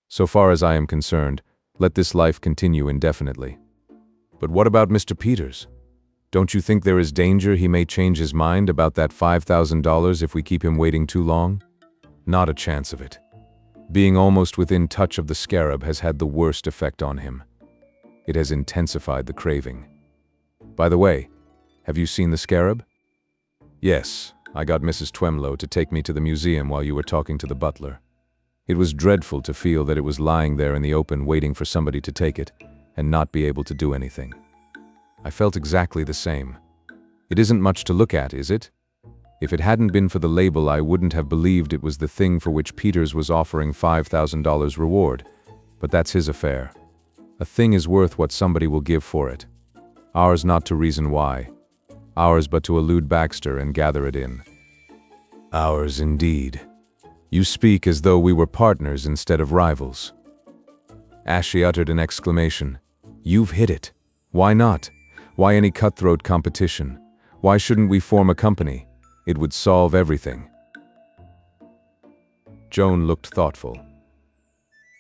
So far as I am concerned, let this life continue indefinitely. But what about Mr. Peters? Don't you think there is danger he may change his mind about that $5,000 if we keep him waiting too long? Not a chance of it. Being almost within touch of the scarab has had the worst effect on him. It has intensified the craving. By the way, have you seen the scarab? Yes, I got Mrs. Twemlow to take me to the museum while you were talking to the butler. It was dreadful to feel that it was lying there in the open waiting for somebody to take it and not be able to do anything. I felt exactly the same. It isn't much to look at, is it? If it hadn't been for the label, I wouldn't have believed it was the thing for which Peters was offering $5,000 reward, but that's his affair. A thing is worth what somebody will give for it. Ours not to reason why. Ours but to elude Baxter and gather it in. Ours indeed. You speak as though we were partners instead of rivals. Ashley uttered an exclamation. You've hit it. Why not? Why any cutthroat competition? Why shouldn't we form a company? It would solve everything. Joan looked thoughtful.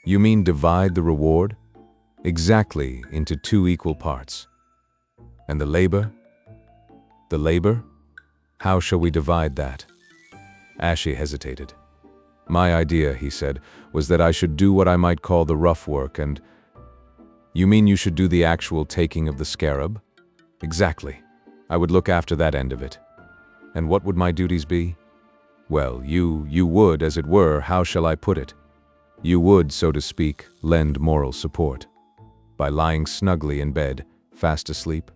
You mean divide the reward? Exactly, into 2 equal parts. And the labor? The labor? How shall we divide that? Ashley hesitated. My idea, he said, was that I should do what I might call the rough work and… You mean you should do the actual taking of the scarab? Exactly. I would look after that end of it. And what would my duties be? Well, you would, as it were, how shall I put it? You would, so to speak, lend moral support. By lying snugly in bed, fast asleep?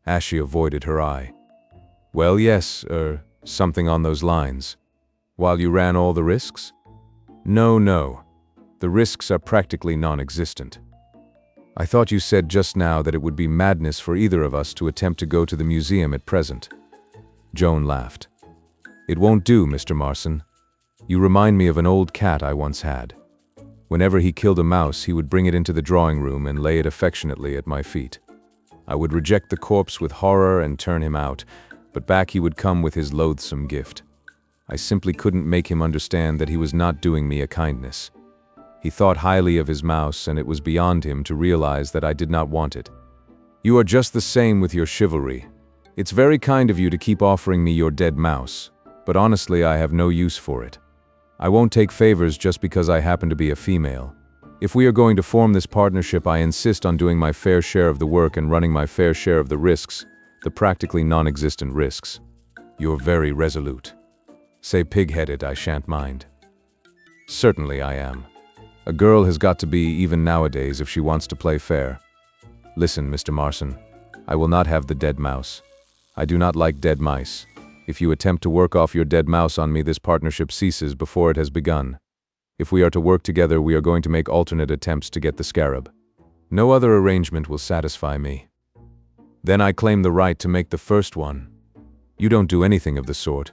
Ashley avoided her eye. Well, yes, something on those lines. While you ran all the risks? No. The risks are practically non-existent. I thought you said just now that it would be madness for either of us to attempt to go to the museum at present. Joan laughed. It won't do, Mr. Marson. You remind me of an old cat I once had. Whenever he killed a mouse, he would bring it into the drawing room and lay it affectionately at my feet. I would reject the corpse with horror and turn him out, but back he would come with his loathsome gift. I simply couldn't make him understand that he was not doing me a kindness. He thought highly of his mouse, and it was beyond him to realize that I did not want it. You are just the same with your chivalry. It's very kind of you to keep offering me your dead mouse, but honestly I have no use for it. I won't take favors just because I happen to be a female. If we are going to form this partnership, I insist on doing my fair share of the work and running my fair share of the risks, the practically non-existent risks. You're very resolute. Say pig-headed, I shan't mind. Certainly I am. A girl has got to be, even nowadays, if she wants to play fair. Listen, Mr. Marson, I will not have the dead mouse. I do not like dead mice. If you attempt to work off your dead mouse on me, this partnership ceases before it has begun. If we are to work together, we are going to make alternate attempts to get the scarab. No other arrangement will satisfy me. Then I claim the right to make the first one. You don't do anything of the sort.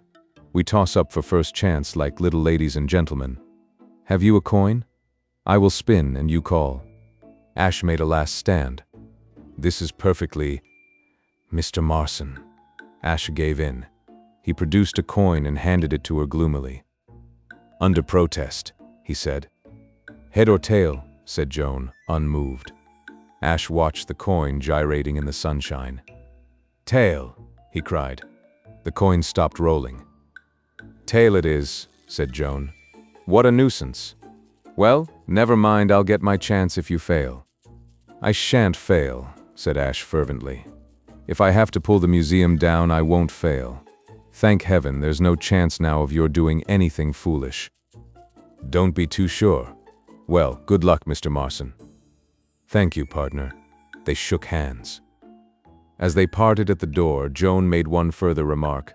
We toss up for first chance like little ladies and gentlemen. Have you a coin? I will spin and you call. Ash made a last stand. This is perfectly… Mr. Marson. Ash gave in. He produced a coin and handed it to her gloomily. Under protest, he said. Head or tail, said Joan, unmoved. Ash watched the coin gyrating in the sunshine. Tail, he cried. The coin stopped rolling. Tail it is, said Joan. What a nuisance. Well, never mind, I'll get my chance if you fail. I shan't fail, said Ash fervently. If I have to pull the museum down, I won't fail. Thank heaven, there's no chance now of your doing anything foolish. Don't be too sure. Well, good luck, Mr. Marson. Thank you, partner. They shook hands. As they parted at the door, Joan made one further remark.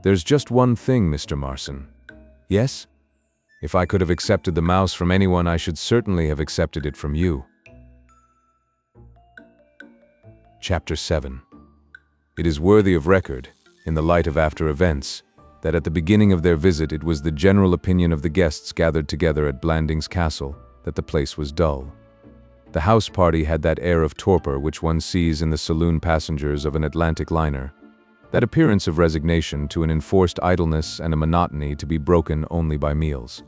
There's just one thing, Mr. Marson. Yes? If I could have accepted the mouse from anyone, I should certainly have accepted it from you. Chapter 7. It is worthy of record, in the light of after events, that at the beginning of their visit it was the general opinion of the guests gathered together at Blandings Castle that the place was dull. The house party had that air of torpor which one sees in the saloon passengers of an Atlantic liner, that appearance of resignation to an enforced idleness and a monotony to be broken only by meals.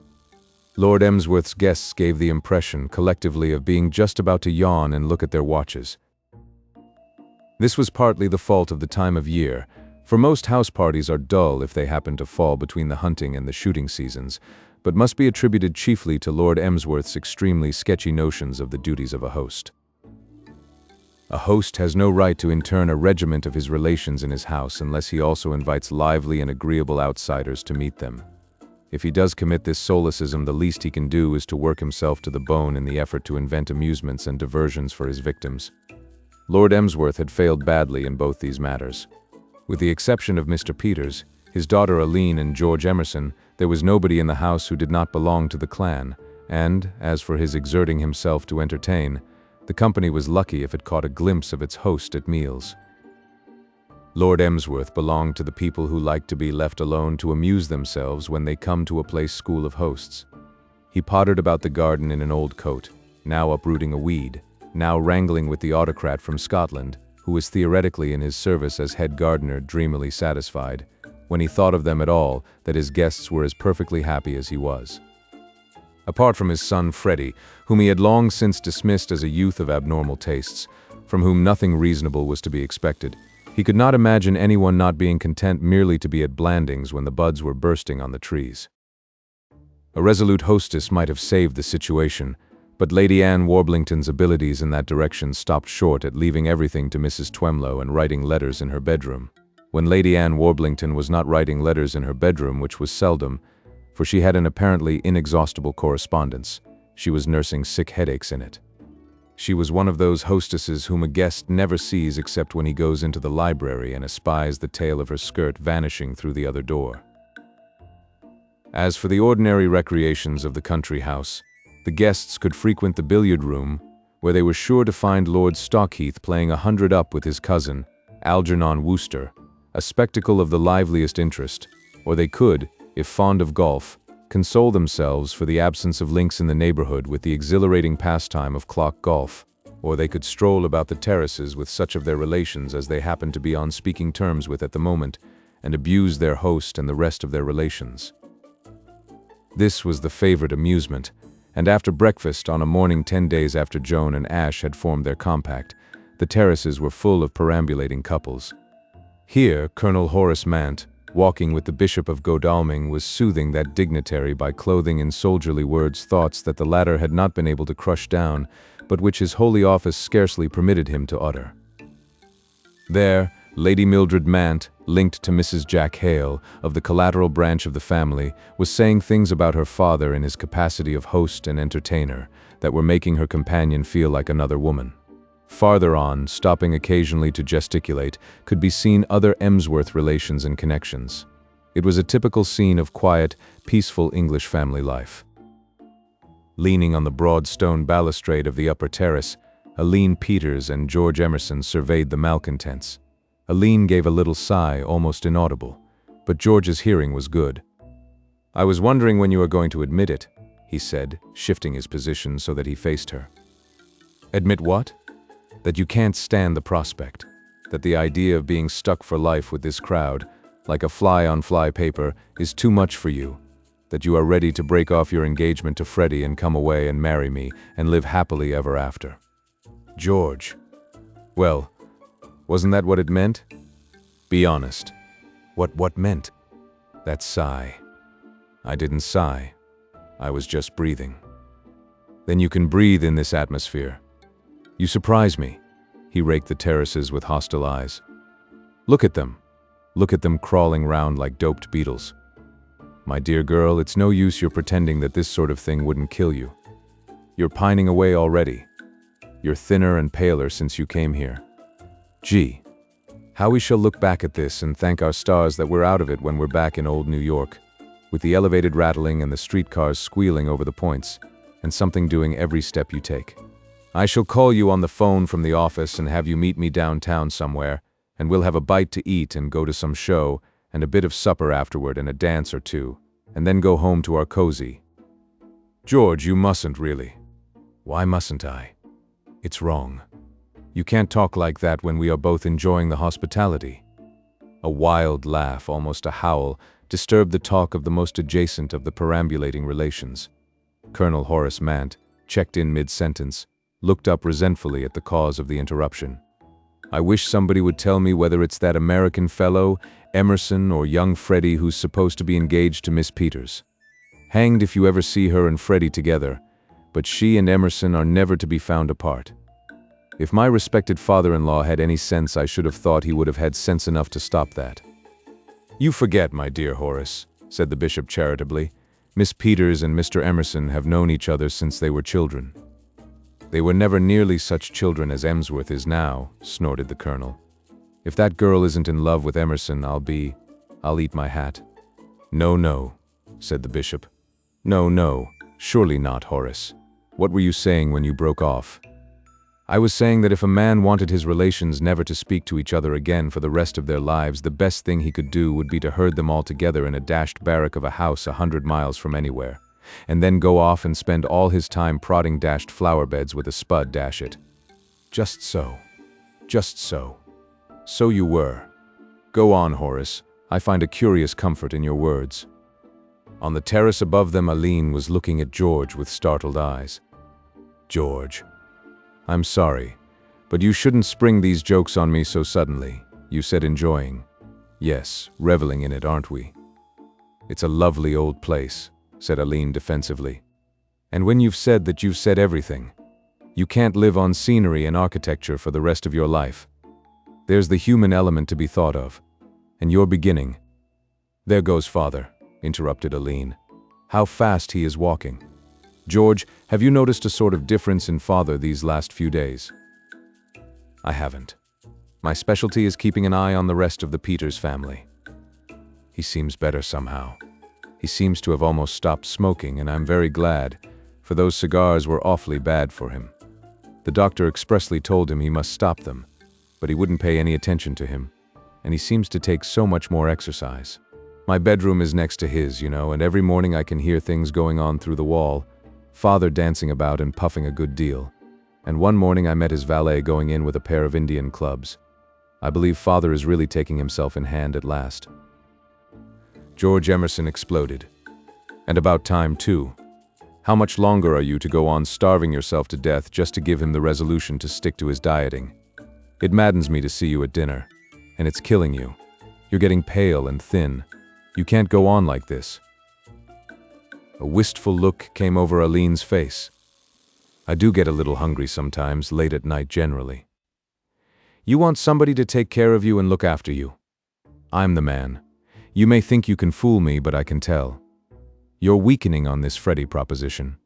Lord Emsworth's guests gave the impression, collectively, of being just about to yawn and look at their watches. This was partly the fault of the time of year, for most house parties are dull if they happen to fall between the hunting and the shooting seasons, but must be attributed chiefly to Lord Emsworth's extremely sketchy notions of the duties of a host. A host has no right to intern a regiment of his relations in his house unless he also invites lively and agreeable outsiders to meet them. If he does commit this solecism, the least he can do is to work himself to the bone in the effort to invent amusements and diversions for his victims. Lord Emsworth had failed badly in both these matters. With the exception of Mr. Peters, his daughter Aline, and George Emerson, there was nobody in the house who did not belong to the clan, and, as for his exerting himself to entertain, the company was lucky if it caught a glimpse of its host at meals. Lord Emsworth belonged to the people who like to be left alone to amuse themselves when they come to a place school of hosts. He pottered about the garden in an old coat, now uprooting a weed, now wrangling with the autocrat from Scotland, who was theoretically in his service as head gardener, dreamily satisfied, when he thought of them at all, that his guests were as perfectly happy as he was. Apart from his son Freddie, whom he had long since dismissed as a youth of abnormal tastes, from whom nothing reasonable was to be expected, he could not imagine anyone not being content merely to be at Blandings when the buds were bursting on the trees. A resolute hostess might have saved the situation, but Lady Anne Warblington's abilities in that direction stopped short at leaving everything to Mrs. Twemlow and writing letters in her bedroom. When Lady Anne Warblington was not writing letters in her bedroom, which was seldom, for she had an apparently inexhaustible correspondence, she was nursing sick headaches in it. She was one of those hostesses whom a guest never sees except when he goes into the library and espies the tail of her skirt vanishing through the other door. As for the ordinary recreations of the country house, the guests could frequent the billiard room, where they were sure to find Lord Stockheath playing 100 up with his cousin, Algernon Wooster, a spectacle of the liveliest interest, or they could, if fond of golf, console themselves for the absence of links in the neighborhood with the exhilarating pastime of clock golf, or they could stroll about the terraces with such of their relations as they happened to be on speaking terms with at the moment, and abuse their host and the rest of their relations. This was the favorite amusement, and after breakfast on a morning 10 days after Joan and Ash had formed their compact, the terraces were full of perambulating couples. Here, Colonel Horace Mant, walking with the Bishop of Godalming, was soothing that dignitary by clothing in soldierly words thoughts that the latter had not been able to crush down, but which his holy office scarcely permitted him to utter. There, Lady Mildred Mant, linked to Mrs. Jack Hale, of the collateral branch of the family, was saying things about her father in his capacity of host and entertainer that were making her companion feel like another woman. Farther on, stopping occasionally to gesticulate, could be seen other Emsworth relations and connections. It was a typical scene of quiet, peaceful English family life. Leaning on the broad stone balustrade of the upper terrace, Aline Peters and George Emerson surveyed the malcontents. Aline gave a little sigh, almost inaudible, but George's hearing was good. "I was wondering when you were going to admit it," he said, shifting his position so that he faced her. "Admit what?" "That you can't stand the prospect. That the idea of being stuck for life with this crowd, like a fly on fly paper, is too much for you. That you are ready to break off your engagement to Freddie and come away and marry me and live happily ever after." "George." "Well, wasn't that what it meant? Be honest. What meant?" "That sigh." "I didn't sigh. I was just breathing." "Then you can breathe in this atmosphere. You surprise me." He raked the terraces with hostile eyes. "Look at them. Look at them crawling round like doped beetles. My dear girl, it's no use your pretending that this sort of thing wouldn't kill you. You're pining away already. You're thinner and paler since you came here. Gee, how we shall look back at this and thank our stars that we're out of it when we're back in old New York, with the elevated rattling and the streetcars squealing over the points, and something doing every step you take. I shall call you on the phone from the office and have you meet me downtown somewhere, and we'll have a bite to eat and go to some show, and a bit of supper afterward and a dance or two, and then go home to our cozy." "George, you mustn't really." "Why mustn't I? It's wrong. You can't talk like that when we are both enjoying the hospitality." A wild laugh, almost a howl, disturbed the talk of the most adjacent of the perambulating relations. Colonel Horace Mant, checked in mid-sentence, looked up resentfully at the cause of the interruption. "I wish somebody would tell me whether it's that American fellow, Emerson, or young Freddie who's supposed to be engaged to Miss Peters. Hanged if you ever see her and Freddie together, but she and Emerson are never to be found apart. If my respected father-in-law had any sense, I should have thought he would have had sense enough to stop that. You forget, my dear Horace, said the bishop charitably. Miss Peters and Mr. Emerson have known each other since they were children. They were never nearly such children as Emsworth is now, snorted the colonel. If that girl isn't in love with Emerson, I'll eat my hat. No, no, said the bishop. No, surely not, Horace. What were you saying when you broke off? I was saying that if a man wanted his relations never to speak to each other again for the rest of their lives, the best thing he could do would be to herd them all together in a dashed barrack of a house 100 miles from anywhere, and then go off and spend all his time prodding dashed flower beds with a spud, dash it. Just so. Just so. So you were. Go on, Horace. I find a curious comfort in your words. On the terrace above them, Aline was looking at George with startled eyes. George. I'm sorry, but you shouldn't spring these jokes on me so suddenly. You said enjoying. Yes, reveling in it, aren't we? It's a lovely old place, said Aline defensively. And when you've said that, you've said everything. You can't live on scenery and architecture for the rest of your life. There's the human element to be thought of. And you're beginning. There goes father, interrupted Aline. How fast he is walking. George, have you noticed a sort of difference in father these last few days? I haven't. My specialty is keeping an eye on the rest of the Peters family. He seems better somehow. He seems to have almost stopped smoking, and I'm very glad, for those cigars were awfully bad for him. The doctor expressly told him he must stop them, but he wouldn't pay any attention to him, and he seems to take so much more exercise. My bedroom is next to his, and every morning I can hear things going on through the wall, father dancing about and puffing a good deal. And one morning I met his valet going in with a pair of Indian clubs. I believe father is really taking himself in hand at last. George Emerson exploded. And about time, too. How much longer are you to go on starving yourself to death just to give him the resolution to stick to his dieting? It maddens me to see you at dinner, and it's killing you. You're getting pale and thin. You can't go on like this. A wistful look came over Aline's face. I do get a little hungry sometimes, late at night generally. You want somebody to take care of you and look after you. I'm the man. You may think you can fool me, but I can tell. You're weakening on this Freddie proposition.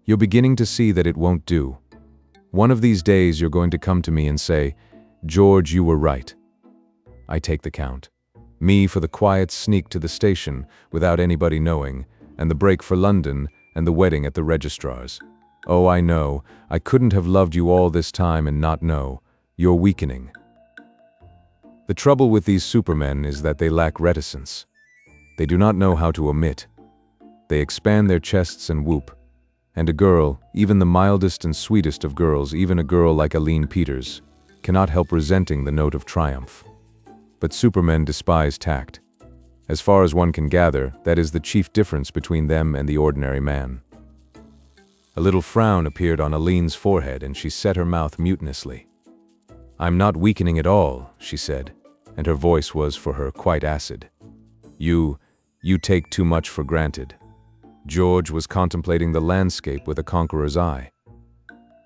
You're beginning to see that it won't do. One of these days you're going to come to me and say, George, you were right. I take the count. Me for the quiet sneak to the station without anybody knowing, and the break for London, and the wedding at the registrar's. Oh, I know, I couldn't have loved you all this time and not know. You're weakening. The trouble with these supermen is that they lack reticence. They do not know how to omit. They expand their chests and whoop. And a girl, even the mildest and sweetest of girls, even a girl like Aline Peters, cannot help resenting the note of triumph. But supermen despise tact. As far as one can gather, that is the chief difference between them and the ordinary man. A little frown appeared on Aline's forehead, and she set her mouth mutinously. I'm not weakening at all, she said, and her voice was, for her, quite acid. You take too much for granted. George was contemplating the landscape with a conqueror's eye.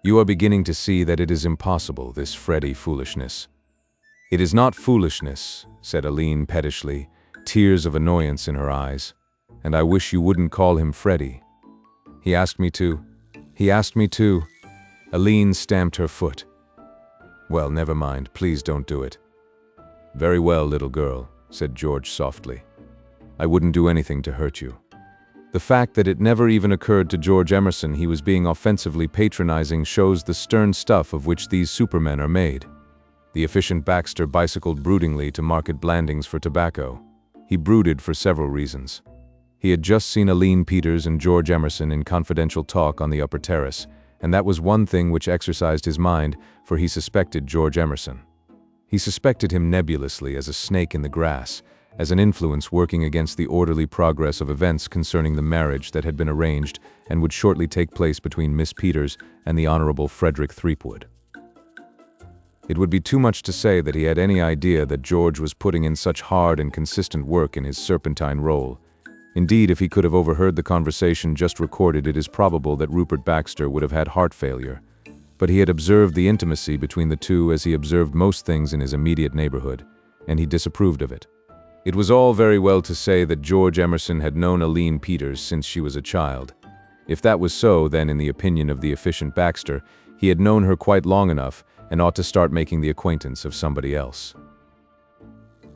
You are beginning to see that it is impossible, this Freddie foolishness. It is not foolishness, said Aline pettishly, tears of annoyance in her eyes. And I wish you wouldn't call him Freddie. He asked me to. Aline stamped her foot. Well, never mind, please don't do it. Very well, little girl, said George softly. I wouldn't do anything to hurt you. The fact that it never even occurred to George Emerson he was being offensively patronizing shows the stern stuff of which these supermen are made. The efficient Baxter bicycled broodingly to Market Blandings for tobacco. He brooded for several reasons. He had just seen Aline Peters and George Emerson in confidential talk on the upper terrace, and that was one thing which exercised his mind, for he suspected George Emerson. He suspected him nebulously as a snake in the grass, as an influence working against the orderly progress of events concerning the marriage that had been arranged and would shortly take place between Miss Peters and the Honorable Frederick Threepwood. It would be too much to say that he had any idea that George was putting in such hard and consistent work in his serpentine role. Indeed, if he could have overheard the conversation just recorded, it is probable that Rupert Baxter would have had heart failure. but he had observed the intimacy between the two as he observed most things in his immediate neighborhood, and he disapproved of it. It was all very well to say that George Emerson had known Aline Peters since she was a child. If that was so, then in the opinion of the efficient Baxter, he had known her quite long enough and ought to start making the acquaintance of somebody else.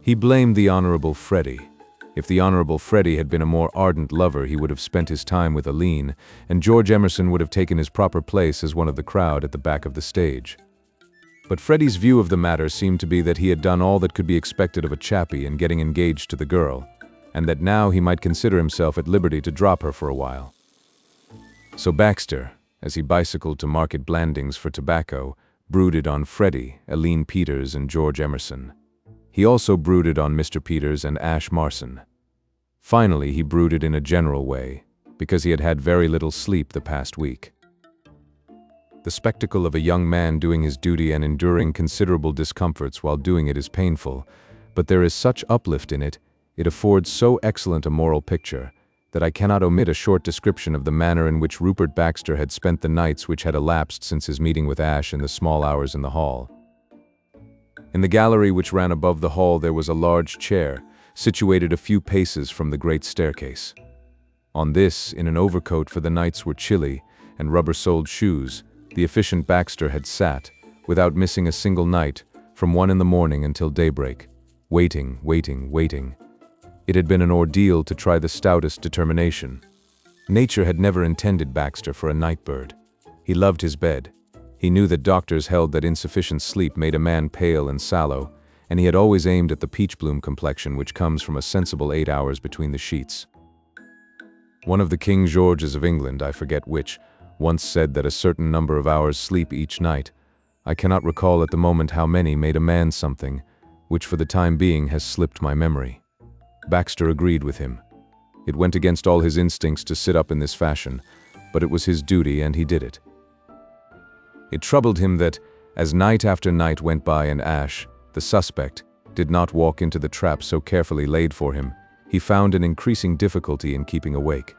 He blamed the Honorable Freddie. If the Honorable Freddie had been a more ardent lover, he would have spent his time with Aline, and George Emerson would have taken his proper place as one of the crowd at the back of the stage. But Freddie's view of the matter seemed to be that he had done all that could be expected of a chappie in getting engaged to the girl, and that now he might consider himself at liberty to drop her for a while. So Baxter, as he bicycled to Market Blandings for tobacco, brooded on Freddie, Aline Peters, and George Emerson. He also brooded on Mr. Peters and Ash Marson. Finally, he brooded in a general way, because he had had very little sleep the past week. The spectacle of a young man doing his duty and enduring considerable discomforts while doing it is painful, but there is such uplift in it, it affords so excellent a moral picture, that I cannot omit a short description of the manner in which Rupert Baxter had spent the nights which had elapsed since his meeting with Ash in the small hours in the hall. In the gallery which ran above the hall there was a large chair, situated a few paces from the great staircase. On this, in an overcoat for the nights were chilly, and rubber-soled shoes, the efficient Baxter had sat, without missing a single night, from 1 in the morning until daybreak, waiting. It had been an ordeal to try the stoutest determination. Nature had never intended Baxter for a night bird. He loved his bed. He knew that doctors held that insufficient sleep made a man pale and sallow, and he had always aimed at the peach bloom complexion which comes from a sensible 8 hours between the sheets. One of the King Georges of England, I forget which, once said that a certain number of hours sleep each night. I cannot recall at the moment how many made a man something, which for the time being has slipped my memory. Baxter agreed with him. It went against all his instincts to sit up in this fashion, but it was his duty and he did it. It troubled him that, as night after night went by and Ash, the suspect, did not walk into the trap so carefully laid for him, he found an increasing difficulty in keeping awake.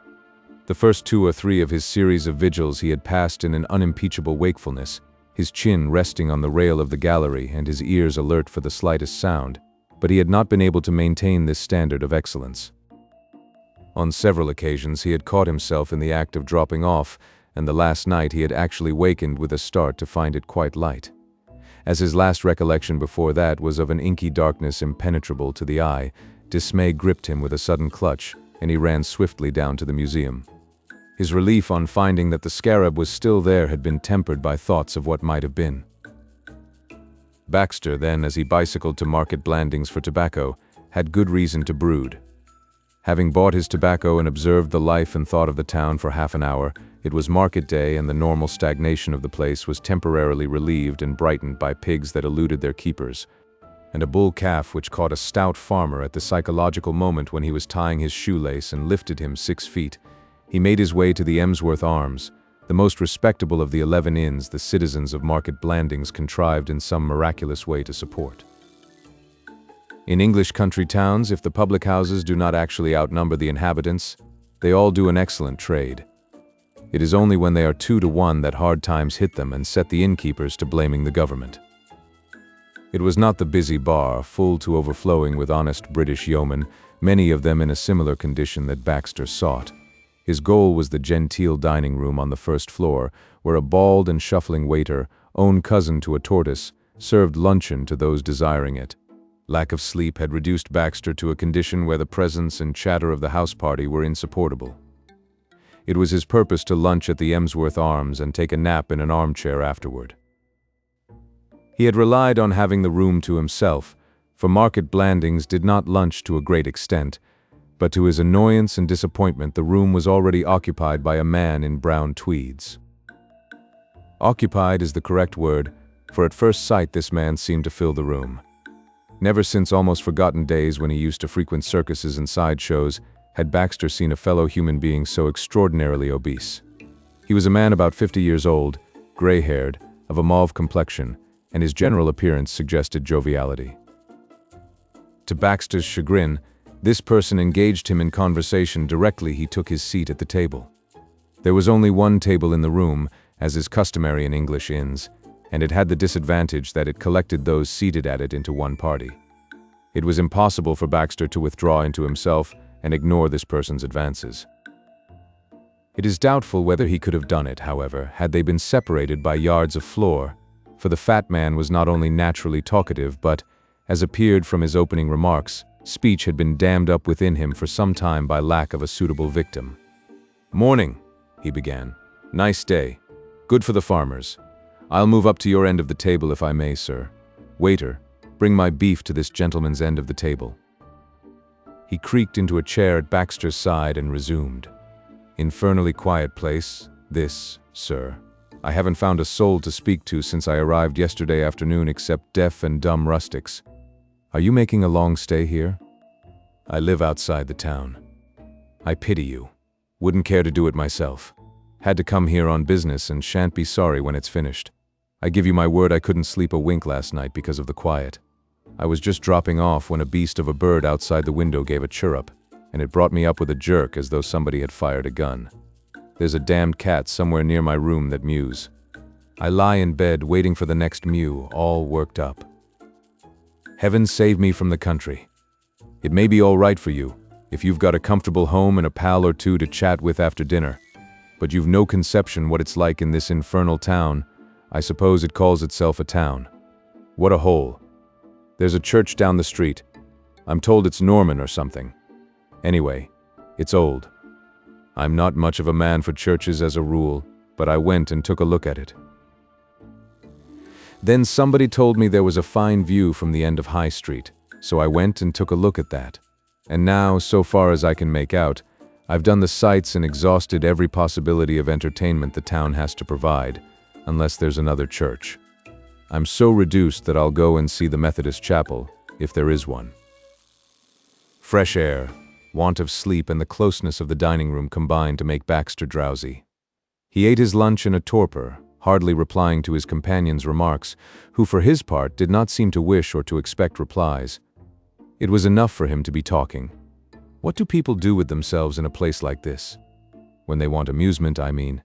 The first 2 or 3 of his series of vigils he had passed in an unimpeachable wakefulness, his chin resting on the rail of the gallery and his ears alert for the slightest sound, but he had not been able to maintain this standard of excellence. On several occasions he had caught himself in the act of dropping off, and the last night he had actually wakened with a start to find it quite light. As his last recollection before that was of an inky darkness impenetrable to the eye, dismay gripped him with a sudden clutch, and he ran swiftly down to the museum. His relief on finding that the scarab was still there had been tempered by thoughts of what might have been. Baxter, then, as he bicycled to Market Blandings for tobacco, had good reason to brood. Having bought his tobacco and observed the life and thought of the town for half an hour, it was market day and the normal stagnation of the place was temporarily relieved and brightened by pigs that eluded their keepers, and a bull calf which caught a stout farmer at the psychological moment when he was tying his shoelace and lifted him 6 feet. He made his way to the Emsworth Arms, the most respectable of the 11 inns the citizens of Market Blandings contrived in some miraculous way to support. In English country towns, if the public houses do not actually outnumber the inhabitants, they all do an excellent trade. It is only when they are 2 to 1 that hard times hit them and set the innkeepers to blaming the government. It was not the busy bar, full to overflowing with honest British yeomen, many of them in a similar condition, that Baxter sought. His goal was the genteel dining room on the first floor, where a bald and shuffling waiter, own cousin to a tortoise, served luncheon to those desiring it. Lack of sleep had reduced Baxter to a condition where the presence and chatter of the house party were insupportable. It was his purpose to lunch at the Emsworth Arms and take a nap in an armchair afterward. He had relied on having the room to himself, for Market Blandings did not lunch to a great extent, but to his annoyance and disappointment the room was already occupied by a man in brown tweeds. Occupied is the correct word, for at first sight this man seemed to fill the room. Never since almost forgotten days when he used to frequent circuses and sideshows had Baxter seen a fellow human being so extraordinarily obese. He was a man about 50 years old, gray-haired, of a mauve complexion, and his general appearance suggested joviality. To Baxter's chagrin, this person engaged him in conversation directly he took his seat at the table. There was only one table in the room, as is customary in English inns, and it had the disadvantage that it collected those seated at it into one party. It was impossible for Baxter to withdraw into himself and ignore this person's advances. It is doubtful whether he could have done it, however, had they been separated by yards of floor, for the fat man was not only naturally talkative but, as appeared from his opening remarks, speech had been dammed up within him for some time by lack of a suitable victim. "Morning," he began. "Nice day. Good for the farmers. I'll move up to your end of the table if I may, sir. Waiter, bring my beef to this gentleman's end of the table." He creaked into a chair at Baxter's side and resumed. "Infernally quiet place, this, sir. I haven't found a soul to speak to since I arrived yesterday afternoon except deaf and dumb rustics. Are you making a long stay here? I live outside the town. I pity you. Wouldn't care to do it myself. Had to come here on business and shan't be sorry when it's finished. I give you my word I couldn't sleep a wink last night because of the quiet. I was just dropping off when a beast of a bird outside the window gave a chirrup, and it brought me up with a jerk as though somebody had fired a gun. There's a damned cat somewhere near my room that mews. I lie in bed waiting for the next mew, all worked up. Heaven save me from the country. It may be all right for you, if you've got a comfortable home and a pal or two to chat with after dinner, but you've no conception what it's like in this infernal town. I suppose it calls itself a town. What a hole. There's a church down the street. I'm told it's Norman or something. Anyway, it's old. I'm not much of a man for churches as a rule, but I went and took a look at it. Then somebody told me there was a fine view from the end of High Street, so I went and took a look at that. And now, so far as I can make out, I've done the sights and exhausted every possibility of entertainment the town has to provide, unless there's another church. I'm so reduced that I'll go and see the Methodist chapel, if there is one. Fresh air, want of sleep, and the closeness of the dining room combined to make Baxter drowsy. He ate his lunch in a torpor, hardly replying to his companion's remarks, who for his part did not seem to wish or to expect replies. It was enough for him to be talking. What do people do with themselves in a place like this? When they want amusement, I mean.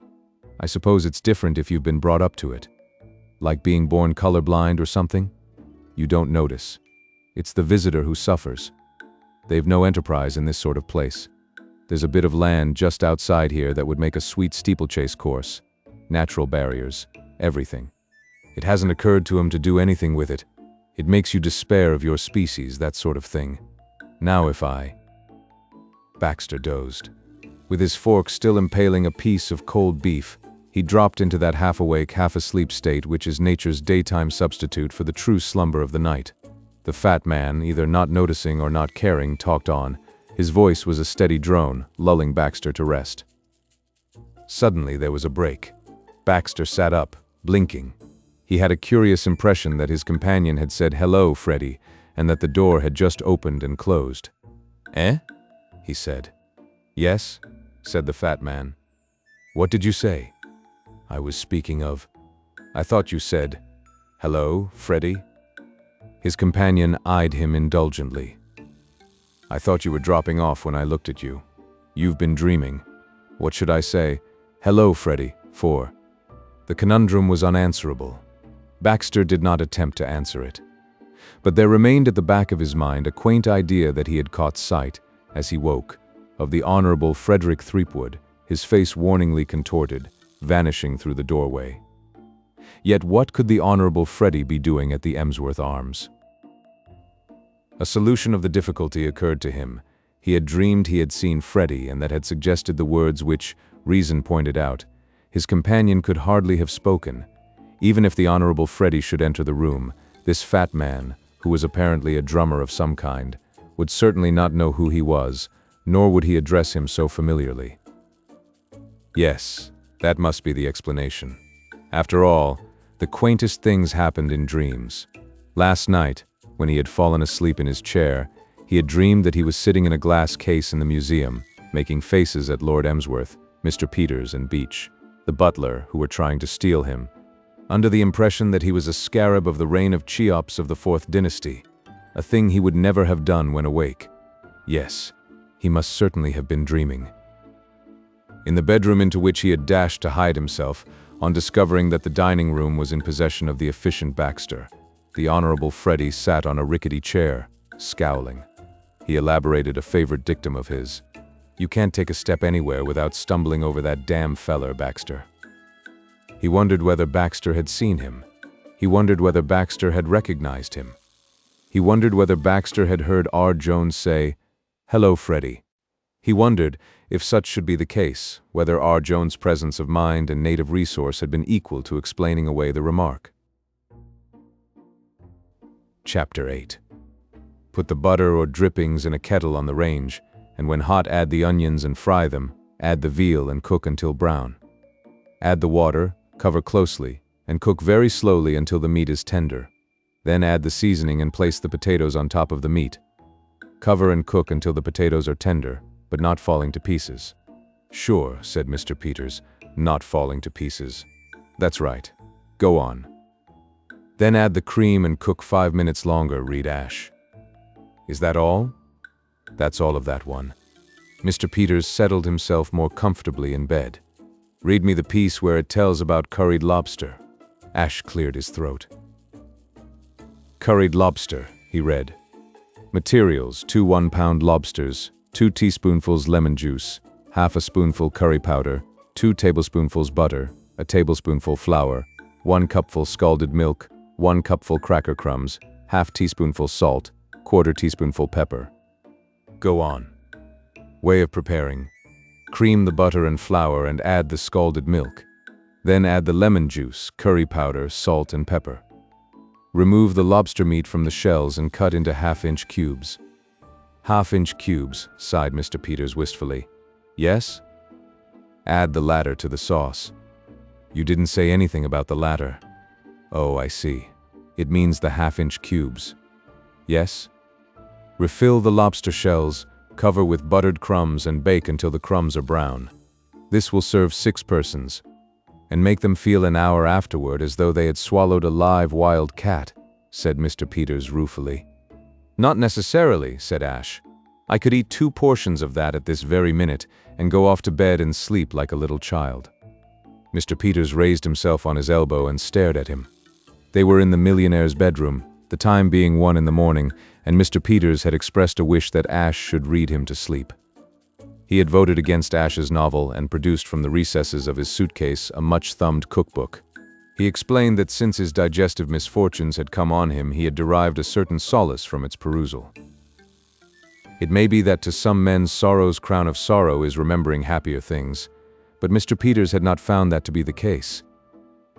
I suppose it's different if you've been brought up to it. Like being born colorblind or something? You don't notice. It's the visitor who suffers. They've no enterprise in this sort of place. There's a bit of land just outside here that would make a sweet steeplechase course. Natural barriers, everything. It hasn't occurred to him to do anything with it. It makes you despair of your species, that sort of thing. Now if I... Baxter dozed. With his fork still impaling a piece of cold beef, he dropped into that half-awake, half-asleep state which is nature's daytime substitute for the true slumber of the night. The fat man, either not noticing or not caring, talked on. His voice was a steady drone, lulling Baxter to rest. Suddenly there was a break. Baxter sat up, blinking. He had a curious impression that his companion had said, "Hello, Freddy," and that the door had just opened and closed. "Eh?" he said. "Yes," said the fat man. "What did you say?" "I was speaking of... I thought you said, 'Hello, Freddy?'" His companion eyed him indulgently. "I thought you were dropping off when I looked at you. You've been dreaming. What should I say? 'Hello, Freddy,' for?" The conundrum was unanswerable. Baxter did not attempt to answer it. But there remained at the back of his mind a quaint idea that he had caught sight, as he woke, of the Honorable Frederick Threepwood, his face warningly contorted, vanishing through the doorway. Yet what could the Honorable Freddy be doing at the Emsworth Arms? A solution of the difficulty occurred to him. He had dreamed he had seen Freddy, and that had suggested the words which, reason pointed out, his companion could hardly have spoken. Even if the Honorable Freddy should enter the room, this fat man, who was apparently a drummer of some kind, would certainly not know who he was, nor would he address him so familiarly. Yes, that must be the explanation. After all, the quaintest things happened in dreams. Last night, when he had fallen asleep in his chair, he had dreamed that he was sitting in a glass case in the museum, making faces at Lord Emsworth, Mr. Peters, and Beach, the butler, who were trying to steal him, under the impression that he was a scarab of the reign of Cheops of the 4th dynasty, a thing he would never have done when awake. Yes, he must certainly have been dreaming. In the bedroom into which he had dashed to hide himself, On discovering that the dining room was in possession of the efficient Baxter, the Honorable Freddie sat on a rickety chair, scowling. He elaborated a favorite dictum of his. "You can't take a step anywhere without stumbling over that damn feller, Baxter." He wondered whether Baxter had seen him. He wondered whether Baxter had recognized him. He wondered whether Baxter had heard R. Jones say, "Hello, Freddie." He wondered, if such should be the case, whether R. Jones' presence of mind and native resource had been equal to explaining away the remark. Chapter 8. Put the butter or drippings in a kettle on the range, and when hot add the onions and fry them, add the veal and cook until brown. Add the water, cover closely, and cook very slowly until the meat is tender. Then add the seasoning and place the potatoes on top of the meat. Cover and cook until the potatoes are tender, but not falling to pieces. "Sure," said Mr. Peters, "not falling to pieces." "That's right. Go on." "Then add the cream and cook 5 minutes longer," read Ash. "Is that all?" "That's all of that one." Mr. Peters settled himself more comfortably in bed. "Read me the piece where it tells about curried lobster." Ash cleared his throat. "Curried lobster," he read. "Materials: 2 one-pound lobsters, 2 teaspoonfuls lemon juice, half a spoonful curry powder, 2 tablespoonfuls butter, a tablespoonful flour, 1 cupful scalded milk, 1 cupful cracker crumbs, half teaspoonful salt, 1/4 teaspoonful pepper." "Go on." "Way of preparing: cream the butter and flour and add the scalded milk. Then add the lemon juice, curry powder, salt, and pepper. Remove the lobster meat from the shells and cut into half-inch cubes." "Half-inch cubes," sighed Mr. Peters wistfully. "Yes?" "Add the latter to the sauce." "You didn't say anything about the latter." "Oh, I see. It means the half-inch cubes." "Yes?" "Refill the lobster shells, cover with buttered crumbs and bake until the crumbs are brown. This will serve 6 persons. And make them feel an hour afterward as though they had swallowed a live wild cat," said Mr. Peters ruefully. "Not necessarily," said Ash. "I could eat 2 portions of that at this very minute and go off to bed and sleep like a little child." Mr. Peters raised himself on his elbow and stared at him. They were in the millionaire's bedroom, the time being 1 in the morning, and Mr. Peters had expressed a wish that Ash should read him to sleep. He had voted against Ash's novel and produced from the recesses of his suitcase a much-thumbed cookbook. He explained that since his digestive misfortunes had come on him, he had derived a certain solace from its perusal. It may be that to some men sorrow's crown of sorrow is remembering happier things, but Mr. Peters had not found that to be the case.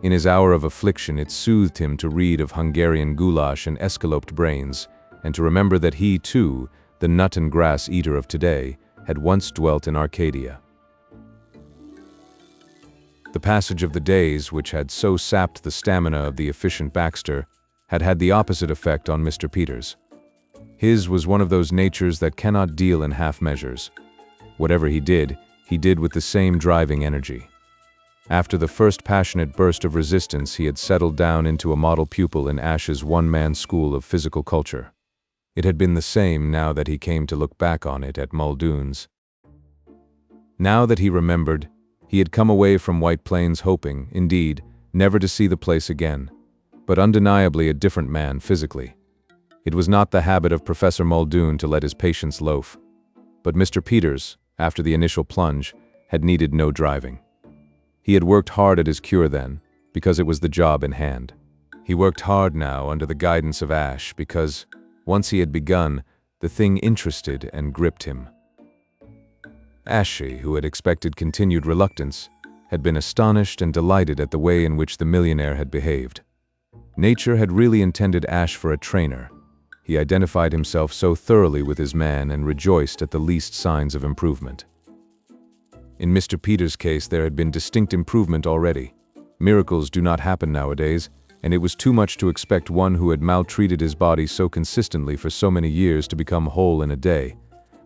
In his hour of affliction, it soothed him to read of Hungarian goulash and escalloped brains, and to remember that he, too, the nut and grass eater of today, had once dwelt in Arcadia. The passage of the days, which had so sapped the stamina of the efficient Baxter, had had the opposite effect on Mr. Peters. His was one of those natures that cannot deal in half measures. Whatever he did with the same driving energy. After the first passionate burst of resistance, he had settled down into a model pupil in Ash's one-man school of physical culture. It had been the same now that he came to look back on it at Muldoon's. Now that he remembered, he had come away from White Plains hoping, indeed, never to see the place again, but undeniably a different man physically. It was not the habit of Professor Muldoon to let his patients loaf, but Mr. Peters, after the initial plunge, had needed no driving. He had worked hard at his cure then, because it was the job in hand. He worked hard now under the guidance of Ash because, once he had begun, the thing interested and gripped him. Ashe, who had expected continued reluctance, had been astonished and delighted at the way in which the millionaire had behaved. Nature had really intended Ash for a trainer. He identified himself so thoroughly with his man and rejoiced at the least signs of improvement. In Mr. Peters' case, there had been distinct improvement already. Miracles do not happen nowadays, and it was too much to expect one who had maltreated his body so consistently for so many years to become whole in a day.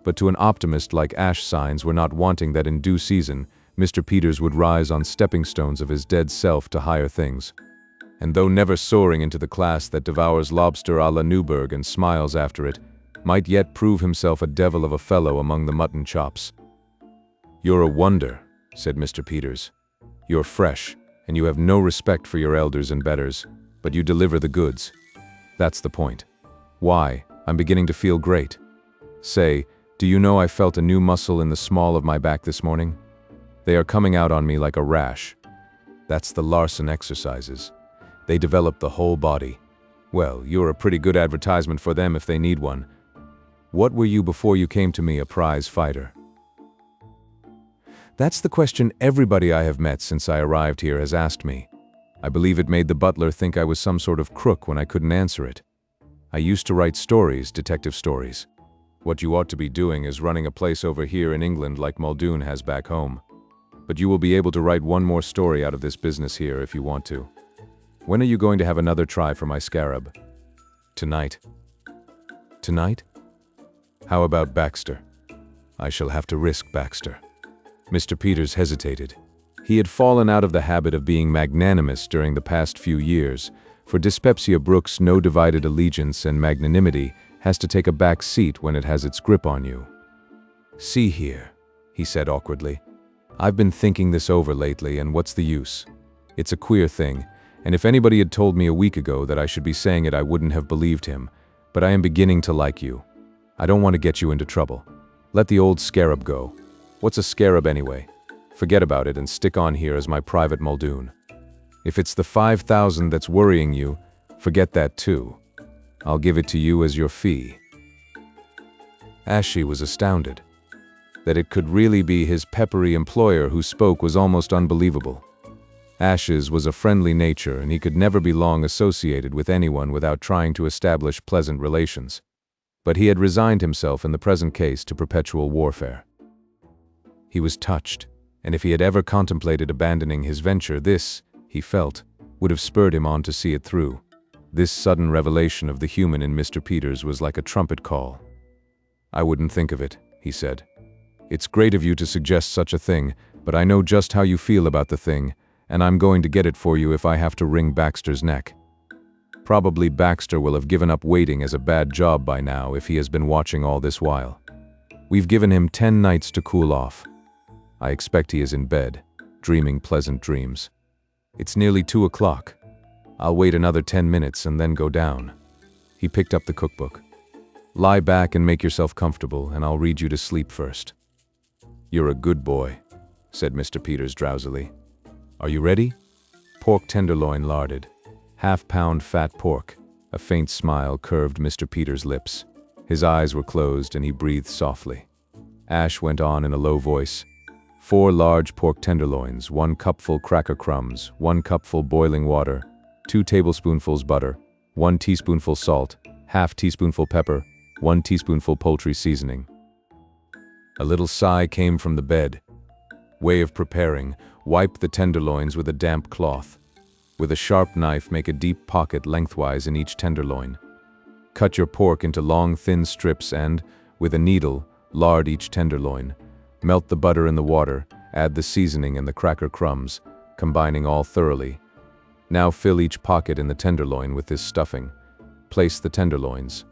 But to an optimist like Ash, signs were not wanting that in due season, Mr. Peters would rise on stepping stones of his dead self to higher things. And though never soaring into the class that devours lobster à la Newburgh and smiles after it, might yet prove himself a devil of a fellow among the mutton chops. "You're a wonder," said Mr. Peters. "You're fresh, and you have no respect for your elders and betters, but you deliver the goods. That's the point. Why? I'm beginning to feel great. Say, do you know I felt a new muscle in the small of my back this morning? They are coming out on me like a rash. That's the Larson exercises. They develop the whole body. Well, you're a pretty good advertisement for them if they need one. What were you before you came to me, a prize fighter? That's the question everybody I have met since I arrived here has asked me. I believe it made the butler think I was some sort of crook when I couldn't answer it. I used to write stories, detective stories. What you ought to be doing is running a place over here in England like Muldoon has back home. But you will be able to write one more story out of this business here if you want to. When are you going to have another try for my scarab? Tonight. Tonight? How about Baxter? I shall have to risk Baxter. Mr. Peters hesitated. He had fallen out of the habit of being magnanimous during the past few years. For Dyspepsia Brooks, no divided allegiance and magnanimity has to take a back seat when it has its grip on you. See here, he said awkwardly. I've been thinking this over lately, and what's the use? It's a queer thing, and if anybody had told me a week ago that I should be saying it, I wouldn't have believed him, but I am beginning to like you. I don't want to get you into trouble. Let the old scarab go. What's a scarab anyway? Forget about it and stick on here as my private Muldoon. If it's the 5,000 that's worrying you, forget that too. I'll give it to you as your fee. Ashley was astounded. That it could really be his peppery employer who spoke was almost unbelievable. Ash's was a friendly nature, and he could never be long associated with anyone without trying to establish pleasant relations. But he had resigned himself in the present case to perpetual warfare. He was touched, and if he had ever contemplated abandoning his venture, this, he felt, would have spurred him on to see it through. This sudden revelation of the human in Mr. Peters was like a trumpet call. I wouldn't think of it, he said. It's great of you to suggest such a thing, but I know just how you feel about the thing, and I'm going to get it for you if I have to wring Baxter's neck. Probably Baxter will have given up waiting as a bad job by now if he has been watching all this while. We've given him 10 nights to cool off. I expect he is in bed, dreaming pleasant dreams. It's nearly 2 o'clock. I'll wait another 10 minutes and then go down. He picked up the cookbook. Lie back and make yourself comfortable, and I'll read you to sleep first. You're a good boy, said Mr. Peters drowsily. Are you ready? Pork tenderloin larded. Half-pound fat pork. A faint smile curved Mr. Peters' lips. His eyes were closed and he breathed softly. Ash went on in a low voice. 4 large pork tenderloins, 1 cupful cracker crumbs, 1 cupful boiling water, 2 tablespoonfuls butter, 1 teaspoonful salt, half teaspoonful pepper, 1 teaspoonful poultry seasoning. A little sigh came from the bed. Way of preparing: wipe the tenderloins with a damp cloth. With a sharp knife, make a deep pocket lengthwise in each tenderloin. Cut your pork into long, thin strips and, with a needle, lard each tenderloin. Melt the butter in the water, add the seasoning and the cracker crumbs, combining all thoroughly. Now fill each pocket in the tenderloin with this stuffing. Place the tenderloins.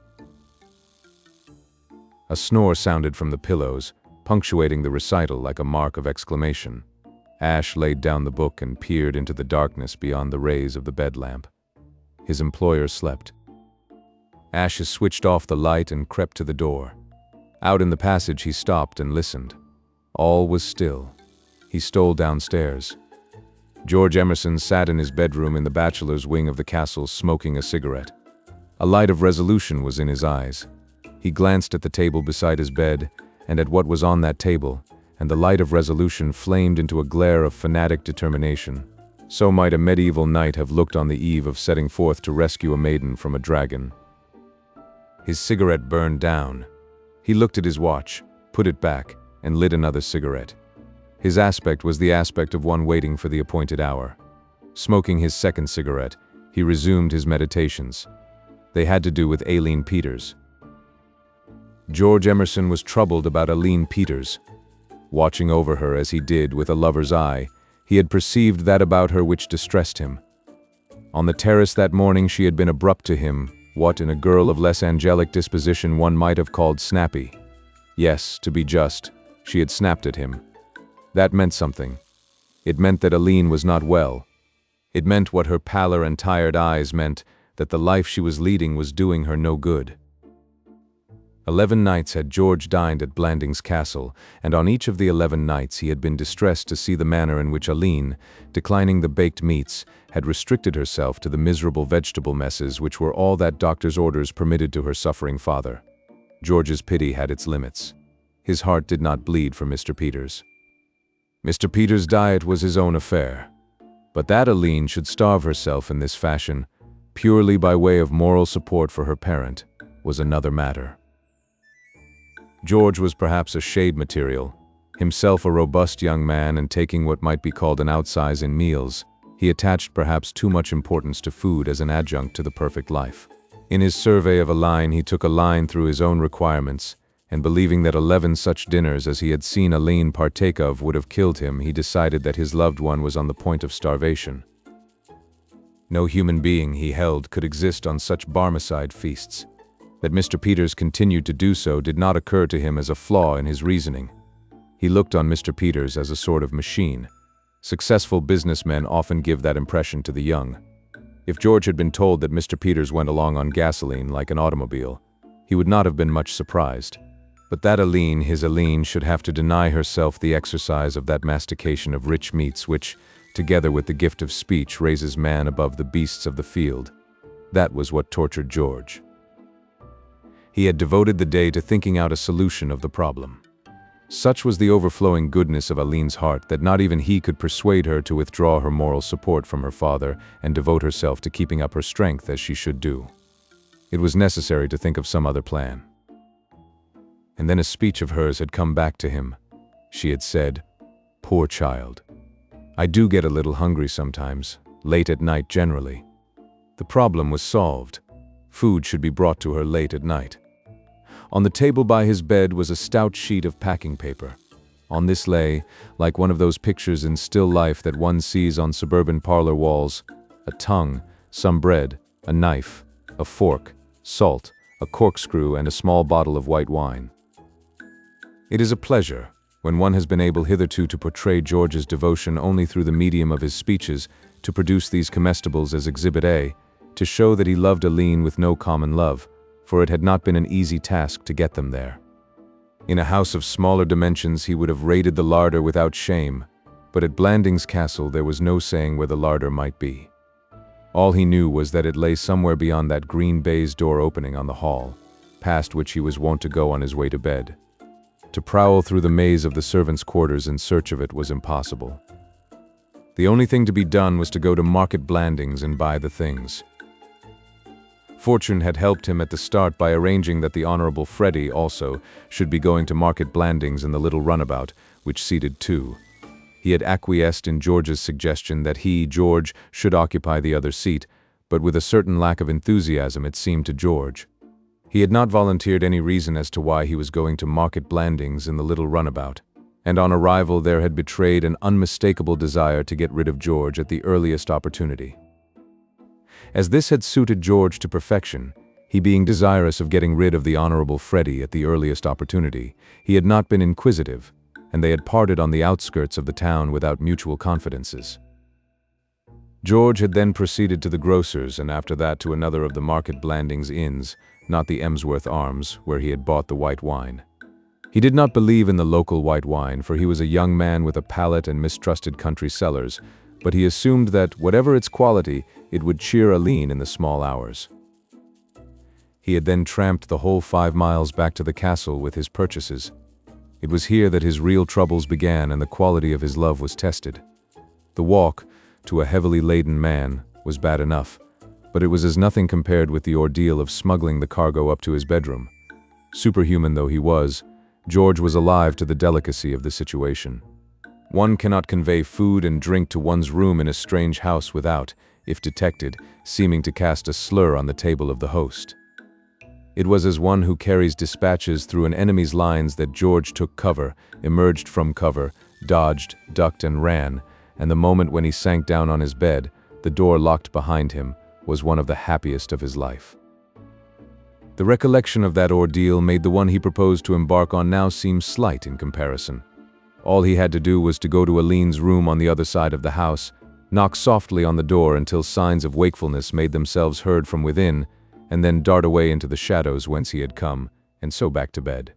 A snore sounded from the pillows, punctuating the recital like a mark of exclamation. Ash laid down the book and peered into the darkness beyond the rays of the bed lamp. His employer slept. Ash switched off the light and crept to the door. Out in the passage he stopped and listened. All was still. He stole downstairs. George Emerson sat in his bedroom in the bachelor's wing of the castle, smoking a cigarette. A light of resolution was in his eyes. He glanced at the table beside his bed, and at what was on that table, and the light of resolution flamed into a glare of fanatic determination. So might a medieval knight have looked on the eve of setting forth to rescue a maiden from a dragon. His cigarette burned down. He looked at his watch, put it back, and lit another cigarette. His aspect was the aspect of one waiting for the appointed hour. Smoking his second cigarette, he resumed his meditations. They had to do with Aileen Peters. George Emerson was troubled about Aileen Peters. Watching over her as he did with a lover's eye, he had perceived that about her which distressed him. On the terrace that morning she had been abrupt to him, what in a girl of less angelic disposition one might have called snappy. Yes, to be just, she had snapped at him. That meant something. It meant that Aileen was not well, It meant what her pallor and tired eyes meant, that the life she was leading was doing her no good. 11 nights had George dined at Blandings Castle, and on each of the 11 nights he had been distressed to see the manner in which Aline, declining the baked meats, had restricted herself to the miserable vegetable messes which were all that doctor's orders permitted to her suffering father. George's pity had its limits. His heart did not bleed for Mr. Peters. Mr. Peters' diet was his own affair. But that Aline should starve herself in this fashion, purely by way of moral support for her parent, was another matter. George was perhaps a shade material. Himself a robust young man and taking what might be called an outsize in meals, he attached perhaps too much importance to food as an adjunct to the perfect life. In his survey of Aline, he took a line through his own requirements, and believing that 11 such dinners as he had seen Aline partake of would have killed him, he decided that his loved one was on the point of starvation. No human being, he held, could exist on such Barmecide feasts. That Mr. Peters continued to do so did not occur to him as a flaw in his reasoning. He looked on Mr. Peters as a sort of machine. Successful businessmen often give that impression to the young. If George had been told that Mr. Peters went along on gasoline like an automobile, he would not have been much surprised. But that Aline, his Aline, should have to deny herself the exercise of that mastication of rich meats which, together with the gift of speech, raises man above the beasts of the field. That was what tortured George. He had devoted the day to thinking out a solution of the problem. Such was the overflowing goodness of Aline's heart that not even he could persuade her to withdraw her moral support from her father and devote herself to keeping up her strength as she should do. It was necessary to think of some other plan. And then a speech of hers had come back to him. She had said, "Poor child. I do get a little hungry sometimes, late at night generally." The problem was solved. Food should be brought to her late at night. On the table by his bed was a stout sheet of packing paper. On this lay, like one of those pictures in still life that one sees on suburban parlor walls, a tongue, some bread, a knife, a fork, salt, a corkscrew, and a small bottle of white wine. It is a pleasure, when one has been able hitherto to portray George's devotion only through the medium of his speeches, to produce these comestibles as Exhibit A, to show that he loved Aline with no common love, for it had not been an easy task to get them there. In a house of smaller dimensions he would have raided the larder without shame, but at Blandings Castle there was no saying where the larder might be. All he knew was that it lay somewhere beyond that green baize door opening on the hall, past which he was wont to go on his way to bed. To prowl through the maze of the servants' quarters in search of it was impossible. The only thing to be done was to go to Market Blandings and buy the things. Fortune had helped him at the start by arranging that the Honorable Freddie also should be going to Market Blandings in the little runabout, which seated 2. He had acquiesced in George's suggestion that he, George, should occupy the other seat, but with a certain lack of enthusiasm, it seemed to George. He had not volunteered any reason as to why he was going to Market Blandings in the little runabout, and on arrival there had betrayed an unmistakable desire to get rid of George at the earliest opportunity. As this had suited George to perfection, he being desirous of getting rid of the Honorable Freddie at the earliest opportunity, he had not been inquisitive, and they had parted on the outskirts of the town without mutual confidences. George had then proceeded to the grocer's and after that to another of the Market Blandings inns, not the Emsworth Arms, where he had bought the white wine. He did not believe in the local white wine, for he was a young man with a palate and mistrusted country cellars, but he assumed that, whatever its quality, it would cheer Aline in the small hours. He had then tramped the whole 5 miles back to the castle with his purchases. It was here that his real troubles began and the quality of his love was tested. The walk, to a heavily laden man, was bad enough, but it was as nothing compared with the ordeal of smuggling the cargo up to his bedroom. Superhuman though he was, George was alive to the delicacy of the situation. One cannot convey food and drink to one's room in a strange house without, if detected, seeming to cast a slur on the table of the host. It was as one who carries dispatches through an enemy's lines that George took cover, emerged from cover, dodged, ducked, and ran, and the moment when he sank down on his bed, the door locked behind him, was one of the happiest of his life. The recollection of that ordeal made the one he proposed to embark on now seem slight in comparison. All he had to do was to go to Aline's room on the other side of the house, knock softly on the door until signs of wakefulness made themselves heard from within, and then dart away into the shadows whence he had come, and so back to bed.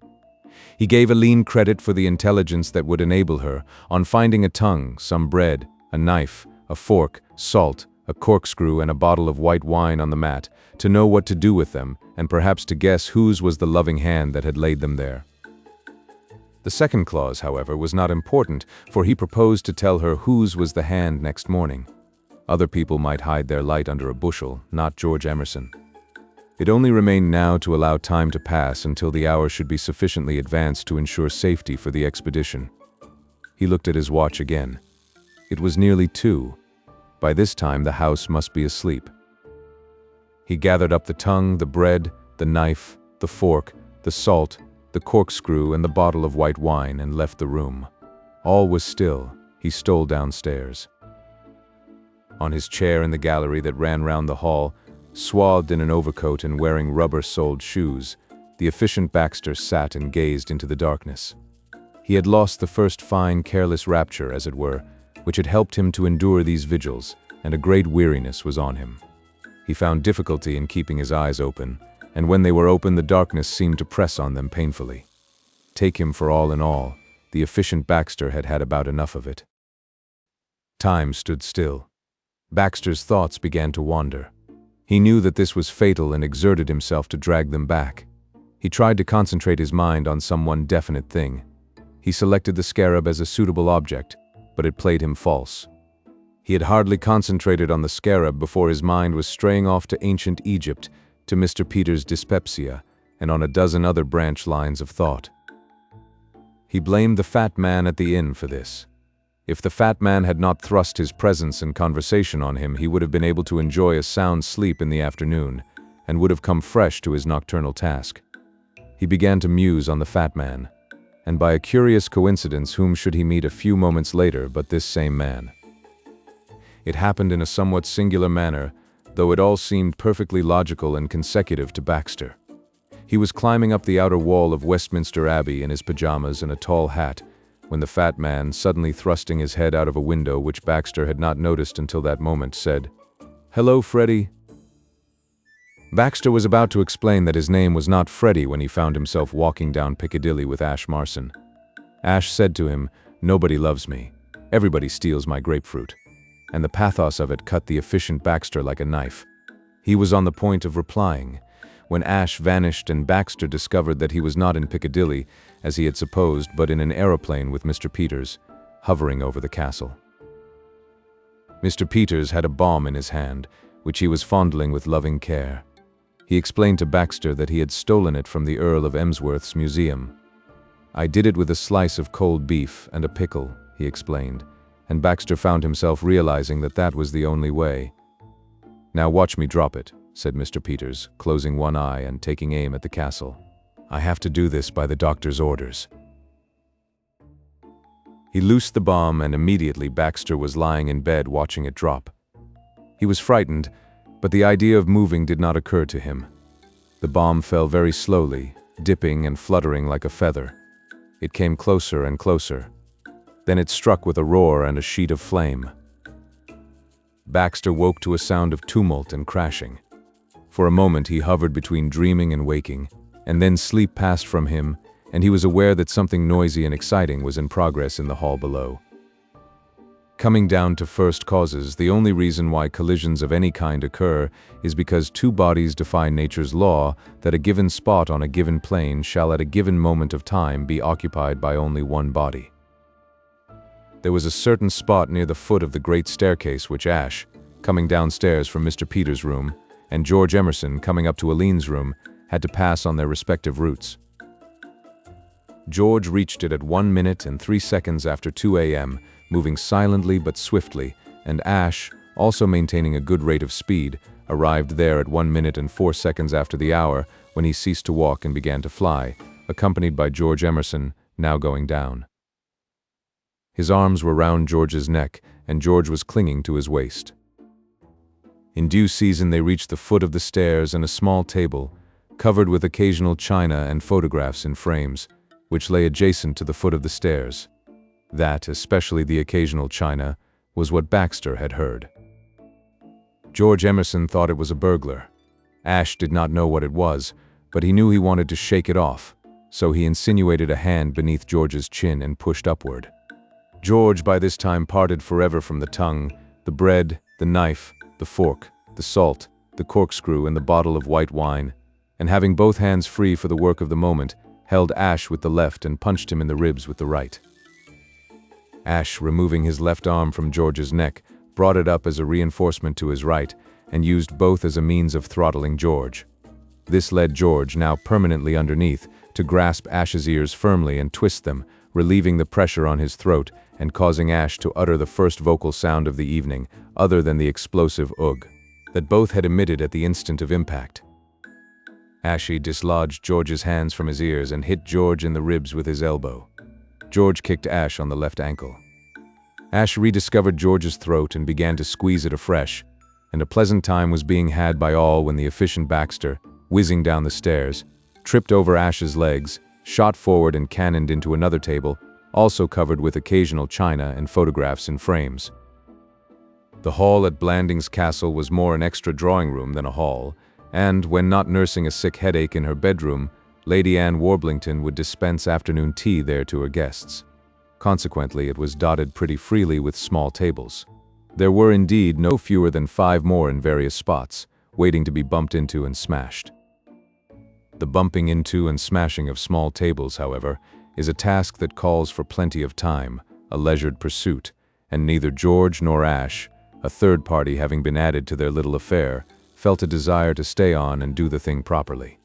He gave Aline credit for the intelligence that would enable her, on finding a tongue, some bread, a knife, a fork, salt, a corkscrew, and a bottle of white wine on the mat, to know what to do with them, and perhaps to guess whose was the loving hand that had laid them there. The second clause, however, was not important, for he proposed to tell her whose was the hand next morning. Other people might hide their light under a bushel, not George Emerson. It only remained now to allow time to pass until the hour should be sufficiently advanced to ensure safety for the expedition. He looked at his watch again. It was nearly 2. By this time the house must be asleep. He gathered up the tongue, the bread, the knife, the fork, the salt, the corkscrew, and the bottle of white wine, and left the room. All was still. He stole downstairs. On his chair in the gallery that ran round the hall, swathed in an overcoat and wearing rubber-soled shoes, the efficient Baxter sat and gazed into the darkness. He had lost the first fine, careless rapture, as it were, which had helped him to endure these vigils, and a great weariness was on him. He found difficulty in keeping his eyes open, and when they were open the darkness seemed to press on them painfully. Take him for all in all, the efficient Baxter had had about enough of it. Time stood still. Baxter's thoughts began to wander. He knew that this was fatal and exerted himself to drag them back. He tried to concentrate his mind on some one definite thing. He selected the scarab as a suitable object, but it played him false. He had hardly concentrated on the scarab before his mind was straying off to ancient Egypt, to Mr. Peters' dyspepsia, and on a dozen other branch lines of thought. He blamed the fat man at the inn for this. If the fat man had not thrust his presence and conversation on him, he would have been able to enjoy a sound sleep in the afternoon, and would have come fresh to his nocturnal task. He began to muse on the fat man, and by a curious coincidence whom should he meet a few moments later but this same man. It happened in a somewhat singular manner, though it all seemed perfectly logical and consecutive to Baxter. He was climbing up the outer wall of Westminster Abbey in his pajamas and a tall hat, when the fat man, suddenly thrusting his head out of a window which Baxter had not noticed until that moment, said, "Hello, Freddie." Baxter was about to explain that his name was not Freddie when he found himself walking down Piccadilly with Ash Marson. Ash said to him, "Nobody loves me. Everybody steals my grapefruit." And the pathos of it cut the efficient Baxter like a knife. He was on the point of replying, when Ash vanished and Baxter discovered that he was not in Piccadilly, as he had supposed, but in an aeroplane with Mr. Peters, hovering over the castle. Mr. Peters had a bomb in his hand, which he was fondling with loving care. He explained to Baxter that he had stolen it from the Earl of Emsworth's museum. "I did it with a slice of cold beef and a pickle," he explained, and Baxter found himself realizing that that was the only way. "Now watch me drop it," said Mr. Peters, closing one eye and taking aim at the castle. "I have to do this by the doctor's orders." He loosed the bomb, and immediately Baxter was lying in bed watching it drop. He was frightened, but the idea of moving did not occur to him. The bomb fell very slowly, dipping and fluttering like a feather. It came closer and closer. Then it struck with a roar and a sheet of flame. Baxter woke to a sound of tumult and crashing. For a moment he hovered between dreaming and waking, and then sleep passed from him, and he was aware that something noisy and exciting was in progress in the hall below. Coming down to first causes, the only reason why collisions of any kind occur is because two bodies defy nature's law that a given spot on a given plane shall at a given moment of time be occupied by only one body. There was a certain spot near the foot of the great staircase which Ash, coming downstairs from Mr. Peters' room, and George Emerson, coming up to Aline's room, had to pass on their respective routes. George reached it at 1 minute and 3 seconds after 2 a.m., moving silently but swiftly, and Ash, also maintaining a good rate of speed, arrived there at 1 minute and 4 seconds after the hour, when he ceased to walk and began to fly, accompanied by George Emerson, now going down. His arms were round George's neck, and George was clinging to his waist. In due season they reached the foot of the stairs and a small table, covered with occasional china and photographs in frames, which lay adjacent to the foot of the stairs. That, especially the occasional china, was what Baxter had heard. George Emerson thought it was a burglar. Ash did not know what it was, but he knew he wanted to shake it off, so he insinuated a hand beneath George's chin and pushed upward. George by this time parted forever from the tongue, the bread, the knife, the fork, the salt, the corkscrew, and the bottle of white wine, and having both hands free for the work of the moment, held Ash with the left and punched him in the ribs with the right. Ash, removing his left arm from George's neck, brought it up as a reinforcement to his right, and used both as a means of throttling George. This led George, now permanently underneath, to grasp Ash's ears firmly and twist them, relieving the pressure on his throat and causing Ash to utter the first vocal sound of the evening, other than the explosive "ugh" that both had emitted at the instant of impact. Ashy dislodged George's hands from his ears and hit George in the ribs with his elbow. George kicked Ash on the left ankle. Ash rediscovered George's throat and began to squeeze it afresh, and a pleasant time was being had by all when the efficient Baxter, whizzing down the stairs, tripped over Ash's legs, shot forward and cannoned into another table, also covered with occasional china and photographs in frames. The hall at Blandings Castle was more an extra drawing room than a hall, and, when not nursing a sick headache in her bedroom, Lady Anne Warblington would dispense afternoon tea there to her guests. Consequently, it was dotted pretty freely with small tables. There were indeed no fewer than 5 more in various spots, waiting to be bumped into and smashed. The bumping into and smashing of small tables, however, is a task that calls for plenty of time, a leisured pursuit, and neither George nor Ash, a third party having been added to their little affair, felt a desire to stay on and do the thing properly.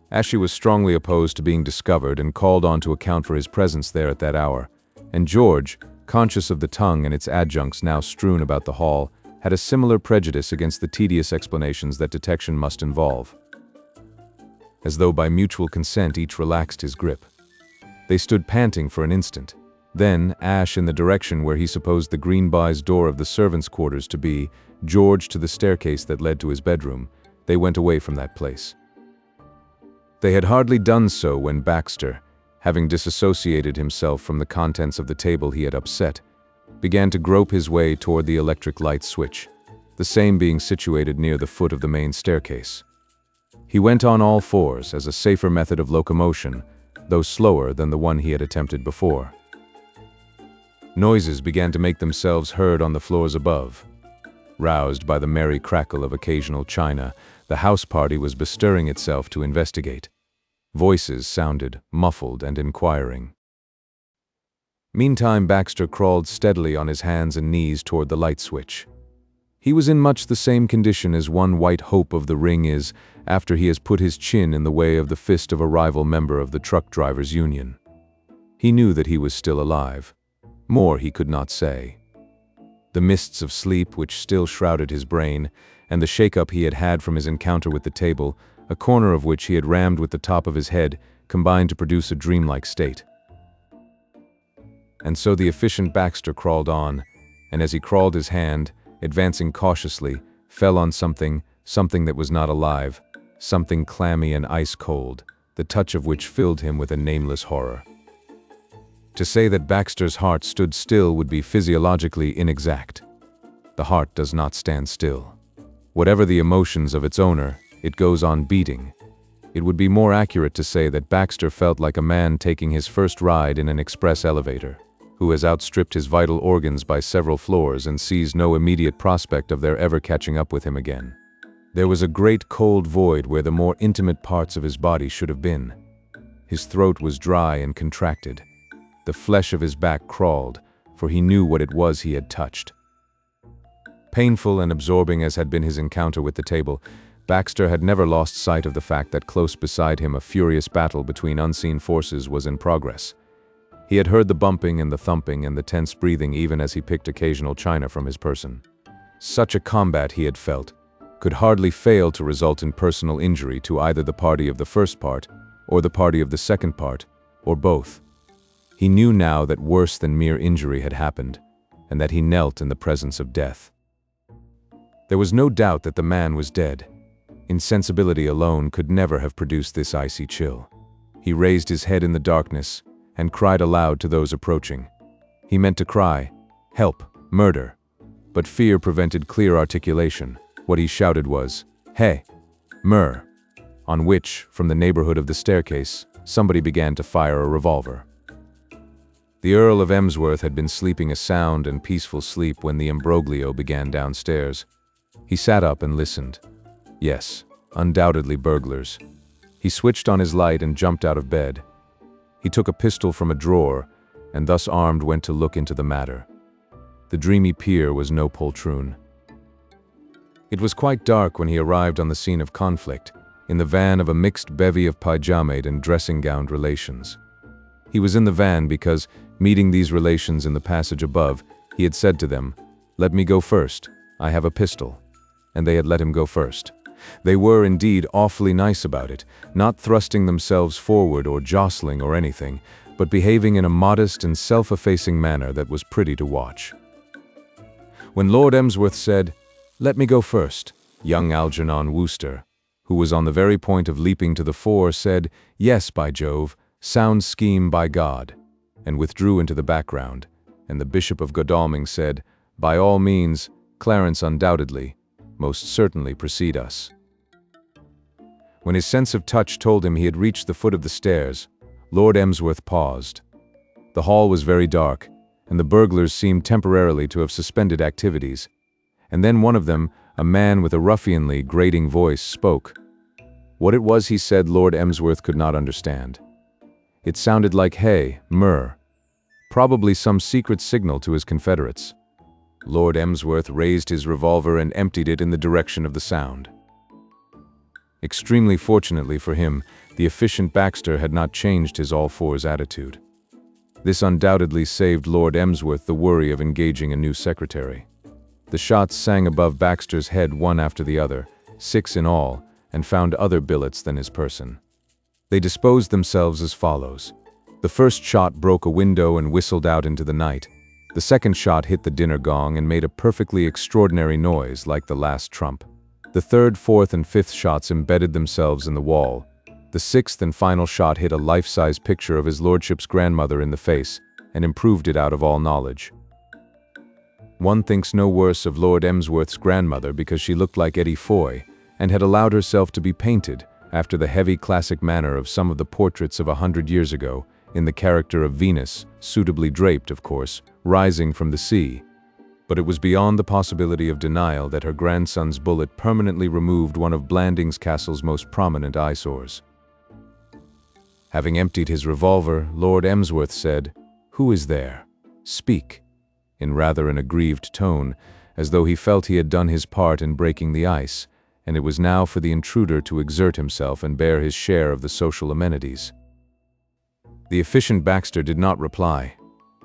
Ashy was strongly opposed to being discovered and called on to account for his presence there at that hour, and George, conscious of the tongue and its adjuncts now strewn about the hall, had a similar prejudice against the tedious explanations that detection must involve. As though by mutual consent, each relaxed his grip. They stood panting for an instant. Then, Ash in the direction where he supposed the green baize door of the servants' quarters to be, George to the staircase that led to his bedroom, they went away from that place. They had hardly done so when Baxter, having disassociated himself from the contents of the table he had upset, began to grope his way toward the electric light switch, the same being situated near the foot of the main staircase. He went on all fours as a safer method of locomotion, though slower than the one he had attempted before. Noises began to make themselves heard on the floors above. Roused by the merry crackle of occasional china, the house party was bestirring itself to investigate. Voices sounded, muffled and inquiring. Meantime, Baxter crawled steadily on his hands and knees toward the light switch. He was in much the same condition as one white hope of the ring is after he has put his chin in the way of the fist of a rival member of the truck drivers' union. He knew that he was still alive. More he could not say. The mists of sleep which still shrouded his brain, and the shake-up he had had from his encounter with the table, a corner of which he had rammed with the top of his head, combined to produce a dreamlike state. And so the efficient Baxter crawled on, and as he crawled his hand, advancing cautiously, fell on something that was not alive, something clammy and ice-cold, the touch of which filled him with a nameless horror. To say that Baxter's heart stood still would be physiologically inexact. The heart does not stand still. Whatever the emotions of its owner, it goes on beating. It would be more accurate to say that Baxter felt like a man taking his first ride in an express elevator, who has outstripped his vital organs by several floors and sees no immediate prospect of their ever catching up with him again. There was a great cold void where the more intimate parts of his body should have been. His throat was dry and contracted. The flesh of his back crawled, for he knew what it was he had touched. Painful and absorbing as had been his encounter with the table, Baxter had never lost sight of the fact that close beside him a furious battle between unseen forces was in progress. He had heard the bumping and the thumping and the tense breathing even as he picked occasional china from his person. Such a combat, he had felt, could hardly fail to result in personal injury to either the party of the first part, or the party of the second part, or both. He knew now that worse than mere injury had happened, and that he knelt in the presence of death. There was no doubt that the man was dead. Insensibility alone could never have produced this icy chill. He raised his head in the darkness and cried aloud to those approaching. He meant to cry, "Help! Murder! but fear prevented clear articulation. What he shouted was, "Hey, Mur!" On which, from the neighborhood of the staircase, somebody began to fire a revolver. The Earl of Emsworth had been sleeping a sound and peaceful sleep when the imbroglio began downstairs. He sat up and listened. Yes, undoubtedly burglars. He switched on his light and jumped out of bed. He took a pistol from a drawer, and thus armed went to look into the matter. The dreamy peer was no poltroon. It was quite dark when he arrived on the scene of conflict, in the van of a mixed bevy of pyjama'd and dressing-gowned relations. He was in the van because, meeting these relations in the passage above, he had said to them, "Let me go first, I have a pistol." And they had let him go first. They were indeed awfully nice about it, not thrusting themselves forward or jostling or anything, but behaving in a modest and self-effacing manner that was pretty to watch. When Lord Emsworth said, "Let me go first," young Algernon Wooster, who was on the very point of leaping to the fore, said, "Yes, by Jove, sound scheme by God," and withdrew into the background, and the Bishop of Godalming said, "By all means, Clarence undoubtedly, most certainly precede us." When his sense of touch told him he had reached the foot of the stairs, Lord Emsworth paused. The hall was very dark, and the burglars seemed temporarily to have suspended activities. And then one of them, a man with a ruffianly, grating voice, spoke. What it was he said Lord Emsworth could not understand. It sounded like "Hey, Mur," probably some secret signal to his confederates. Lord Emsworth raised his revolver and emptied it in the direction of the sound. Extremely fortunately for him, the efficient Baxter had not changed his all-fours attitude. This undoubtedly saved Lord Emsworth the worry of engaging a new secretary. The shots sang above Baxter's head one after the other, 6 in all, and found other billets than his person. They disposed themselves as follows. The first shot broke a window and whistled out into the night. The second shot hit the dinner gong and made a perfectly extraordinary noise like the last trump. The third, fourth, and fifth shots embedded themselves in the wall. The sixth and final shot hit a life-size picture of his lordship's grandmother in the face and improved it out of all knowledge. One thinks no worse of Lord Emsworth's grandmother because she looked like Eddie Foy and had allowed herself to be painted after the heavy classic manner of some of the portraits of 100 years ago, in the character of Venus, suitably draped, of course, rising from the sea. But it was beyond the possibility of denial that her grandson's bullet permanently removed one of Blandings Castle's most prominent eyesores. Having emptied his revolver, Lord Emsworth said, "Who is there? Speak," in rather an aggrieved tone, as though he felt he had done his part in breaking the ice, and it was now for the intruder to exert himself and bear his share of the social amenities. The efficient Baxter did not reply.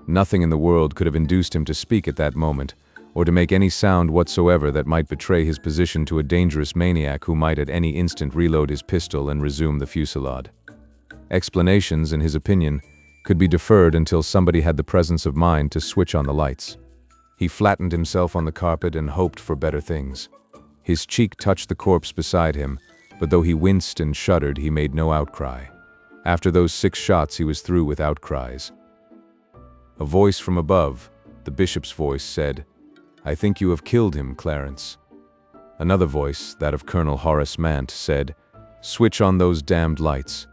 Nothing in the world could have induced him to speak at that moment, or to make any sound whatsoever that might betray his position to a dangerous maniac who might at any instant reload his pistol and resume the fusillade. Explanations, in his opinion, could be deferred until somebody had the presence of mind to switch on the lights. He flattened himself on the carpet and hoped for better things. His cheek touched the corpse beside him, but though he winced and shuddered, he made no outcry. After those 6 shots, he was through with outcries. A voice from above, the bishop's voice, said, "I think you have killed him, Clarence." Another voice, that of Colonel Horace Mant, said, "Switch on those damned lights.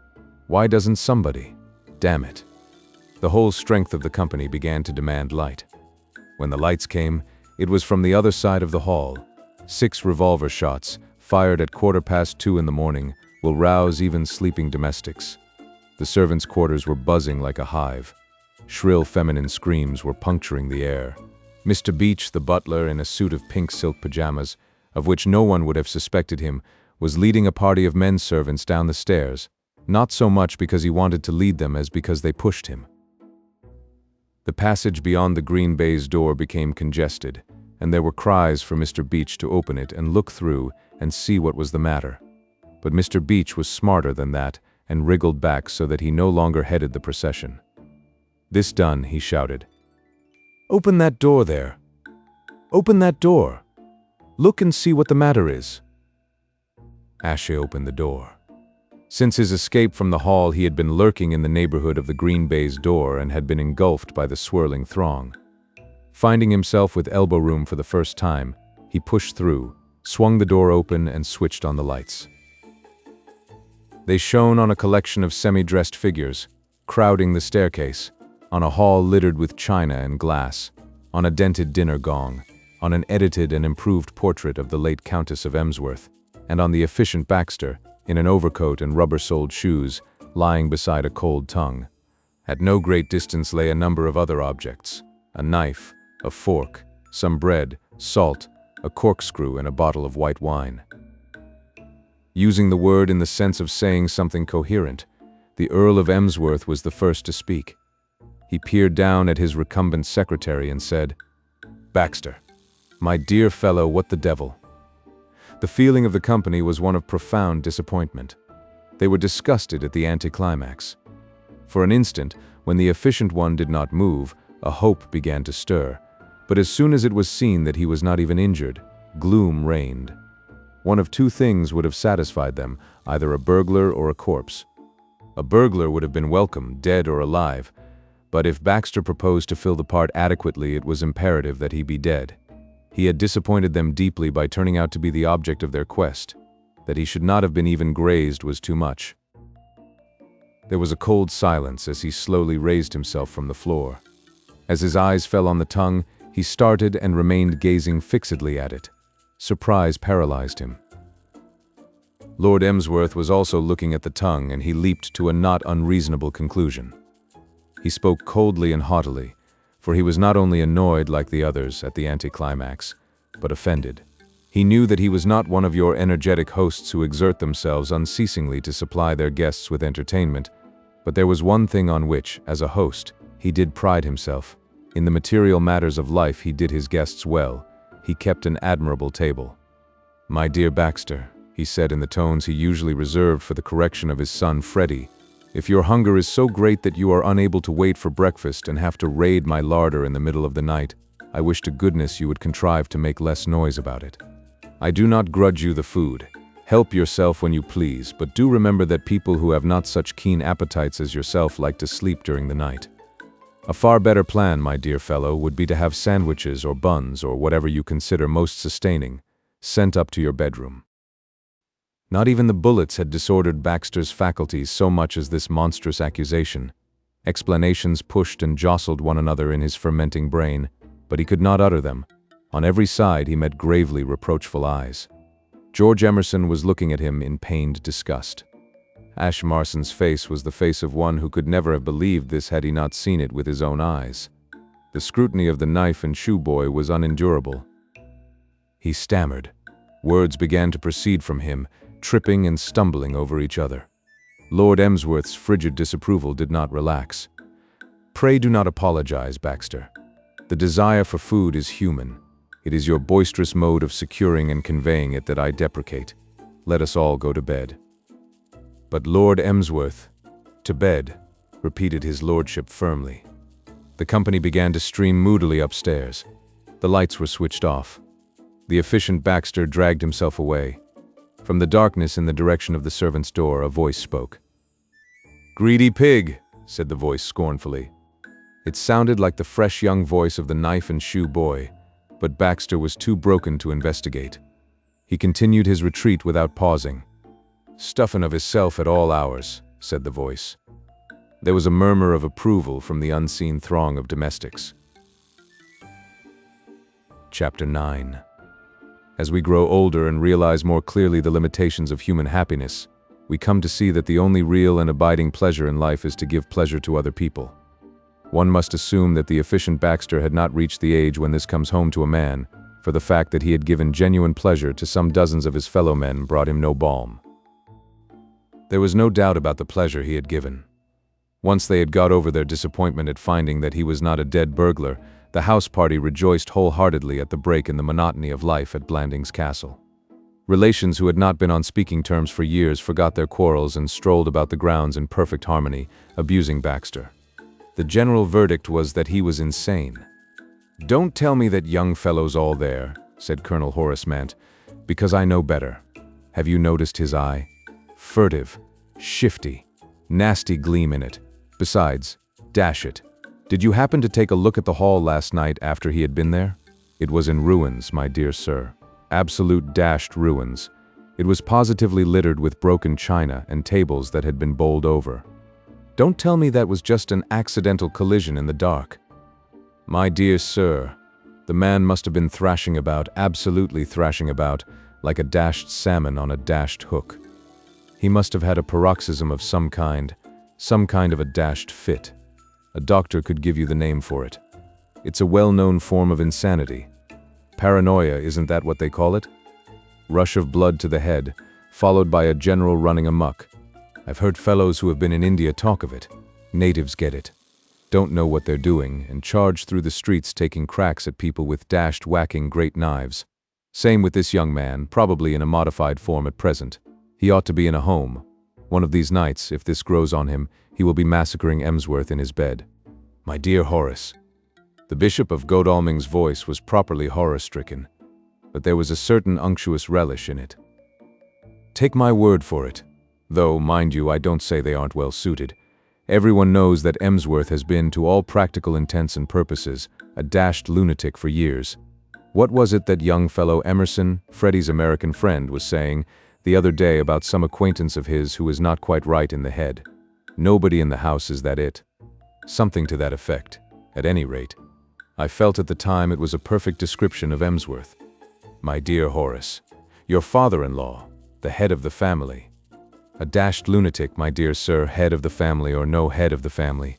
Why doesn't somebody? Damn it." The whole strength of the company began to demand light. When the lights came, it was from the other side of the hall. 6 revolver shots, fired at 2:15 in the morning, will rouse even sleeping domestics. The servants' quarters were buzzing like a hive. Shrill feminine screams were puncturing the air. Mr. Beach, the butler, in a suit of pink silk pajamas, of which no one would have suspected him, was leading a party of men servants down the stairs, not so much because he wanted to lead them as because they pushed him. The passage beyond the green baize door became congested, and there were cries for Mr. Beach to open it and look through and see what was the matter. But Mr. Beach was smarter than that and wriggled back so that he no longer headed the procession. This done, he shouted, "Open that door there! Open that door! Look and see what the matter is!" Ashe opened the door. Since his escape from the hall, he had been lurking in the neighborhood of the green baize door and had been engulfed by the swirling throng. Finding himself with elbow room for the first time, he pushed through, swung the door open, and switched on the lights. They shone on a collection of semi-dressed figures, crowding the staircase, on a hall littered with china and glass, on a dented dinner gong, on an edited and improved portrait of the late Countess of Emsworth, and on the efficient Baxter, in an overcoat and rubber-soled shoes, lying beside a cold tongue. At no great distance lay a number of other objects: a knife, a fork, some bread, salt, a corkscrew, and a bottle of white wine. Using the word in the sense of saying something coherent, the Earl of Emsworth was the first to speak. He peered down at his recumbent secretary and said, "Baxter, my dear fellow, what the devil?" The feeling of the company was one of profound disappointment. They were disgusted at the anticlimax. For an instant, when the efficient one did not move, a hope began to stir, but as soon as it was seen that he was not even injured, gloom reigned. One of two things would have satisfied them, either a burglar or a corpse. A burglar would have been welcome, dead or alive, but if Baxter proposed to fill the part adequately, it was imperative that he be dead. He had disappointed them deeply by turning out to be the object of their quest. That he should not have been even grazed was too much. There was a cold silence as he slowly raised himself from the floor. As his eyes fell on the tongue, he started and remained gazing fixedly at it. Surprise paralyzed him. Lord Emsworth was also looking at the tongue, and he leaped to a not unreasonable conclusion. He spoke coldly and haughtily, for he was not only annoyed like the others at the anticlimax, but offended. He knew that he was not one of your energetic hosts who exert themselves unceasingly to supply their guests with entertainment, but there was one thing on which, as a host, he did pride himself. In the material matters of life he did his guests well. He kept an admirable table. "My dear Baxter," he said in the tones he usually reserved for the correction of his son Freddie, "if your hunger is so great that you are unable to wait for breakfast and have to raid my larder in the middle of the night, I wish to goodness you would contrive to make less noise about it. I do not grudge you the food. Help yourself when you please, but do remember that people who have not such keen appetites as yourself like to sleep during the night. A far better plan, my dear fellow, would be to have sandwiches or buns or whatever you consider most sustaining, sent up to your bedroom." Not even the bullets had disordered Baxter's faculties so much as this monstrous accusation. Explanations pushed and jostled one another in his fermenting brain, but he could not utter them. On every side he met gravely reproachful eyes. George Emerson was looking at him in pained disgust. Ashmarson's face was the face of one who could never have believed this had he not seen it with his own eyes. The scrutiny of the knife and shoe boy was unendurable. He stammered. Words began to proceed from him, tripping and stumbling over each other. Lord Emsworth's frigid disapproval did not relax. "Pray do not apologize, Baxter. The desire for food is human. It is your boisterous mode of securing and conveying it that I deprecate. Let us all go to bed." "But Lord Emsworth—" "To bed," repeated his lordship firmly. The company began to stream moodily upstairs. The lights were switched off. The efficient Baxter dragged himself away. From the darkness in the direction of the servant's door, a voice spoke. "Greedy pig," said the voice scornfully. It sounded like the fresh young voice of the knife and shoe boy, but Baxter was too broken to investigate. He continued his retreat without pausing. "Stuffin' of hisself at all hours," said the voice. There was a murmur of approval from the unseen throng of domestics. Chapter 9. As we grow older and realize more clearly the limitations of human happiness, we come to see that the only real and abiding pleasure in life is to give pleasure to other people. One must assume that the efficient Baxter had not reached the age when this comes home to a man, for the fact that he had given genuine pleasure to some dozens of his fellow men brought him no balm. There was no doubt about the pleasure he had given. Once they had got over their disappointment at finding that he was not a dead burglar, the house party rejoiced wholeheartedly at the break in the monotony of life at Blandings Castle. Relations who had not been on speaking terms for years forgot their quarrels and strolled about the grounds in perfect harmony, abusing Baxter. The general verdict was that he was insane. "Don't tell me that young fellow's all there," said Colonel Horace Mant, "because I know better. Have you noticed his eye? Furtive, shifty, nasty gleam in it. Besides, dash it, Did you happen to take a look at the hall last night after he had been there? It was in ruins, my dear sir. Absolute dashed ruins. It was positively littered with broken china and tables that had been bowled over. Don't tell me that was just an accidental collision in the dark. My dear sir, the man must have been thrashing about, absolutely thrashing about, like a dashed salmon on a dashed hook. He must have had a paroxysm of some kind of a dashed fit. A doctor could give you the name for it. It's a well-known form of insanity. Paranoia, isn't that what they call it? Rush of blood to the head, followed by a general running amok. I've heard fellows who have been in India talk of it. Natives get it. Don't know what they're doing, and charge through the streets taking cracks at people with dashed whacking great knives. Same with this young man, probably in a modified form at present. He ought to be in a home. One of these nights, if this grows on him, he will be massacring Emsworth in his bed. My dear Horace. The Bishop of Godalming's voice was properly horror-stricken, but there was a certain unctuous relish in it. Take my word for it, though, mind you, I don't say they aren't well suited. Everyone knows that Emsworth has been, to all practical intents and purposes, a dashed lunatic for years. What was it that young fellow Emerson, Freddie's American friend, was saying the other day about some acquaintance of his who is not quite right in the head? Nobody in the house, is that it? Something to that effect, at any rate. I felt at the time it was a perfect description of Emsworth. My dear Horace, your father-in-law, the head of the family. A dashed lunatic, my dear sir, head of the family or no head of the family.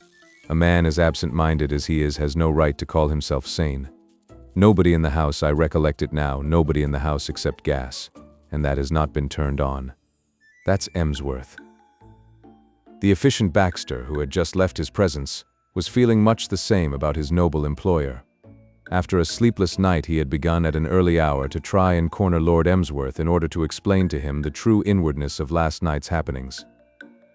A man as absent-minded as he is has no right to call himself sane. Nobody in the house, I recollect it now, nobody in the house except gas, and that has not been turned on. That's Emsworth. The efficient Baxter, who had just left his presence, was feeling much the same about his noble employer. After a sleepless night, he had begun at an early hour to try and corner Lord Emsworth in order to explain to him the true inwardness of last night's happenings.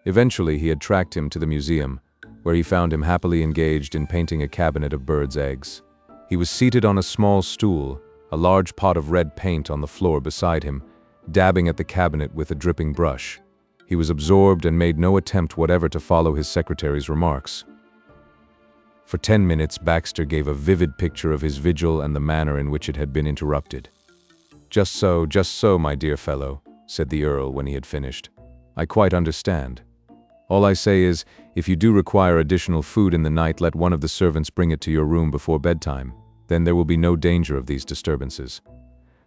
Eventually, he had tracked him to the museum, where he found him happily engaged in painting a cabinet of birds' eggs. He was seated on a small stool, a large pot of red paint on the floor beside him, dabbing at the cabinet with a dripping brush. He was absorbed and made no attempt whatever to follow his secretary's remarks. For 10 minutes, Baxter gave a vivid picture of his vigil and the manner in which it had been interrupted. Just so, my dear fellow," said the Earl when he had finished. "I quite understand. All I say is, if you do require additional food in the night, let one of the servants bring it to your room before bedtime. Then there will be no danger of these disturbances.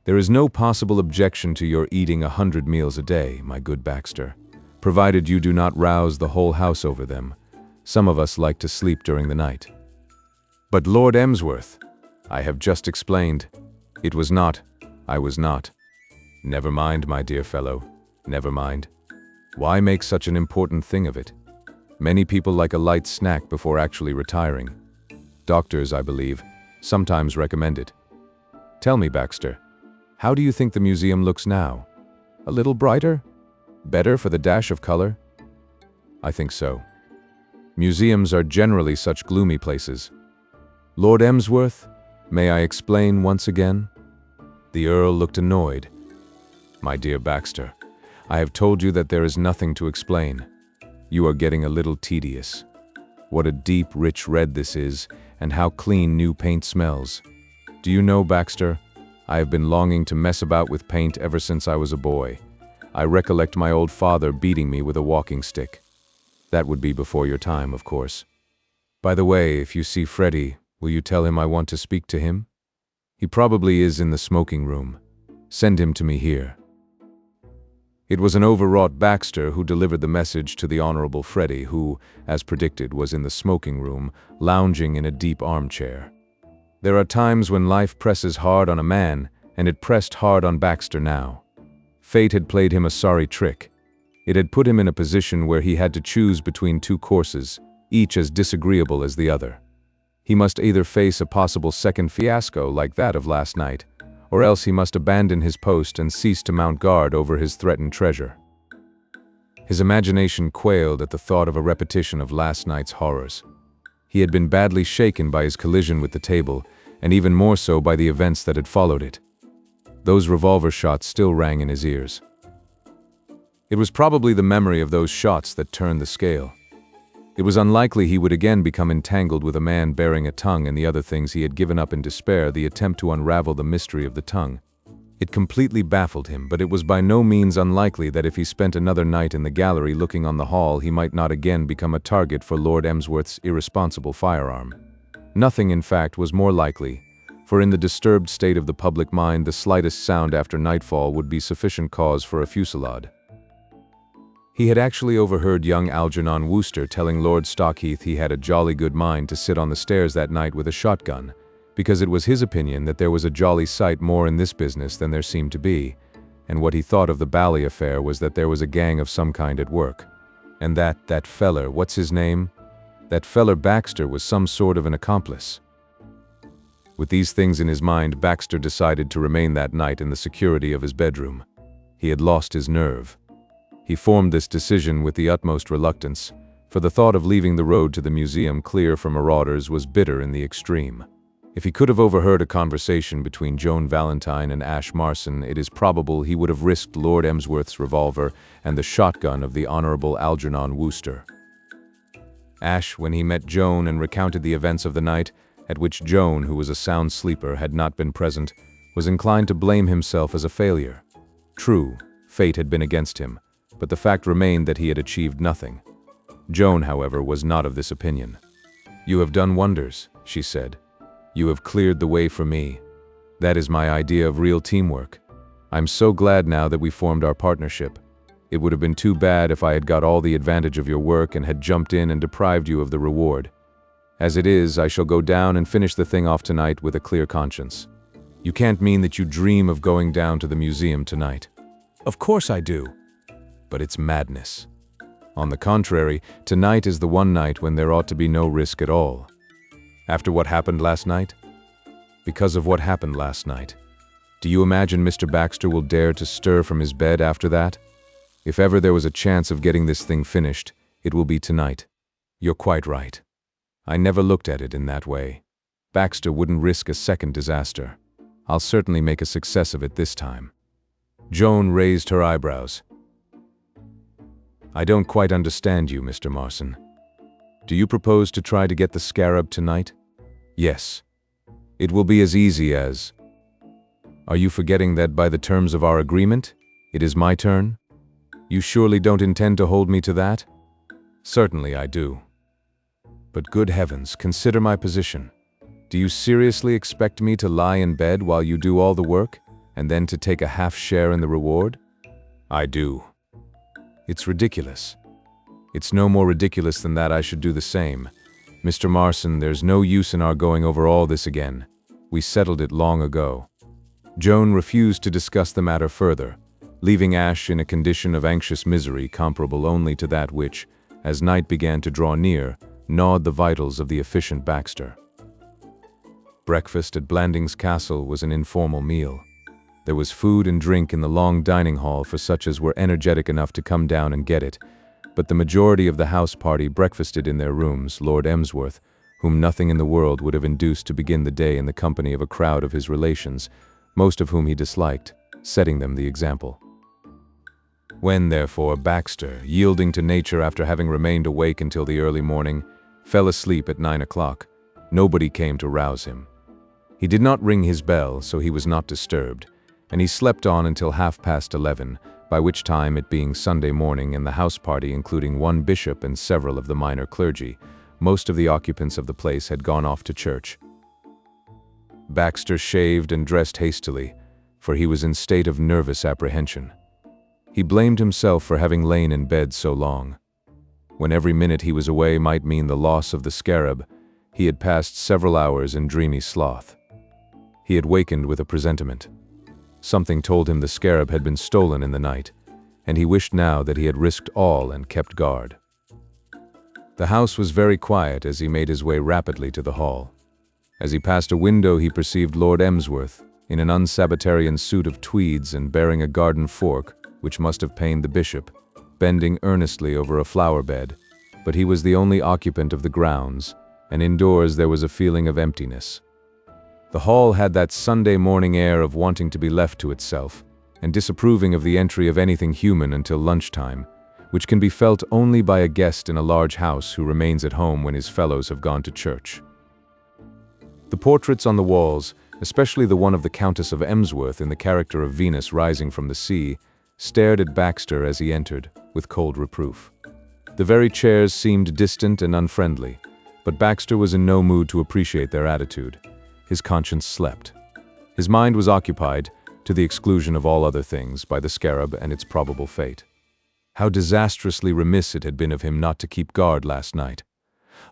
There is no possible objection to your eating 100 meals a day, my good Baxter, provided you do not rouse the whole house over them. Some of us like to sleep during the night." "But Lord Emsworth," I have just explained. It was not. I was not. Never mind, my dear fellow. Never mind. Why make such an important thing of it? Many people like a light snack before actually retiring. Doctors, I believe, sometimes recommend it. Tell me, Baxter, how do you think the museum looks now? A little brighter? Better for the dash of color? I think so. Museums are generally such gloomy places. Lord Emsworth, may I explain once again? The Earl looked annoyed. My dear Baxter, I have told you that there is nothing to explain. You are getting a little tedious. What a deep, rich red this is, and how clean new paint smells. Do you know, Baxter, I have been longing to mess about with paint ever since I was a boy. I recollect my old father beating me with a walking stick. That would be before your time, of course. By the way, if you see Freddie, will you tell him I want to speak to him? He probably is in the smoking room. Send him to me here. It was an overwrought Baxter who delivered the message to the Honorable Freddie, who, as predicted, was in the smoking room, lounging in a deep armchair. There are times when life presses hard on a man, and it pressed hard on Baxter now. Fate had played him a sorry trick. It had put him in a position where he had to choose between two courses, each as disagreeable as the other. He must either face a possible second fiasco like that of last night, or else he must abandon his post and cease to mount guard over his threatened treasure. His imagination quailed at the thought of a repetition of last night's horrors. He had been badly shaken by his collision with the table, and even more so by the events that had followed it. Those revolver shots still rang in his ears. It was probably the memory of those shots that turned the scale. It was unlikely he would again become entangled with a man bearing a tongue and the other things he had given up in despair, the attempt to unravel the mystery of the tongue. It completely baffled him, but it was by no means unlikely that if he spent another night in the gallery looking on the hall, he might not again become a target for Lord Emsworth's irresponsible firearm. Nothing, in fact, was more likely, for in the disturbed state of the public mind, the slightest sound after nightfall would be sufficient cause for a fusillade. He had actually overheard young Algernon Wooster telling Lord Stockheath he had a jolly good mind to sit on the stairs that night with a shotgun, because it was his opinion that there was a jolly sight more in this business than there seemed to be, and what he thought of the Bally affair was that there was a gang of some kind at work, and that feller, what's his name? That feller Baxter was some sort of an accomplice. With these things in his mind, Baxter decided to remain that night in the security of his bedroom. He had lost his nerve. He formed this decision with the utmost reluctance, for the thought of leaving the road to the museum clear for marauders was bitter in the extreme. If he could have overheard a conversation between Joan Valentine and Ash Marson, it is probable he would have risked Lord Emsworth's revolver and the shotgun of the Honorable Algernon Wooster. Ash, when he met Joan and recounted the events of the night, at which Joan, who was a sound sleeper, had not been present, was inclined to blame himself as a failure. True, fate had been against him, but the fact remained that he had achieved nothing. Joan, however, was not of this opinion. "You have done wonders," she said. "You have cleared the way for me. That is my idea of real teamwork. I'm so glad now that we formed our partnership. It would have been too bad if I had got all the advantage of your work and had jumped in and deprived you of the reward. As it is, I shall go down and finish the thing off tonight with a clear conscience." "You can't mean that you dream of going down to the museum tonight." "Of course I do. But it's madness. On the contrary, tonight is the one night when there ought to be no risk at all." "After what happened last night?" "Because of what happened last night. Do you imagine Mr. Baxter will dare to stir from his bed after that? If ever there was a chance of getting this thing finished, it will be tonight." "You're quite right. I never looked at it in that way. Baxter wouldn't risk a second disaster. I'll certainly make a success of it this time." Joan raised her eyebrows. "I don't quite understand you, Mr. Marson. Do you propose to try to get the scarab tonight?" "Yes. It will be as easy as—" "Are you forgetting that by the terms of our agreement, it is my turn? You surely don't intend to hold me to that?" "Certainly I do. But good heavens, consider my position. Do you seriously expect me to lie in bed while you do all the work, and then to take a half share in the reward?" "I do." "It's ridiculous. It's no more ridiculous than that I should do the same. Mr. Marson, there's no use in our going over all this again. We settled it long ago." Joan refused to discuss the matter further, leaving Ash in a condition of anxious misery comparable only to that which, as night began to draw near, gnawed the vitals of the efficient Baxter. Breakfast at Blandings Castle was an informal meal. There was food and drink in the long dining hall for such as were energetic enough to come down and get it, but the majority of the house party breakfasted in their rooms. Lord Emsworth, whom nothing in the world would have induced to begin the day in the company of a crowd of his relations, most of whom he disliked, setting them the example. When, therefore, Baxter, yielding to nature after having remained awake until the early morning, fell asleep at 9 o'clock, nobody came to rouse him. He did not ring his bell, so he was not disturbed, and he slept on until 11:30, by which time, it being Sunday morning and the house party including one bishop and several of the minor clergy, most of the occupants of the place had gone off to church. Baxter shaved and dressed hastily, for he was in state of nervous apprehension. He blamed himself for having lain in bed so long. When every minute he was away might mean the loss of the scarab, he had passed several hours in dreamy sloth. He had wakened with a presentiment. Something told him the scarab had been stolen in the night, and he wished now that he had risked all and kept guard. The house was very quiet as he made his way rapidly to the hall. As he passed a window, he perceived Lord Emsworth, in an unsabbatarian suit of tweeds and bearing a garden fork, which must have pained the bishop, bending earnestly over a flower bed, but he was the only occupant of the grounds, and indoors there was a feeling of emptiness. The hall had that Sunday morning air of wanting to be left to itself, and disapproving of the entry of anything human until lunchtime, which can be felt only by a guest in a large house who remains at home when his fellows have gone to church. The portraits on the walls, especially the one of the Countess of Emsworth in the character of Venus rising from the sea, stared at Baxter as he entered, with cold reproof. The very chairs seemed distant and unfriendly, but Baxter was in no mood to appreciate their attitude. His conscience slept. His mind was occupied, to the exclusion of all other things, by the scarab and its probable fate. How disastrously remiss it had been of him not to keep guard last night.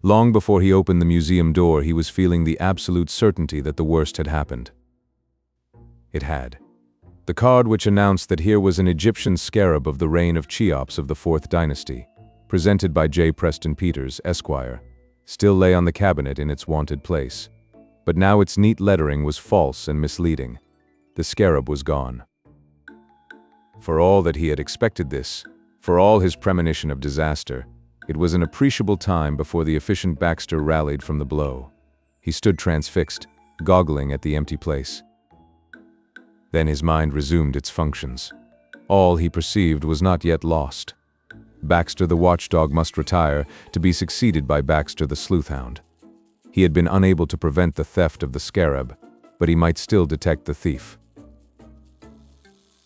Long before he opened the museum door, he was feeling the absolute certainty that the worst had happened. It had. The card which announced that here was an Egyptian scarab of the reign of Cheops of the 4th dynasty, presented by J. Preston Peters, Esquire, still lay on the cabinet in its wonted place. But now its neat lettering was false and misleading. The scarab was gone. For all that he had expected this, for all his premonition of disaster, it was an appreciable time before the efficient Baxter rallied from the blow. He stood transfixed, goggling at the empty place. Then his mind resumed its functions. All he perceived was not yet lost. Baxter the watchdog must retire, to be succeeded by Baxter the sleuthhound. He had been unable to prevent the theft of the scarab, but he might still detect the thief.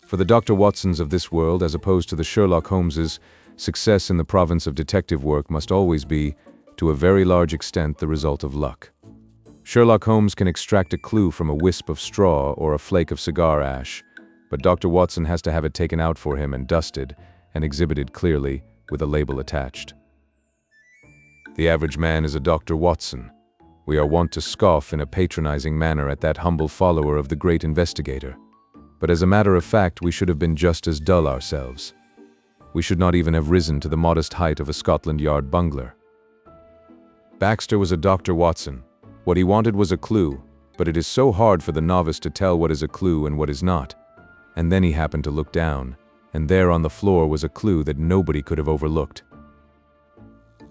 For the Dr. Watsons of this world, as opposed to the Sherlock Holmeses, success in the province of detective work must always be, to a very large extent, the result of luck. Sherlock Holmes can extract a clue from a wisp of straw or a flake of cigar ash, but Dr. Watson has to have it taken out for him and dusted, and exhibited clearly, with a label attached. The average man is a Dr. Watson. We are wont to scoff in a patronizing manner at that humble follower of the great investigator. But as a matter of fact, we should have been just as dull ourselves. We should not even have risen to the modest height of a Scotland Yard bungler. Baxter was a Dr. Watson. What he wanted was a clue, but it is so hard for the novice to tell what is a clue and what is not. And then he happened to look down, and there on the floor was a clue that nobody could have overlooked.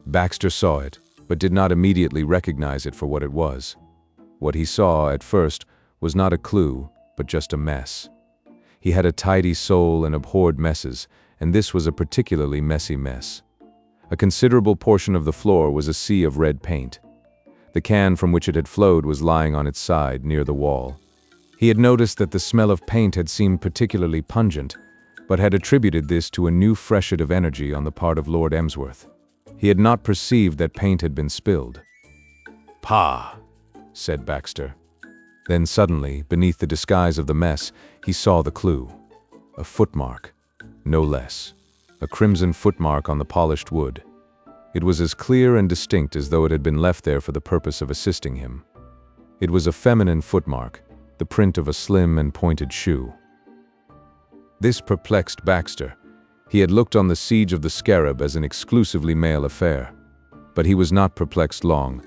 Baxter saw it, but did not immediately recognize it for what it was. What he saw, at first, was not a clue, but just a mess. He had a tidy soul and abhorred messes, and this was a particularly messy mess. A considerable portion of the floor was a sea of red paint. The can from which it had flowed was lying on its side, near the wall. He had noticed that the smell of paint had seemed particularly pungent, but had attributed this to a new freshet of energy on the part of Lord Emsworth. He had not perceived that paint had been spilled. "Pah!" said Baxter. Then suddenly, beneath the disguise of the mess, he saw the clue. A footmark. No less. A crimson footmark on the polished wood. It was as clear and distinct as though it had been left there for the purpose of assisting him. It was a feminine footmark, the print of a slim and pointed shoe. This perplexed Baxter. He had looked on the siege of the scarab as an exclusively male affair. But he was not perplexed long.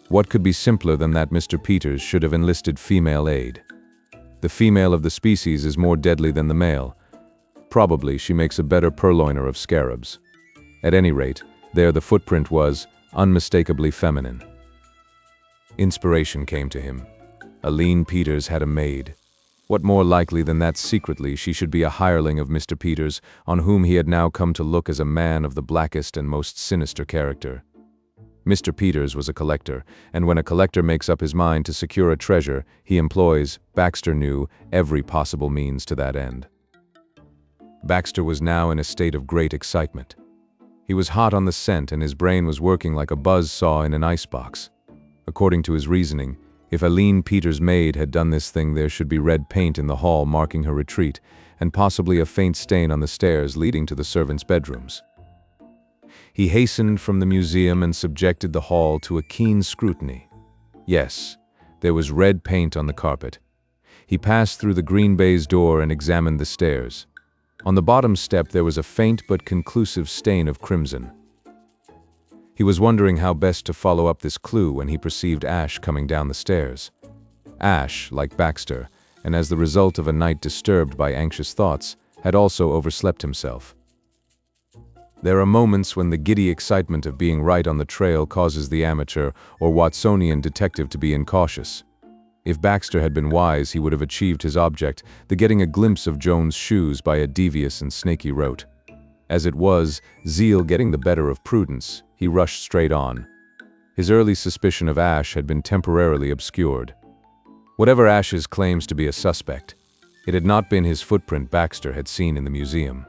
What could be simpler than that Mr. Peters should have enlisted female aid? The female of the species is more deadly than the male. Probably she makes a better purloiner of scarabs. At any rate, there the footprint was, unmistakably feminine. Inspiration came to him. Aline Peters had a maid. What more likely than that secretly she should be a hireling of Mr. Peters, on whom he had now come to look as a man of the blackest and most sinister character. Mr. Peters was a collector, and when a collector makes up his mind to secure a treasure, he employs, Baxter knew, every possible means to that end. Baxter was now in a state of great excitement. He was hot on the scent, and his brain was working like a buzz saw in an icebox. According to his reasoning, if Aline Peters' maid had done this thing, there should be red paint in the hall marking her retreat, and possibly a faint stain on the stairs leading to the servants' bedrooms. He hastened from the museum and subjected the hall to a keen scrutiny. Yes, there was red paint on the carpet. He passed through the green baize door and examined the stairs. On the bottom step there was a faint but conclusive stain of crimson. He was wondering how best to follow up this clue when he perceived Ash coming down the stairs. Ash, like Baxter, and as the result of a night disturbed by anxious thoughts, had also overslept himself. There are moments when the giddy excitement of being right on the trail causes the amateur or Watsonian detective to be incautious. If Baxter had been wise, he would have achieved his object, the getting a glimpse of Joan's shoes by a devious and snaky route. As it was, zeal getting the better of prudence, he rushed straight on. His early suspicion of Ash had been temporarily obscured. Whatever Ash's claims to be a suspect, it had not been his footprint Baxter had seen in the museum.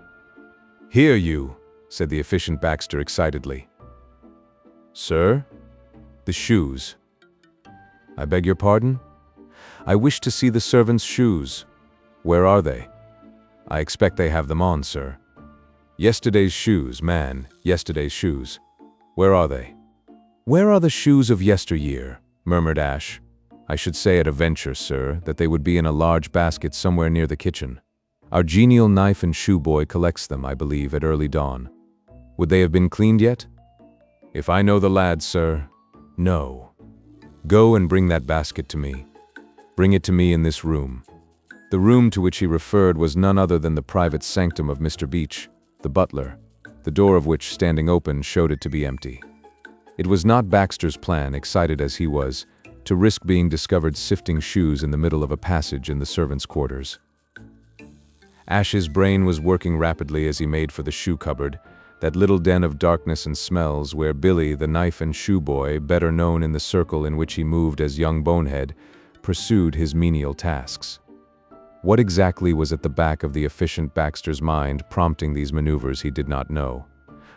"Here, you," said the efficient Baxter excitedly. "Sir?" "The shoes." "I beg your pardon?" "I wish to see the servants' shoes." "Where are they?" "I expect they have them on, sir." "Yesterday's shoes, man, yesterday's shoes. Where are they?" "Where are the shoes of yesteryear?" murmured Ash. "I should say at a venture, sir, that they would be in a large basket somewhere near the kitchen. Our genial knife and shoe boy collects them, I believe, at early dawn. Would they have been cleaned yet?" "If I know the lad, sir, no." "Go and bring that basket to me. Bring it to me in this room." The room to which he referred was none other than the private sanctum of Mr. Beach, the butler, the door of which, standing open, showed it to be empty. It was not Baxter's plan, excited as he was, to risk being discovered sifting shoes in the middle of a passage in the servants' quarters. Ash's brain was working rapidly as he made for the shoe cupboard, that little den of darkness and smells where Billy, the knife and shoe boy, better known in the circle in which he moved as young Bonehead, pursued his menial tasks. What exactly was at the back of the efficient Baxter's mind prompting these maneuvers he did not know,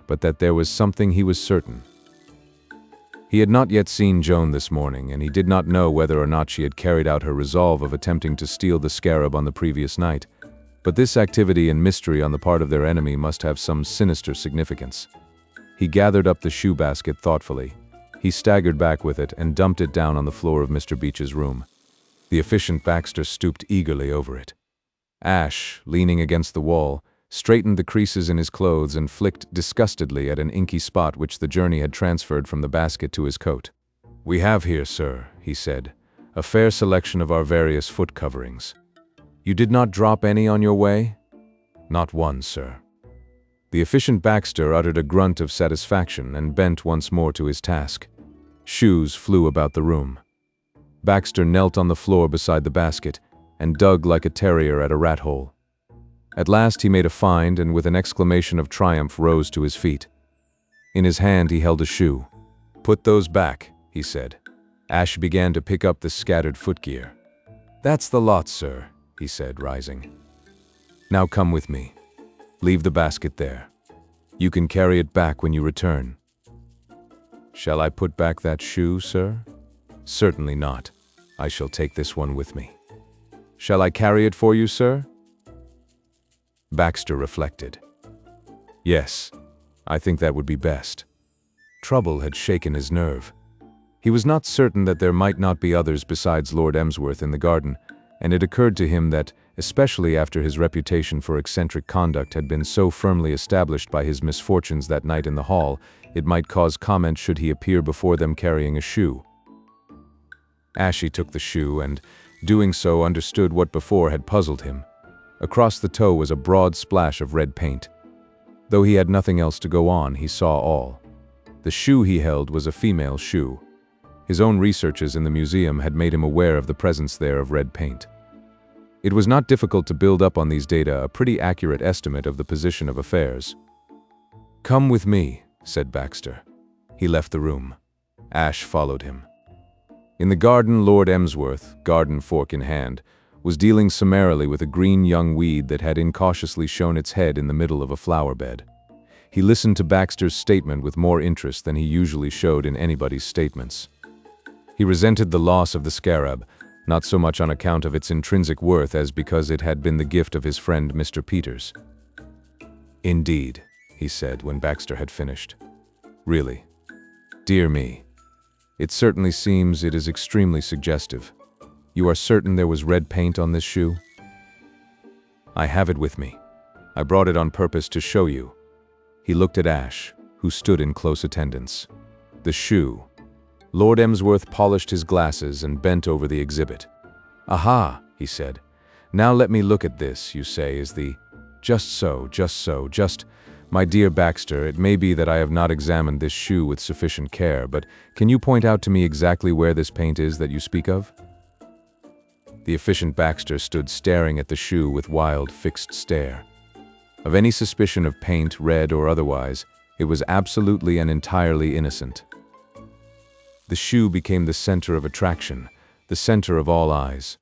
but that there was something he was certain. He had not yet seen Joan this morning, and he did not know whether or not she had carried out her resolve of attempting to steal the scarab on the previous night, but this activity and mystery on the part of their enemy must have some sinister significance. He gathered up the shoe basket thoughtfully. He staggered back with it and dumped it down on the floor of Mr. Beach's room. The efficient Baxter stooped eagerly over it. Ash, leaning against the wall, straightened the creases in his clothes and flicked disgustedly at an inky spot which the journey had transferred from the basket to his coat. "We have here, sir," he said, "a fair selection of our various foot coverings. You did not drop any on your way?" "Not one, sir." The efficient Baxter uttered a grunt of satisfaction and bent once more to his task. Shoes flew about the room. Baxter knelt on the floor beside the basket and dug like a terrier at a rat hole. At last he made a find and with an exclamation of triumph rose to his feet. In his hand he held a shoe. "Put those back," he said. Ash began to pick up the scattered footgear. "That's the lot, sir," he said, rising. "Now come with me. Leave the basket there. You can carry it back when you return." "Shall I put back that shoe, sir?" "Certainly not. I shall take this one with me." "Shall I carry it for you, sir?" Baxter reflected. "Yes, I think that would be best." Trouble had shaken his nerve. He was not certain that there might not be others besides Lord Emsworth in the garden, and it occurred to him that, especially after his reputation for eccentric conduct had been so firmly established by his misfortunes that night in the hall, it might cause comment should he appear before them carrying a shoe. Ashy took the shoe and, doing so, understood what before had puzzled him. Across the toe was a broad splash of red paint. Though he had nothing else to go on, he saw all. The shoe he held was a female shoe. His own researches in the museum had made him aware of the presence there of red paint. It was not difficult to build up on these data a pretty accurate estimate of the position of affairs. "Come with me," said Baxter. He left the room. Ash followed him. In the garden, Lord Emsworth, garden fork in hand, was dealing summarily with a green young weed that had incautiously shown its head in the middle of a flower bed. He listened to Baxter's statement with more interest than he usually showed in anybody's statements. He resented the loss of the scarab, not so much on account of its intrinsic worth as because it had been the gift of his friend Mr. Peters. "Indeed," he said when Baxter had finished. "Really. Dear me. It certainly seems it is extremely suggestive. You are certain there was red paint on this shoe?" "I have it with me. I brought it on purpose to show you." He looked at Ash, who stood in close attendance. The shoe. Lord Emsworth polished his glasses and bent over the exhibit. "Aha," he said. "Now let me look at this, you say, is the—" "Just so, just— My dear Baxter, it may be that I have not examined this shoe with sufficient care, but can you point out to me exactly where this paint is that you speak of?" The efficient Baxter stood staring at the shoe with wild, fixed stare. Of any suspicion of paint, red or otherwise, it was absolutely and entirely innocent. The shoe became the center of attraction, the center of all eyes.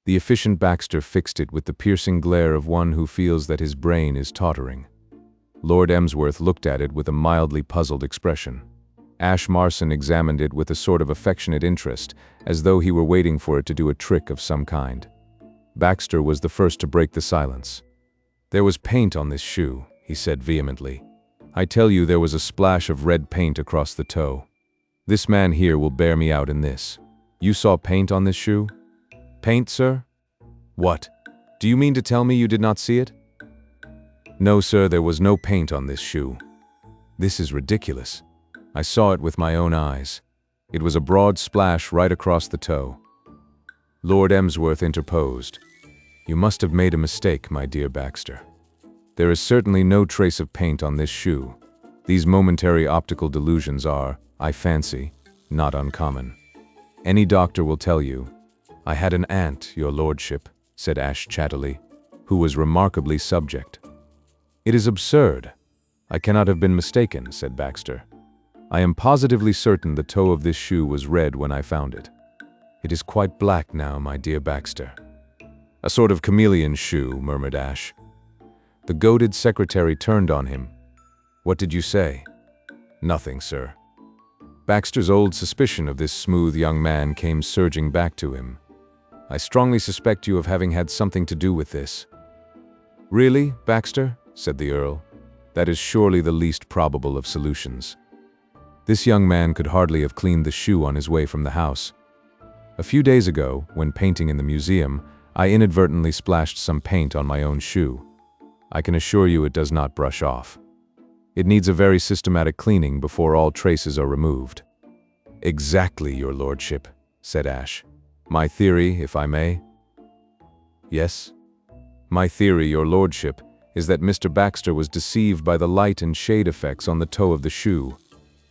The efficient Baxter fixed it with the piercing glare of one who feels that his brain is tottering. Lord Emsworth looked at it with a mildly puzzled expression. Ash Marson examined it with a sort of affectionate interest, as though he were waiting for it to do a trick of some kind. Baxter was the first to break the silence. "There was paint on this shoe," he said vehemently. "I tell you, there was a splash of red paint across the toe. This man here will bear me out in this. You saw paint on this shoe?" "Paint, sir? What? Do you mean to tell me you did not see it?" "No, sir, there was no paint on this shoe." "This is ridiculous. I saw it with my own eyes. It was a broad splash right across the toe." Lord Emsworth interposed. "You must have made a mistake, my dear Baxter. There is certainly no trace of paint on this shoe. These momentary optical delusions are, I fancy, not uncommon. Any doctor will tell you." "I had an aunt, your lordship," said Ash chattily, "who was remarkably subject." "It is absurd. I cannot have been mistaken," said Baxter. "I am positively certain the toe of this shoe was red when I found it." "It is quite black now, my dear Baxter." "A sort of chameleon shoe," murmured Ash. The goaded secretary turned on him. "What did you say?" "Nothing, sir." Baxter's old suspicion of this smooth young man came surging back to him. "I strongly suspect you of having had something to do with this." "Really, Baxter?" said the Earl. "That is surely the least probable of solutions. This young man could hardly have cleaned the shoe on his way from the house. A few days ago, when painting in the museum, I inadvertently splashed some paint on my own shoe. I can assure you it does not brush off. It needs a very systematic cleaning before all traces are removed." "Exactly, your lordship," said Ash. "My theory, if I may?" "Yes?" "My theory, your lordship, is that Mr. Baxter was deceived by the light and shade effects on the toe of the shoe.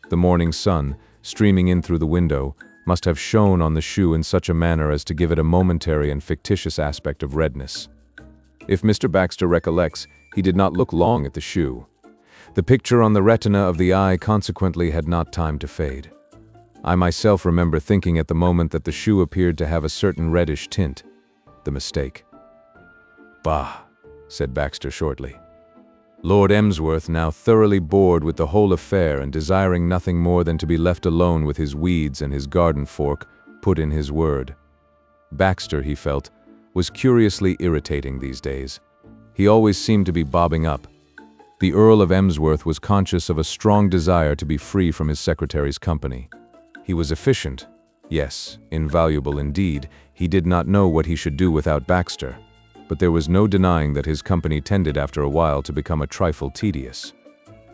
The morning sun, streaming in through the window, must have shone on the shoe in such a manner as to give it a momentary and fictitious aspect of redness. If Mr. Baxter recollects, he did not look long at the shoe. The picture on the retina of the eye consequently had not time to fade. I myself remember thinking at the moment that the shoe appeared to have a certain reddish tint. The mistake." "Bah," said Baxter shortly. Lord Emsworth, now thoroughly bored with the whole affair and desiring nothing more than to be left alone with his weeds and his garden fork, put in his word. Baxter, he felt, was curiously irritating these days. He always seemed to be bobbing up. The Earl of Emsworth was conscious of a strong desire to be free from his secretary's company. He was efficient, yes, invaluable indeed. He did not know what he should do without Baxter, but there was no denying that his company tended after a while to become a trifle tedious.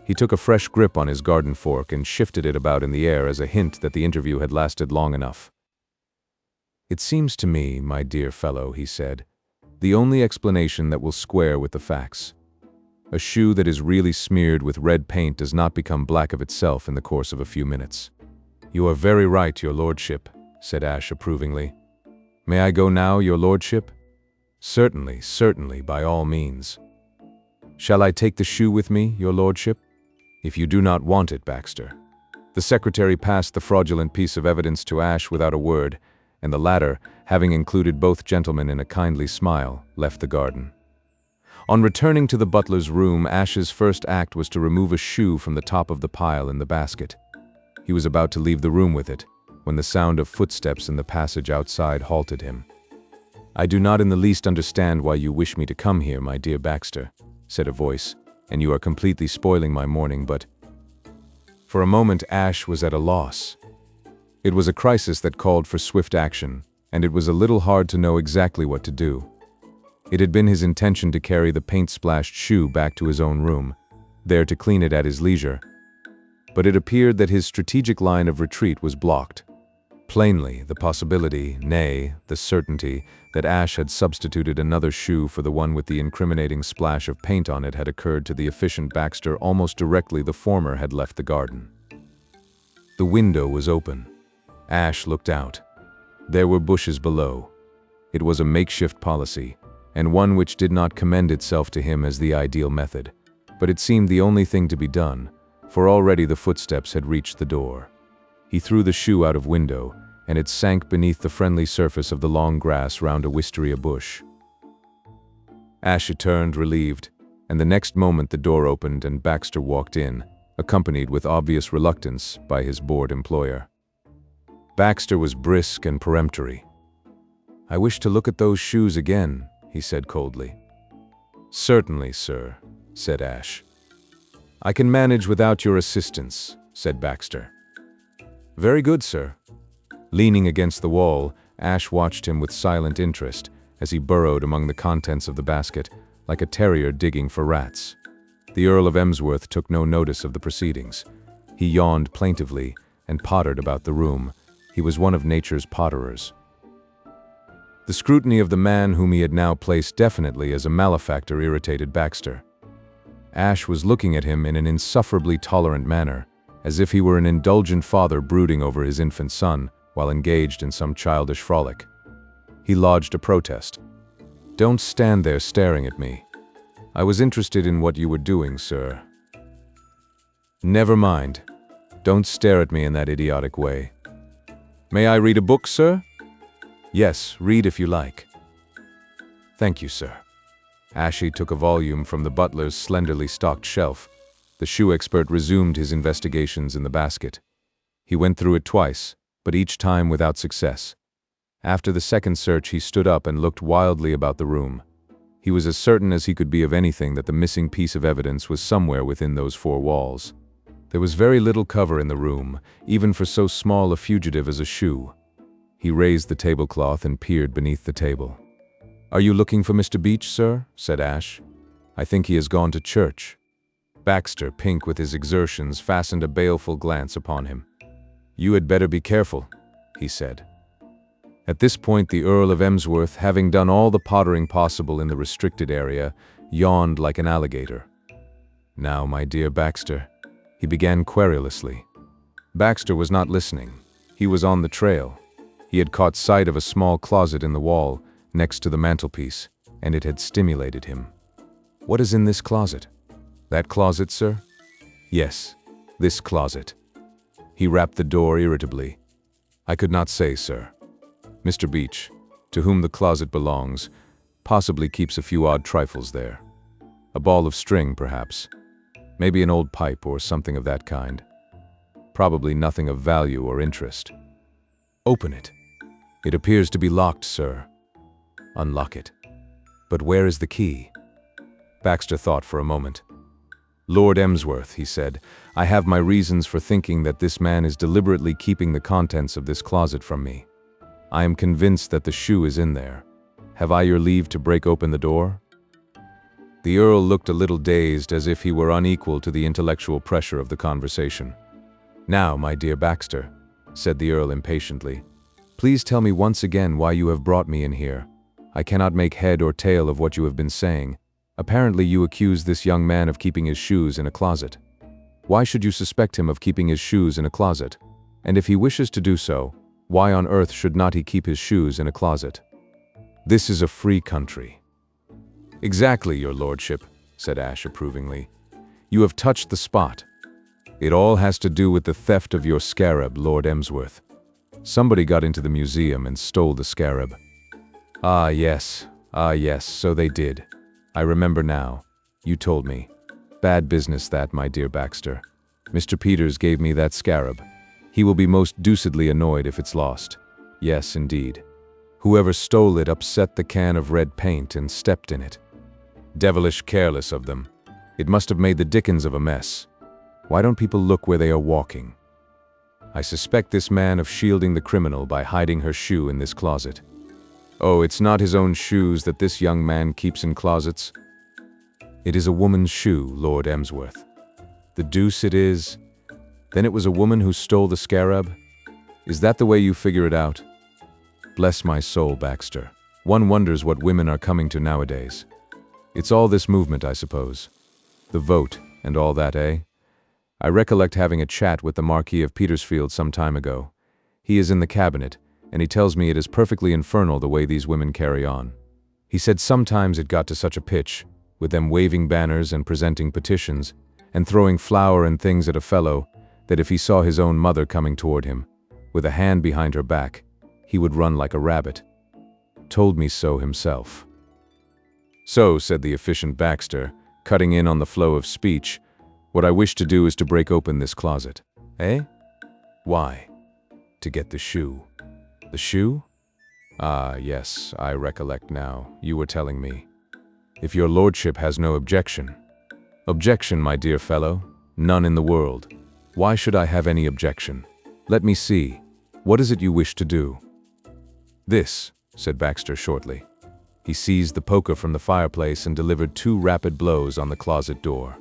He took a fresh grip on his garden fork and shifted it about in the air as a hint that the interview had lasted long enough. "It seems to me, my dear fellow," he said, "the only explanation that will square with the facts. A shoe that is really smeared with red paint does not become black of itself in the course of a few minutes." "You are very right, your lordship," said Ash approvingly. "May I go now, your lordship?" "Certainly, certainly, by all means." "Shall I take the shoe with me, your lordship?" "If you do not want it, Baxter." The secretary passed the fraudulent piece of evidence to Ash without a word, and the latter, having included both gentlemen in a kindly smile, left the garden. On returning to the butler's room, Ash's first act was to remove a shoe from the top of the pile in the basket. He was about to leave the room with it, when the sound of footsteps in the passage outside halted him. "I do not in the least understand why you wish me to come here, my dear Baxter," said a voice, "and you are completely spoiling my morning, but—" For a moment Ash was at a loss. It was a crisis that called for swift action, and it was a little hard to know exactly what to do. It had been his intention to carry the paint-splashed shoe back to his own room, there to clean it at his leisure. But it appeared that his strategic line of retreat was blocked. Plainly, the possibility, nay, the certainty, that Ash had substituted another shoe for the one with the incriminating splash of paint on it had occurred to the efficient Baxter almost directly the former had left the garden. The window was open. Ash looked out. There were bushes below. It was a makeshift policy, and one which did not commend itself to him as the ideal method. But it seemed the only thing to be done, for already the footsteps had reached the door. He threw the shoe out of window, and it sank beneath the friendly surface of the long grass round a wisteria bush. Ash turned, relieved, and the next moment the door opened and Baxter walked in, accompanied with obvious reluctance by his bored employer. Baxter was brisk and peremptory. "I wish to look at those shoes again," he said coldly. "Certainly, sir," said Ash. "I can manage without your assistance," said Baxter. "Very good, sir." Leaning against the wall, Ash watched him with silent interest as he burrowed among the contents of the basket, like a terrier digging for rats. The Earl of Emsworth took no notice of the proceedings. He yawned plaintively and pottered about the room. He was one of nature's potterers. The scrutiny of the man whom he had now placed definitely as a malefactor irritated Baxter. Ash was looking at him in an insufferably tolerant manner, as if he were an indulgent father brooding over his infant son while engaged in some childish frolic. He lodged a protest. "Don't stand there staring at me. I was interested in what you were doing, sir." "Never mind. Don't stare at me in that idiotic way." "May I read a book, sir?" "Yes, read if you like." "Thank you, sir." Ashy took a volume from the butler's slenderly stocked shelf. The shoe expert resumed his investigations in the basket. He went through it twice, but each time without success. After the second search, he stood up and looked wildly about the room. He was as certain as he could be of anything that the missing piece of evidence was somewhere within those four walls. There was very little cover in the room, even for so small a fugitive as a shoe. He raised the tablecloth and peered beneath the table. "Are you looking for Mr. Beach, sir?" said Ash. "I think he has gone to church." Baxter, pink with his exertions, fastened a baleful glance upon him. "You had better be careful," he said. At this point, the Earl of Emsworth, having done all the pottering possible in the restricted area, yawned like an alligator. "Now, my dear Baxter," he began querulously. Baxter was not listening. He was on the trail. He had caught sight of a small closet in the wall, next to the mantelpiece, and it had stimulated him. "What is in this closet?" "That closet, sir?" "Yes, this closet." He rapped the door irritably. "I could not say, sir. Mr. Beach, to whom the closet belongs, possibly keeps a few odd trifles there. A ball of string, perhaps. Maybe an old pipe or something of that kind. Probably nothing of value or interest." "Open it." "It appears to be locked, sir." "Unlock it." "But where is the key?" Baxter thought for a moment. "Lord Emsworth," he said, "I have my reasons for thinking that this man is deliberately keeping the contents of this closet from me. I am convinced that the shoe is in there. Have I your leave to break open the door?" The Earl looked a little dazed, as if he were unequal to the intellectual pressure of the conversation. "Now, my dear Baxter," said the Earl impatiently, "please tell me once again why you have brought me in here. I cannot make head or tail of what you have been saying. Apparently you accuse this young man of keeping his shoes in a closet. Why should you suspect him of keeping his shoes in a closet? And if he wishes to do so, why on earth should not he keep his shoes in a closet? This is a free country." "Exactly, your lordship," said Ash approvingly. "You have touched the spot. It all has to do with the theft of your scarab, Lord Emsworth. Somebody got into the museum and stole the scarab." Ah yes, so they did. I remember now. You told me. Bad business that, my dear Baxter. Mr. Peters gave me that scarab. He will be most deucedly annoyed if it's lost. Yes, indeed. Whoever stole it upset the can of red paint and stepped in it. Devilish careless of them. It must have made the dickens of a mess. Why don't people look where they are walking? I suspect this man of shielding the criminal by hiding her shoe in this closet. Oh, it's not his own shoes that this young man keeps in closets. It is a woman's shoe, Lord Emsworth. The deuce it is. Then it was a woman who stole the scarab? Is that the way you figure it out? Bless my soul, Baxter. One wonders what women are coming to nowadays. It's all this movement, I suppose. The vote and all that, eh? I recollect having a chat with the Marquis of Petersfield some time ago. He is in the cabinet, and he tells me it is perfectly infernal the way these women carry on. He said sometimes it got to such a pitch, with them waving banners and presenting petitions, and throwing flour and things at a fellow, that if he saw his own mother coming toward him, with a hand behind her back, he would run like a rabbit. Told me so himself. So, said the efficient Baxter, cutting in on the flow of speech, what I wish to do is to break open this closet. Eh? Why? To get the shoe. The shoe? Ah, yes, I recollect now. You were telling me. If your lordship has no objection. Objection, my dear fellow? None in the world. Why should I have any objection? Let me see. What is it you wish to do? This, said Baxter shortly. He seized the poker from the fireplace and delivered 2 rapid blows on the closet door.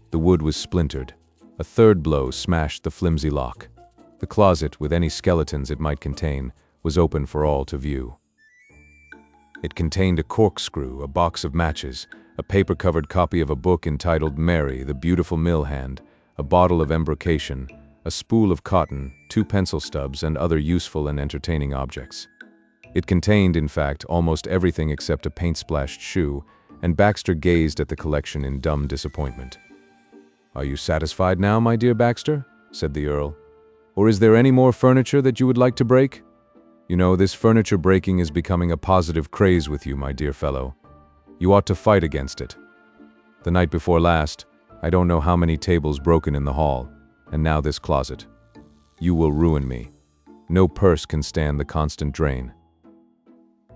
The wood was splintered. A third blow smashed the flimsy lock. The closet, with any skeletons it might contain, was open for all to view. It contained a corkscrew, a box of matches, a paper-covered copy of a book entitled Mary, the Beautiful Mill Hand, a bottle of embrocation, a spool of cotton, 2 pencil stubs, and other useful and entertaining objects. It contained, in fact, almost everything except a paint-splashed shoe, and Baxter gazed at the collection in dumb disappointment. "Are you satisfied now, my dear Baxter?" said the Earl. "Or is there any more furniture that you would like to break? You know, this furniture breaking is becoming a positive craze with you, my dear fellow. You ought to fight against it. The night before last, I don't know how many tables broken in the hall, and now this closet. You will ruin me. No purse can stand the constant drain."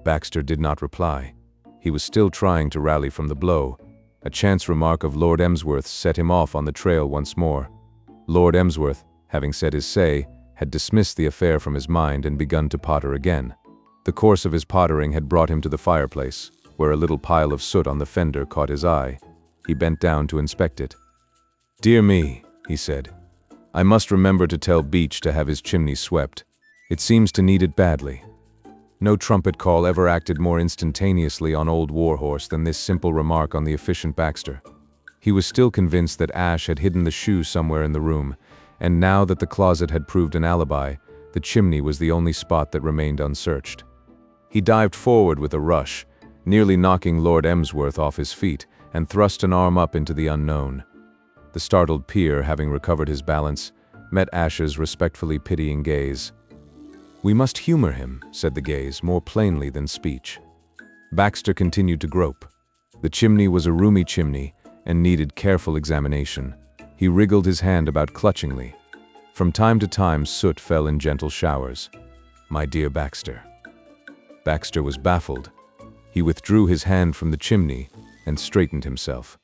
Baxter did not reply. He was still trying to rally from the blow. A chance remark of Lord Emsworth's set him off on the trail once more. Lord Emsworth, having said his say, had dismissed the affair from his mind and begun to potter again. The course of his pottering had brought him to the fireplace, where a little pile of soot on the fender caught his eye. He bent down to inspect it. "Dear me," he said. "I must remember to tell Beach to have his chimney swept. It seems to need it badly." No trumpet call ever acted more instantaneously on old Warhorse than this simple remark on the efficient Baxter. He was still convinced that Ash had hidden the shoe somewhere in the room, and now that the closet had proved an alibi, the chimney was the only spot that remained unsearched. He dived forward with a rush, nearly knocking Lord Emsworth off his feet, and thrust an arm up into the unknown. The startled peer, having recovered his balance, met Ash's respectfully pitying gaze. "We must humor him," said the gaze, more plainly than speech. Baxter continued to grope. The chimney was a roomy chimney and needed careful examination. He wriggled his hand about clutchingly. From time to time, soot fell in gentle showers. "My dear Baxter." Baxter was baffled. He withdrew his hand from the chimney and straightened himself.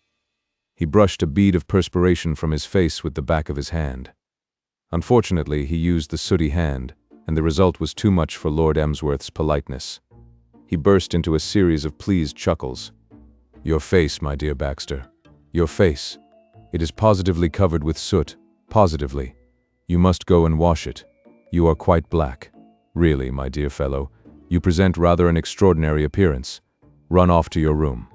He brushed a bead of perspiration from his face with the back of his hand. Unfortunately, he used the sooty hand, and the result was too much for Lord Emsworth's politeness. He burst into a series of pleased chuckles. "Your face, my dear Baxter. Your face. It is positively covered with soot. Positively. You must go and wash it. You are quite black. Really, my dear fellow, you present rather an extraordinary appearance. Run off to your room."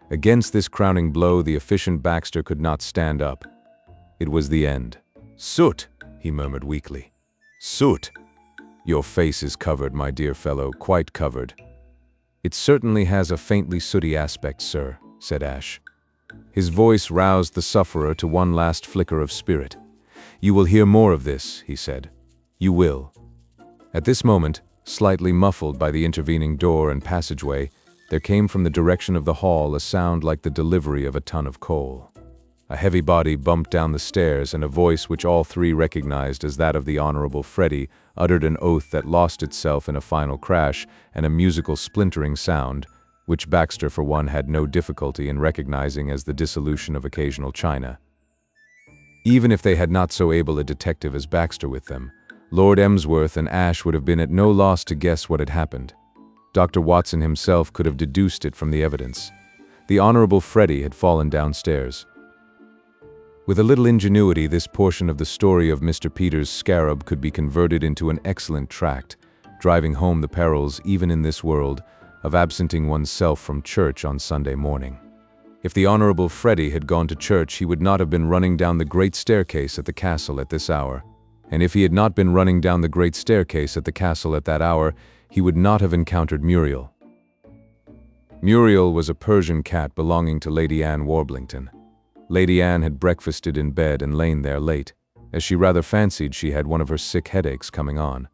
Against this crowning blow, the efficient Baxter could not stand up. It was the end. "Soot," he murmured weakly. "Soot. Your face is covered, my dear fellow, quite covered." "It certainly has a faintly sooty aspect, sir," said Ash. His voice roused the sufferer to one last flicker of spirit. "You will hear more of this," he said. "You will." At this moment, slightly muffled by the intervening door and passageway, there came from the direction of the hall a sound like the delivery of a ton of coal. A heavy body bumped down the stairs, and a voice which all three recognized as that of the Honorable Freddie uttered an oath that lost itself in a final crash and a musical splintering sound, which Baxter for one had no difficulty in recognizing as the dissolution of occasional china. Even if they had not so able a detective as Baxter with them, Lord Emsworth and Ash would have been at no loss to guess what had happened. Dr. Watson himself could have deduced it from the evidence. The Honorable Freddie had fallen downstairs. With a little ingenuity, this portion of the story of Mr. Peters' scarab could be converted into an excellent tract, driving home the perils, even in this world, of absenting oneself from church on Sunday morning. If the Honorable Freddie had gone to church, he would not have been running down the great staircase at the castle at this hour. And if he had not been running down the great staircase at the castle at that hour, he would not have encountered Muriel. Muriel was a Persian cat belonging to Lady Anne Warblington. Lady Anne had breakfasted in bed and lain there late, as she rather fancied she had one of her sick headaches coming on.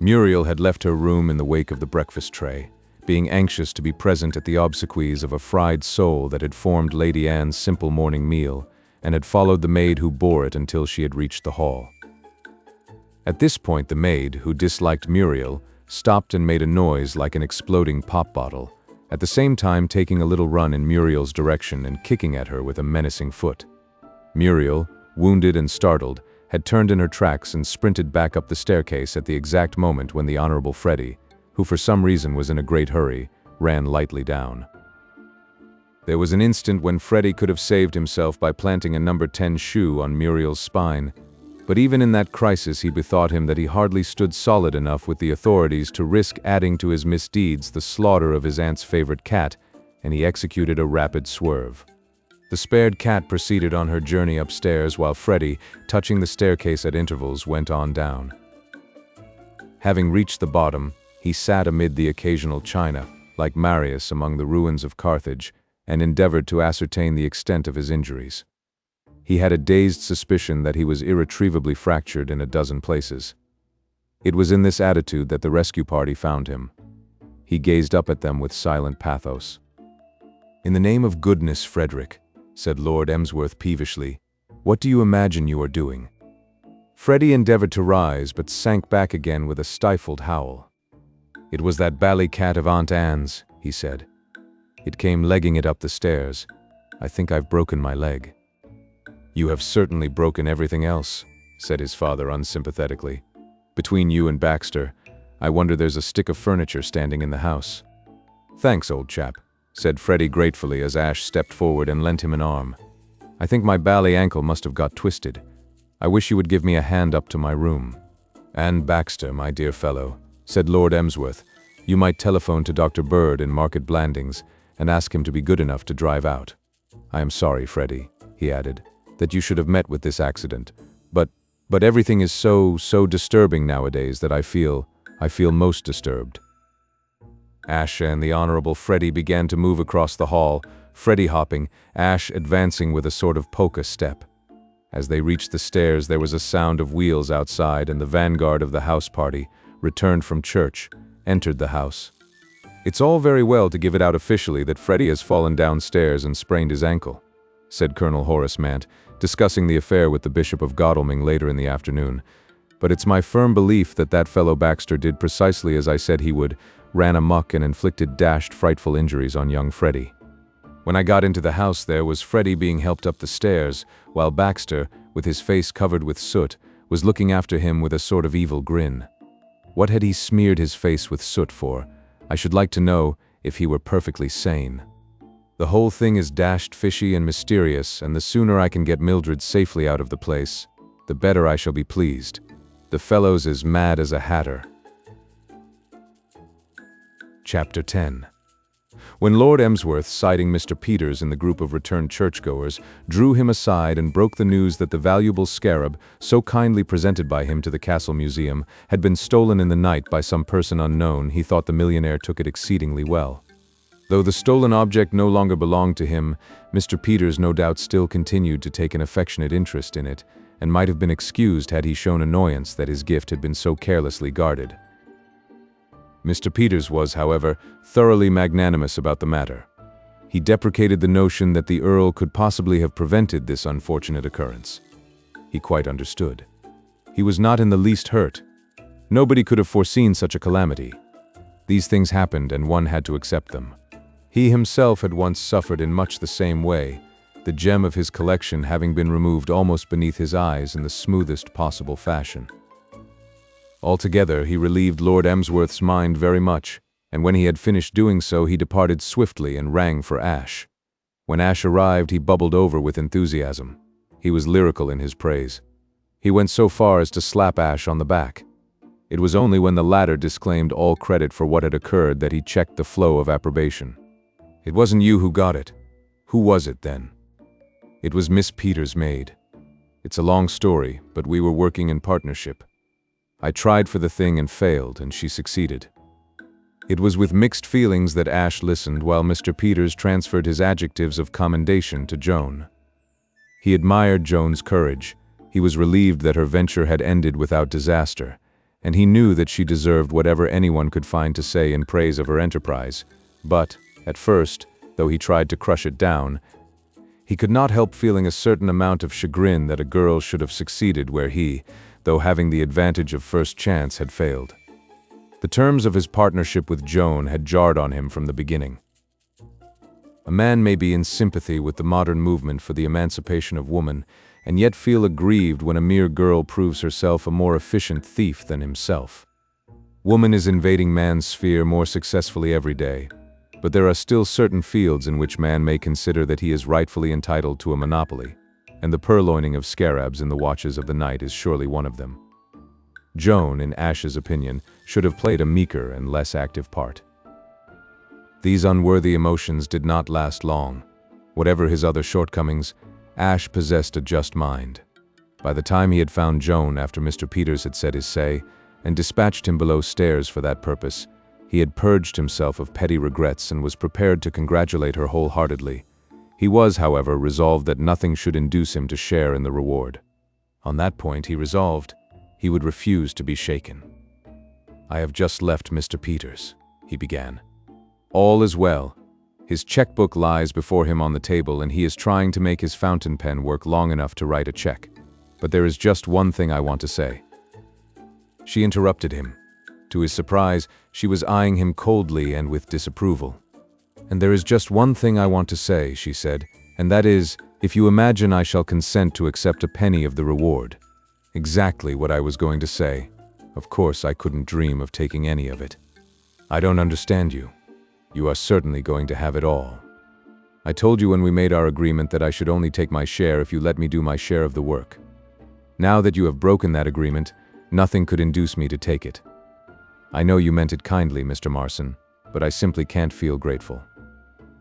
Muriel had left her room in the wake of the breakfast tray, being anxious to be present at the obsequies of a fried sole that had formed Lady Anne's simple morning meal, and had followed the maid who bore it until she had reached the hall. At this point, the maid, who disliked Muriel, stopped and made a noise like an exploding pop bottle, at the same time taking a little run in Muriel's direction and kicking at her with a menacing foot. Muriel, wounded and startled, had turned in her tracks and sprinted back up the staircase at the exact moment when the Honorable Freddie, who for some reason was in a great hurry, ran lightly down. There was an instant when Freddie could have saved himself by planting a number 10 shoe on Muriel's spine, but even in that crisis he bethought him that he hardly stood solid enough with the authorities to risk adding to his misdeeds the slaughter of his aunt's favorite cat, and he executed a rapid swerve. The spared cat proceeded on her journey upstairs while Freddie, touching the staircase at intervals, went on down. Having reached the bottom, he sat amid the occasional china, like Marius among the ruins of Carthage, and endeavored to ascertain the extent of his injuries. He had a dazed suspicion that he was irretrievably fractured in a dozen places. It was in this attitude that the rescue party found him. He gazed up at them with silent pathos. "In the name of goodness, Frederick," said Lord Emsworth peevishly, "what do you imagine you are doing?" Freddie endeavored to rise, but sank back again with a stifled howl. "It was that bally cat of Aunt Anne's," he said. "It came legging it up the stairs. I think I've broken my leg." "You have certainly broken everything else," said his father unsympathetically. "Between you and Baxter, I wonder there's a stick of furniture standing in the house." "Thanks, old chap," said Freddie gratefully as Ash stepped forward and lent him an arm. "I think my bally ankle must have got twisted. I wish you would give me a hand up to my room." "And Baxter, my dear fellow," said Lord Emsworth, "you might telephone to Dr. Bird in Market Blandings and ask him to be good enough to drive out. I am sorry, Freddie," he added, "that you should have met with this accident, but everything is so disturbing nowadays that I feel most disturbed." Ash and the Honorable Freddie began to move across the hall, Freddie hopping, Ash advancing with a sort of polka step. As they reached the stairs, there was a sound of wheels outside, and the vanguard of the house party, returned from church, entered the house. "It's all very well to give it out officially that Freddie has fallen downstairs and sprained his ankle," said Colonel Horace Mant, discussing the affair with the Bishop of Godalming later in the afternoon. "But it's my firm belief that that fellow Baxter did precisely as I said he would, ran amok and inflicted frightful injuries on young Freddie. When I got into the house, there was Freddie being helped up the stairs, while Baxter, with his face covered with soot, was looking after him with a sort of evil grin. What had he smeared his face with soot for? I should like to know, if he were perfectly sane. The whole thing is dashed fishy and mysterious, and the sooner I can get Mildred safely out of the place, the better I shall be pleased. The fellow's as mad as a hatter." Chapter 10. When Lord Emsworth, citing Mr. Peters in the group of returned churchgoers, drew him aside and broke the news that the valuable scarab, so kindly presented by him to the Castle Museum, had been stolen in the night by some person unknown, he thought the millionaire took it exceedingly well. Though the stolen object no longer belonged to him, Mr. Peters no doubt still continued to take an affectionate interest in it, and might have been excused had he shown annoyance that his gift had been so carelessly guarded. Mr. Peters was, however, thoroughly magnanimous about the matter. He deprecated the notion that the Earl could possibly have prevented this unfortunate occurrence. He quite understood. He was not in the least hurt. Nobody could have foreseen such a calamity. These things happened, and one had to accept them. He himself had once suffered in much the same way, the gem of his collection having been removed almost beneath his eyes in the smoothest possible fashion. Altogether, he relieved Lord Emsworth's mind very much, and when he had finished doing so, he departed swiftly and rang for Ash. When Ash arrived, he bubbled over with enthusiasm. He was lyrical in his praise. He went so far as to slap Ash on the back. It was only when the latter disclaimed all credit for what had occurred that he checked the flow of approbation. "It wasn't you who got it. Who was it, then?" "It was Miss Peters' maid. It's a long story, but we were working in partnership. I tried for the thing and failed, and she succeeded." It was with mixed feelings that Ash listened while Mr. Peters transferred his adjectives of commendation to Joan. He admired Joan's courage. He was relieved that her venture had ended without disaster, and he knew that she deserved whatever anyone could find to say in praise of her enterprise. But, at first, though he tried to crush it down, he could not help feeling a certain amount of chagrin that a girl should have succeeded where he, though having the advantage of first chance, had failed. The terms of his partnership with Joan had jarred on him from the beginning. A man may be in sympathy with the modern movement for the emancipation of woman, and yet feel aggrieved when a mere girl proves herself a more efficient thief than himself. Woman is invading man's sphere more successfully every day, but there are still certain fields in which man may consider that he is rightfully entitled to a monopoly, and the purloining of scarabs in the watches of the night is surely one of them. Joan, in Ash's opinion, should have played a meeker and less active part. These unworthy emotions did not last long. Whatever his other shortcomings, Ash possessed a just mind. By the time he had found Joan after Mr. Peters had said his say, and dispatched him below stairs for that purpose, he had purged himself of petty regrets and was prepared to congratulate her wholeheartedly. He was, however, resolved that nothing should induce him to share in the reward. On that point, he resolved, he would refuse to be shaken. "I have just left Mr. Peters," he began. "All is well. His checkbook lies before him on the table and he is trying to make his fountain pen work long enough to write a check. But there is just one thing I want to say." She interrupted him. To his surprise, she was eyeing him coldly and with disapproval. "And there is just one thing I want to say," she said, "and that is, if you imagine I shall consent to accept a penny of the reward." Exactly what I was going to say. Of course, I couldn't dream of taking any of it. "I don't understand you. You are certainly going to have it all. I told you when we made our agreement that I should only take my share if you let me do my share of the work. Now that you have broken that agreement, nothing could induce me to take it. I know you meant it kindly, Mr. Marson, but I simply can't feel grateful.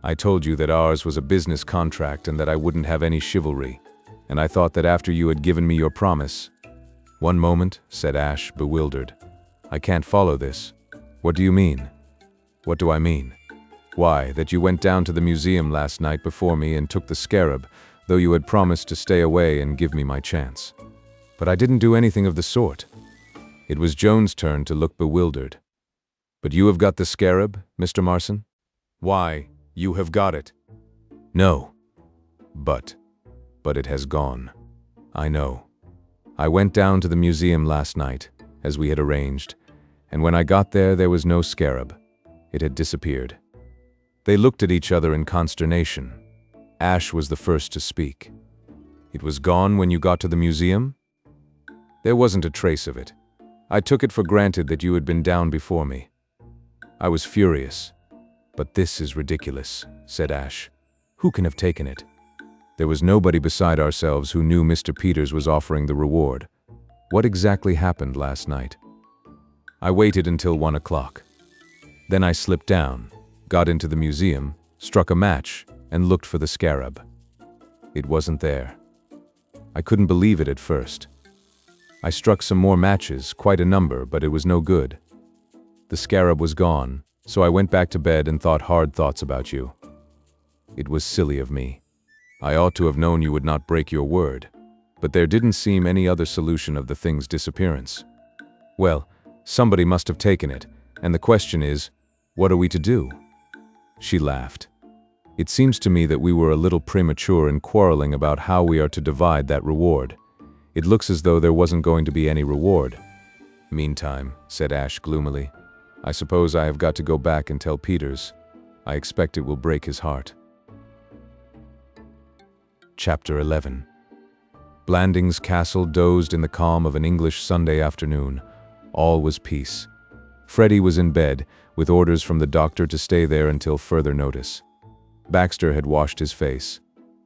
I told you that ours was a business contract and that I wouldn't have any chivalry, and I thought that after you had given me your promise—" "One moment," said Ash, bewildered. "I can't follow this. What do you mean?" "What do I mean? Why, that you went down to the museum last night before me and took the scarab, though you had promised to stay away and give me my chance." "But I didn't do anything of the sort." It was Joan's turn to look bewildered. "But you have got the scarab, Mr. Marson?" "Why, you have got it." "No. But it has gone. I know. I went down to the museum last night, as we had arranged, and when I got there was no scarab. It had disappeared." They looked at each other in consternation. Ash was the first to speak. "It was gone when you got to the museum?" "There wasn't a trace of it. I took it for granted that you had been down before me." I was furious. "But this is ridiculous," said Ash. "Who can have taken it?" "There was nobody beside ourselves who knew Mr. Peters was offering the reward. What exactly happened last night?" "I waited until 1 o'clock. Then I slipped down, got into the museum, struck a match, and looked for the scarab. It wasn't there. I couldn't believe it at first. I struck some more matches, quite a number, but it was no good. The scarab was gone, so I went back to bed and thought hard thoughts about you. It was silly of me. I ought to have known you would not break your word, but there didn't seem any other solution of the thing's disappearance. Well, somebody must have taken it, and the question is, what are we to do?" She laughed. "It seems to me that we were a little premature in quarreling about how we are to divide that reward. It looks as though there wasn't going to be any reward." "Meantime," said Ash gloomily, "I suppose I have got to go back and tell Peters. I expect it will break his heart." Chapter 11. Blandings Castle dozed in the calm of an English Sunday afternoon. All was peace. Freddie was in bed, with orders from the doctor to stay there until further notice. Baxter had washed his face.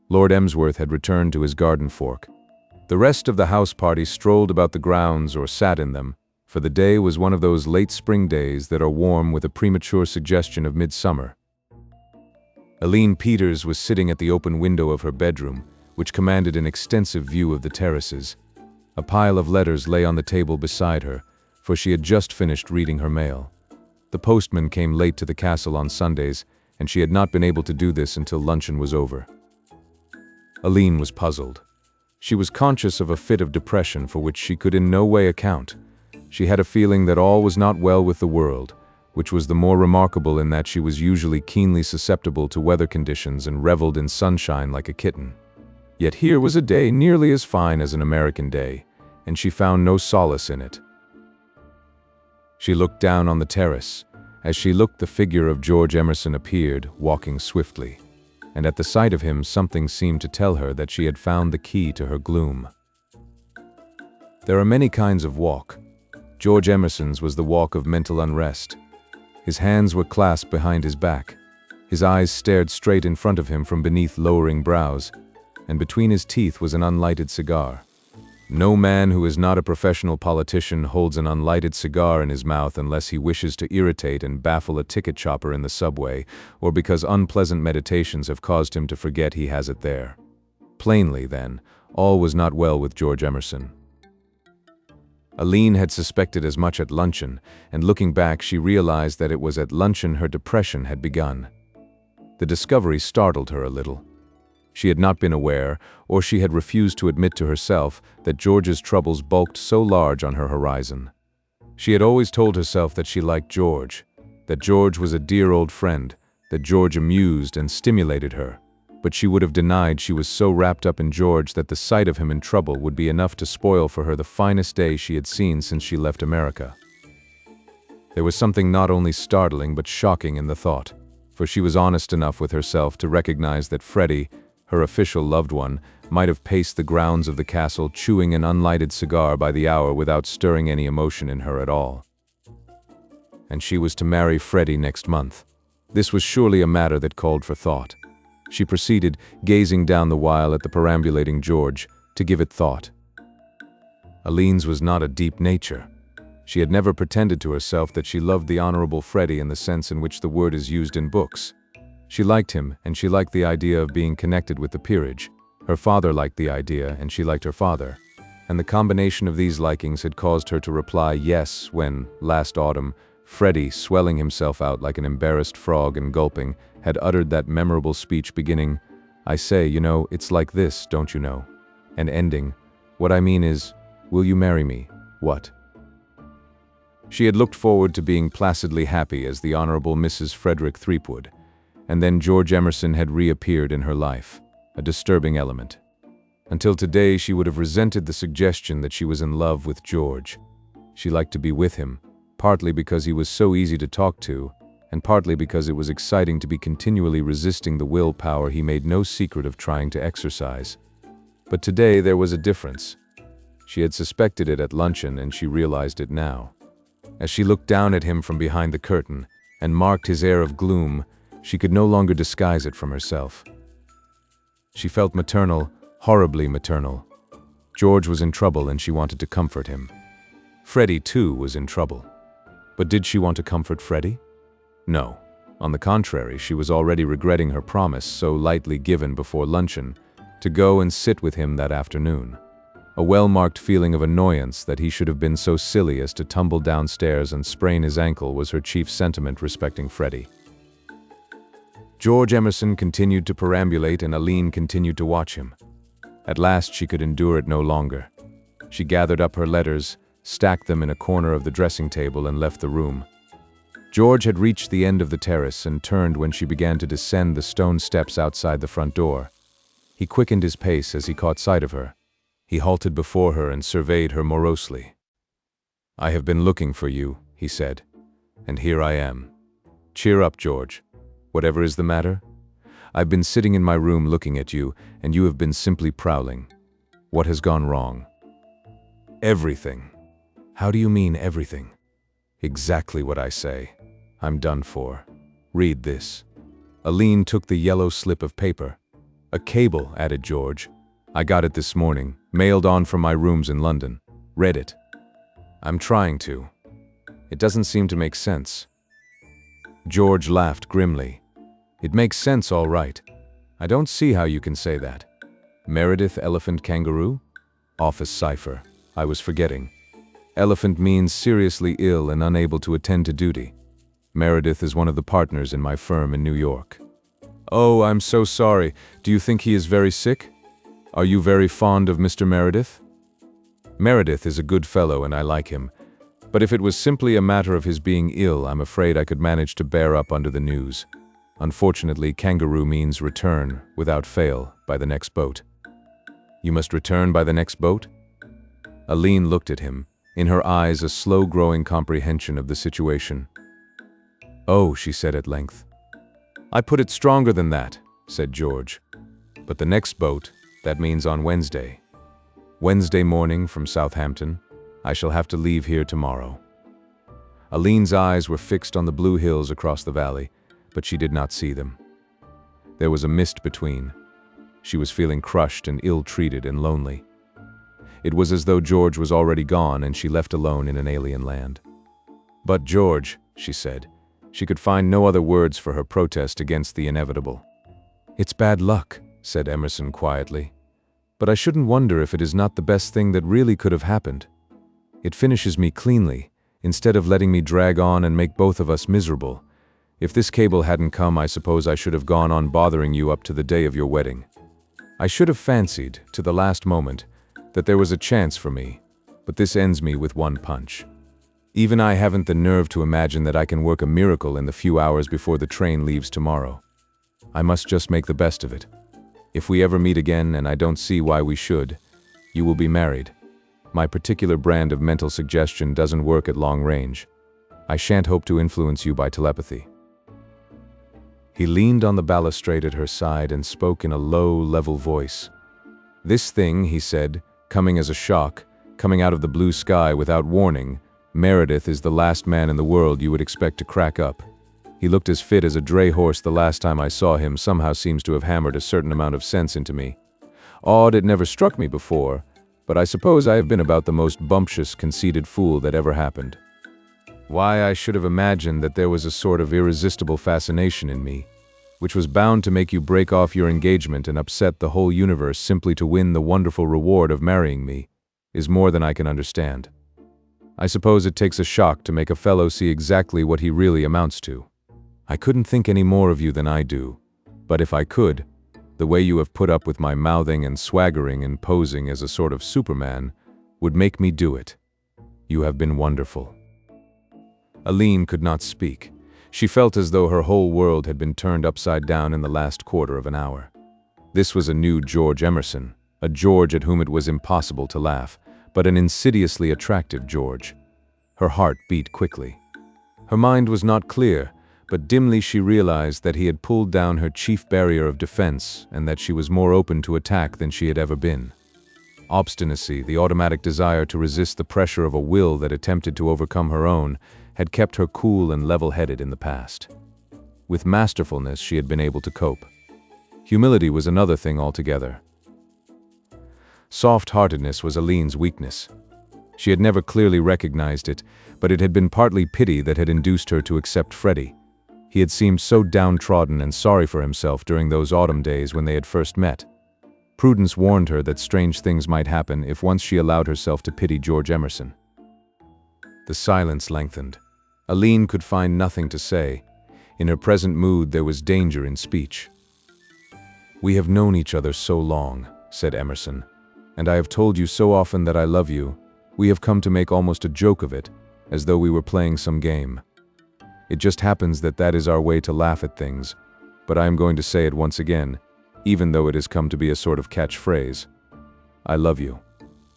Lord Emsworth had returned to his garden fork. The rest of the house party strolled about the grounds or sat in them, for the day was one of those late spring days that are warm with a premature suggestion of midsummer. Aline Peters was sitting at the open window of her bedroom, which commanded an extensive view of the terraces. A pile of letters lay on the table beside her, for she had just finished reading her mail. The postman came late to the castle on Sundays, and she had not been able to do this until luncheon was over. Aline was puzzled. She was conscious of a fit of depression for which she could in no way account. She had a feeling that all was not well with the world, which was the more remarkable in that she was usually keenly susceptible to weather conditions and reveled in sunshine like a kitten. Yet here was a day nearly as fine as an American day, and she found no solace in it. She looked down on the terrace. As she looked, the figure of George Emerson appeared, walking swiftly, and at the sight of him something seemed to tell her that she had found the key to her gloom. There are many kinds of walk. George Emerson's was the walk of mental unrest. His hands were clasped behind his back. His eyes stared straight in front of him from beneath lowering brows, and between his teeth was an unlighted cigar. No man who is not a professional politician holds an unlighted cigar in his mouth unless he wishes to irritate and baffle a ticket chopper in the subway, or because unpleasant meditations have caused him to forget he has it there. Plainly, then, all was not well with George Emerson. Aline had suspected as much at luncheon, and looking back she realized that it was at luncheon her depression had begun. The discovery startled her a little. She had not been aware, or she had refused to admit to herself, that George's troubles bulked so large on her horizon. She had always told herself that she liked George, that George was a dear old friend, that George amused and stimulated her, but she would have denied she was so wrapped up in George that the sight of him in trouble would be enough to spoil for her the finest day she had seen since she left America. There was something not only startling but shocking in the thought, for she was honest enough with herself to recognize that Freddie, her official loved one, might have paced the grounds of the castle chewing an unlighted cigar by the hour without stirring any emotion in her at all. And she was to marry Freddie next month. This was surely a matter that called for thought. She proceeded, gazing down the while at the perambulating George, to give it thought. Aline's was not a deep nature. She had never pretended to herself that she loved the Honorable Freddie in the sense in which the word is used in books. She liked him, and she liked the idea of being connected with the peerage. Her father liked the idea, and she liked her father. And the combination of these likings had caused her to reply yes when, last autumn, Freddie, swelling himself out like an embarrassed frog and gulping, had uttered that memorable speech beginning, "I say, you know, it's like this, don't you know?" and ending, "What I mean is, will you marry me? What?" She had looked forward to being placidly happy as the Honorable Mrs. Frederick Threepwood, and then George Emerson had reappeared in her life, a disturbing element. Until today she would have resented the suggestion that she was in love with George. She liked to be with him, partly because he was so easy to talk to, and partly because it was exciting to be continually resisting the willpower he made no secret of trying to exercise. But today there was a difference. She had suspected it at luncheon, and she realized it now. As she looked down at him from behind the curtain, and marked his air of gloom, she could no longer disguise it from herself. She felt maternal, horribly maternal. George was in trouble and she wanted to comfort him. Freddie, too, was in trouble. But did she want to comfort Freddie? No. On the contrary, she was already regretting her promise, so lightly given before luncheon, to go and sit with him that afternoon. A well-marked feeling of annoyance that he should have been so silly as to tumble downstairs and sprain his ankle was her chief sentiment respecting Freddie. George Emerson continued to perambulate and Aline continued to watch him. At last she could endure it no longer. She gathered up her letters, stacked them in a corner of the dressing table and left the room. George had reached the end of the terrace and turned when she began to descend the stone steps outside the front door. He quickened his pace as he caught sight of her. He halted before her and surveyed her morosely. "I have been looking for you," he said, "and here I am. Cheer up, George. Whatever is the matter? I've been sitting in my room looking at you, and you have been simply prowling. What has gone wrong?" "Everything." "How do you mean, everything?" "Exactly what I say. I'm done for. Read this." Aline took the yellow slip of paper. "A cable," added George. "I got it this morning, mailed on from my rooms in London. Read it." "I'm trying to. It doesn't seem to make sense." George laughed grimly. "It makes sense, all right. I don't see how you can say that. Meredith Elephant Kangaroo? Office cipher. I was forgetting. Elephant means seriously ill and unable to attend to duty. Meredith is one of the partners in my firm in New York." "Oh, I'm so sorry. Do you think he is very sick? Are you very fond of Mr. Meredith?" "Meredith is a good fellow and I like him. But if it was simply a matter of his being ill, I'm afraid I could manage to bear up under the news. Unfortunately, kangaroo means return, without fail, by the next boat." "You must return by the next boat?" Aline looked at him, in her eyes a slow-growing comprehension of the situation. "Oh," she said at length. "I put it stronger than that," said George. "But the next boat, that means on Wednesday. Wednesday morning from Southampton. I shall have to leave here tomorrow." Aline's eyes were fixed on the blue hills across the valley, but she did not see them. There was a mist between. She was feeling crushed and ill-treated and lonely. It was as though George was already gone and she left alone in an alien land. "But George," she said. She could find no other words for her protest against the inevitable. "It's bad luck," said Emerson quietly. "But I shouldn't wonder if it is not the best thing that really could have happened. It finishes me cleanly, instead of letting me drag on and make both of us miserable. If this cable hadn't come, I suppose I should have gone on bothering you up to the day of your wedding. I should have fancied, to the last moment, that there was a chance for me, but this ends me with one punch. Even I haven't the nerve to imagine that I can work a miracle in the few hours before the train leaves tomorrow. I must just make the best of it. If we ever meet again, and I don't see why we should, you will be married. My particular brand of mental suggestion doesn't work at long range. I shan't hope to influence you by telepathy." He leaned on the balustrade at her side and spoke in a low, level voice. "This thing," he said, "coming as a shock, coming out of the blue sky without warning, Meredith is the last man in the world you would expect to crack up. He looked as fit as a dray horse the last time I saw him. Somehow seems to have hammered a certain amount of sense into me. Odd, it never struck me before, but I suppose I have been about the most bumptious, conceited fool that ever happened. Why, I should have imagined that there was a sort of irresistible fascination in me, which was bound to make you break off your engagement and upset the whole universe simply to win the wonderful reward of marrying me, is more than I can understand. I suppose it takes a shock to make a fellow see exactly what he really amounts to. I couldn't think any more of you than I do, but if I could, the way you have put up with my mouthing and swaggering and posing as a sort of Superman would make me do it. You have been wonderful." Aline could not speak. She felt as though her whole world had been turned upside down in the last quarter of an hour. This was a new George Emerson, a George at whom it was impossible to laugh, but an insidiously attractive George. Her heart beat quickly. Her mind was not clear, but dimly she realized that he had pulled down her chief barrier of defense and that she was more open to attack than she had ever been. Obstinacy, the automatic desire to resist the pressure of a will that attempted to overcome her own, had kept her cool and level-headed in the past. With masterfulness she had been able to cope. Humility was another thing altogether. Soft-heartedness was Aline's weakness. She had never clearly recognized it, but it had been partly pity that had induced her to accept Freddie. He had seemed so downtrodden and sorry for himself during those autumn days when they had first met. Prudence warned her that strange things might happen if once she allowed herself to pity George Emerson. The silence lengthened. Aline could find nothing to say. In her present mood there was danger in speech. "We have known each other so long," said Emerson, "and I have told you so often that I love you, we have come to make almost a joke of it, as though we were playing some game. It just happens that that is our way to laugh at things, but I am going to say it once again, even though it has come to be a sort of catchphrase. I love you.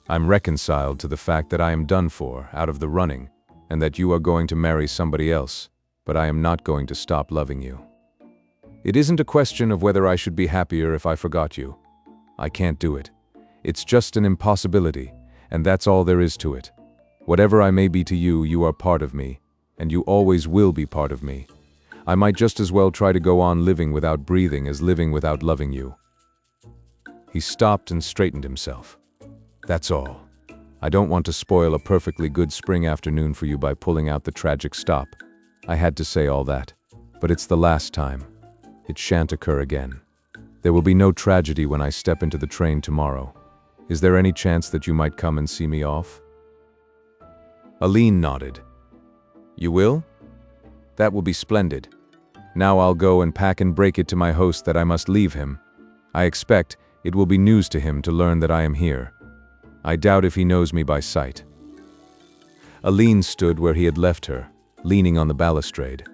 I'm reconciled to the fact that I am done for, out of the running, and that you are going to marry somebody else, but I am not going to stop loving you. It isn't a question of whether I should be happier if I forgot you. I can't do it. It's just an impossibility, and that's all there is to it. Whatever I may be to you, you are part of me, and you always will be part of me. I might just as well try to go on living without breathing as living without loving you." He stopped and straightened himself. "That's all. I don't want to spoil a perfectly good spring afternoon for you by pulling out the tragic stop. I had to say all that, but it's the last time. It shan't occur again. There will be no tragedy when I step into the train tomorrow. Is there any chance that you might come and see me off?" Aline nodded. "You will?" That will be splendid. Now I'll go and pack and break it to my host that I must leave him. I expect it will be news to him to learn that I am here. I doubt if he knows me by sight." Aline stood where he had left her, leaning on the balustrade.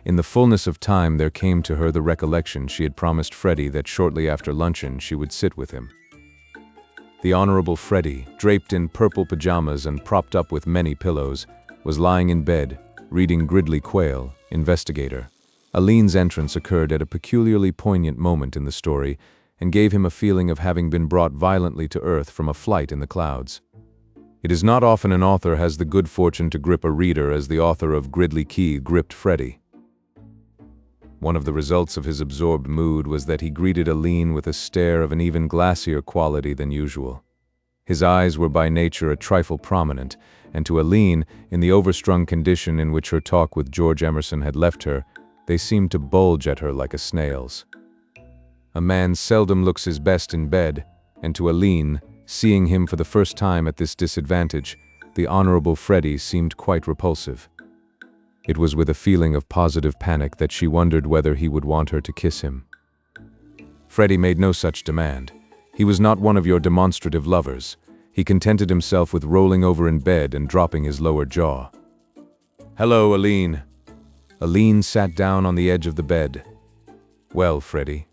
In the fullness of time there came to her the recollection she had promised Freddie that shortly after luncheon she would sit with him. The Honorable Freddie, draped in purple pajamas and propped up with many pillows, was lying in bed, reading Gridley Quayle, Investigator. Aline's entrance occurred at a peculiarly poignant moment in the story and gave him a feeling of having been brought violently to earth from a flight in the clouds. It is not often an author has the good fortune to grip a reader as the author of Gridley Quayle gripped Freddie. One of the results of his absorbed mood was that he greeted Aline with a stare of an even glassier quality than usual. His eyes were by nature a trifle prominent, and to Aline, in the overstrung condition in which her talk with George Emerson had left her, they seemed to bulge at her like a snail's. A man seldom looks his best in bed, and to Aline, seeing him for the first time at this disadvantage, the Honorable Freddie seemed quite repulsive. It was with a feeling of positive panic that she wondered whether he would want her to kiss him. Freddie made no such demand. He was not one of your demonstrative lovers. He contented himself with rolling over in bed and dropping his lower jaw. "Hello, Aline." Aline sat down on the edge of the bed. "Well, Freddie."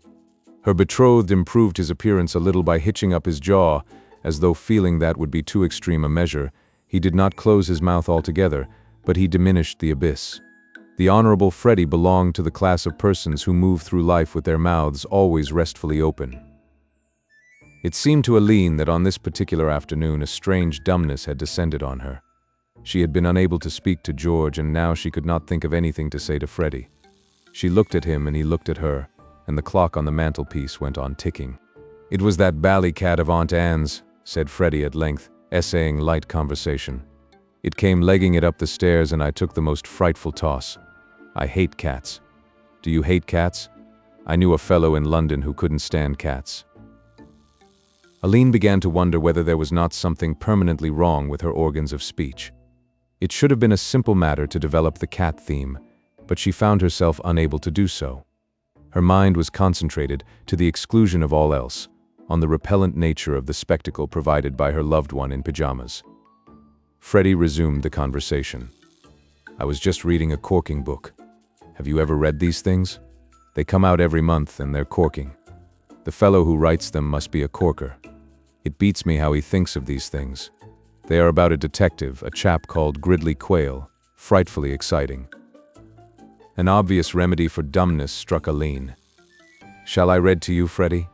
Her betrothed improved his appearance a little by hitching up his jaw, as though feeling that would be too extreme a measure. He did not close his mouth altogether, but he diminished the abyss. The Honorable Freddie belonged to the class of persons who move through life with their mouths always restfully open. It seemed to Aline that on this particular afternoon a strange dumbness had descended on her. She had been unable to speak to George, and now she could not think of anything to say to Freddie. She looked at him and he looked at her, and the clock on the mantelpiece went on ticking. "It was that bally cat of Aunt Anne's," said Freddie at length, essaying light conversation. "It came legging it up the stairs and I took the most frightful toss. I hate cats. Do you hate cats? I knew a fellow in London who couldn't stand cats." Aline began to wonder whether there was not something permanently wrong with her organs of speech. It should have been a simple matter to develop the cat theme, but she found herself unable to do so. Her mind was concentrated, to the exclusion of all else, on the repellent nature of the spectacle provided by her loved one in pajamas. Freddie resumed the conversation. "I was just reading a corking book. Have you ever read these things? They come out every month and they're corking. The fellow who writes them must be a corker. It beats me how he thinks of these things. They are about a detective, a chap called Gridley Quayle, frightfully exciting." An obvious remedy for dumbness struck Aline. "Shall I read to you, Freddie?"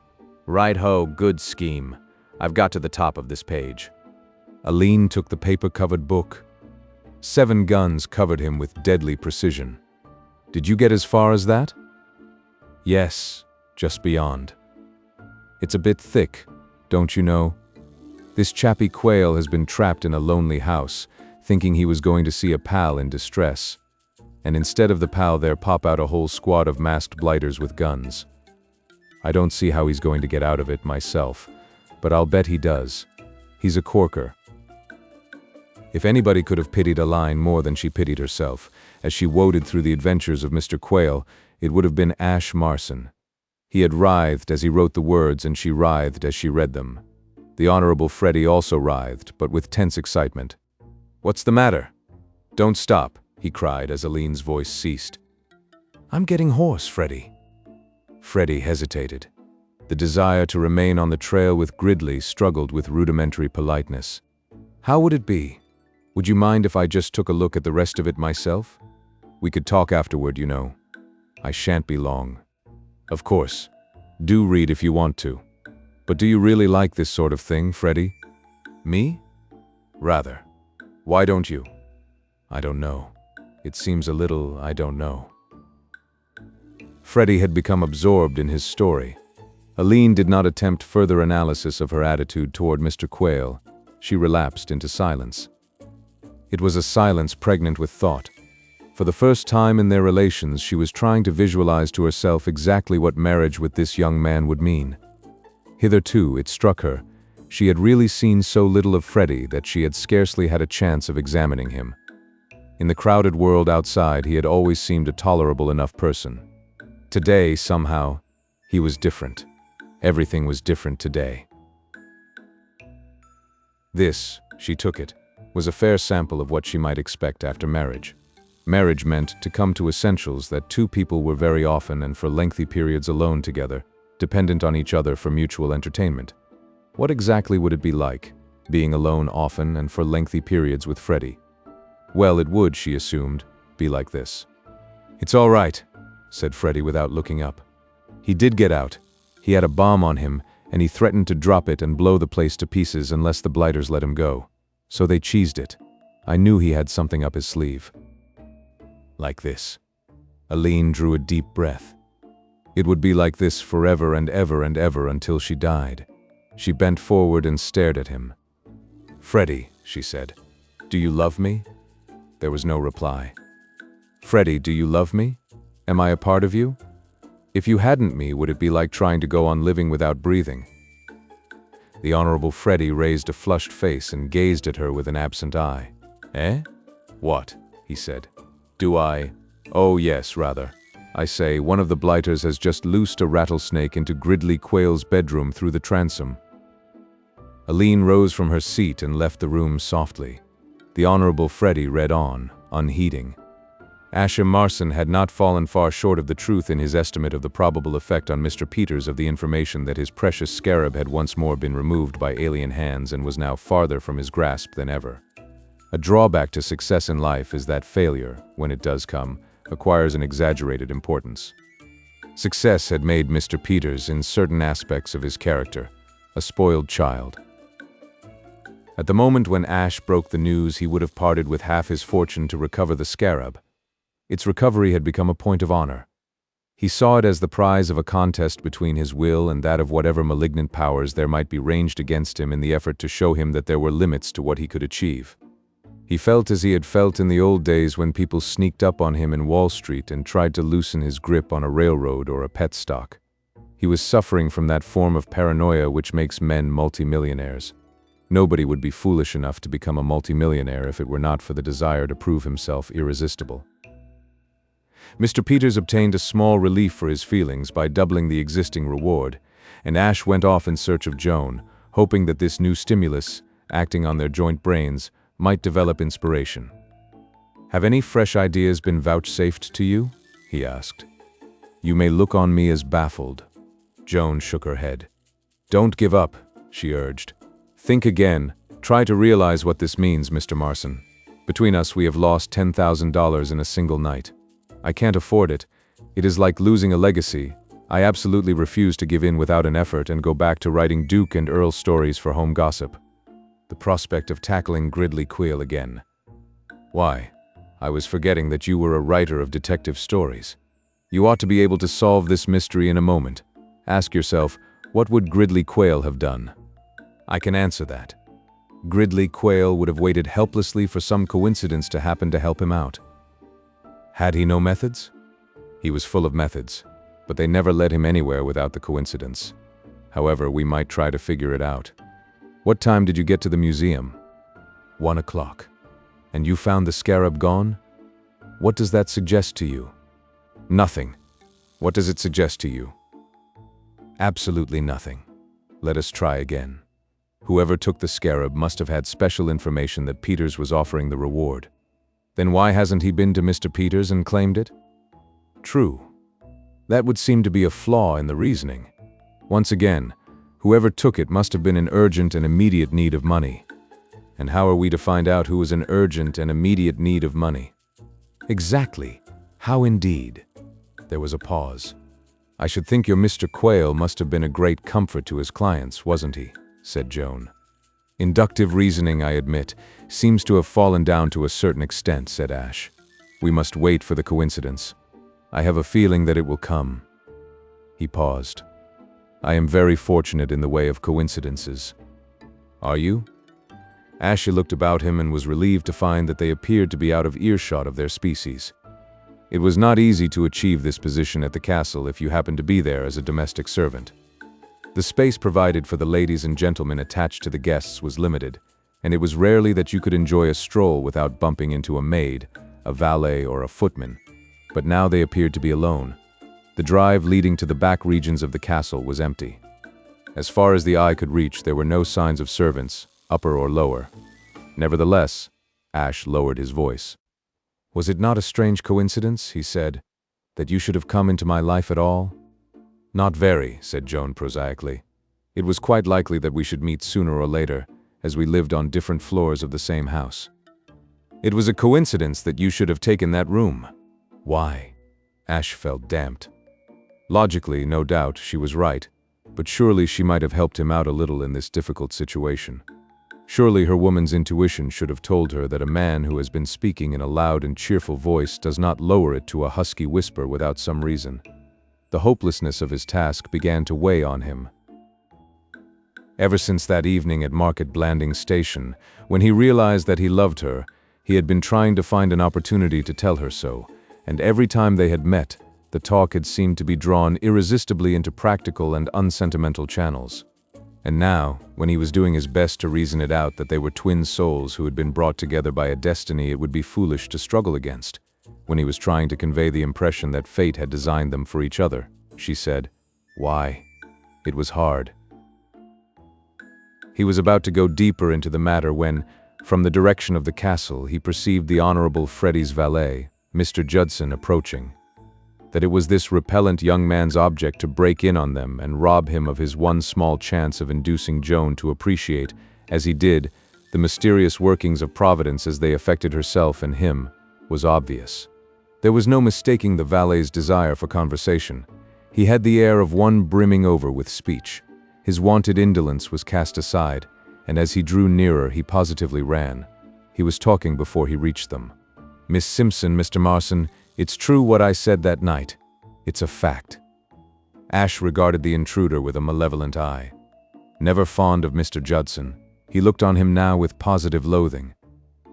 "Right-ho, good scheme. I've got to the top of this page." Aline took the paper-covered book. 7 guns covered him with deadly precision. "Did you get as far as that?" "Yes, just beyond." "It's a bit thick, don't you know? This chappie Quayle has been trapped in a lonely house, thinking he was going to see a pal in distress. And instead of the pal there pop out a whole squad of masked blighters with guns. I don't see how he's going to get out of it myself, but I'll bet he does. He's a corker." If anybody could have pitied Aline more than she pitied herself, as she waded through the adventures of Mr. Quayle, it would have been Ash Marson. He had writhed as he wrote the words, and she writhed as she read them. The Honorable Freddie also writhed, but with tense excitement. "What's the matter?" "Don't stop," he cried as Aline's voice ceased. "I'm getting hoarse, Freddie." Freddie hesitated. The desire to remain on the trail with Gridley struggled with rudimentary politeness. "How would it be? Would you mind if I just took a look at the rest of it myself? We could talk afterward, you know. I shan't be long." "Of course. Do read if you want to. But do you really like this sort of thing, Freddie?" "Me? Rather. Why don't you?" "I don't know. It seems a little, I don't know." Freddie had become absorbed in his story. Aline did not attempt further analysis of her attitude toward Mr. Quayle. She relapsed into silence. It was a silence pregnant with thought. For the first time in their relations, she was trying to visualize to herself exactly what marriage with this young man would mean. Hitherto, it struck her, she had really seen so little of Freddie that she had scarcely had a chance of examining him. In the crowded world outside, he had always seemed a tolerable enough person. Today, somehow, he was different. Everything was different today. This, she took it, was a fair sample of what she might expect after marriage. Marriage meant to come to essentials that two people were very often and for lengthy periods alone together, dependent on each other for mutual entertainment. What exactly would it be like, being alone often and for lengthy periods with Freddie? Well, it would, she assumed, be like this. "It's all right," said Freddie without looking up. He did get out. He had a bomb on him, and he threatened to drop it and blow the place to pieces unless the blighters let him go. So they cheesed it. I knew he had something up his sleeve. Like this. Aline drew a deep breath. It would be like this forever and ever and ever until she died. She bent forward and stared at him. "Freddie," she said, "do you love me?" There was no reply. "Freddie, do you love me? Am I a part of you? If you hadn't me, would it be like trying to go on living without breathing?" The Honorable Freddie raised a flushed face and gazed at her with an absent eye. "Eh? What?" he said. "Do I? Oh yes, rather. I say, one of the blighters has just loosed a rattlesnake into Gridley Quayle's bedroom through the transom." Aline rose from her seat and left the room softly. The Honorable Freddie read on, unheeding. Ascham Marson had not fallen far short of the truth in his estimate of the probable effect on Mr. Peters of the information that his precious scarab had once more been removed by alien hands and was now farther from his grasp than ever. A drawback to success in life is that failure, when it does come, acquires an exaggerated importance. Success had made Mr. Peters, in certain aspects of his character, a spoiled child. At the moment when Ash broke the news, he would have parted with half his fortune to recover the scarab. Its recovery had become a point of honor. He saw it as the prize of a contest between his will and that of whatever malignant powers there might be ranged against him in the effort to show him that there were limits to what he could achieve. He felt as he had felt in the old days when people sneaked up on him in Wall Street and tried to loosen his grip on a railroad or a pet stock. He was suffering from that form of paranoia which makes men multimillionaires. Nobody would be foolish enough to become a multimillionaire if it were not for the desire to prove himself irresistible. Mr. Peters obtained a small relief for his feelings by doubling the existing reward, and Ash went off in search of Joan, hoping that this new stimulus, acting on their joint brains, might develop inspiration. "Have any fresh ideas been vouchsafed to you?" he asked. "You may look on me as baffled." Joan shook her head. "Don't give up," she urged. "Think again. Try to realize what this means, Mr. Marson. Between us, we have lost $10,000 in a single night. I can't afford it. It is like losing a legacy. I absolutely refuse to give in without an effort and go back to writing Duke and Earl stories for home gossip. The prospect of tackling Gridley Quayle again. Why, I was forgetting that you were a writer of detective stories. You ought to be able to solve this mystery in a moment. Ask yourself, what would Gridley Quayle have done? I can answer that. Gridley Quayle would have waited helplessly for some coincidence to happen to help him out. Had he no methods? He was full of methods, but they never led him anywhere without the coincidence. However, we might try to figure it out. What time did you get to the museum? 1 o'clock. And you found the scarab gone? What does that suggest to you? Nothing. What does it suggest to you? Absolutely nothing. Let us try again. Whoever took the scarab must have had special information that Peters was offering the reward. Then why hasn't he been to Mr. Peters and claimed it? True. That would seem to be a flaw in the reasoning. Once again, whoever took it must have been in urgent and immediate need of money. And how are we to find out who was in urgent and immediate need of money? Exactly. How indeed? There was a pause. I should think your Mr. Quayle must have been a great comfort to his clients, wasn't he? Said Joan. Inductive reasoning, I admit, seems to have fallen down to a certain extent, said Ash. We must wait for the coincidence. I have a feeling that it will come. He paused. I am very fortunate in the way of coincidences. Are you? Ashe looked about him and was relieved to find that they appeared to be out of earshot of their species. It was not easy to achieve this position at the castle if you happened to be there as a domestic servant. The space provided for the ladies and gentlemen attached to the guests was limited, and it was rarely that you could enjoy a stroll without bumping into a maid, a valet, or a footman, but now they appeared to be alone. The drive leading to the back regions of the castle was empty. As far as the eye could reach, there were no signs of servants, upper or lower. Nevertheless, Ash lowered his voice. "Was it not a strange coincidence," he said, "that you should have come into my life at all?" "Not very," said Joan prosaically. "It was quite likely that we should meet sooner or later, as we lived on different floors of the same house." "It was a coincidence that you should have taken that room." "Why?" Ash felt damped. Logically, no doubt, she was right, but surely she might have helped him out a little in this difficult situation. Surely her woman's intuition should have told her that a man who has been speaking in a loud and cheerful voice does not lower it to a husky whisper without some reason. The hopelessness of his task began to weigh on him. Ever since that evening at Market Blandings Station, when he realized that he loved her, he had been trying to find an opportunity to tell her so, and every time they had met, the talk had seemed to be drawn irresistibly into practical and unsentimental channels. And now, when he was doing his best to reason it out that they were twin souls who had been brought together by a destiny it would be foolish to struggle against, when he was trying to convey the impression that fate had designed them for each other, she said, "Why?" It was hard. He was about to go deeper into the matter when, from the direction of the castle, he perceived the Honorable Freddie's valet, Mr. Judson, approaching. That it was this repellent young man's object to break in on them and rob him of his one small chance of inducing Joan to appreciate, as he did, the mysterious workings of Providence as they affected herself and him, was obvious. There was no mistaking the valet's desire for conversation. He had the air of one brimming over with speech. His wonted indolence was cast aside, and as he drew nearer, he positively ran. He was talking before he reached them. "Miss Simpson, Mr. Marson, it's true what I said that night. It's a fact." Ash regarded the intruder with a malevolent eye. Never fond of Mr. Judson, he looked on him now with positive loathing.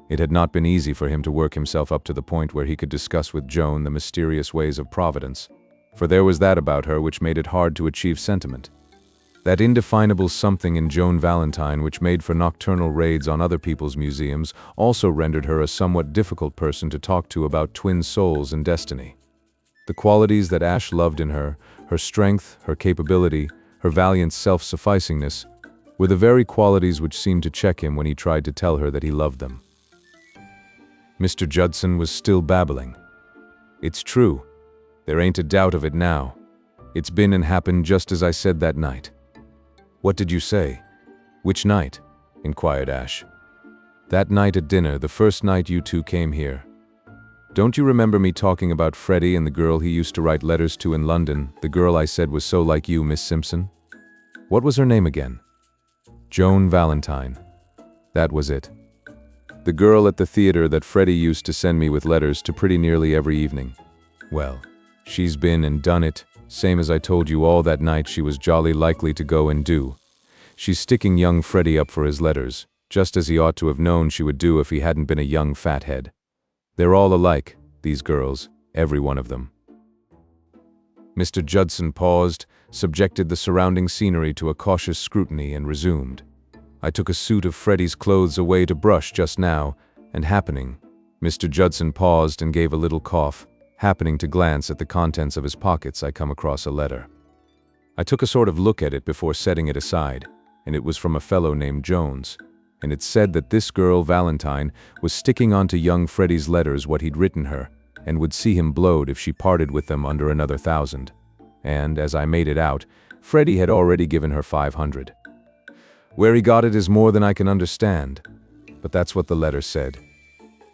It had not been easy for him to work himself up to the point where he could discuss with Joan the mysterious ways of Providence, for there was that about her which made it hard to achieve sentiment. That indefinable something in Joan Valentine which made for nocturnal raids on other people's museums also rendered her a somewhat difficult person to talk to about twin souls and destiny. The qualities that Ash loved in her, her strength, her capability, her valiant self-sufficingness, were the very qualities which seemed to check him when he tried to tell her that he loved them. Mr. Judson was still babbling. "It's true. There ain't a doubt of it now. It's been and happened just as I said that night." "What did you say?" "Which night?" inquired Ash. "That night at dinner, the first night you two came here. Don't you remember me talking about Freddie and the girl he used to write letters to in London, the girl I said was so like you, Miss Simpson? What was her name again?" "Joan Valentine." "That was it. The girl at the theater that Freddie used to send me with letters to pretty nearly every evening. Well, she's been and done it, same as I told you all that night she was jolly likely to go and do. She's sticking young Freddie up for his letters, just as he ought to have known she would do if he hadn't been a young fathead. They're all alike, these girls, every one of them." Mr. Judson paused, subjected the surrounding scenery to a cautious scrutiny, and resumed. "I took a suit of Freddie's clothes away to brush just now, and happening—" Mr. Judson paused and gave a little cough. "Happening to glance at the contents of his pockets, I come across a letter. I took a sort of look at it before setting it aside, and it was from a fellow named Jones, and it said that this girl, Valentine, was sticking onto young Freddie's letters what he'd written her, and would see him blowed if she parted with them under another 1,000. And, as I made it out, Freddie had already given her 500. Where he got it is more than I can understand, but that's what the letter said.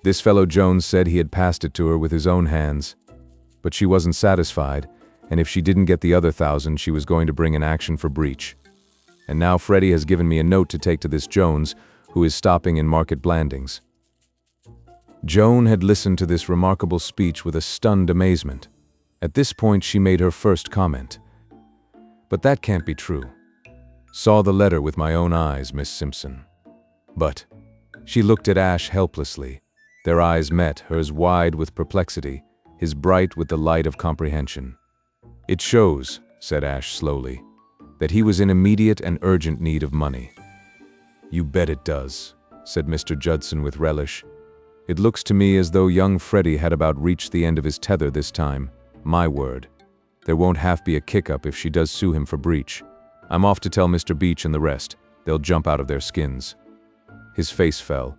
This fellow Jones said he had passed it to her with his own hands, but she wasn't satisfied, and if she didn't get the other 1,000, she was going to bring an action for breach. And now Freddie has given me a note to take to this Jones, who is stopping in Market Blandings." Joan had listened to this remarkable speech with a stunned amazement. At this point she made her first comment. "But that can't be true. Saw the letter with my own eyes, Miss Simpson." "But—" She looked at Ash helplessly. Their eyes met, hers wide with perplexity, his bright with the light of comprehension. "It shows," said Ash slowly, "that he was in immediate and urgent need of money." "You bet it does," said Mr. Judson with relish. It looks to me as though young Freddy had about reached the end of his tether this time. My word. There won't half be a kick-up if she does sue him for breach. I'm off to tell Mr. Beach and the rest. They'll jump out of their skins." His face fell.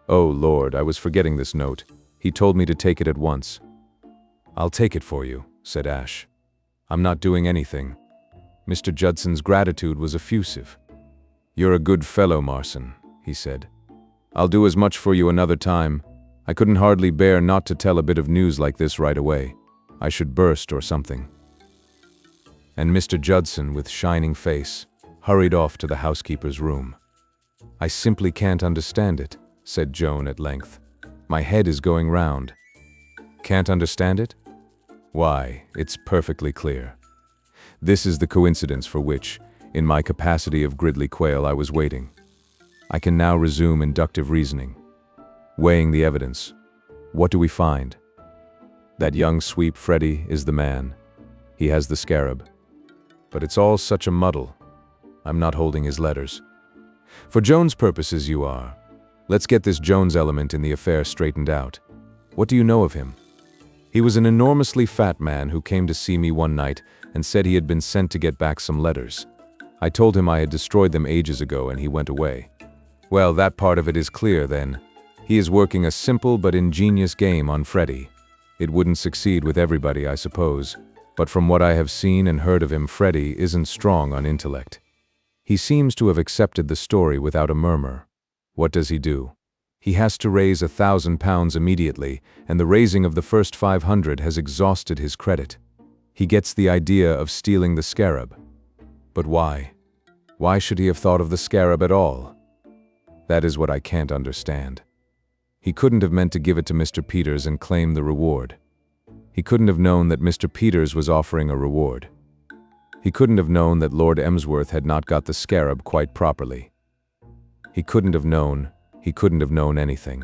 "Oh, Lord, I was forgetting this note. He told me to take it at once." "I'll take it for you," said Ash. "I'm not doing anything." Mr. Judson's gratitude was effusive. "You're a good fellow, Marson," he said. "I'll do as much for you another time. I couldn't hardly bear not to tell a bit of news like this right away. I should burst or something." And Mr. Judson, with shining face, hurried off to the housekeeper's room. "I simply can't understand it," said Joan at length. "My head is going round." "Can't understand it? Why, it's perfectly clear. This is the coincidence for which, in my capacity of Gridley Quayle, I was waiting. I can now resume inductive reasoning. Weighing the evidence, what do we find? That young sweep Freddy is the man. He has the scarab. But it's all such a muddle. I'm not holding his letters. For Jones' purposes you are. Let's get this Jones element in the affair straightened out. What do you know of him?" "He was an enormously fat man who came to see me one night and said he had been sent to get back some letters. I told him I had destroyed them ages ago and he went away." "Well, that part of it is clear then. He is working a simple but ingenious game on Freddy. It wouldn't succeed with everybody, I suppose, but from what I have seen and heard of him, Freddy isn't strong on intellect. He seems to have accepted the story without a murmur. What does he do? He has to raise £1,000 immediately, and the raising of the first 500 has exhausted his credit. He gets the idea of stealing the scarab. But why? Why should he have thought of the scarab at all? That is what I can't understand. He couldn't have meant to give it to Mr. Peters and claim the reward. He couldn't have known that Mr. Peters was offering a reward. He couldn't have known that Lord Emsworth had not got the scarab quite properly. He couldn't have known anything.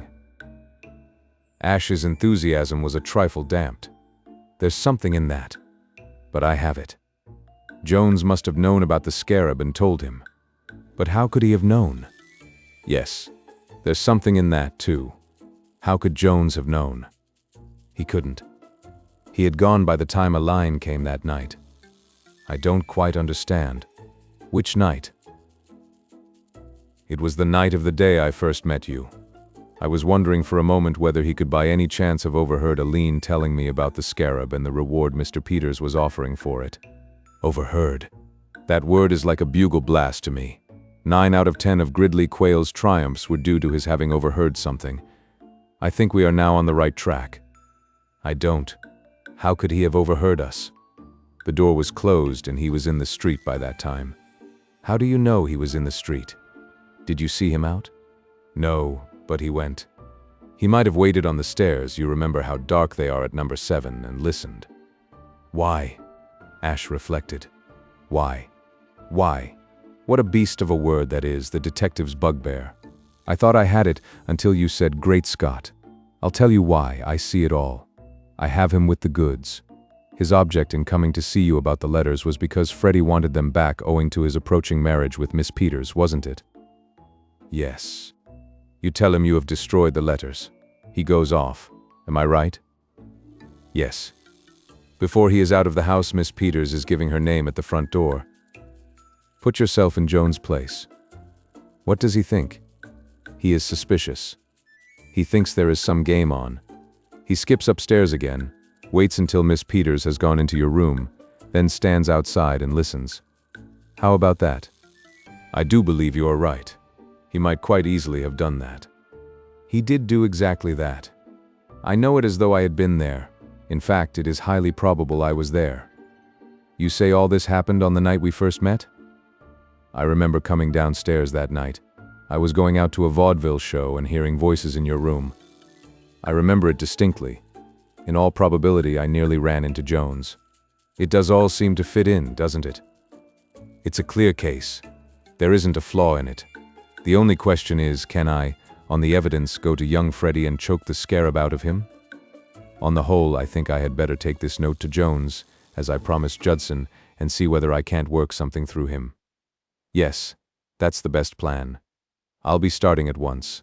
Ash's enthusiasm was a trifle damped. There's something in that. But I have it. Jones must have known about the scarab and told him. But how could he have known? Yes, there's something in that too. How could Jones have known? He couldn't. He had gone by the time a line came that night. I don't quite understand. Which night? It was the night of the day I first met you. I was wondering for a moment whether he could by any chance have overheard Aline telling me about the scarab and the reward Mr. Peters was offering for it. Overheard. That word is like a bugle blast to me. 9 out of 10 of Gridley Quayle's triumphs were due to his having overheard something. I think we are now on the right track. I don't. How could he have overheard us? The door was closed and he was in the street by that time. How do you know he was in the street? Did you see him out? No, but he went. He might have waited on the stairs, you remember how dark they are at number 7, and listened. Why? Ash reflected. Why? Why? What a beast of a word that is, the detective's bugbear. I thought I had it until you said, "Great Scott." I'll tell you why, I see it all. I have him with the goods. His object in coming to see you about the letters was because Freddy wanted them back owing to his approaching marriage with Miss Peters, wasn't it? Yes. You tell him you have destroyed the letters. He goes off. Am I right? Yes. Before he is out of the house, Miss Peters is giving her name at the front door. Put yourself in Jones' place. What does he think? He is suspicious. He thinks there is some game on. He skips upstairs again, waits until Miss Peters has gone into your room, then stands outside and listens. How about that? I do believe you are right. He might quite easily have done that. He did do exactly that. I know it as though I had been there. In fact, it is highly probable I was there. You say all this happened on the night we first met? I remember coming downstairs that night. I was going out to a vaudeville show and hearing voices in your room. I remember it distinctly. In all probability, I nearly ran into Jones. It does all seem to fit in, doesn't it? It's a clear case. There isn't a flaw in it. The only question is, can I, on the evidence, go to young Freddy and choke the scarab out of him? On the whole, I think I had better take this note to Jones, as I promised Judson, and see whether I can't work something through him. Yes, that's the best plan. I'll be starting at once.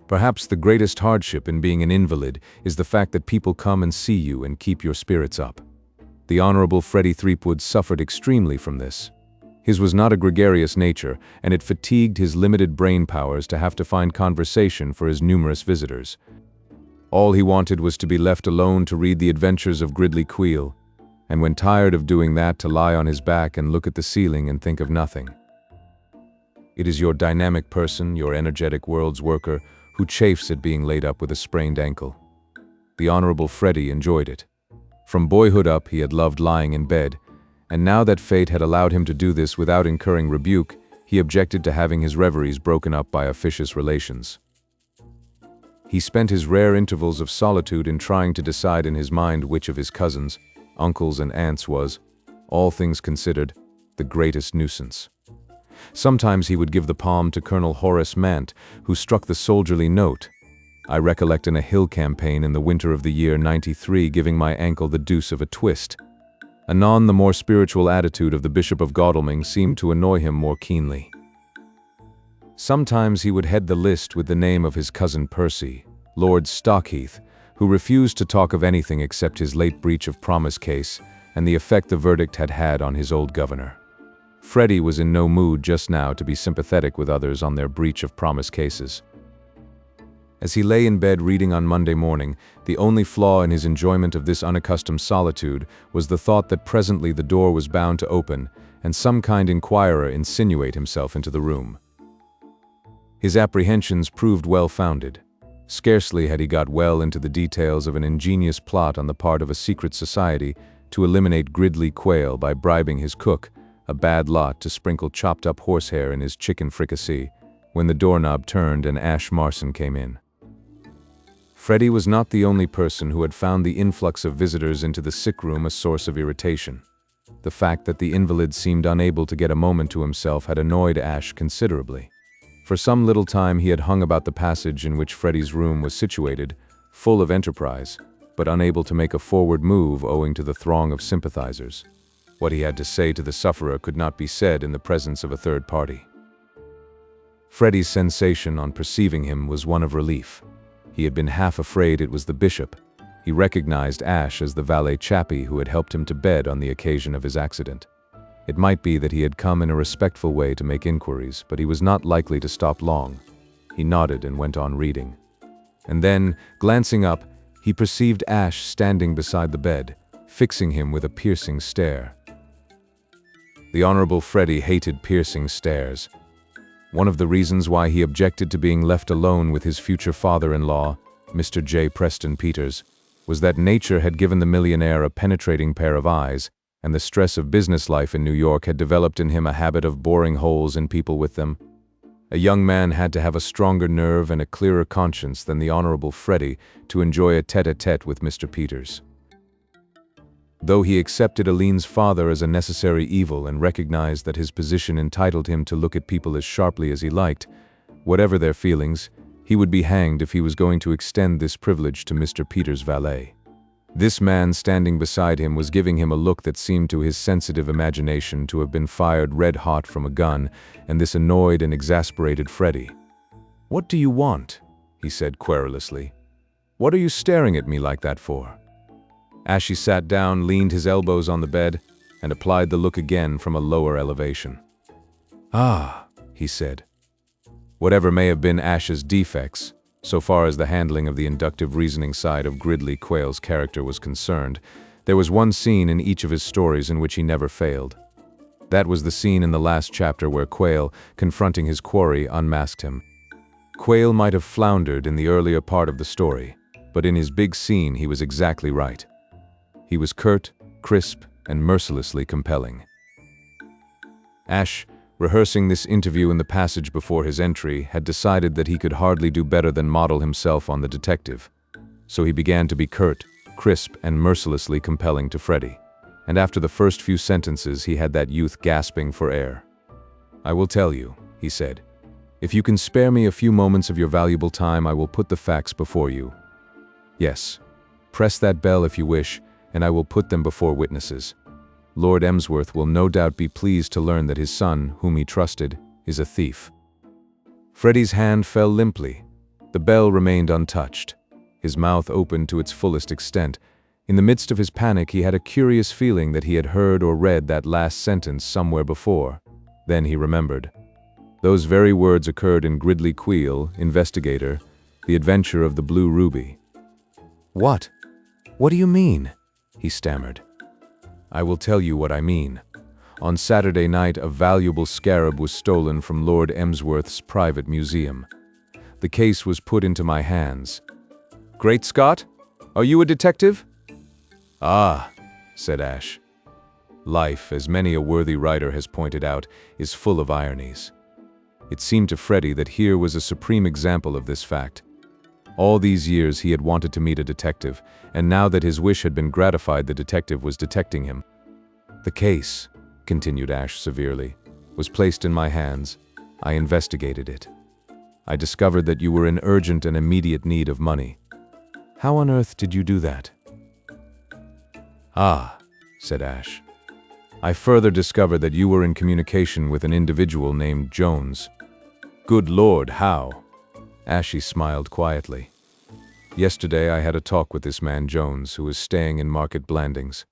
Perhaps the greatest hardship in being an invalid is the fact that people come and see you and keep your spirits up. The Honorable Freddie Threepwood suffered extremely from this. His was not a gregarious nature, and it fatigued his limited brain powers to have to find conversation for his numerous visitors. All he wanted was to be left alone to read the adventures of Gridley Quayle, and when tired of doing that, to lie on his back and look at the ceiling and think of nothing. It is your dynamic person, your energetic world's worker, who chafes at being laid up with a sprained ankle. The Honorable Freddie enjoyed it. From boyhood up, he had loved lying in bed, and now that fate had allowed him to do this without incurring rebuke, he objected to having his reveries broken up by officious relations. He spent his rare intervals of solitude in trying to decide in his mind which of his cousins, uncles and aunts was, all things considered, the greatest nuisance. Sometimes he would give the palm to Colonel Horace Mant, who struck the soldierly note. I recollect in a hill campaign in the winter of the year '93 giving my ankle the deuce of a twist. Anon the more spiritual attitude of the Bishop of Godalming seemed to annoy him more keenly. Sometimes he would head the list with the name of his cousin Percy, Lord Stockheath, who refused to talk of anything except his late breach of promise case and the effect the verdict had had on his old governor. Freddie was in no mood just now to be sympathetic with others on their breach of promise cases. As he lay in bed reading on Monday morning, the only flaw in his enjoyment of this unaccustomed solitude was the thought that presently the door was bound to open and some kind inquirer insinuate himself into the room. His apprehensions proved well-founded. Scarcely had he got well into the details of an ingenious plot on the part of a secret society to eliminate Gridley Quayle by bribing his cook, a bad lot, to sprinkle chopped-up horsehair in his chicken fricassee, when the doorknob turned and Ash Marson came in. Freddie was not the only person who had found the influx of visitors into the sick room a source of irritation. The fact that the invalid seemed unable to get a moment to himself had annoyed Ash considerably. For some little time he had hung about the passage in which Freddie's room was situated, full of enterprise, but unable to make a forward move owing to the throng of sympathizers. What he had to say to the sufferer could not be said in the presence of a third party. Freddie's sensation on perceiving him was one of relief. He had been half afraid it was the bishop. He recognized Ash as the valet chappie who had helped him to bed on the occasion of his accident. It might be that he had come in a respectful way to make inquiries, but he was not likely to stop long. He nodded and went on reading. And then, glancing up, he perceived Ash standing beside the bed, fixing him with a piercing stare. The Honorable Freddie hated piercing stares. One of the reasons why he objected to being left alone with his future father-in-law, Mr. J. Preston Peters, was that nature had given the millionaire a penetrating pair of eyes, and the stress of business life in New York had developed in him a habit of boring holes in people with them. A young man had to have a stronger nerve and a clearer conscience than the Honorable Freddie to enjoy a tête-à-tête with Mr. Peters. Though he accepted Aline's father as a necessary evil and recognized that his position entitled him to look at people as sharply as he liked, whatever their feelings, he would be hanged if he was going to extend this privilege to Mr. Peters' valet. This man standing beside him was giving him a look that seemed to his sensitive imagination to have been fired red-hot from a gun, and this annoyed and exasperated Freddie. "What do you want?" he said querulously. "What are you staring at me like that for?" Ashy sat down, leaned his elbows on the bed, and applied the look again from a lower elevation. "Ah," he said. Whatever may have been Ash's defects, so far as the handling of the inductive reasoning side of Gridley Quayle's character was concerned, there was one scene in each of his stories in which he never failed. That was the scene in the last chapter where Quayle, confronting his quarry, unmasked him. Quayle might have floundered in the earlier part of the story, but in his big scene he was exactly right. He was curt, crisp, and mercilessly compelling. Ash, rehearsing this interview in the passage before his entry, had decided that he could hardly do better than model himself on the detective. So he began to be curt, crisp, and mercilessly compelling to Freddie. And after the first few sentences he had that youth gasping for air. "I will tell you," he said. "If you can spare me a few moments of your valuable time, I will put the facts before you. Yes, press that bell if you wish, and I will put them before witnesses. Lord Emsworth will no doubt be pleased to learn that his son, whom he trusted, is a thief." Freddie's hand fell limply. The bell remained untouched. His mouth opened to its fullest extent. In the midst of his panic, he had a curious feeling that he had heard or read that last sentence somewhere before. Then he remembered. Those very words occurred in Gridley Quayle, Investigator, The Adventure of the Blue Ruby. "What? What do you mean?" he stammered. "I will tell you what I mean. On Saturday night, a valuable scarab was stolen from Lord Emsworth's private museum. The case was put into my hands." "Great Scott! Are you a detective?" "Ah," said Ash. Life, as many a worthy writer has pointed out, is full of ironies. It seemed to Freddie that here was a supreme example of this fact. All these years he had wanted to meet a detective, and now that his wish had been gratified, the detective was detecting him. "The case," continued Ash severely, "was placed in my hands. I investigated it. I discovered that you were in urgent and immediate need of money. How on earth did you do that?" "Ah," said Ash. "I further discovered that you were in communication with an individual named Jones." "Good Lord, how?" Ashy smiled quietly. "Yesterday I had a talk with this man Jones, who is staying in Market Blandings."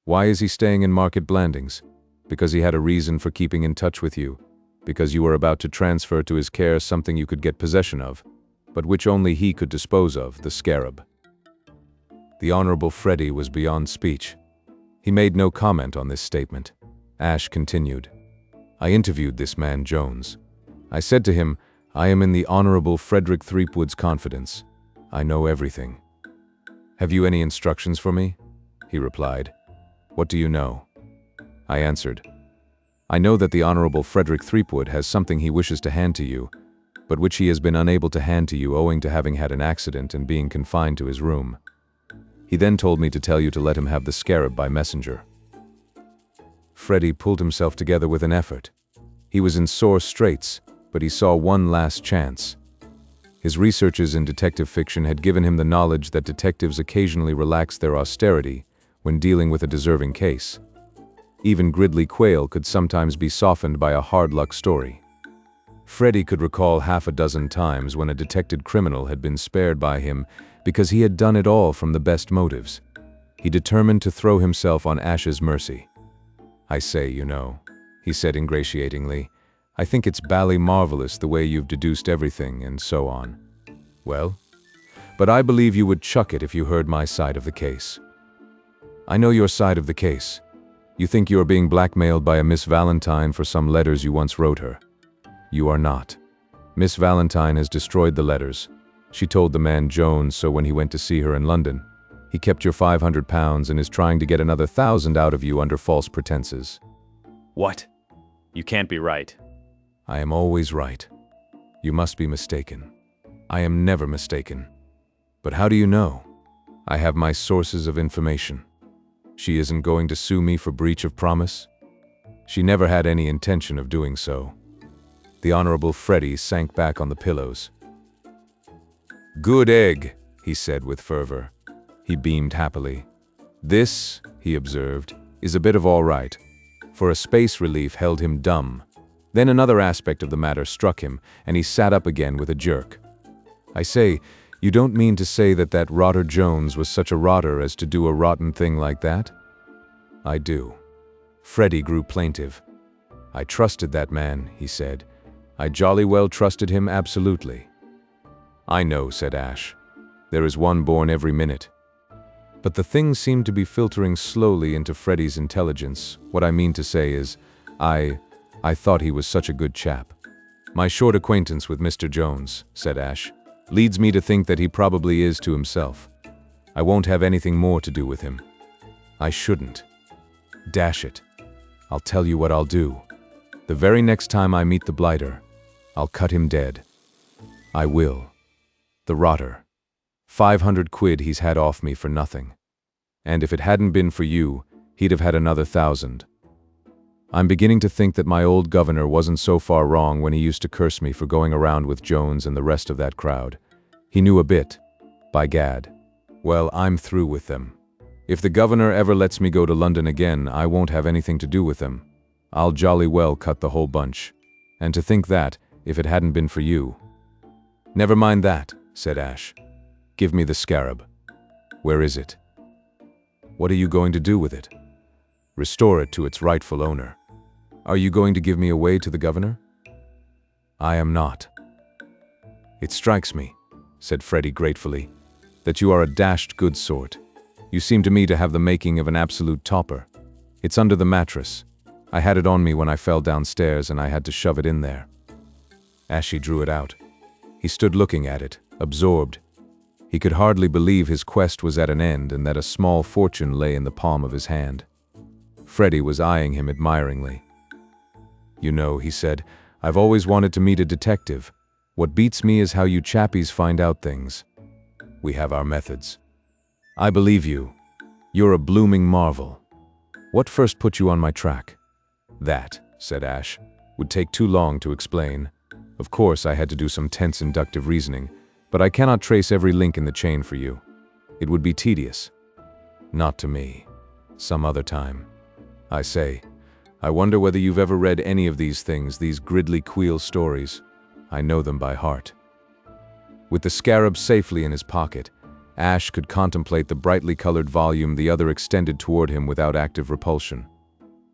"Why is he staying in Market Blandings?" "Because he had a reason for keeping in touch with you. Because you were about to transfer to his care something you could get possession of, but which only he could dispose of, the scarab." The Honorable Freddie was beyond speech. He made no comment on this statement. Ash continued. "I interviewed this man Jones. I said to him, 'I am in the Honorable Frederick Threepwood's confidence. I know everything.' 'Have you any instructions for me?' he replied. 'What do you know?' I answered, 'I know that the Honorable Frederick Threepwood has something he wishes to hand to you, but which he has been unable to hand to you owing to having had an accident and being confined to his room. He then told me to tell you to let him have the scarab by messenger.'" Freddie pulled himself together with an effort. He was in sore straits, but he saw one last chance. His researches in detective fiction had given him the knowledge that detectives occasionally relax their austerity when dealing with a deserving case. Even Gridley Quayle could sometimes be softened by a hard-luck story. Freddie could recall half a dozen times when a detected criminal had been spared by him because he had done it all from the best motives. He determined to throw himself on Ash's mercy. "I say, you know," he said ingratiatingly, "I think it's bally marvelous the way you've deduced everything and so on. Well, but I believe you would chuck it if you heard my side of the case." "I know your side of the case. You think you are being blackmailed by a Miss Valentine for some letters you once wrote her. You are not. Miss Valentine has destroyed the letters. She told the man Jones so when he went to see her in London. He kept your £500 and is trying to get another 1,000 out of you under false pretenses." "What? You can't be right." "I am always right. You must be mistaken. I am never mistaken. But how do you know?" "I have my sources of information. She isn't going to sue me for breach of promise. She never had any intention of doing so." The Honorable Freddie sank back on the pillows. "Good egg," he said with fervor. He beamed happily. "This," he observed, "is a bit of all right." For a space relief held him dumb. Then another aspect of the matter struck him, and he sat up again with a jerk. "I say, you don't mean to say that that rotter Jones was such a rotter as to do a rotten thing like that?" "I do." Freddie grew plaintive. "I trusted that man," he said. "I jolly well trusted him absolutely." "I know," said Ash. "There is one born every minute." But the thing seemed to be filtering slowly into Freddie's intelligence. "What I mean to say is, I thought he was such a good chap." "My short acquaintance with Mr. Jones," said Ash, "leads me to think that he probably is to himself. I won't have anything more to do with him. I shouldn't. Dash it. I'll tell you what I'll do. The very next time I meet the blighter, I'll cut him dead. I will. The rotter. 500 quid he's had off me for nothing. And if it hadn't been for you, he'd have had another 1,000. I'm beginning to think that my old governor wasn't so far wrong when he used to curse me for going around with Jones and the rest of that crowd. He knew a bit, by gad. Well, I'm through with them. If the governor ever lets me go to London again, I won't have anything to do with them. I'll jolly well cut the whole bunch. And to think that, if it hadn't been for you." Never mind that, said Ash. Give me the scarab. Where is it? What are you going to do with it? Restore it to its rightful owner. Are you going to give me away to the governor? I am not. It strikes me, said Freddy gratefully, that you are a dashed good sort. You seem to me to have the making of an absolute topper. It's under the mattress. I had it on me when I fell downstairs and I had to shove it in there. Ashy drew it out. He stood looking at it, absorbed. He could hardly believe his quest was at an end and that a small fortune lay in the palm of his hand. Freddy was eyeing him admiringly. You know, he said, I've always wanted to meet a detective. What beats me is how you chappies find out things. We have our methods. I believe you. You're a blooming marvel. What first put you on my track? That, said Ash, would take too long to explain. Of course, I had to do some tense inductive reasoning, but I cannot trace every link in the chain for you. It would be tedious. Not to me. Some other time. I say, I wonder whether you've ever read any of these things, these gridly queel stories. I know them by heart. With the scarab safely in his pocket, Ash could contemplate the brightly colored volume the other extended toward him without active repulsion.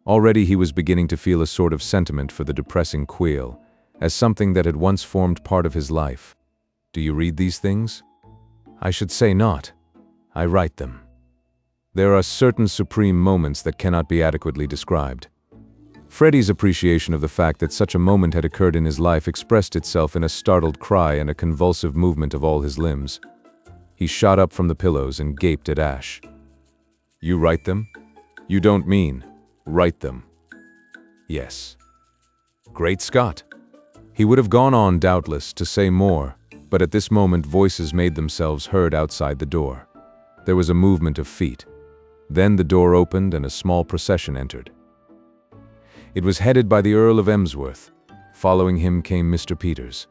Already he was beginning to feel a sort of sentiment for the depressing queel, as something that had once formed part of his life. Do you read these things? I should say not. I write them. There are certain supreme moments that cannot be adequately described. Freddy's appreciation of the fact that such a moment had occurred in his life expressed itself in a startled cry and a convulsive movement of all his limbs. He shot up from the pillows and gaped at Ash. You write them? You don't mean, write them? Yes. Great Scott! He would have gone on, doubtless, to say more, but at this moment voices made themselves heard outside the door. There was a movement of feet. Then the door opened and a small procession entered. It was headed by the Earl of Emsworth. Following him came Mr. Peters.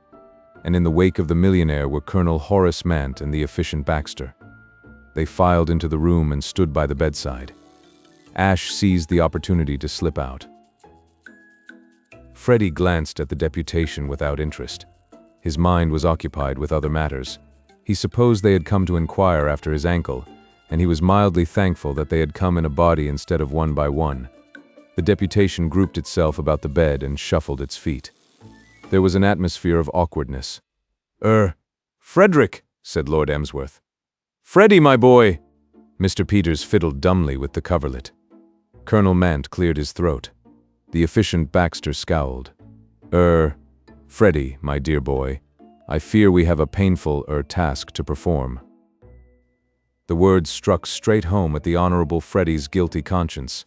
And in the wake of the millionaire were Colonel Horace Mant and the efficient Baxter. They filed into the room and stood by the bedside. Ash seized the opportunity to slip out. Freddy glanced at the deputation without interest. His mind was occupied with other matters. He supposed they had come to inquire after his ankle, and he was mildly thankful that they had come in a body instead of one by one. The deputation grouped itself about the bed and shuffled its feet. There was an atmosphere of awkwardness. Frederick, said Lord Emsworth. Freddy, my boy! Mr. Peters fiddled dumbly with the coverlet. Colonel Mant cleared his throat. The efficient Baxter scowled. Freddy, my dear boy, I fear we have a painful, task to perform. The words struck straight home at the Honorable Freddy's guilty conscience.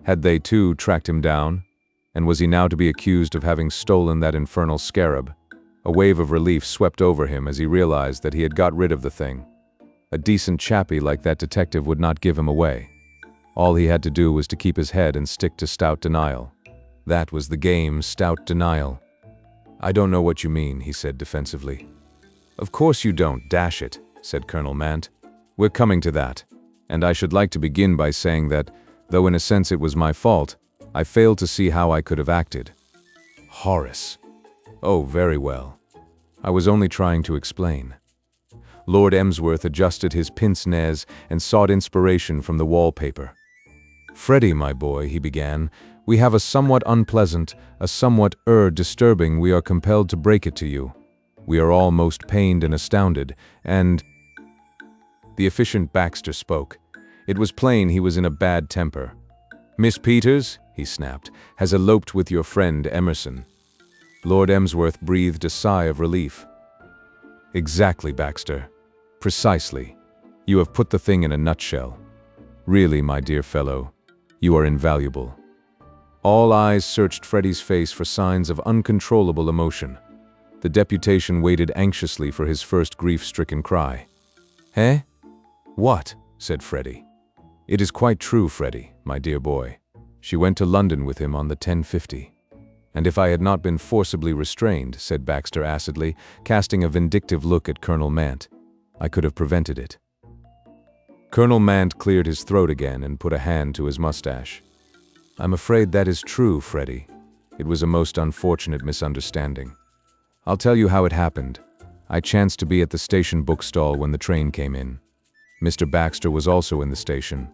Had they, too, tracked him down? And was he now to be accused of having stolen that infernal scarab? A wave of relief swept over him as he realized that he had got rid of the thing. A decent chappie like that detective would not give him away. All he had to do was to keep his head and stick to stout denial. That was the game, stout denial. I don't know what you mean, he said defensively. Of course you don't, dash it, said Colonel Mant. We're coming to that. And I should like to begin by saying that, though in a sense it was my fault, I failed to see how I could have acted. Horace. Oh, very well. I was only trying to explain. Lord Emsworth adjusted his pince-nez and sought inspiration from the wallpaper. Freddy, my boy, he began, we have a somewhat unpleasant, a somewhat disturbing, we are compelled to break it to you. We are all most pained and astounded, and... The efficient Baxter spoke. It was plain he was in a bad temper. Miss Peters, he snapped, has eloped with your friend Emerson. Lord Emsworth breathed a sigh of relief. Exactly, Baxter. Precisely. You have put the thing in a nutshell. Really, my dear fellow, you are invaluable. All eyes searched Freddy's face for signs of uncontrollable emotion. The deputation waited anxiously for his first grief-stricken cry. Eh? What? Said Freddy. It is quite true, Freddy, my dear boy. She went to London with him on the 10:50. And if I had not been forcibly restrained, said Baxter acidly, casting a vindictive look at Colonel Mant, I could have prevented it. Colonel Mant cleared his throat again and put a hand to his mustache. I'm afraid that is true, Freddy. It was a most unfortunate misunderstanding. I'll tell you how it happened. I chanced to be at the station bookstall when the train came in. Mr. Baxter was also in the station.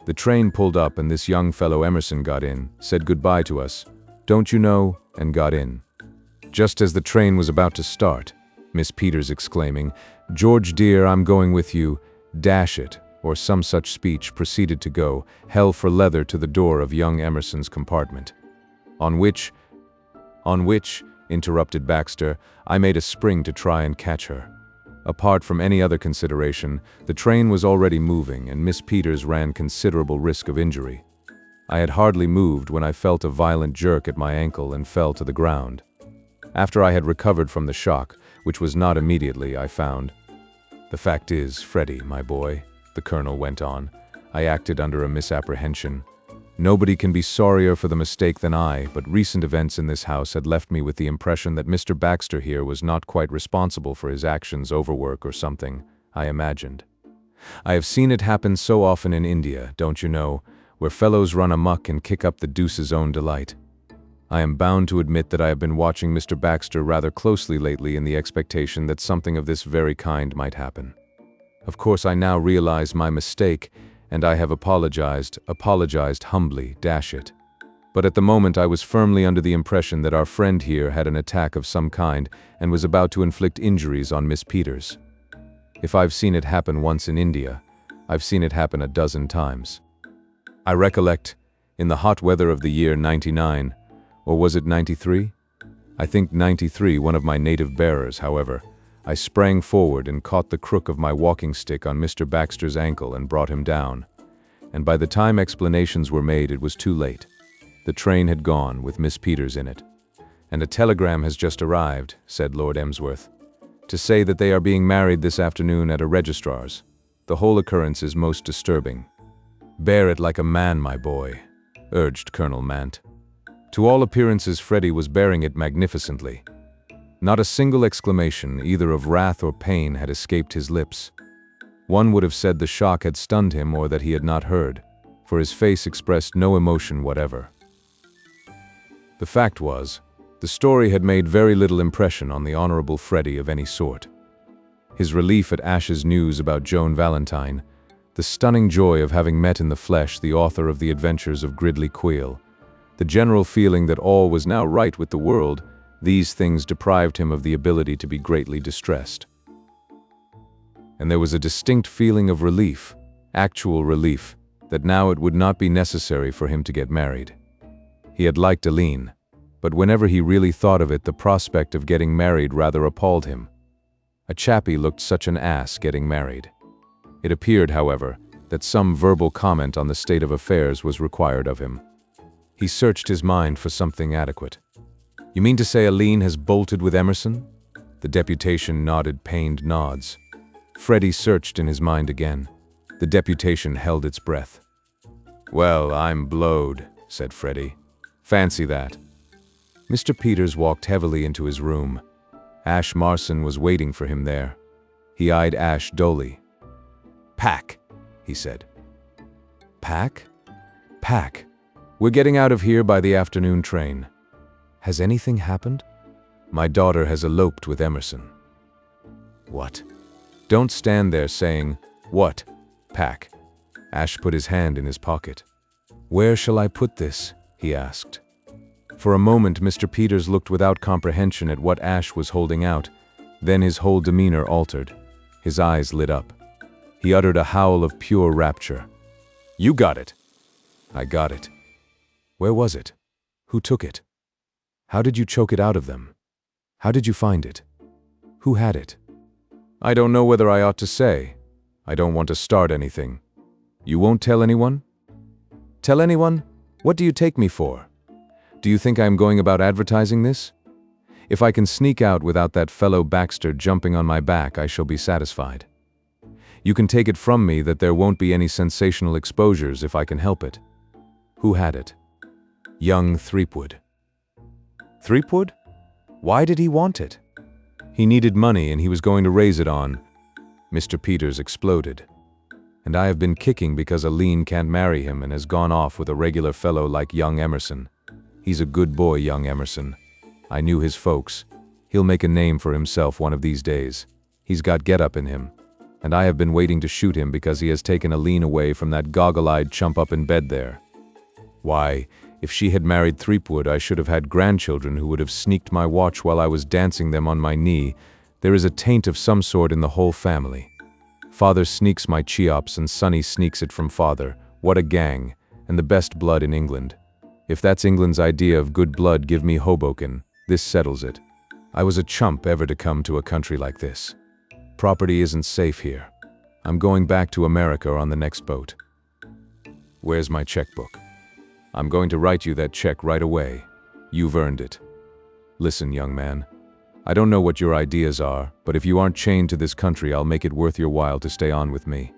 The train pulled up and this young fellow Emerson got in, said goodbye to us, "Don't you know," and got in. Just as the train was about to start, Miss Peters exclaiming, "George dear, I'm going with you, dash it," or some such speech, proceeded to go, hell for leather, to the door of young Emerson's compartment. On which, interrupted Baxter, I made a spring to try and catch her. Apart from any other consideration, the train was already moving and Miss Peters ran considerable risk of injury. I had hardly moved when I felt a violent jerk at my ankle and fell to the ground. After I had recovered from the shock, which was not immediately, I found. "The fact is, Freddie, my boy," the colonel went on, "I acted under a misapprehension. Nobody can be sorrier for the mistake than I, but recent events in this house had left me with the impression that Mr. Baxter here was not quite responsible for his actions, overwork or something, I imagined. I have seen it happen so often in India, don't you know, where fellows run amok and kick up the deuce's own delight. I am bound to admit that I have been watching Mr. Baxter rather closely lately in the expectation that something of this very kind might happen. Of course I now realize my mistake, and I have apologized humbly, dash it. But at the moment I was firmly under the impression that our friend here had an attack of some kind and was about to inflict injuries on Miss Peters. If I've seen it happen once in India, I've seen it happen a dozen times. I recollect, in the hot weather of the year '99, or was it '93? I think '93, one of my native bearers, however, I sprang forward and caught the crook of my walking stick on Mr. Baxter's ankle and brought him down. And by the time explanations were made, it was too late. The train had gone, with Miss Peters in it. "And a telegram has just arrived," said Lord Emsworth, "to say that they are being married this afternoon at a registrar's. The whole occurrence is most disturbing." "Bear it like a man, my boy," urged Colonel Mant. To all appearances, Freddie was bearing it magnificently. Not a single exclamation, either of wrath or pain, had escaped his lips. One would have said the shock had stunned him or that he had not heard, for his face expressed no emotion whatever. The fact was, the story had made very little impression on the Honorable Freddie of any sort. His relief at Ash's news about Joan Valentine, the stunning joy of having met in the flesh the author of the adventures of Gridley Quayle, the general feeling that all was now right with the world, these things deprived him of the ability to be greatly distressed. And there was a distinct feeling of relief, actual relief, that now it would not be necessary for him to get married. He had liked Aline, but whenever he really thought of it, the prospect of getting married rather appalled him. A chappie looked such an ass getting married. It appeared, however, that some verbal comment on the state of affairs was required of him. He searched his mind for something adequate. "You mean to say Aline has bolted with Emerson?" The deputation nodded pained nods. Freddie searched in his mind again. The deputation held its breath. "Well, I'm blowed," said Freddie. "Fancy that." Mr. Peters walked heavily into his room. Ash Marson was waiting for him there. He eyed Ash dully. "Pack," he said. "Pack? Pack. We're getting out of here by the afternoon train." "Has anything happened?" "My daughter has eloped with Emerson." "What?" "Don't stand there saying, 'What?' Pack." Ash put his hand in his pocket. "Where shall I put this?" he asked. For a moment Mr. Peters looked without comprehension at what Ash was holding out. Then his whole demeanor altered. His eyes lit up. He uttered a howl of pure rapture. "You got it!" "I got it." "Where was it? Who took it? How did you choke it out of them? How did you find it? Who had it?" "I don't know whether I ought to say. I don't want to start anything. You won't tell anyone?" "Tell anyone? What do you take me for? Do you think I am going about advertising this? If I can sneak out without that fellow Baxter jumping on my back, I shall be satisfied. You can take it from me that there won't be any sensational exposures if I can help it. Who had it?" "Young Threepwood." "Threepwood? Why did he want it?" "He needed money and he was going to raise it on." Mr. Peters exploded. "And I have been kicking because Aline can't marry him and has gone off with a regular fellow like young Emerson. He's a good boy, young Emerson. I knew his folks. He'll make a name for himself one of these days. He's got get-up in him. And I have been waiting to shoot him because he has taken Aline away from that goggle-eyed chump up in bed there. Why, if she had married Threepwood, I should have had grandchildren who would have sneaked my watch while I was dancing them on my knee. There is a taint of some sort in the whole family. Father sneaks my Cheops and Sonny sneaks it from father. What a gang, and the best blood in England. If that's England's idea of good blood, give me Hoboken. This settles it. I was a chump ever to come to a country like this. Property isn't safe here. I'm going back to America on the next boat. Where's my checkbook? I'm going to write you that check right away. You've earned it. Listen, young man. I don't know what your ideas are, but if you aren't chained to this country, I'll make it worth your while to stay on with me.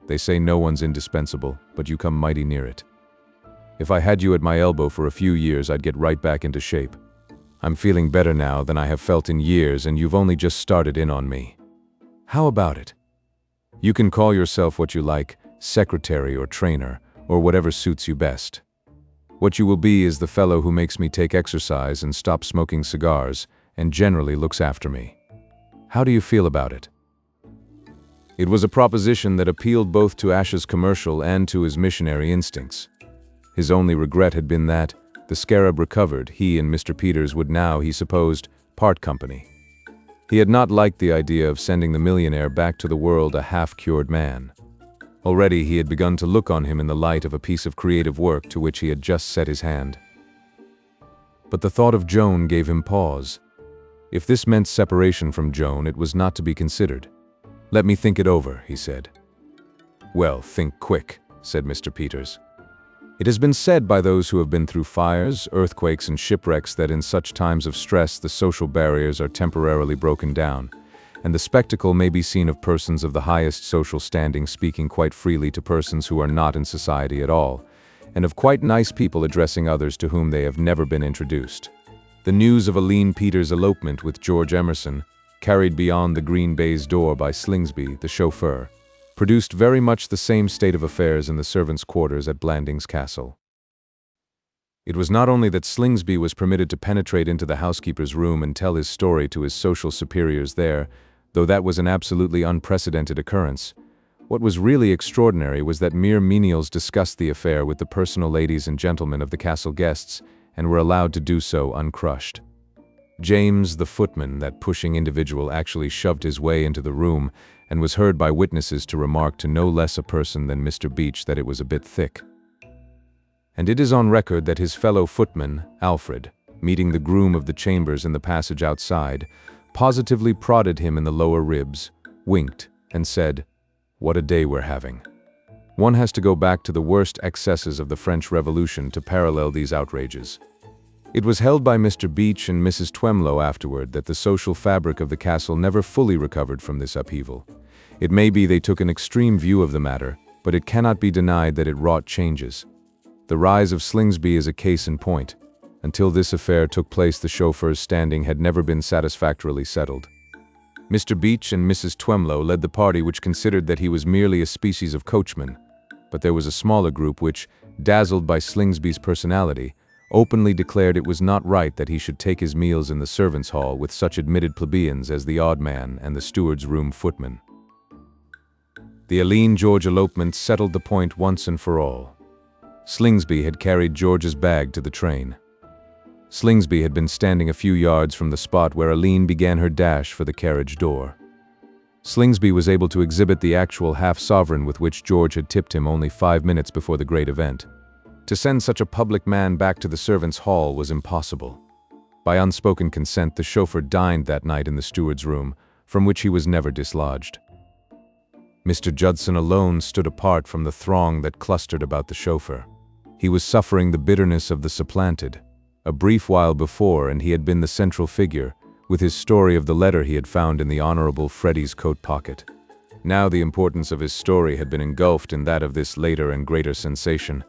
They say no one's indispensable, but you come mighty near it. If I had you at my elbow for a few years, I'd get right back into shape. I'm feeling better now than I have felt in years, and you've only just started in on me. How about it? You can call yourself what you like, secretary or trainer, or whatever suits you best. What you will be is the fellow who makes me take exercise and stop smoking cigars, and generally looks after me. How do you feel about it? It was a proposition that appealed both to Ash's commercial and to his missionary instincts. His only regret had been that, the scarab recovered, he and Mr. Peters would now, he supposed, part company. He had not liked the idea of sending the millionaire back to the world a half-cured man. Already he had begun to look on him in the light of a piece of creative work to which he had just set his hand. But the thought of Joan gave him pause. If this meant separation from Joan, it was not to be considered. Let me think it over, he said. Well, think quick, said Mr. Peters. It has been said by those who have been through fires, earthquakes, and shipwrecks that in such times of stress the social barriers are temporarily broken down, and the spectacle may be seen of persons of the highest social standing speaking quite freely to persons who are not in society at all, and of quite nice people addressing others to whom they have never been introduced. The news of Aline Peters' elopement with George Emerson, carried beyond the green baize door by Slingsby, the chauffeur, produced very much the same state of affairs in the servants' quarters at Blandings Castle. It was not only that Slingsby was permitted to penetrate into the housekeeper's room and tell his story to his social superiors there, though that was an absolutely unprecedented occurrence. What was really extraordinary was that mere menials discussed the affair with the personal ladies and gentlemen of the castle guests, and were allowed to do so uncrushed. James, the footman, that pushing individual, actually shoved his way into the room, and was heard by witnesses to remark to no less a person than Mr. Beach that it was a bit thick. And it is on record that his fellow footman, Alfred, meeting the groom of the chambers in the passage outside, positively prodded him in the lower ribs, winked, and said, "What a day we're having." One has to go back to the worst excesses of the French Revolution to parallel these outrages. It was held by Mr. Beach and Mrs. Twemlow afterward that the social fabric of the castle never fully recovered from this upheaval. It may be they took an extreme view of the matter, but it cannot be denied that it wrought changes. The rise of Slingsby is a case in point. Until this affair took place, the chauffeur's standing had never been satisfactorily settled. Mr. Beach and Mrs. Twemlow led the party which considered that he was merely a species of coachman, but there was a smaller group which, dazzled by Slingsby's personality, openly declared it was not right that he should take his meals in the servants' hall with such admitted plebeians as the odd man and the steward's room footman. The Aline George elopement settled the point once and for all. Slingsby had carried George's bag to the train. Slingsby had been standing a few yards from the spot where Aline began her dash for the carriage door. Slingsby was able to exhibit the actual half-sovereign with which George had tipped him only 5 minutes before the great event. To send such a public man back to the servants' hall was impossible. By unspoken consent, the chauffeur dined that night in the steward's room, from which he was never dislodged. Mr. Judson alone stood apart from the throng that clustered about the chauffeur. He was suffering the bitterness of the supplanted. A brief while before, and he had been the central figure, with his story of the letter he had found in the Honorable Freddie's coat pocket. Now the importance of his story had been engulfed in that of this later and greater sensation.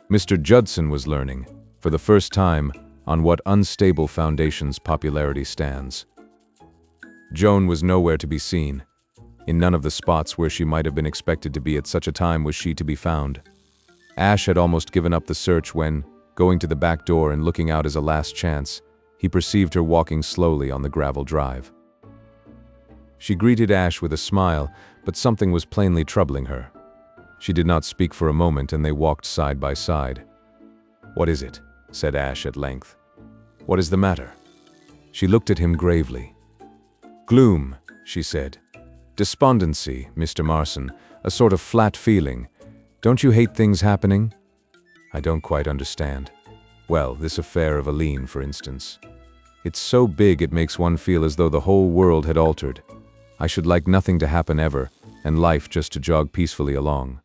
Mr. Judson was learning, for the first time, on what unstable foundations popularity stands. Joan was nowhere to be seen. In none of the spots where she might have been expected to be at such a time was she to be found. Ash had almost given up the search when, going to the back door and looking out as a last chance, he perceived her walking slowly on the gravel drive. She greeted Ash with a smile, but something was plainly troubling her. She did not speak for a moment, and they walked side by side. "What is it?" said Ash at length. "What is the matter?" She looked at him gravely. "Gloom," she said. "Despondency, Mr. Marson, a sort of flat feeling. Don't you hate things happening?" "I don't quite understand." "Well, this affair of Aline, for instance. It's so big it makes one feel as though the whole world had altered. I should like nothing to happen ever, and life just to jog peacefully along.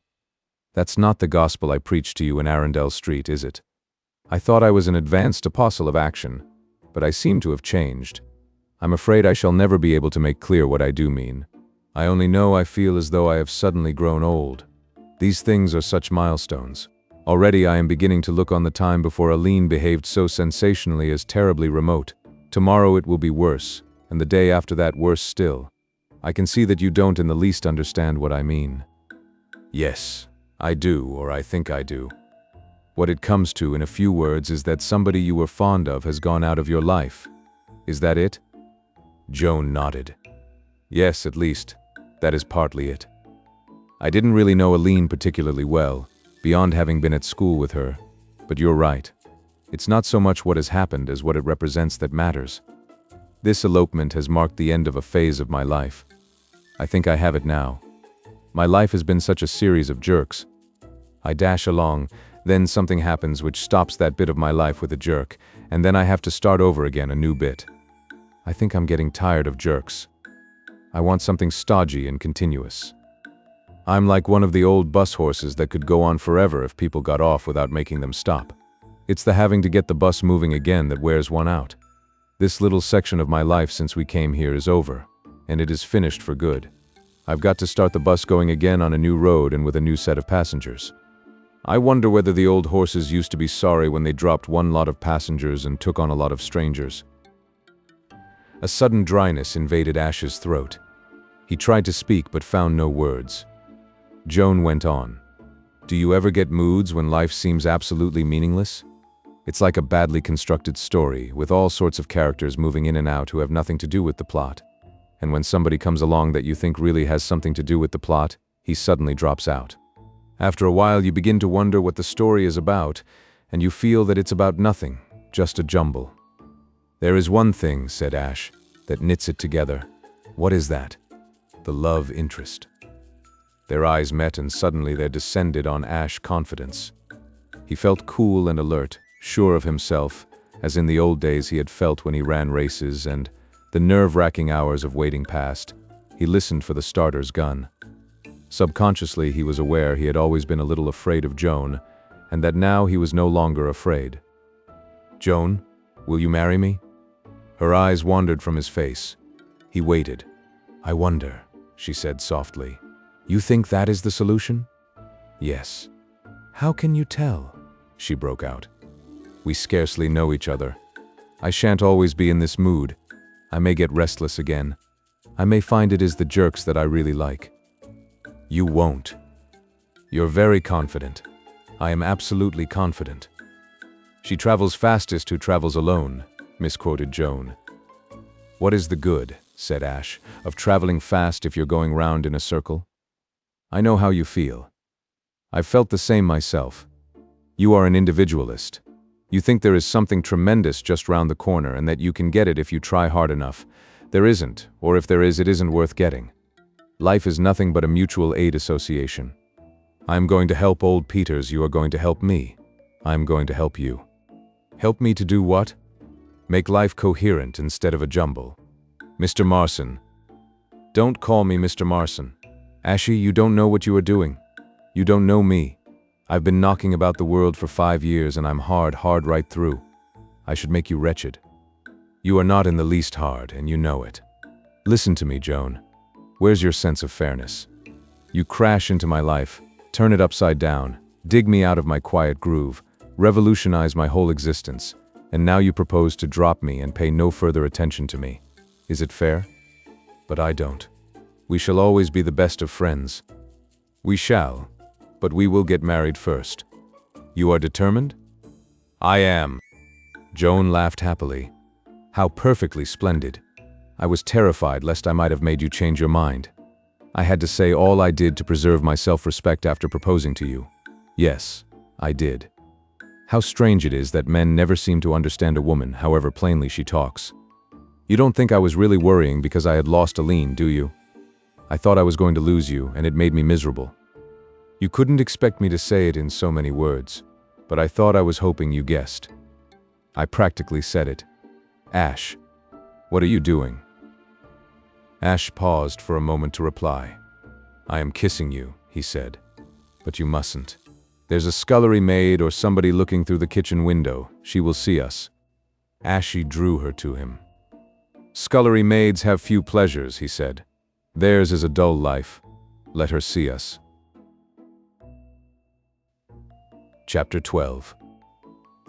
That's not the gospel I preached to you in Arundel Street, is it? I thought I was an advanced apostle of action, but I seem to have changed. I'm afraid I shall never be able to make clear what I do mean. I only know I feel as though I have suddenly grown old. These things are such milestones. Already I am beginning to look on the time before Aline behaved so sensationally as terribly remote. Tomorrow it will be worse, and the day after that worse still. I can see that you don't in the least understand what I mean." "Yes, I do, or I think I do. What it comes to, in a few words, is that somebody you were fond of has gone out of your life. Is that it?" Joan nodded. "Yes, at least, that is partly it. I didn't really know Aline particularly well, beyond having been at school with her, but you're right. It's not so much what has happened as what it represents that matters. This elopement has marked the end of a phase of my life. I think I have it now. My life has been such a series of jerks. I dash along, then something happens which stops that bit of my life with a jerk, and then I have to start over again a new bit. I think I'm getting tired of jerks. I want something stodgy and continuous. I'm like one of the old bus horses that could go on forever if people got off without making them stop. It's the having to get the bus moving again that wears one out. This little section of my life since we came here is over, and it is finished for good. I've got to start the bus going again on a new road and with a new set of passengers. I wonder whether the old horses used to be sorry when they dropped one lot of passengers and took on a lot of strangers." A sudden dryness invaded Ash's throat. He tried to speak but found no words. Joan went on. "Do you ever get moods when life seems absolutely meaningless? It's like a badly constructed story, with all sorts of characters moving in and out who have nothing to do with the plot. And when somebody comes along that you think really has something to do with the plot, he suddenly drops out. After a while you begin to wonder what the story is about, and you feel that it's about nothing, just a jumble." "There is one thing," said Ash, "that knits it together." "What is that?" "The love interest." Their eyes met, and suddenly there descended on Ash confidence. He felt cool and alert, sure of himself, as in the old days he had felt when he ran races, and, the nerve-wracking hours of waiting past, he listened for the starter's gun. Subconsciously he was aware he had always been a little afraid of Joan, and that now he was no longer afraid. "Joan, will you marry me?" Her eyes wandered from his face. He waited. "I wonder," she said softly. "You think that is the solution?" "Yes." "How can you tell?" she broke out. "We scarcely know each other. I shan't always be in this mood. I may get restless again. I may find it is the jerks that I really like." "You won't." "You're very confident." "I am absolutely confident." "She travels fastest who travels alone," misquoted Joan. "What is the good," said Ash, "of traveling fast if you're going round in a circle? I know how you feel. I've felt the same myself. You are an individualist. You think there is something tremendous just round the corner and that you can get it if you try hard enough. There isn't, or if there is, it isn't worth getting. Life is nothing but a mutual aid association. I'm going to help old Peters, you are going to help me. I'm going to help you. Help me to do what? Make life coherent instead of a jumble. Mr. Marson." "Don't call me Mr. Marson. Ashy, you don't know what you are doing. You don't know me. I've been knocking about the world for 5 years and I'm hard right through. I should make you wretched. You are not in the least hard, and you know it. Listen to me, Joan. Where's your sense of fairness? You crash into my life, turn it upside down, dig me out of my quiet groove, revolutionize my whole existence, and now you propose to drop me and pay no further attention to me. Is it fair? But I don't. We shall always be the best of friends. We shall, but we will get married first. You are determined? I am. Joan laughed happily. How perfectly splendid. I was terrified lest I might have made you change your mind. I had to say all I did to preserve my self-respect after proposing to you. Yes, I did. How strange it is that men never seem to understand a woman, however plainly she talks. You don't think I was really worrying because I had lost Aline, do you? I thought I was going to lose you, and it made me miserable. You couldn't expect me to say it in so many words, but I thought I was hoping you guessed. I practically said it. Ash, what are you doing? Ash paused for a moment to reply. I am kissing you, he said. But you mustn't. There's a scullery maid or somebody looking through the kitchen window. She will see us. Ashy drew her to him. Scullery maids have few pleasures, he said. Theirs is a dull life. Let her see us. Chapter 12.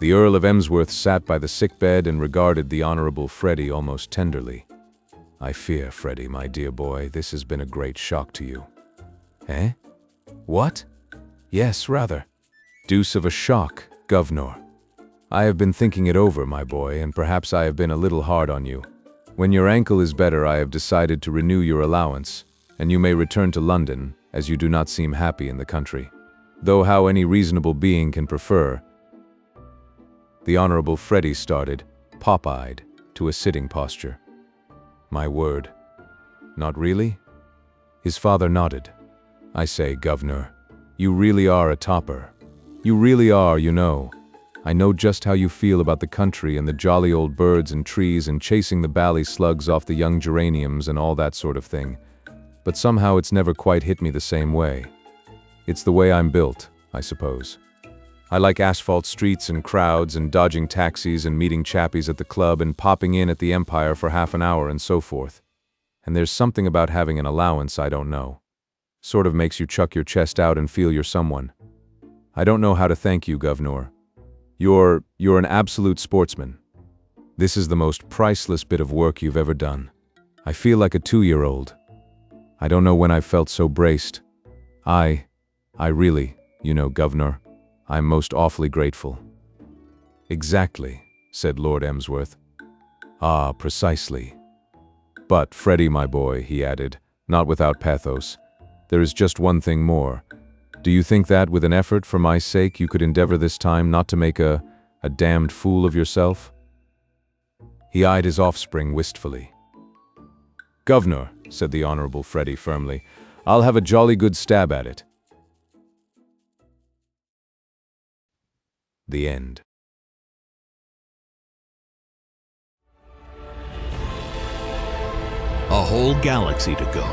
The Earl of Emsworth sat by the sickbed and regarded the Honorable Freddie almost tenderly. I fear, Freddie, my dear boy, this has been a great shock to you. Eh? What? Yes, rather. Deuce of a shock, Governor. I have been thinking it over, my boy, and perhaps I have been a little hard on you. When your ankle is better, I have decided to renew your allowance, and you may return to London, as you do not seem happy in the country. Though how any reasonable being can prefer. The Honorable Freddie started, pop-eyed, to a sitting posture. My word. Not really? His father nodded. I say, Governor, you really are a topper. You really are, you know. I know just how you feel about the country and the jolly old birds and trees and chasing the bally slugs off the young geraniums and all that sort of thing. But somehow it's never quite hit me the same way. It's the way I'm built, I suppose. I like asphalt streets and crowds and dodging taxis and meeting chappies at the club and popping in at the Empire for half an hour and so forth. And there's something about having an allowance I don't know. Sort of makes you chuck your chest out and feel you're someone. I don't know how to thank you, Governor. You're an absolute sportsman. This is the most priceless bit of work you've ever done. I feel like a 2-year-old. I don't know when I've felt so braced. I really, you know, Governor, I'm most awfully grateful. Exactly, said Lord Emsworth. Ah, precisely. But, Freddie, my boy, he added, not without pathos, there is just one thing more. Do you think that, with an effort for my sake, you could endeavor this time not to make a damned fool of yourself? He eyed his offspring wistfully. Governor, said the Honorable Freddie firmly, I'll have a jolly good stab at it. The end. A whole galaxy to go.